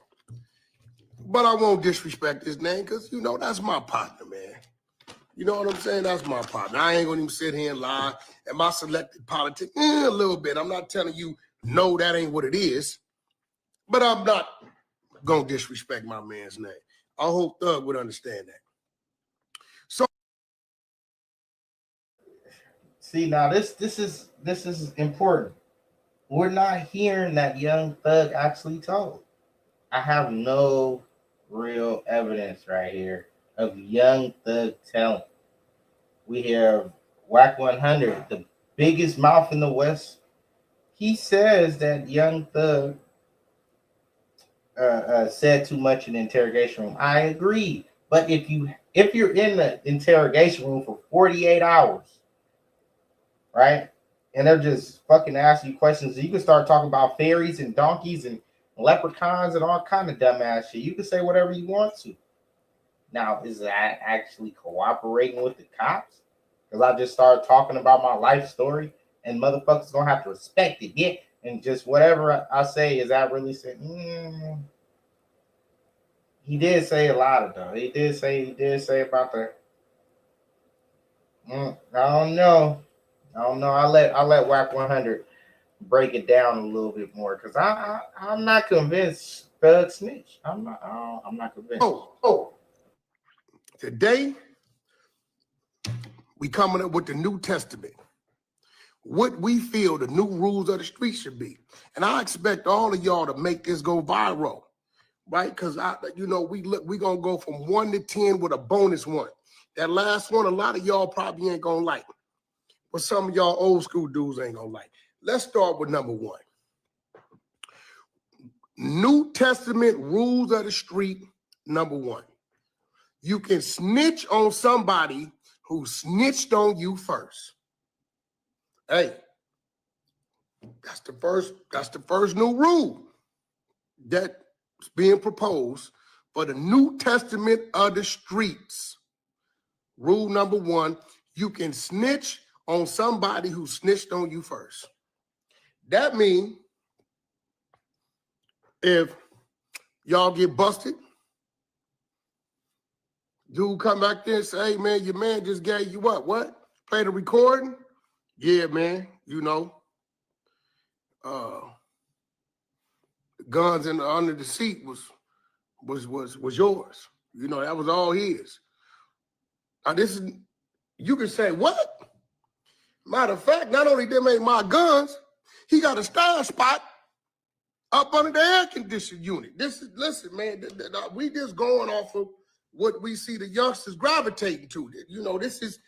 But I won't disrespect his name because, that's my partner, man. You know what I'm saying? That's my partner. I ain't going to even sit here and lie. Am I selected politics? A little bit. I'm not telling you, no, that ain't what it is. But I'm not going to disrespect my man's name. I hope Thug would understand that. So, See, now this is important. We're not hearing that Young Thug actually told. I have no real evidence right here of Young Thug telling. We hear Whack 100, the biggest mouth in the West. He says that Young Thug said too much in the interrogation room. I agree, but if you're in the interrogation room for 48 hours, right, and they're just fucking asking you questions, you can start talking about fairies and donkeys and leprechauns and all kind of dumbass shit. You can say whatever you want to. Now, is that actually cooperating with the cops? Because I just started talking about my life story, and motherfuckers gonna have to respect it, yeah. And just whatever I say, is that really saying? He did say a lot of though. He did say about the. I don't know. I let Whack 100 break it down a little bit more because I'm not convinced Thug snitch. I'm not convinced. Today we coming up with the New Testament. What we feel the new rules of the street should be. And I expect all of y'all to make this go viral, right? Because we gonna go from 1 to 10 with a bonus 1. That last one, a lot of y'all probably ain't gonna like, but some of y'all old school dudes ain't gonna like. Let's start with number 1. New Testament rules of the street, number 1. You can snitch on somebody who snitched on you first. Hey, that's the first new rule that's being proposed for the New Testament of the streets. Rule number 1, you can snitch on somebody who snitched on you first. That means if y'all get busted, dude come back there and say, hey, man, your man just gave you up. What? Play the recording? Yeah, man, guns under the seat was yours. That was all his. Now you can say, what? Matter of fact, not only them ain't my guns, he got a style spot up under the air conditioning unit. Listen, man, we just going off of what we see the youngsters gravitating to. This is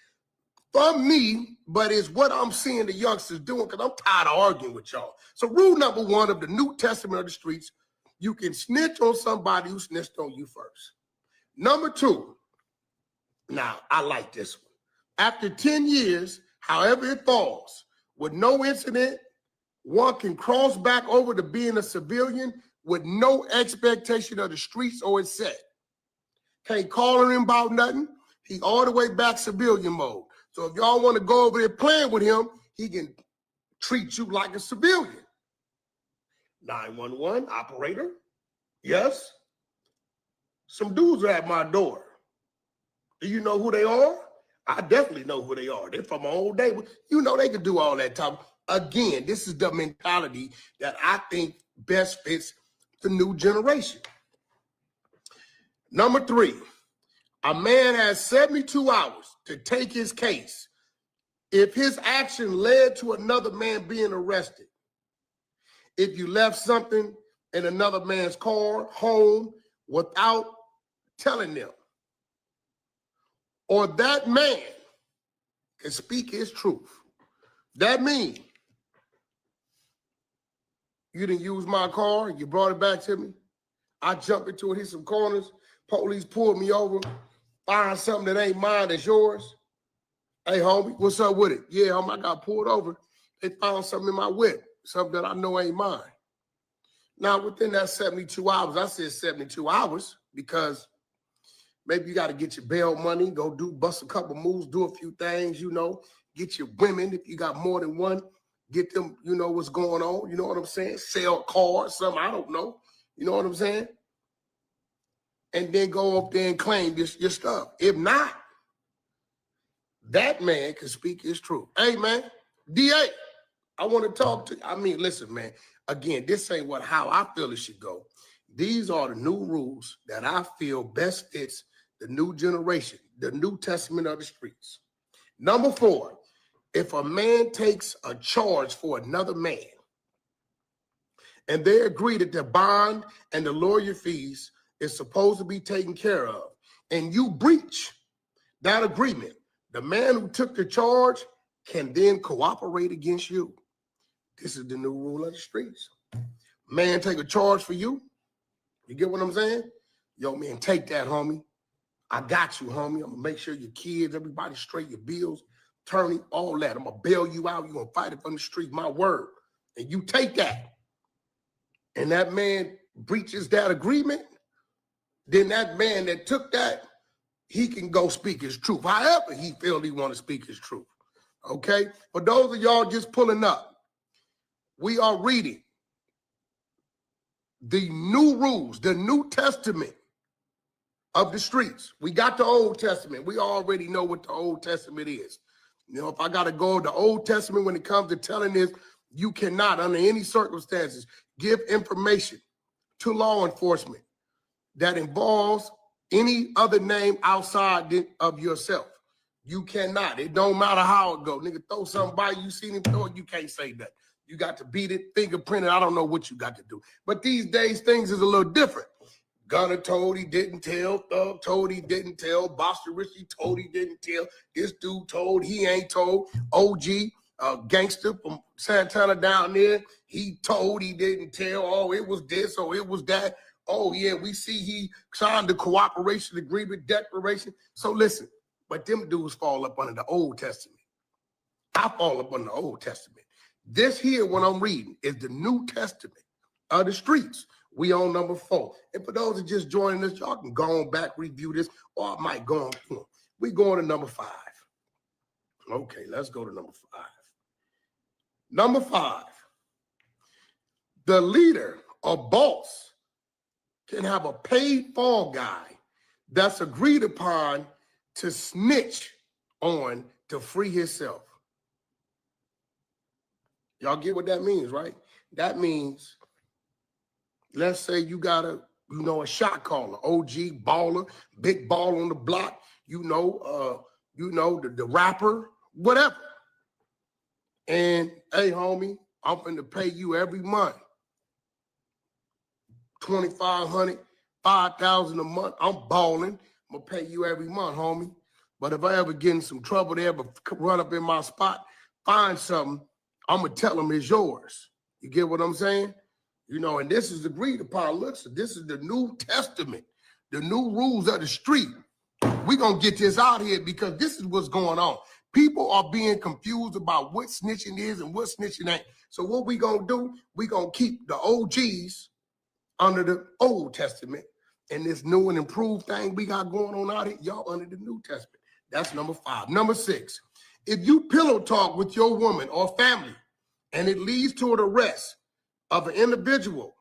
from me, but it's what I'm seeing the youngsters doing because I'm tired of arguing with y'all. So rule number 1 of the New Testament of the streets, you can snitch on somebody who snitched on you first. Number 2, now I like this one. After 10 years, however it falls, with no incident, one can cross back over to being a civilian with no expectation of the streets or its set. Can't call him about nothing. He all the way back civilian mode. So if y'all want to go over there playing with him, he can treat you like a civilian. 911 operator. Yes. Some dudes are at my door. Do you know who they are? I definitely know who they are. They're from my old day. They can do all that talk. Again, this is the mentality that I think best fits the new generation. Number 3, a man has 72 hours to take his case if his action led to another man being arrested. If you left something in another man's car, home, without telling them, or that man can speak his truth. That means you didn't use my car, you brought it back to me. I jump into it, hit some corners. Police pulled me over. Find something that ain't mine that's yours. Hey, homie, what's up with it? Yeah, homie, I got pulled over. They found something in my whip, something that I know ain't mine. Now, within that 72 hours, I said 72 hours because maybe you got to get your bail money, go bust a couple moves, do a few things, you know, get your women, if you got more than one, get them, you know, what's going on, you know what I'm saying? Sell cars, something, I don't know, you know what I'm saying? And then go up there and claim your stuff. If not, that man can speak his truth. Hey, man, DA, I want to talk to you. I mean, listen, man, again, this ain't how I feel it should go. These are the new rules that I feel best fits the new generation, the New Testament of the streets. Number 4, if a man takes a charge for another man and they agree that the bond and the lawyer fees is supposed to be taken care of, and you breach that agreement, the man who took the charge can then cooperate against you. This is the new rule of the streets. Man take a charge for you. You get what I'm saying? Yo, man, take that, homie. I got you, homie. I'm going to make sure your kids, everybody straight, your bills, attorney, all that. I'm going to bail you out. You're going to fight it from the street, my word. And you take that. And that man breaches that agreement, then that man that took that, he can go speak his truth. However he feels he want to speak his truth. Okay? For those of y'all just pulling up, we are reading the new rules, the New Testament of the streets. We got the Old Testament. We already know what the Old Testament is. You know, if I got to go to the Old Testament when it comes to telling this, you cannot, under any circumstances, give information to law enforcement that involves any other name outside of yourself. You cannot. It don't matter how it go. Nigga, throw something by you, see him throw it, you can't say that. You got to beat it, fingerprint it. I don't know what you got to do. But these days, things is a little different. Gunner told he didn't tell. Thug told he didn't tell. Buster Richie told he didn't tell. This dude told he ain't told. OG, gangster from Santana down there, he told he didn't tell. Oh, it was this, or it was that. Oh, yeah, we see he signed the cooperation agreement declaration. So listen, but them dudes fall up under the Old Testament. I fall up under the Old Testament. This here, what I'm reading, is the New Testament of the streets. We on number 4. And for those that just joining us, y'all can go on back, review this, or I might go on through them. We going to number 5. Okay, let's go to number 5. Number 5. The leader or boss can have a paid fall guy that's agreed upon to snitch on to free himself. Y'all get what that means, right? That means, let's say you got a shot caller, OG baller, big ball on the block, the rapper, whatever. And hey, homie, I'm finna pay you every month. $2,500, $5,000 a month. I'm balling. I'm gonna pay you every month, homie. But if I ever get in some trouble, they ever run up in my spot, find something, I'm gonna tell them it's yours. You get what I'm saying? You know, and this is agreed upon. Look, so this is the New Testament, the new rules of the street. We're gonna get this out here because this is what's going on. People are being confused about what snitching is and what snitching ain't. So what we gonna do, we gonna keep the OGs under the Old Testament, and this new and improved thing we got going on out here, y'all under the New Testament. That's number 5. Number 6, if you pillow talk with your woman or family and it leads to an arrest of an individual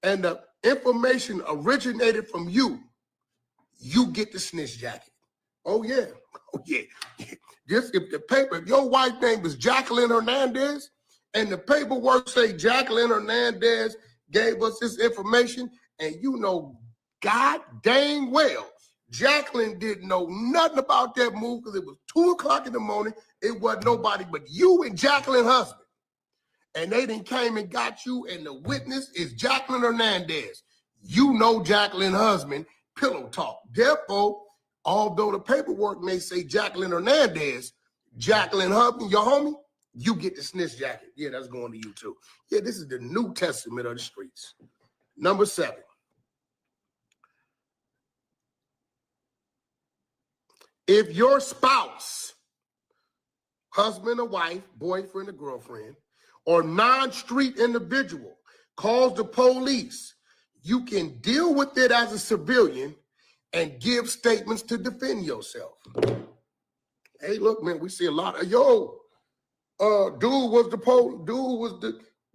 and the information originated from you, you get the snitch jacket. Oh yeah, oh yeah. Just if your wife name is Jacqueline Hernandez and the paperwork say Jacqueline Hernandez gave us this information, and you know god dang well Jacqueline didn't know nothing about that move because it was 2 o'clock in the morning. It wasn't nobody but you and Jacqueline's husband. And they done came and got you, and the witness is Jacqueline Hernandez. You know Jacqueline's husband, pillow talk. Therefore, although the paperwork may say Jacqueline Hernandez, Jacqueline husband, your homie, you get the snitch jacket. Yeah, that's going to you too. Yeah, this is the New Testament of the streets. Number 7. If your spouse, husband or wife, boyfriend or girlfriend, or non-street individual calls the police, you can deal with it as a civilian and give statements to defend yourself. Hey, look, man, we see a lot of,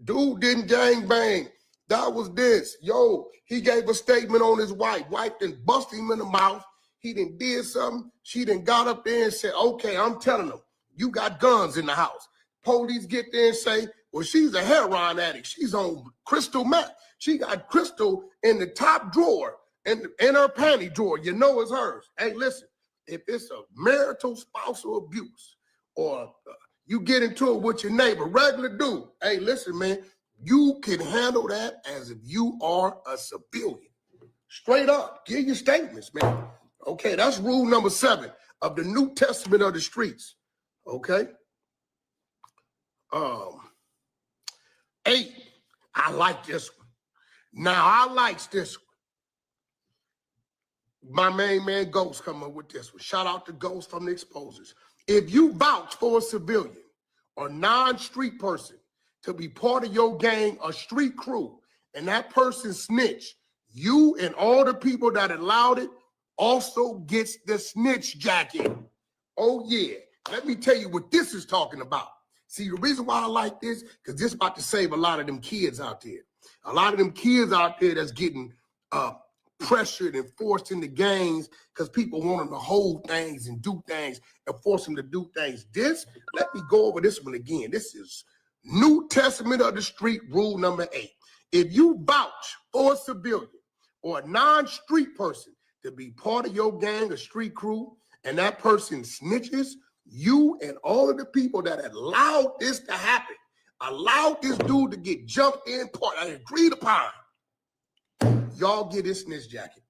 dude didn't gang bang. That was this. Yo, he gave a statement on his wife. Wife done busted him in the mouth. He done did something. She done got up there and said, okay, I'm telling them, you got guns in the house. Police get there and say, well, she's a heroin addict. She's on crystal meth. She got crystal in the top drawer, in her panty drawer. You know it's hers. Hey, listen, if it's a marital spousal abuse or you get into it with your neighbor, regular dude, hey, listen, man, you can handle that as if you are a civilian. Straight up, give your statements, man. Okay, that's rule number 7 of the New Testament of the streets. Okay. 8, I like this one. Now, I like this one. My main man Ghost come up with this one. Shout out to Ghost from the Exposers. If you vouch for a civilian or non-street person to be part of your gang or street crew, and that person snitch, you and all the people that allowed it also gets the snitch jacket. Oh, yeah. Let me tell you what this is talking about. See, the reason why I like this, because this is about to save a lot of them kids out there. A lot of them kids out there that's getting pressured and forced into gangs because people want them to hold things and do things and force them to do things. Let me go over this one again. This is New Testament of the Street, rule number 8. If you vouch for a civilian or a non-street person to be part of your gang or street crew, and that person snitches, you and all of the people that allowed this to happen, allowed this dude to get jumped in, agreed upon, y'all get this snitch jacket.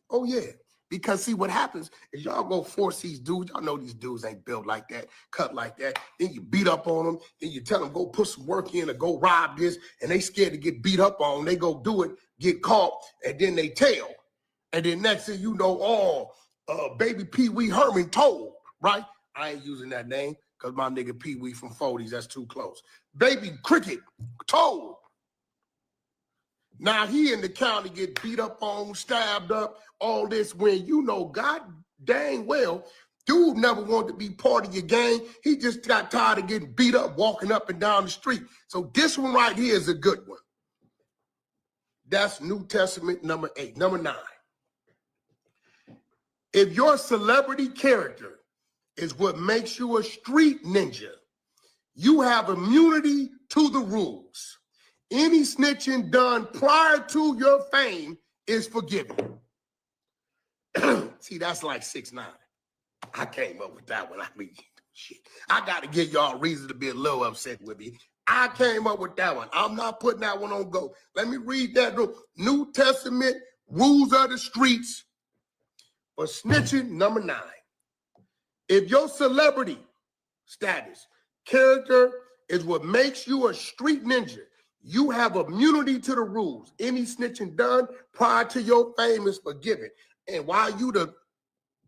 Oh, yeah. Because, see, what happens is y'all go force these dudes. Y'all know these dudes ain't built like that, cut like that. Then you beat up on them. Then you tell them, go put some work in or go rob this. And they scared to get beat up on. They go do it, get caught, and then they tell. And then next thing you know, baby Pee Wee Herman told, right? I ain't using that name because my nigga Pee Wee from 40s, that's too close. Baby Cricket told. Now he in the county get beat up on, stabbed up, all this when you know God dang well, dude never wanted to be part of your gang. He just got tired of getting beat up, walking up and down the street. So this one right here is a good one. That's New Testament number 8. Number 9. If your celebrity character is what makes you a street ninja, you have immunity to the rules. Any snitching done prior to your fame is forgiven. See, that's like 6ix9ine. I came up with that one. I mean, shit. I got to give y'all a reason to be a little upset with me. I came up with that one. I'm not putting that one on go. Let me read that New Testament rules of the streets for snitching, number 9. If your celebrity status, character is what makes you a street ninja, you have immunity to the rules. Any snitching done prior to your fame is forgiven. And while you the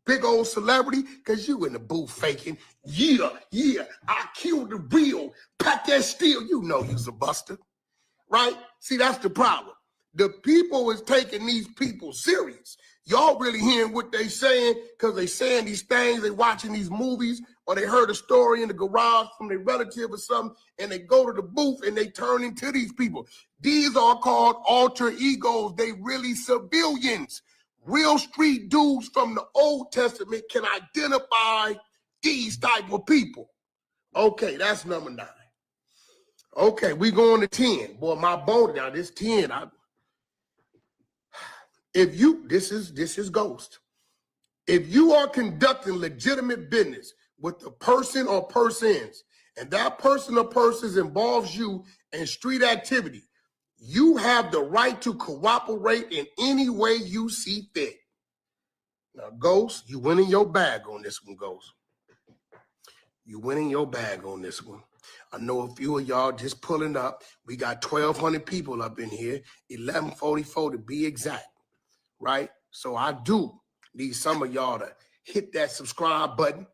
big old celebrity, because you in the booth faking, yeah, I killed the real, pack that steel, you know you's a buster, right? See, that's the problem. The people is taking these people serious. Y'all really hearing what they saying because they saying these things, they watching these movies, or they heard a story in the garage from their relative or something, and they go to the booth and they turn into these people. These are called alter egos. They really civilians. Real street dudes from the Old Testament can identify these type of people. Okay, that's number 9. Okay, we going to 10. Boy, my bone now, this 10. This is Ghost. If you are conducting legitimate business with the person or persons, and that person or persons involves you in street activity, you have the right to cooperate in any way you see fit. Now, Ghost, you went in your bag on this one, Ghost. You went in your bag on this one. I know a few of y'all just pulling up. We got 1,200 people up in here, 1144 to be exact, right? So I do need some of y'all to hit that subscribe button.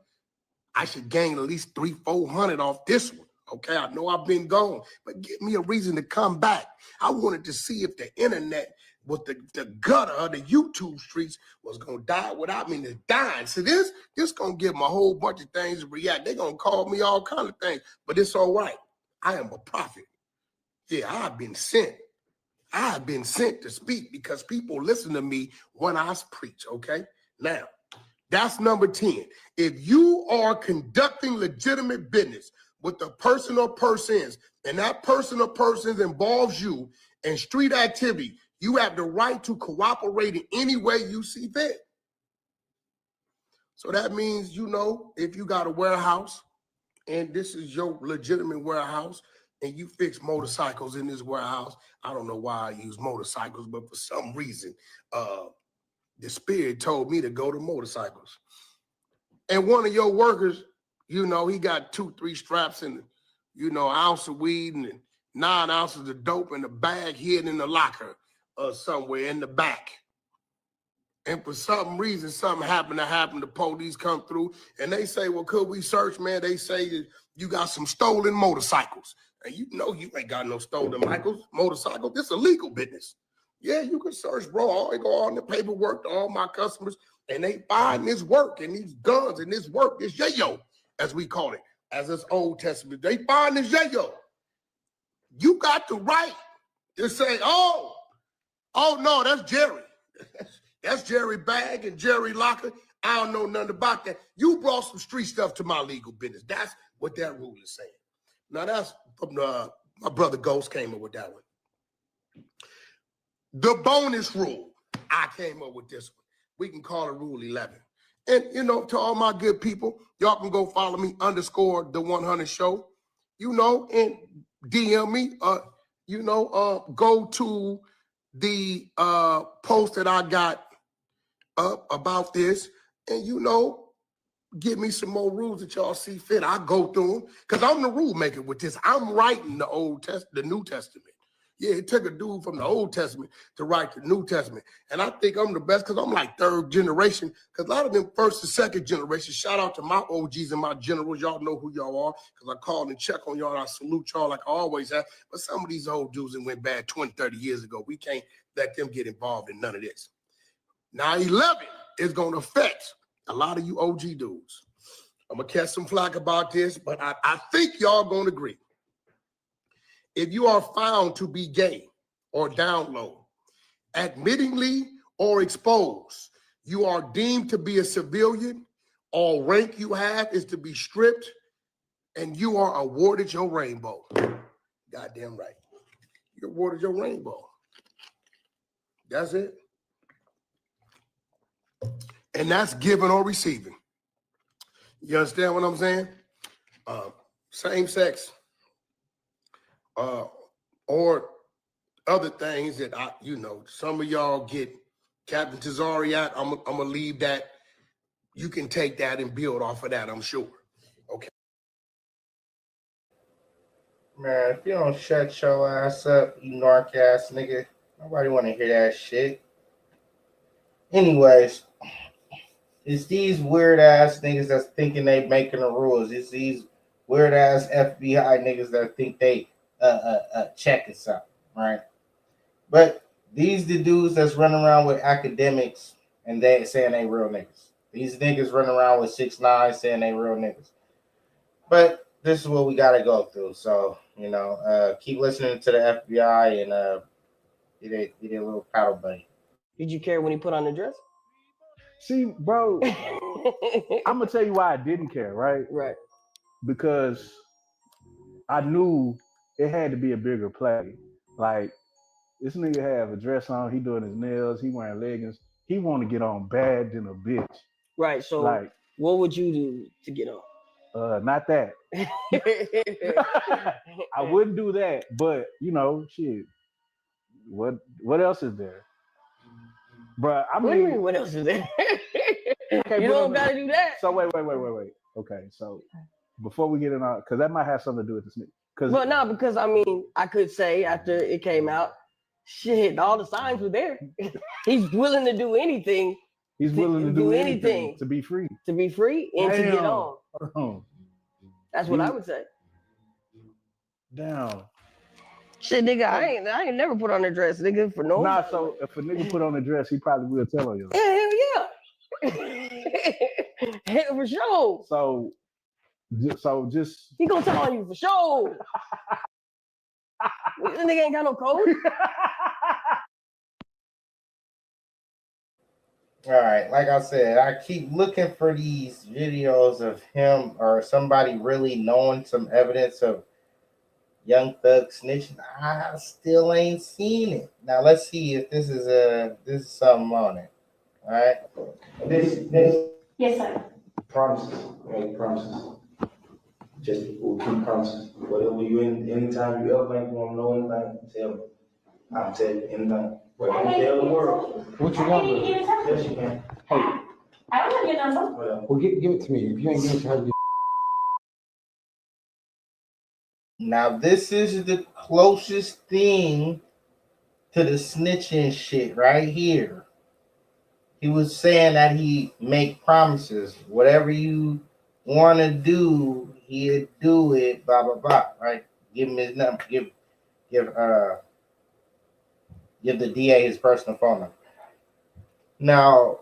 I should gain at least 300-400 off this one. Okay, I know I've been gone, but give me a reason to come back. I wanted to see if the internet was the gutter of the YouTube streets was gonna die without me. It's dying. So this gonna give them a whole bunch of things to react. They're gonna call me all kind of things, but it's all right. I am a prophet. Yeah, I've been sent. I've been sent to speak because people listen to me when I preach. Okay, now. That's number 10. If you are conducting legitimate business with a person or persons, and that person or persons involves you in street activity, you have the right to cooperate in any way you see fit. So that means, if you got a warehouse and this is your legitimate warehouse and you fix motorcycles in this warehouse, I don't know why I use motorcycles, but for some reason, the spirit told me to go to motorcycles. And one of your workers, he got 2-3 straps and, ounce of weed and 9 ounces of dope in a bag hidden in the locker somewhere in the back. And for some reason, something happened to happen. The police come through and they say, well, could we search, man? They say that you got some stolen motorcycles. And you ain't got no stolen motorcycles. This is a legal business. Yeah, you can search, bro. I go on the paperwork to all my customers. And they find this work and these guns and this work, this yayo, as we call it, as this Old Testament. They find this yayo. You got the right to say, oh no, that's Jerry. That's Jerry Bag and Jerry Locker. I don't know nothing about that. You brought some street stuff to my legal business. That's what that rule is saying. Now that's from my brother Ghost came up with that one. The bonus rule, I came up with this one. We can call it Rule 11. And, to all my good people, y'all can go follow me, _the100 show, and DM me, go to the post that I got up about this and, give me some more rules that y'all see fit. I go through them because I'm the rule maker with this. I'm writing the New Testament. Yeah, it took a dude from the Old Testament to write the New Testament. And I think I'm the best because I'm like 3rd generation. Because a lot of them 1st and 2nd generation, shout out to my OGs and my generals. Y'all know who y'all are because I call and check on y'all and I salute y'all like I always have. But some of these old dudes that went bad 20, 30 years ago, we can't let them get involved in none of this. Now, 11 is going to affect a lot of you OG dudes. I'm going to catch some flack about this, but I think y'all going to agree. If you are found to be gay or down low, admittingly or exposed, you are deemed to be a civilian. All rank you have is to be stripped, and you are awarded your rainbow. Goddamn right. You're awarded your rainbow. That's it. And that's giving or receiving. You understand what I'm saying? Same sex. Or other things that some of y'all get Captain Tazari at. I'm gonna leave that. You can take that and build off of that, I'm sure. Okay. Man, if you don't shut your ass up, you narc ass nigga, nobody want to hear that shit. Anyways, it's these weird ass niggas that's thinking they making the rules. It's these weird ass FBI niggas that think they checking something, right? But these the dudes that's running around with academics and they saying they real niggas. These niggas running around with 6'9" saying they real niggas. But this is what we gotta go through. So, keep listening to the FBI and get a little paddle buddy. Did you care when he put on the dress? See, bro, I'm gonna tell you why I didn't care, right? Right. Because I knew it had to be a bigger play. Like, this nigga have a dress on, he doing his nails, he wearing leggings. He want to get on bad than a bitch. Right. So, like, what would you do to get on? Not that. I wouldn't do that, but shit. What else is there? Bruh, I mean, what else is there? Okay, you don't gotta do that. So wait. Okay, so before we get in on, because that might have something to do with the snitch. Well, no, because I mean, I could say after it came out, shit, all the signs were there. He's willing to do anything He's willing to do anything to be free. To be free and to get on. Hold on. That's what I would say. Damn. Shit, nigga, I ain't never put on a dress, nigga, for no. Nah, so if a nigga put on a dress, he probably will tell on you. Hell yeah. For sure. So just he gonna tell on you for sure. That nigga ain't got no code. All right, like I said, I keep looking for these videos of him or somebody really knowing some evidence of Young Thug snitching. I still ain't seen it. Now let's see if this is something on it. All right. This. Yes, sir. Promises. Make promises. Just we'll keep promises. Whatever you anytime you ever think you want to know anything, tell me. I'll tell you anything. Whatever you tell the world. What you want? Yes, you can. Hey. I don't have your number. Well, give it to me. If you ain't give it to her, Now this is the closest thing to the snitching shit right here. He was saying that he make promises. Whatever you want to do, he'll do it. Blah blah blah. Right? Give him his number. Give the DA his personal phone number. Now,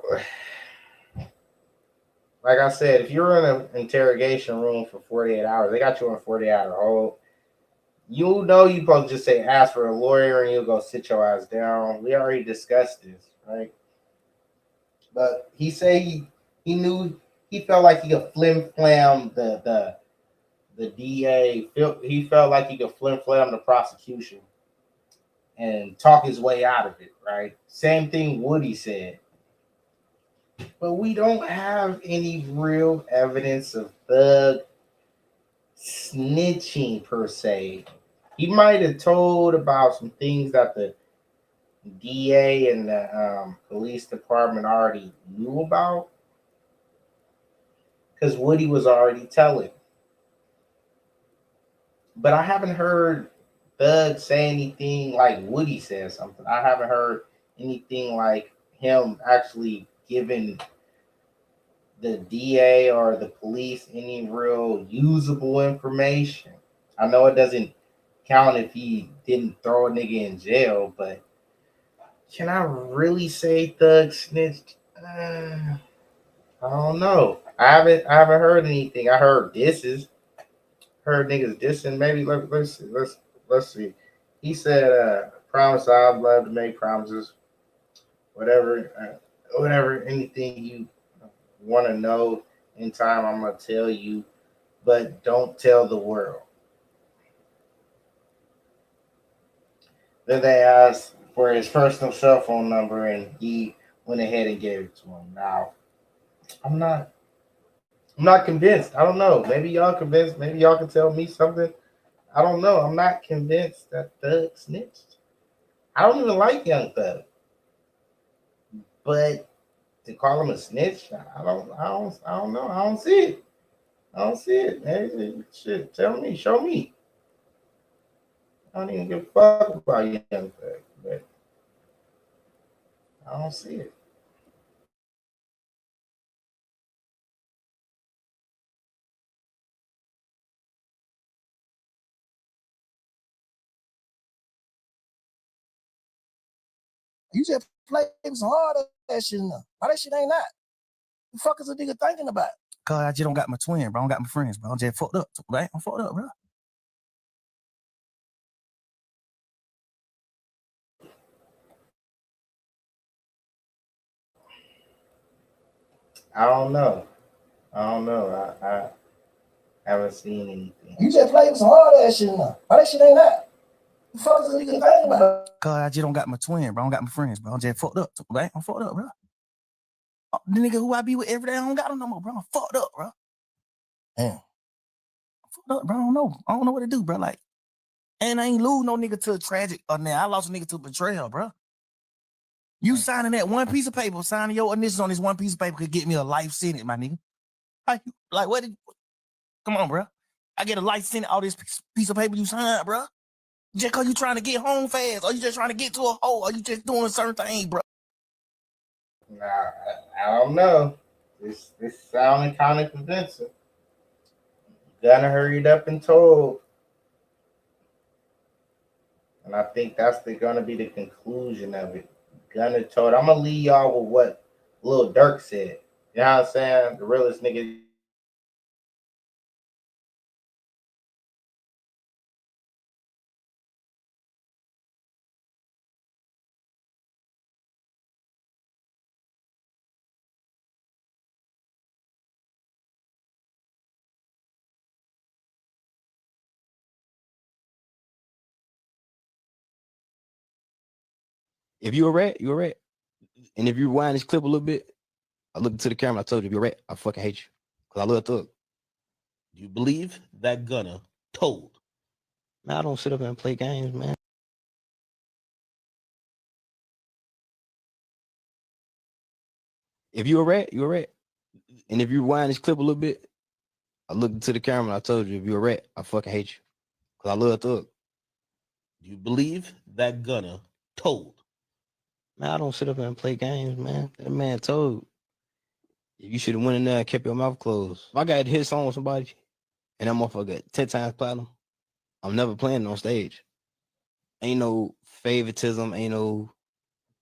like I said, if you're in an interrogation room for 48 hours, they got you on 48-hour hold. You know you're supposed to just say ask for a lawyer and you'll go sit your ass down. We already discussed this, right? But he said he knew he felt like he could flim flam the DA. He felt like he could flim flam the prosecution and talk his way out of it, right? Same thing Woody said. But we don't have any real evidence of Thug snitching per se. He might have told about some things that the DA and the police department already knew about, because Woody was already telling. But I haven't heard Thug say anything like Woody said something. I haven't heard anything like him actually giving the DA or the police any real usable information. I know it doesn't count if he didn't throw a nigga in jail, but can I really say Thug snitched? I don't know. I haven't heard anything. I heard disses. Heard niggas dissing. Maybe let's see. He said, "Promise I'd love to make promises. Whatever, anything you want to know in time, I'm gonna tell you, but don't tell the world." Then they asked for his personal cell phone number, and he went ahead and gave it to him. Now, I'm not convinced. I don't know. Maybe y'all convinced. Maybe y'all can tell me something. I don't know. I'm not convinced that Thug snitched. I don't even like Young Thug, but to call him a snitch, I don't know. I don't see it. I don't see it. Maybe shit. Tell me. Show me. I don't even give a fuck about Young Thug, but I don't see it. You just play some hard ass shit now. Why that shit ain't that? The fuck is a nigga thinking about? Cause I just don't got my twin, bro. I don't got my friends, bro. I'm just fucked up, right? I'm fucked up, bro. I don't know. I haven't seen anything. You just play some hard ass shit now. Why that shit ain't that? The fuck is a nigga thinking about? Cause I just don't got my twin, bro. I don't got my friends, bro. I'm just fucked up, right? I'm fucked up, bro. The nigga who I be with every day, I don't got him no more, bro. I'm fucked up, bro. Damn. I'm fucked up, bro. I don't know what to do, bro. Like, and I ain't lose no nigga to a tragic or now. I lost a nigga to betrayal, bro. You signing that one piece of paper, signing your initials on this one piece of paper could get me a life sentence, my nigga. Like what? Come on, bro. I get a life sentence, all this piece of paper you signed, bro. Just cause you trying to get home fast, or you just trying to get to a hole, or you just doing certain things, bro. Nah, I don't know. This sounding kind of convincing. Gunna hurried up and told, and I think that's gonna be the conclusion of it. Gunna told. I'm gonna leave y'all with what Lil Durk said. You know what I'm saying? The realest nigga. If you a rat, you a rat. And if you rewind this clip a little bit, I looked into the camera. I told you, if you're a rat, I fucking hate you. Cause I love Thug. You believe that Gunna told? Man, I don't sit up and play games, man. If you a rat, you a rat. And if you rewind this clip a little bit, I looked into the camera. I told you, if you're a rat, I fucking hate you. Cause I love Thug. You believe that Gunna told? Man, I don't sit up and play games, man. That man told. You should have went in there and kept your mouth closed. If I got to hit song with somebody and that motherfucker got 10 times platinum, I'm never playing it on stage. Ain't no favoritism, ain't no.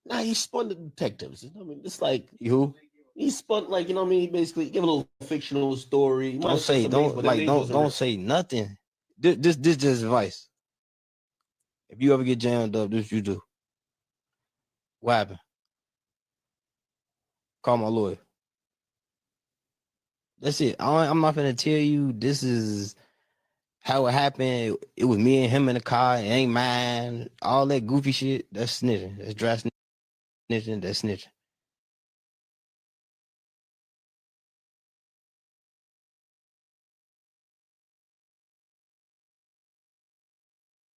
Nah, he spun the detectives. I mean, it's like You he spun like, you know what I mean? Basically, give a little fictional story. He might don't have said say some names, but them names wasn't don't real. say nothing. This just advice. If you ever get jammed up, this you do. What happened? Call my lawyer. That's it. I'm not gonna tell you this is how it happened. It was me and him in the car. It ain't mine. All that goofy shit. That's snitching. That's dry snitching. That's snitching.